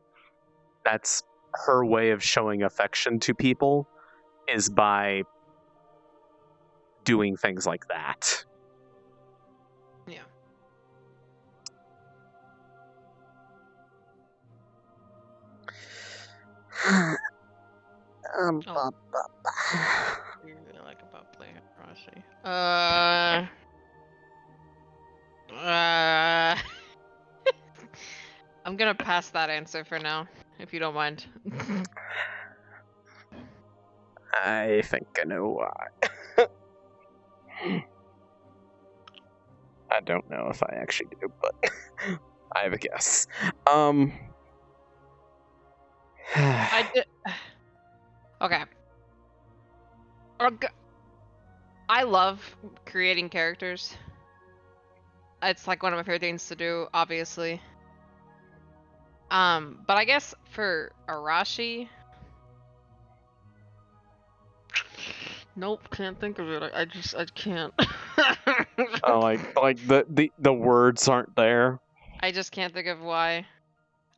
That's her way of showing affection to people, is by doing things like that. Yeah. You really like about playing Rashi. I'm gonna pass that answer for now, if you don't mind. I think I know why. I don't know if I actually do, but I have a guess. I did. Okay. I love creating characters. It's like one of my favorite things to do, obviously. But I guess for Arashi, nope, can't think of it. I can't. like the words aren't there. I just can't think of why.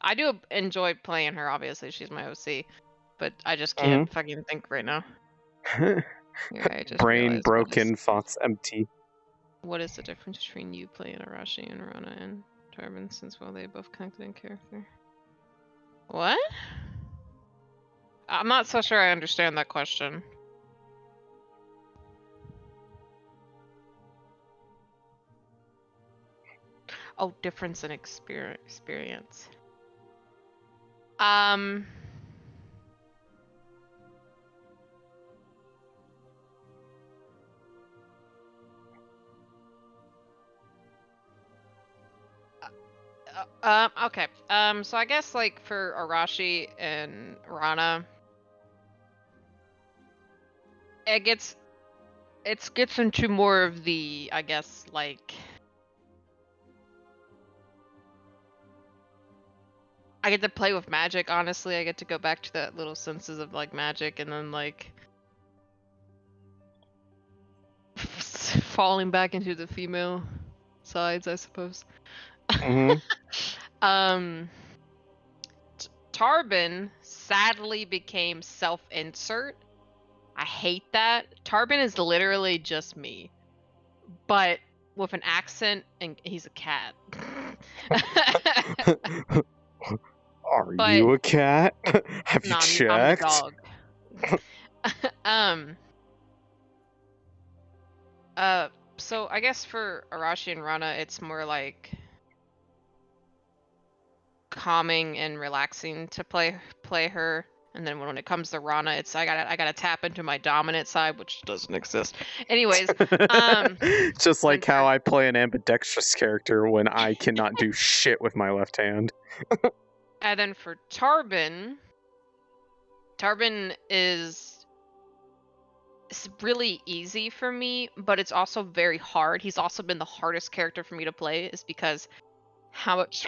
I do enjoy playing her, obviously. She's my OC. But I just can't fucking think right now. Yeah, Brain broken, thoughts empty. What is the difference between you playing Arashi and Rana and Tarvin, since they both connected in character? What? I'm not so sure I understand that question. Oh, difference in experience. Okay. So I guess like for Arashi and Rana, it gets into more of the, I guess, like, I get to play with magic, honestly. I get to go back to that little senses of like magic, and then like falling back into the female sides, I suppose. Tarbin sadly became self-insert. I hate that. Tarbin is literally just me, but with an accent, and he's a cat. Are you a cat? Have you checked? I'm a dog. So I guess for Arashi and Rana, it's more like calming and relaxing to play her And then when it comes to Rana, it's I gotta tap into my dominant side, which doesn't exist. Anyways, just like how I play an ambidextrous character when I cannot do shit with my left hand. And then for Tarbin is it's really easy for me, but it's also very hard. He's also been the hardest character for me to play, is because how much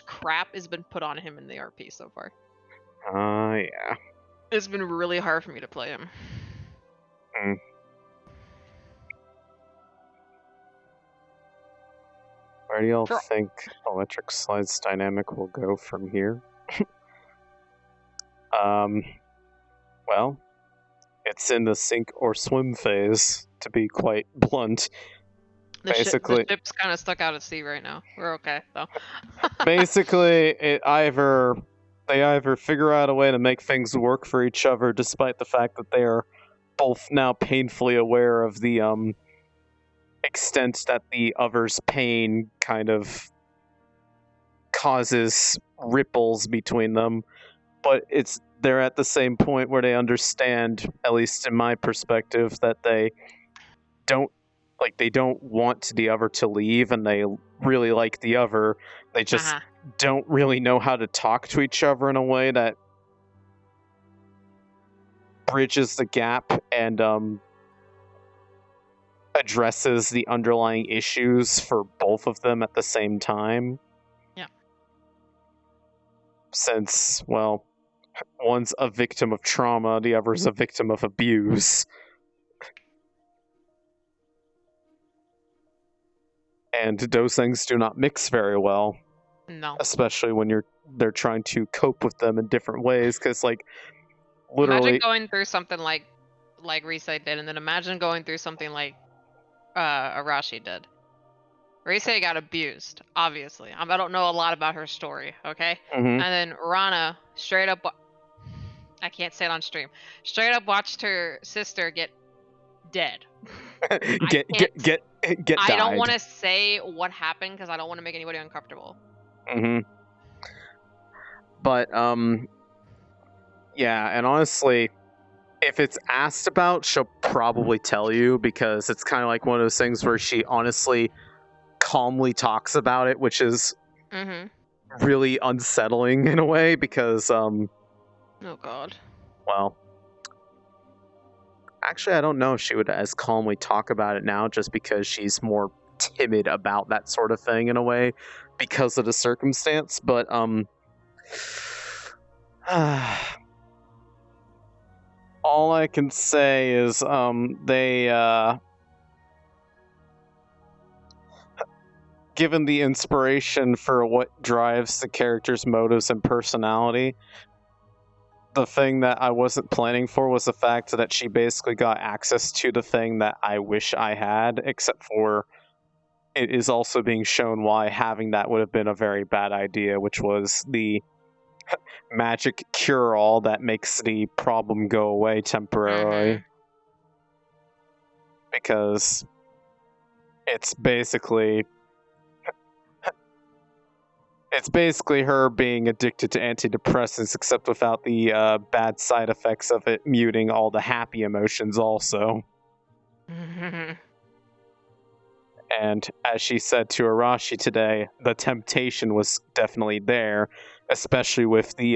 crap has been put on him in the RP so far. Yeah. It's been really hard for me to play him. Where do y'all think Electric Slide's dynamic will go from here? Well, it's in the sink or swim phase, to be quite blunt. The ship's kind of stuck out at sea right now. We're okay, though. Basically, they either figure out a way to make things work for each other, despite the fact that they are both now painfully aware of the extent that the other's pain kind of causes ripples between them, but they're at the same point where they understand, at least in my perspective, that they don't want the other to leave, and they really like the other. They just don't really know how to talk to each other in a way that bridges the gap and addresses the underlying issues for both of them at the same time. Yeah. Since, well, one's a victim of trauma, the other's a victim of abuse. And those things do not mix very well. No. Especially when they're trying to cope with them in different ways, because, like, literally... Imagine going through something like Risei did, and then imagine going through something like Arashi did. Risei got abused, obviously. I don't know a lot about her story, okay? Mm-hmm. And then Rana straight up... I can't say it on stream. Straight up watched her sister get dead. get died. I don't want to say what happened because I don't want to make anybody uncomfortable. Mm-hmm. But, yeah, and honestly, if it's asked about, she'll probably tell you, because it's kind of like one of those things where she honestly calmly talks about it, which is really unsettling in a way, because, oh god. Well, actually, I don't know if she would as calmly talk about it now, just because she's more timid about that sort of thing in a way, because of the circumstance, but, all I can say is, given the inspiration for what drives the character's motives and personality, the thing that I wasn't planning for was the fact that she basically got access to the thing that I wish I had, except for it is also being shown why having that would have been a very bad idea, which was the magic cure-all that makes the problem go away temporarily. Because it's basically her being addicted to antidepressants, except without the bad side effects of it muting all the happy emotions also. And as she said to Arashi today, the temptation was definitely there, especially with the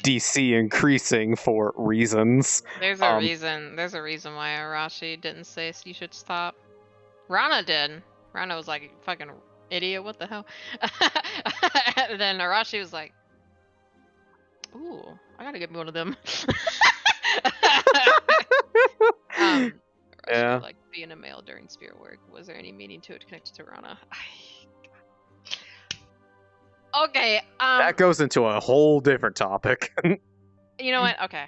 DC increasing for reasons. There's a reason. There's a reason why Arashi didn't say you should stop. Rana did. Rana was like, fucking idiot, what the hell? And then Arashi was like, ooh, I gotta get me one of them. Yeah. Like being a male during spirit work. Was there any meaning to it connected to Rana? Okay. That goes into a whole different topic. You know what? Okay.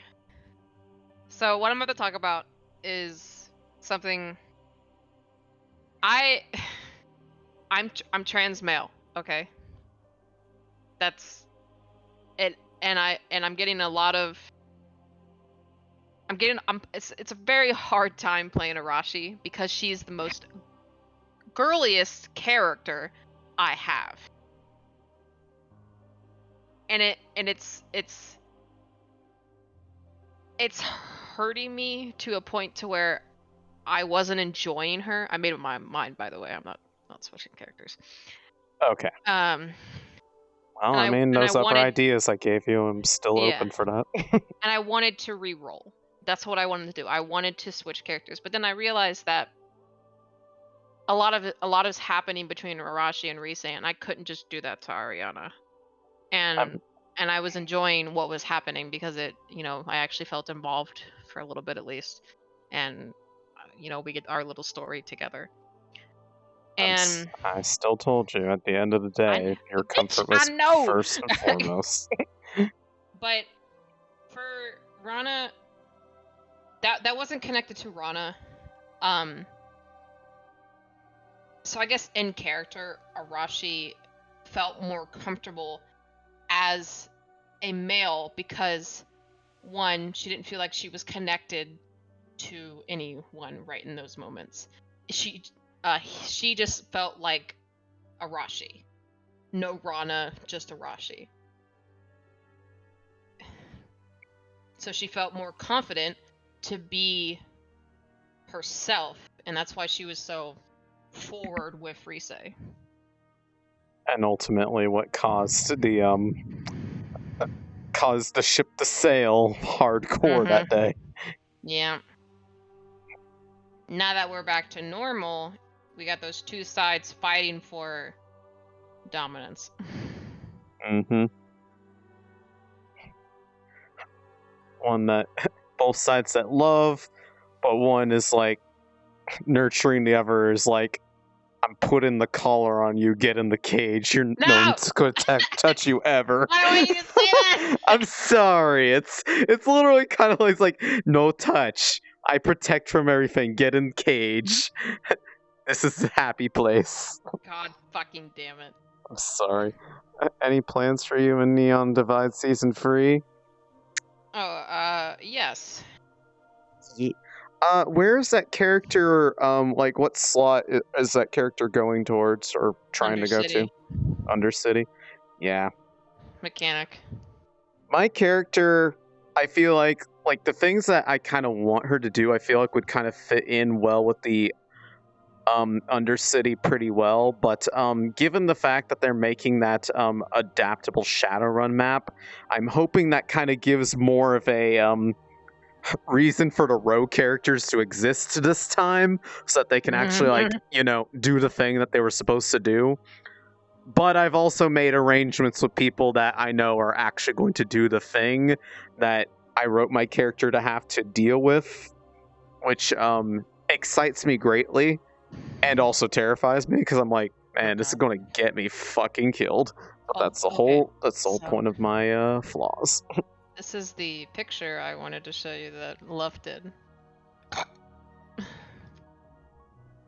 So what I'm about to talk about is something. I'm trans male. Okay. That's it, and I'm getting a lot of. It's a very hard time playing Arashi because she's the most girliest character I have. it's hurting me to a point to where I wasn't enjoying her. I made up my mind, by the way. I'm not switching characters. Okay. Well, I mean, those other ideas I gave you, I'm still open for that. And I wanted to re-roll. That's what I wanted to do. I wanted to switch characters, but then I realized that a lot is happening between Arashi and Rise, and I couldn't just do that to Ariana. And I was enjoying what was happening because it, I actually felt involved for a little bit at least, and we get our little story together. And I still told you at the end of the day, your comfort was first and foremost. But for Rana, that wasn't connected to Rana. So I guess in character, Arashi felt more comfortable as a male because, one, she didn't feel like she was connected to anyone right in those moments. She just felt like Arashi. No Rana, just Arashi. So she felt more confident to be herself, and that's why she was so forward with Rise. And ultimately what caused the ship to sail hardcore that day. Yeah. Now that we're back to normal, we got those two sides fighting for dominance. One that both sides that love, but one is like nurturing, the other is like, I'm putting the collar on you, get in the cage. No one's going to touch you ever. I don't want you to say that. I'm sorry. It's literally kind of like no touch. I protect from everything. Get in cage. This is a happy place. God fucking damn it. I'm sorry. Any plans for you in Neon Divide Season 3? Yes. Where's that character, like what slot is that character going towards or trying to go to? Undercity? Yeah. Mechanic. My character, I feel like the things that I kind of want her to do, I feel like would kind of fit in well with the Undercity pretty well, but given the fact that they're making that adaptable Shadowrun map, I'm hoping that kind of gives more of a reason for the rogue characters to exist this time, so that they can actually do the thing that they were supposed to do. But I've also made arrangements with people that I know are actually going to do the thing that I wrote my character to have to deal with, which excites me greatly and also terrifies me because I'm like, man, this is going to get me fucking killed. But that's the whole point of my flaws. This is the picture I wanted to show you that Luff did.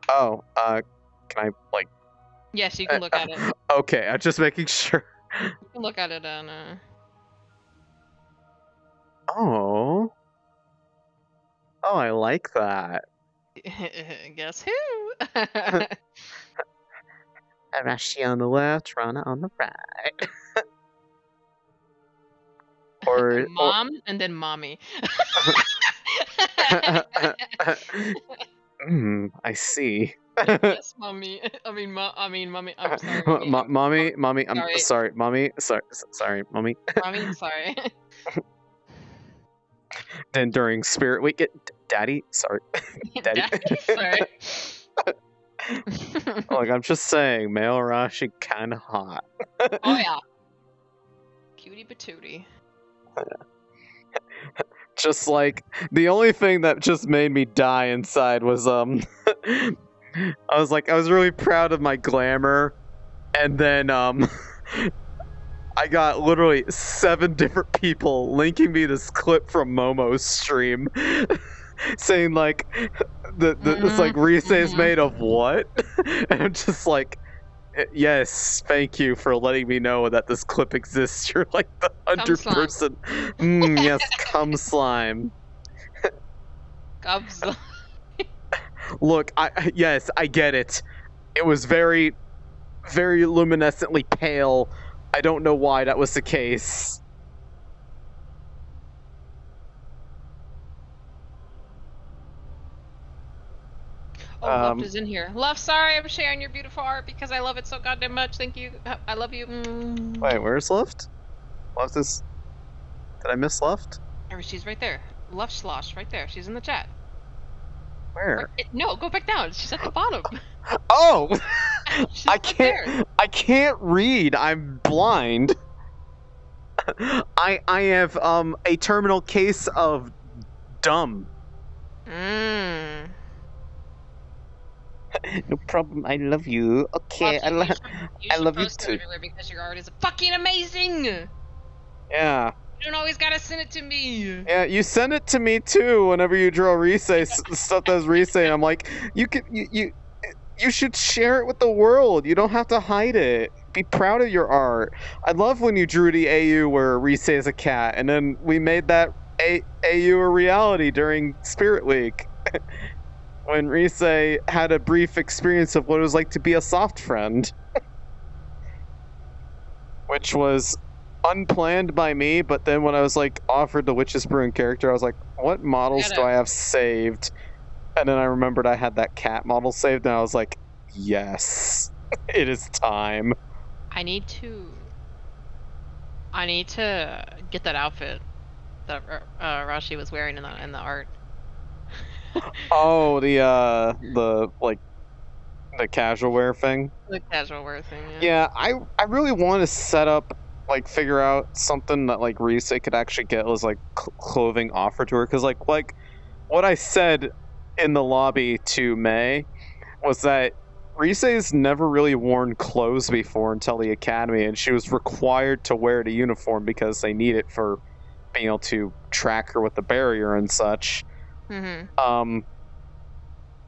Oh, can I Yes, you can look at it. Okay, I'm just making sure. You can look at it on Oh, I like that. Guess who? Arashi on the left, Rana on the right. or Mom and then mommy. I see. Yes, mommy. Mommy. I'm sorry. Mommy. I'm sorry, mommy. Sorry, mommy. Mommy, sorry. Then during Spirit Week, Daddy, sorry. Daddy, sorry. Look, I'm just saying, male Arashi kind of hot. Oh yeah. Cutie patootie. Just like the only thing that just made me die inside was I was really proud of my glamour, and then I got literally 7 different people linking me this clip from Momo's stream saying like this like Rise is made of what? And I'm just like, yes, thank you for letting me know that this clip exists. You're like the 100 person. Yes, cum slime. Cum slime. Look, yes, I get it. It was very, very luminescently pale, I don't know why that was the case. Oh, Luft is in here. Luft, sorry, I'm sharing your beautiful art because I love it so goddamn much. Thank you. I love you. Wait, where's Luft? Luft is... Did I miss Luft? Oh, she's right there. Luft Slosh, right there. She's in the chat. Where? No, go back down. She's at the bottom. Oh! I can't read. I'm blind. I have a terminal case of dumb. No problem. I love you. Okay, I love you post it too. everywhere because your art is fucking amazing. Yeah. You don't always gotta send it to me. Yeah, you send it to me too whenever you draw stuff that's Risei. I'm like, you should share it with the world. You don't have to hide it. Be proud of your art. I love when you drew the AU where Risei is a cat, and then we made that AU a reality during Spirit Week. When Risei had a brief experience of what it was like to be a soft friend. Which was unplanned by me, but then when I was like offered the Witch's Brew character, I was like, what models do I have saved? And then I remembered I had that cat model saved, and I was like, yes, it is time. I need to get that outfit that Rashi was wearing in the art. Oh, the casual wear thing? The casual wear thing, Yeah, I really want to set up, like, figure out something that, like, Risei could actually get as, like, clothing offered to her. Because, like, what I said in the lobby to May was that Risei's never really worn clothes before until the academy, and she was required to wear the uniform because they need it for being able to track her with the barrier and such.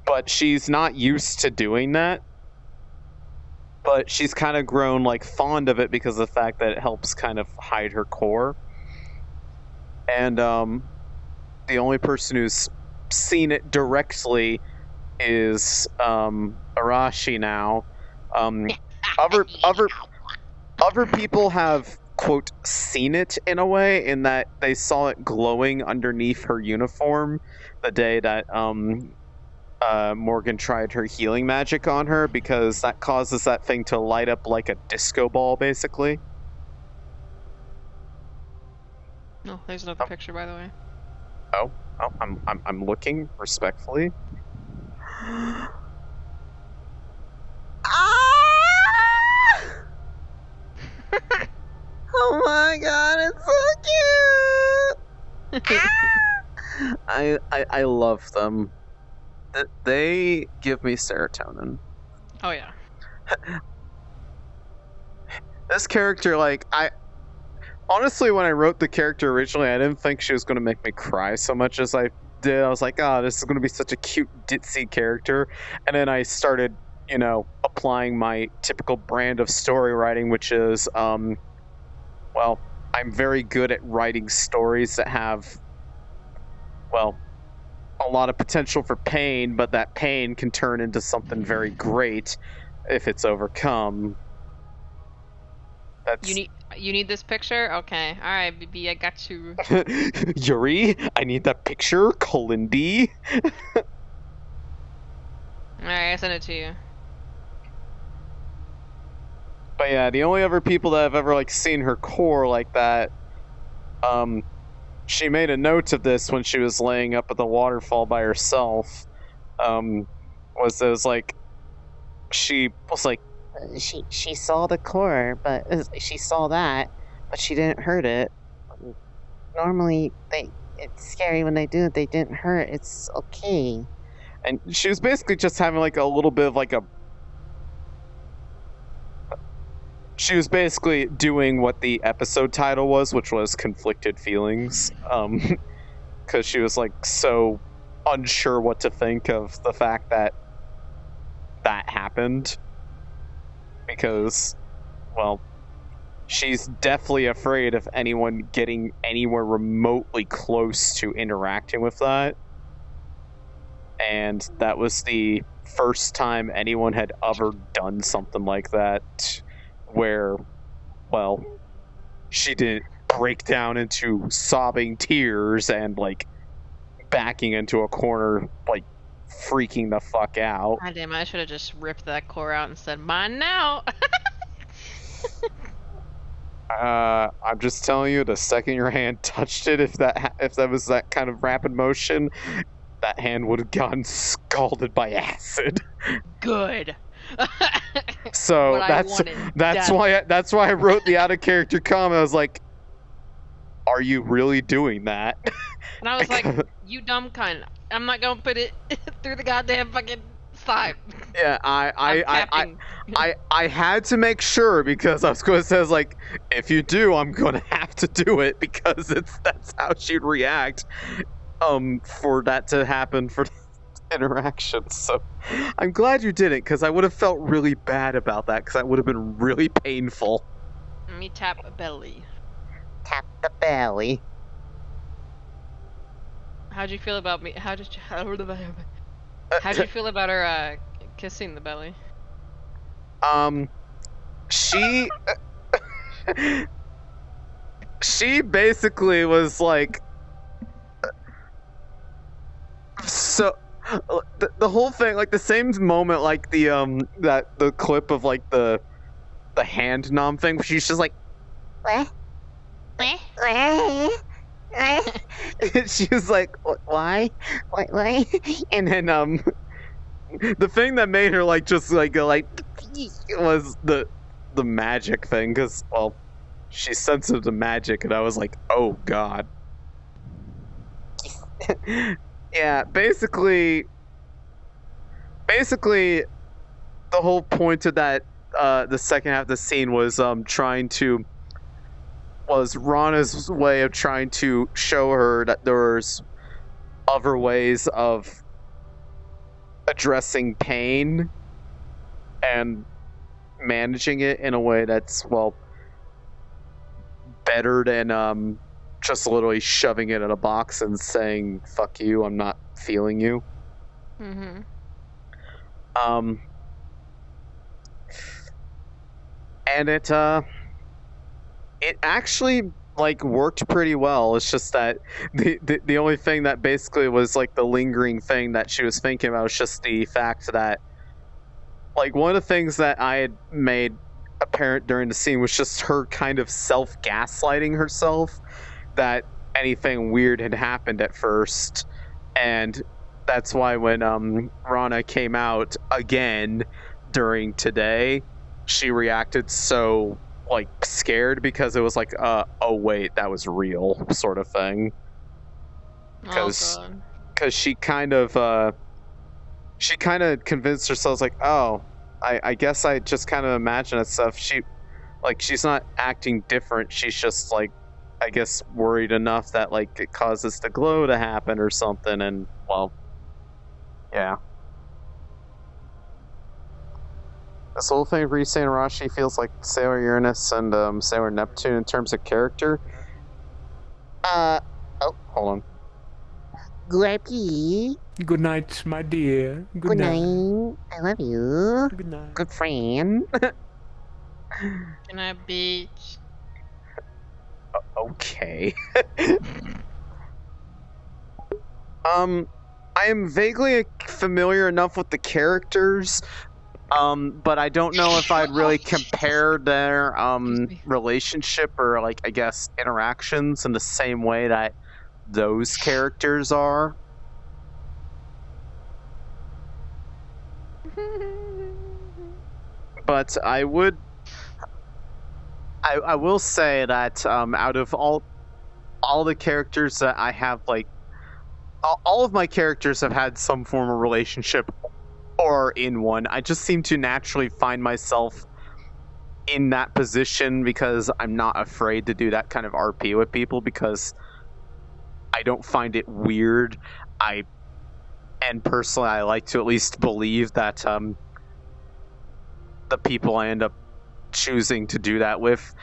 But she's not used to doing that. But she's kind of grown like fond of it because of the fact that it helps kind of hide her core. And the only person who's seen it directly is Arashi now. Other people have, quote, seen it in a way, in that they saw it glowing underneath her uniform the day that Morgan tried her healing magic on her, because that causes that thing to light up like a disco ball, basically. Oh, there's another picture, by the way. Oh, I'm looking respectfully. Oh my god, it's so cute! I love them. They give me serotonin. Oh yeah. This character, like, honestly, when I wrote the character originally, I didn't think she was going to make me cry so much as I did. I was like, oh, this is going to be such a cute, ditzy character. And then I started, you know, applying my typical brand of story writing, which is, well, I'm very good at writing stories that have, well, a lot of potential for pain, but that pain can turn into something very great if it's overcome. That's... You need this picture? Okay. Alright, BB, I got you. Yuri, I need that picture. Colindi. Alright, I sent it to you. But yeah, the only other people that have ever, like, seen her core like that, she made a note of this when she was laying up at the waterfall by herself, was like, she was like, she saw the core, but she saw that, but she didn't hurt it. Normally, it's scary when they do it, they didn't hurt, it's okay. And she was basically just having, like, a little bit of, like, she was basically doing what the episode title was, which was Conflicted Feelings, because she was, like, so unsure what to think of the fact that that happened. Because, well, she's definitely afraid of anyone getting anywhere remotely close to interacting with that. And that was the first time anyone had ever done something like that, where well, she didn't break down into sobbing tears and, like, backing into a corner, like, freaking the fuck out. God damn, I should have just ripped that core out and said, mine now! I'm just telling you, the second your hand touched it, if that was that kind of rapid motion, that hand would have gotten scalded by acid. Good. So that's why I wrote the out of character comment. I was like, "Are you really doing that?" And I was like, "You dumb cunt! I'm not gonna put it through the goddamn fucking side." Yeah, I had to make sure because I was going to say, like, if you do, I'm going to have to do it because that's how she'd react. For that to happen for interaction. So I'm glad you didn't, because I would have felt really bad about that, because that would have been really painful. Let me tap a belly. Tap the belly. How'd you feel about me? How'd you feel about her kissing the belly? She basically was like, so the whole thing, like the same moment, like the clip of like the hand nom thing. She's just like, what? She was like, why? Why? And then the thing that made her like just like go like was the magic thing, because well, she's sensitive to magic, and I was like, oh god. Yeah, basically the whole point of that the second half of the scene was Rana's way of trying to show her that there's other ways of addressing pain and managing it in a way that's, well, better than just literally shoving it in a box and saying, fuck you, I'm not feeling you. Mm-hmm. And it actually like worked pretty well. It's just that the only thing that basically was like the lingering thing that she was thinking about was just the fact that, like, one of the things that I had made apparent during the scene was just her kind of self-gaslighting herself that anything weird had happened at first. And that's why when Rana came out again during today, she reacted so like scared, because it was like oh wait, that was real, sort of thing. Because she kind of convinced herself, like, oh, I guess I just kind of imagine that stuff. She's not acting different, she's just like, I guess, worried enough that like it causes the glow to happen or something. And well, yeah. This whole thing of Rise and Arashi feels like Sailor Uranus and Sailor Neptune in terms of character. Oh, hold on. Grappy. Good night, my dear. Good night. I love you. Good night. Good friend. Can I beach? Okay. I am vaguely familiar enough with the characters, but I don't know if I'd really compare their relationship or, like, I guess, interactions in the same way that those characters are. But I will say that out of all the characters that I have, like, all of my characters have had some form of relationship or in one. I just seem to naturally find myself in that position because I'm not afraid to do that kind of RP with people, because I don't find it weird. And personally, I like to at least believe that the people I end up choosing to do that with,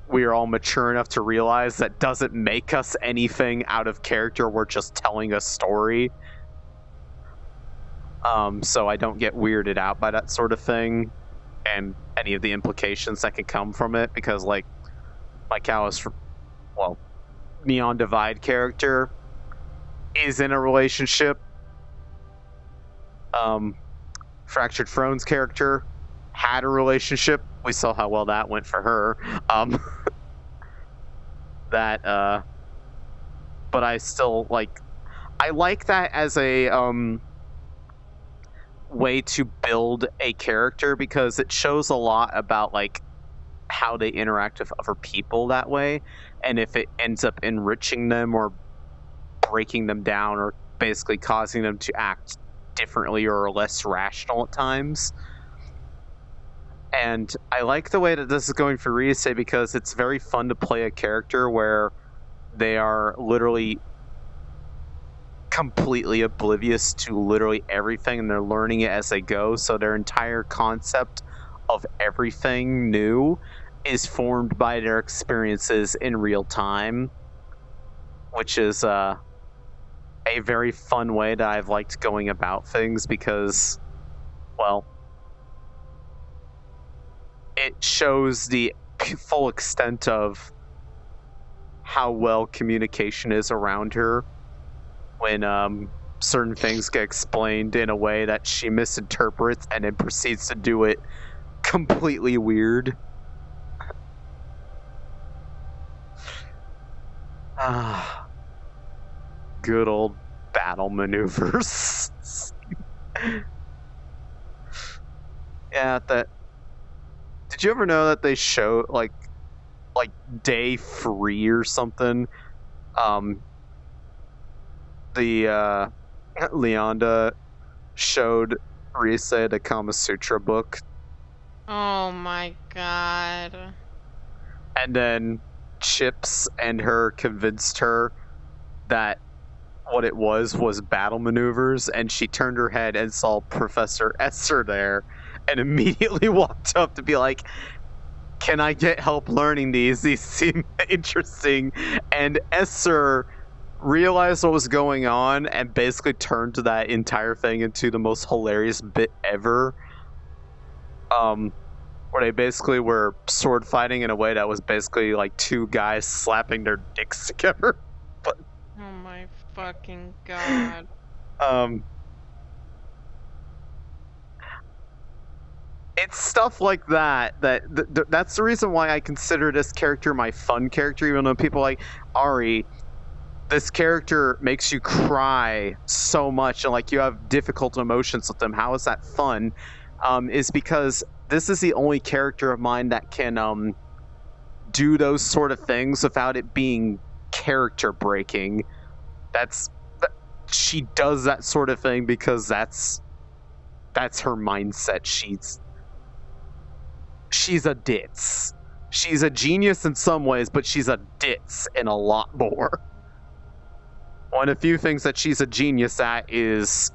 we are all mature enough to realize that doesn't make us anything out of character. We're just telling a story. So I don't get weirded out by that sort of thing and any of the implications that can come from it, because, like, like Neon Divide character is in a relationship. Fractured Throne's character had a relationship. We saw how well that went for her. But I still I like that as a way to build a character because it shows a lot about how they interact with other people that way, and if it ends up enriching them or breaking them down or basically causing them to act differently or less rational at times. And I like the way that this is going for Riese because it's very fun to play a character where they are literally completely oblivious to literally everything and they're learning it as they go, so their entire concept of everything new is formed by their experiences in real time, which is a very fun way that I've liked going about things because, well, it shows the full extent of how well communication is around her when certain things get explained in a way that she misinterprets and then proceeds to do it completely weird. Good old battle maneuvers. Yeah, did you ever know that they show like day 3 or something? Leonda showed Riese the Kama Sutra book. Oh my god. And then Chips and her convinced her that what it was battle maneuvers, and she turned her head and saw Professor Esser there and immediately walked up to be like, can I get help learning these? These seem interesting. And Esser realized what was going on and basically turned that entire thing into the most hilarious bit ever. Where they basically were sword fighting in a way that was basically like two guys slapping their dicks together. But oh my fucking god. It's stuff like that's the reason why I consider this character my fun character, even though people like Ari, this character makes you cry so much and like you have difficult emotions with them. How is that fun? Is because this is the only character of mine that can do those sort of things without it being character breaking. She does that sort of thing because that's her mindset. She's a ditz. She's a genius in some ways, but she's a ditz in a lot more. One of the few things that she's a genius at is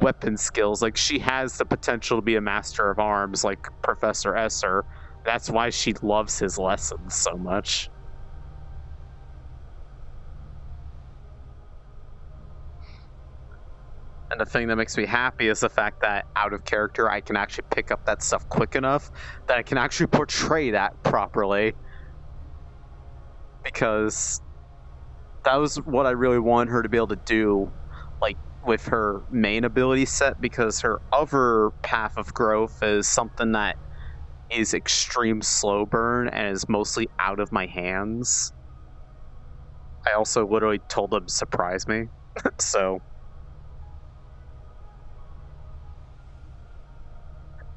weapon skills. Like, she has the potential to be a master of arms like Professor Esser. That's why she loves his lessons so much. And the thing that makes me happy is the fact that out of character, I can actually pick up that stuff quick enough that I can actually portray that properly. Because that was what I really wanted her to be able to do, like, with her main ability set, because her other path of growth is something that is extreme slow burn and is mostly out of my hands. I also literally told them to surprise me. So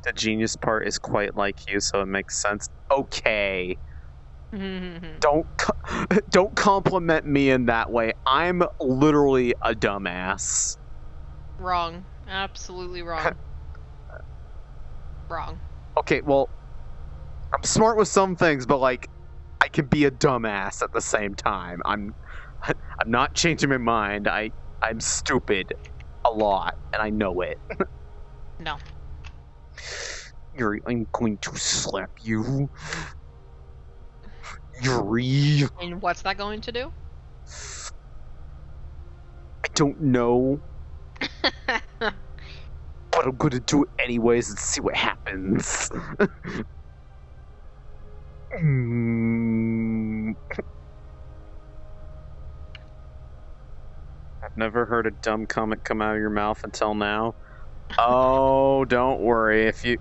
the genius part is quite like you, so it makes sense. Okay. Don't compliment me in that way. I'm literally a dumbass. Wrong. Absolutely wrong. Wrong. Okay, well, I'm smart with some things, but like, I can be a dumbass at the same time. I'm not changing my mind. I'm stupid a lot, and I know it. No. I'm going to slap you. Yuri. And what's that going to do? I don't know. But I'm gonna do it anyways and see what happens. Never heard a dumb comment come out of your mouth until now. Oh, don't worry. If you...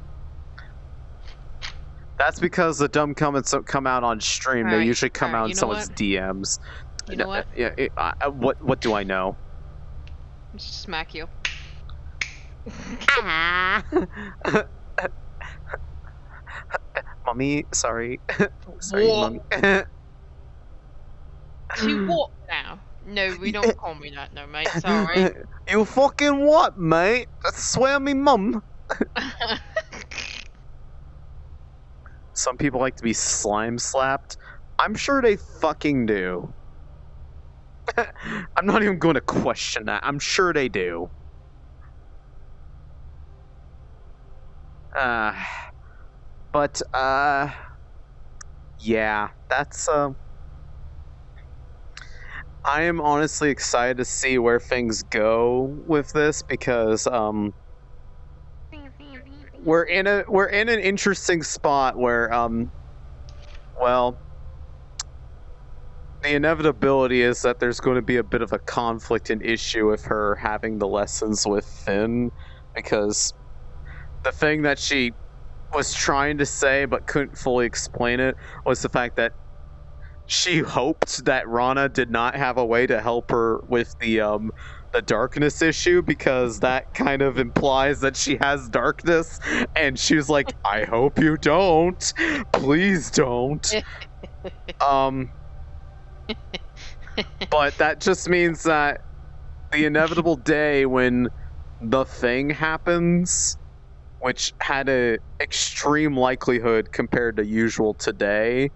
That's because the dumb comments don't come out on stream. They usually come out in someone's DMs. You know what? Yeah. What do I know? Smack you. Mommy, sorry. Sorry, What? mommy. To what now? No, we don't call me that, no, mate. Sorry. You fucking what, mate? I swear me mum. Some people like to be slime slapped. I'm sure they fucking do. I'm not even going to question that. I'm sure they do. Yeah, that's, I am honestly excited to see where things go with this because, we're in an interesting spot where, well, the inevitability is that there's going to be a bit of a conflict and issue with her having the lessons with Finn, because the thing that she was trying to say but couldn't fully explain it was the fact that she hoped that Rana did not have a way to help her with the darkness issue, because that kind of implies that she has darkness, and she was like, I hope you don't. Please don't. But that just means that the inevitable day when the thing happens, which had a extreme likelihood compared to usual today,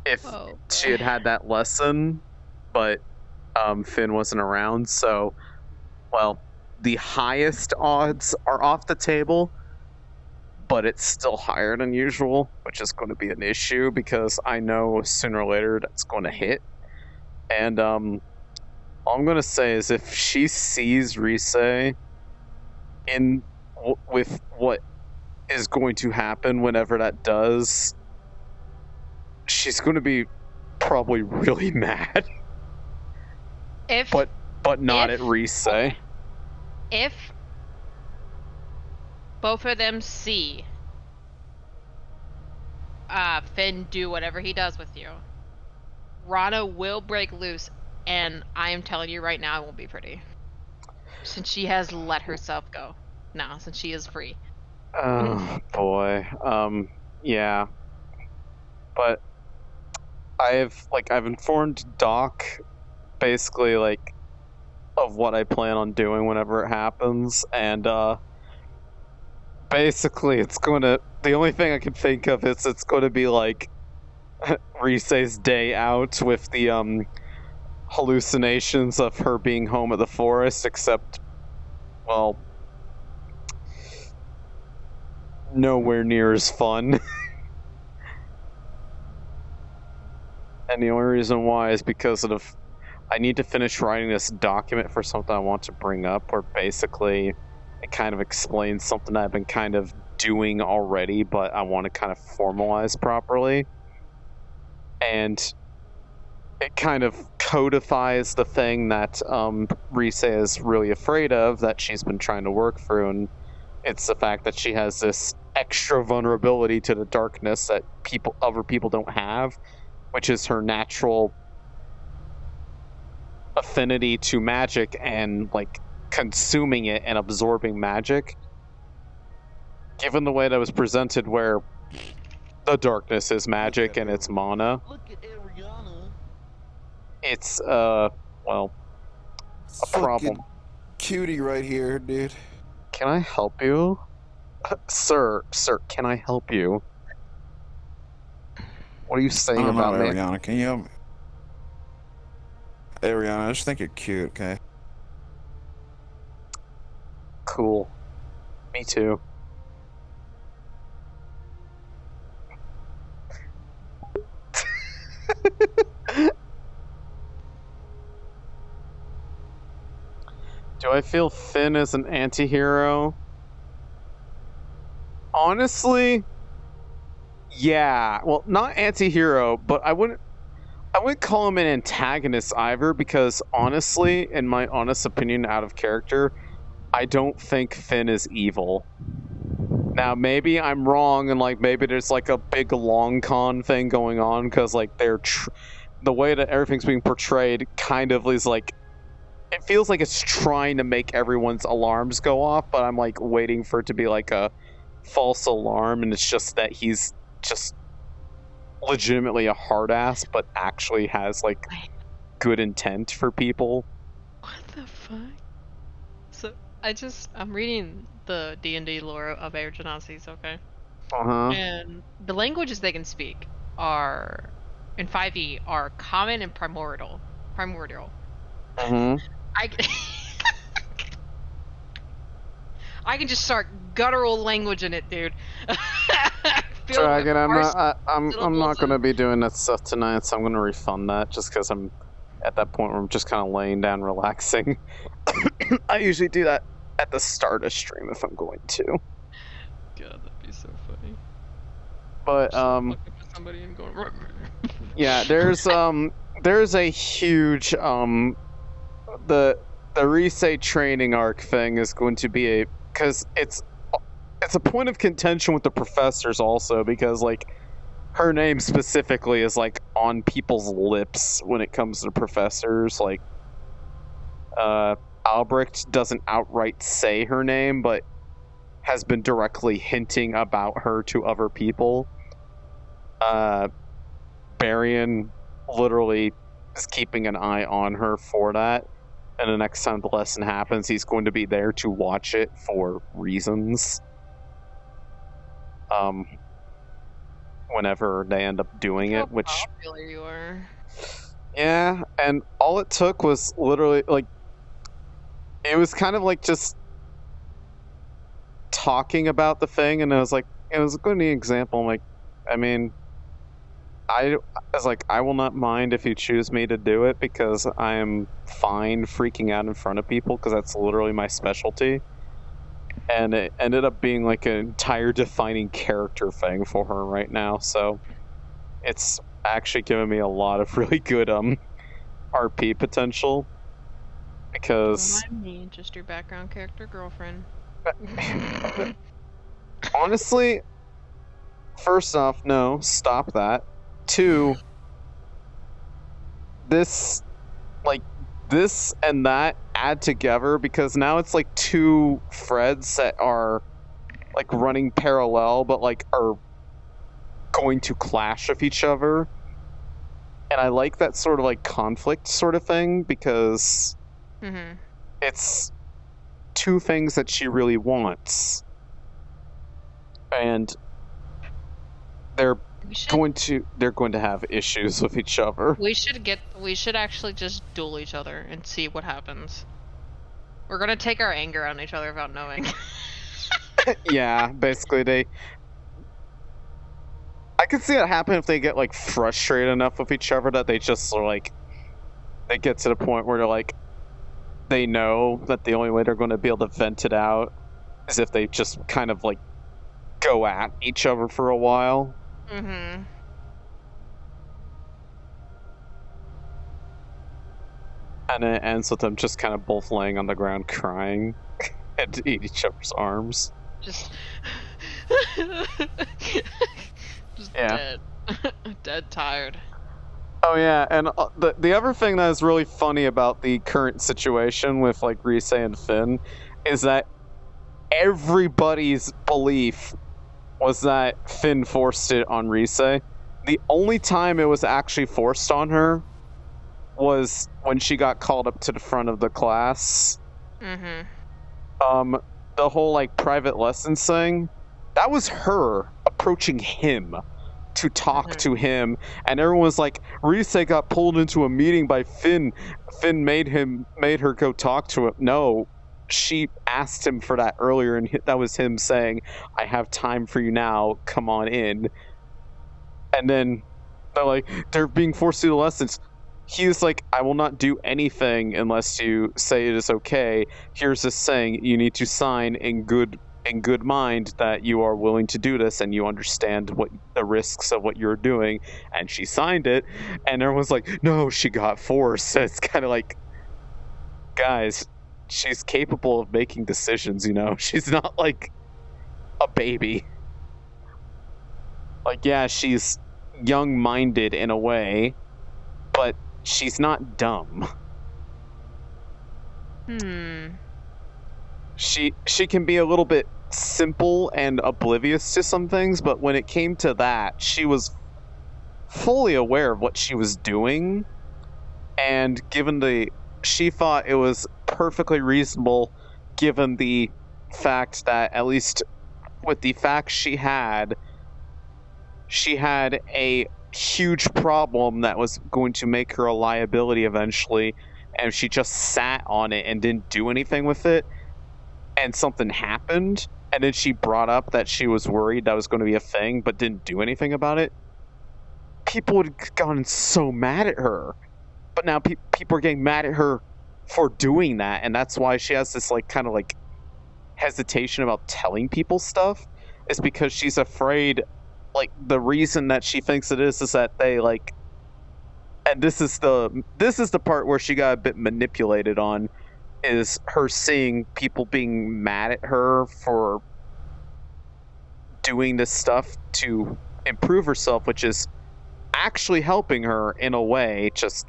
if she had had that lesson, but Finn wasn't around, so, well, the highest odds are off the table, but it's still higher than usual, which is going to be an issue, because I know sooner or later that's going to hit. And all I'm going to say is if she sees Rise in with what is going to happen whenever that does, she's going to be probably really mad. But not at Rise. If both of them see Finn do whatever he does with you, Rana will break loose, and I am telling you right now, it won't be pretty. Since she has let herself go. Now, since she is free. Oh, boy. Yeah. But I've informed Doc, basically, of what I plan on doing whenever it happens, and, basically the only thing I can think of is it's going to be, Rise's day out with the, hallucinations of her being home at the forest, except, well, nowhere near as fun. And the only reason why is because I need to finish writing this document for something I want to bring up, where basically it kind of explains something I've been kind of doing already, but I want to kind of formalize properly. And it kind of codifies the thing that Rise is really afraid of, that she's been trying to work through, and it's the fact that she has this extra vulnerability to the darkness that other people don't have, which is her natural affinity to magic and consuming it and absorbing magic. Given the way that was presented, where the darkness is magic and it's mana, it's well, a problem. Cutie right here, dude. Can I help you? Sir, can I help you? What are you saying about me? Ariana, can you help me? Ariana, I just think you're cute, okay? Cool. Me too. Do I feel Finn as an anti-hero? Honestly, yeah. Well, not anti-hero, but I I wouldn't call him an antagonist either, because honestly, in my honest opinion, out of character, I don't think Finn is evil. Now, maybe I'm wrong, and like maybe there's like a big long con thing going on, because like the way that everything's being portrayed kind of is like, it feels like it's trying to make everyone's alarms go off, but I'm like waiting for it to be like a false alarm, and it's just that he's just legitimately a hard ass, but actually has like good intent for people. What the fuck? So I'm reading the D&D lore of Air Genazis, okay? Uh-huh. And the languages they can speak are, in 5e, are common and primordial. Mm-hmm. I can just start guttural language in it, dude. Dragon, I'm not gonna be doing that stuff tonight, so I'm gonna refund that just because I'm at that point where I'm just kind of laying down, relaxing. I usually do that at the start of stream if I'm going to. God, that'd be so funny. But somebody and going. Yeah, there's a huge the Rise training arc thing is going to be because it's a point of contention with the professors also, because like her name specifically is like on people's lips when it comes to professors. Like Albrecht doesn't outright say her name, but has been directly hinting about her to other people. Barian literally is keeping an eye on her for that, and the next time the lesson happens, he's going to be there to watch it for reasons. Whenever they end up doing it, which popular you are. Yeah, and all it took was literally like, it was kind of like just talking about the thing, and it was a good example. I'm like, I mean, I was like, I will not mind if you choose me to do it, because I am fine freaking out in front of people, because that's literally my specialty. And it ended up being like an entire defining character thing for her right now, so it's actually given me a lot of really good RP potential, because Don't mind me, just your background character girlfriend. Honestly, first off, no, stop that. 2, this and that add together, because now it's like 2 threads that are like running parallel, but like are going to clash with each other. And I like that sort of like conflict sort of thing, because it's 2 things that she really wants, and they're going to have issues with each other. We should actually just duel each other and see what happens. We're gonna take our anger on each other without knowing. Yeah, basically I could see it happen if they get like frustrated enough with each other that they just like, they get to the point where they're like, they know that the only way they're going to be able to vent it out is if they just kind of like go at each other for a while. Mm-hmm. And it ends with them just kind of both laying on the ground crying and eat each other's arms. Just Yeah. dead. Dead tired. Oh yeah, and the other thing that is really funny about the current situation with like Rise and Finn is that everybody's belief was that Finn forced it on Rise. The only time it was actually forced on her was when she got called up to the front of the class. Mm-hmm. The whole like private lessons thing, that was her approaching him to talk to him, and everyone was like, Rise got pulled into a meeting by Finn. Finn made her go talk to him. No, she asked him for that earlier, and that was him saying, I have time for you now, come on in. And then they're being forced to do the lessons. He's like, I will not do anything unless you say it is okay. Here's this saying, you need to sign in good in good mind that you are willing to do this and you understand what the risks of what you're doing, and she signed it, and everyone's like, no, she got forced. So it's kind of like, guys, she's capable of making decisions, you know? She's not like a baby. Like, yeah, she's young-minded in a way, but she's not dumb. She can be a little bit simple and oblivious to some things, but when it came to that, she was fully aware of what she was doing, and she thought it was perfectly reasonable given the fact that, at least with the facts she had a huge problem that was going to make her a liability eventually, and she just sat on it and didn't do anything with it, and something happened, and then she brought up that she was worried that was going to be a thing but didn't do anything about it. People would have gotten so mad at her, but now people are getting mad at her for doing that, and that's why she has this like kind of like hesitation about telling people stuff, is because she's afraid, like, the reason that she thinks it is that they like, and this is the part where she got a bit manipulated on, is her seeing people being mad at her for doing this stuff to improve herself, which is actually helping her in a way, just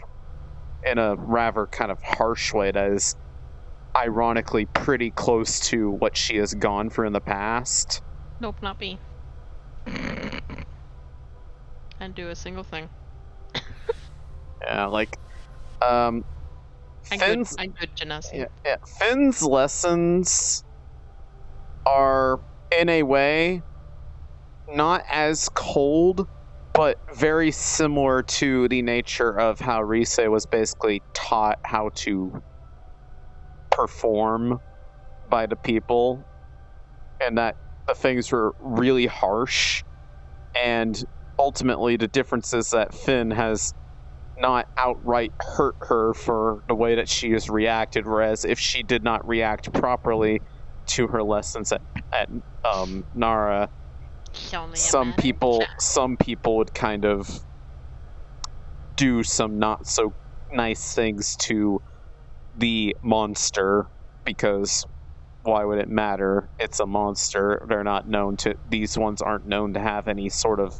in a rather kind of harsh way that is ironically pretty close to what she has gone through in the past. Nope, not me. And do a single thing. Yeah, like, I'm Finn's, good, Genasi. yeah, Finn's lessons are, in a way, not as cold, but very similar to the nature of how Rise was basically taught how to perform by the people, and that the things were really harsh, and ultimately the difference is that Finn has not outright hurt her for the way that she has reacted, whereas if she did not react properly to her lessons at Nara, some people would kind of do some not so nice things to the monster, because why would it matter? It's a monster. These ones aren't known to have any sort of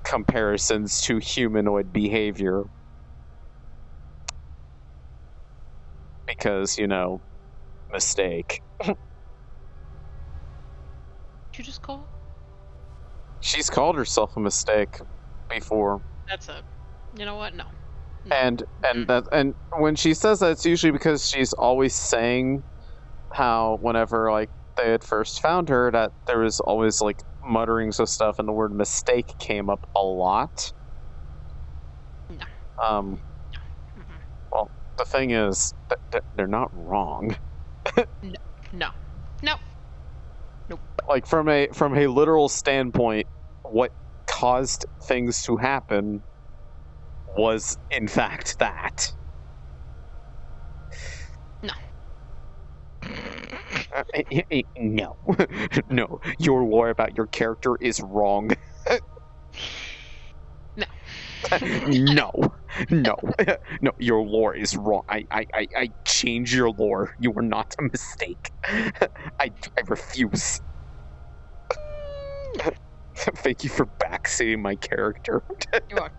comparisons to humanoid behavior. Because, mistake. Did you just call? She's called herself a mistake before. That's you know what? No. And when she says that, it's usually because she's always saying how whenever like they had first found her, that there was always like mutterings of stuff, and the word mistake came up a lot. No. Well, the thing is that they're not wrong. No. Nope. Like from a literal standpoint, what caused things to happen was in fact that. No. No, your lore about your character is wrong. No. No, your lore is wrong. I change your lore. You are not a mistake. I refuse. Thank you for backseating my character. You are.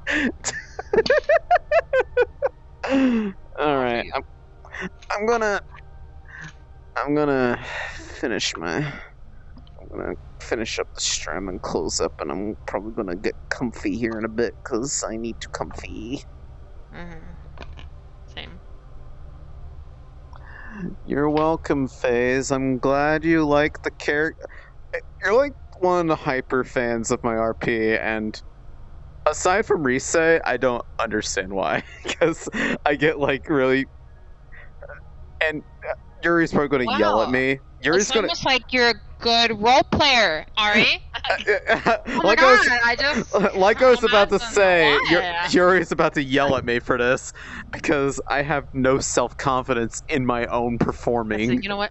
All right, I'm gonna finish up the stream and close up, and I'm probably gonna get comfy here in a bit because I need to comfy. Same. You're welcome, FaZe. I'm glad you like the character. You're like one of the hyper fans of my RP, and aside from Rise, I don't understand why. Because I get like really, and Yuri's probably going to yell at me. Yuri's it's almost like you're a good role player, Ari. Like I was about to say, Yuri's about to yell at me for this because I have no self-confidence in my own performing. You know what?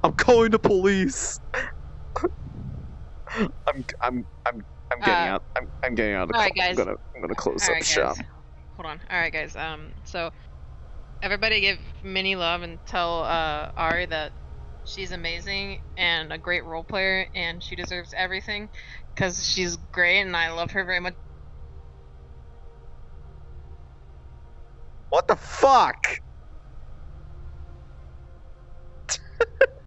I'm calling the police. I'm getting out. I'm getting out of the car. Alright, guys. I'm gonna close up Alright, shop. guys. Hold on. Alright, guys. So everybody give Minnie love and tell Ari that she's amazing and a great role player and she deserves everything because she's great and I love her very much. What the fuck?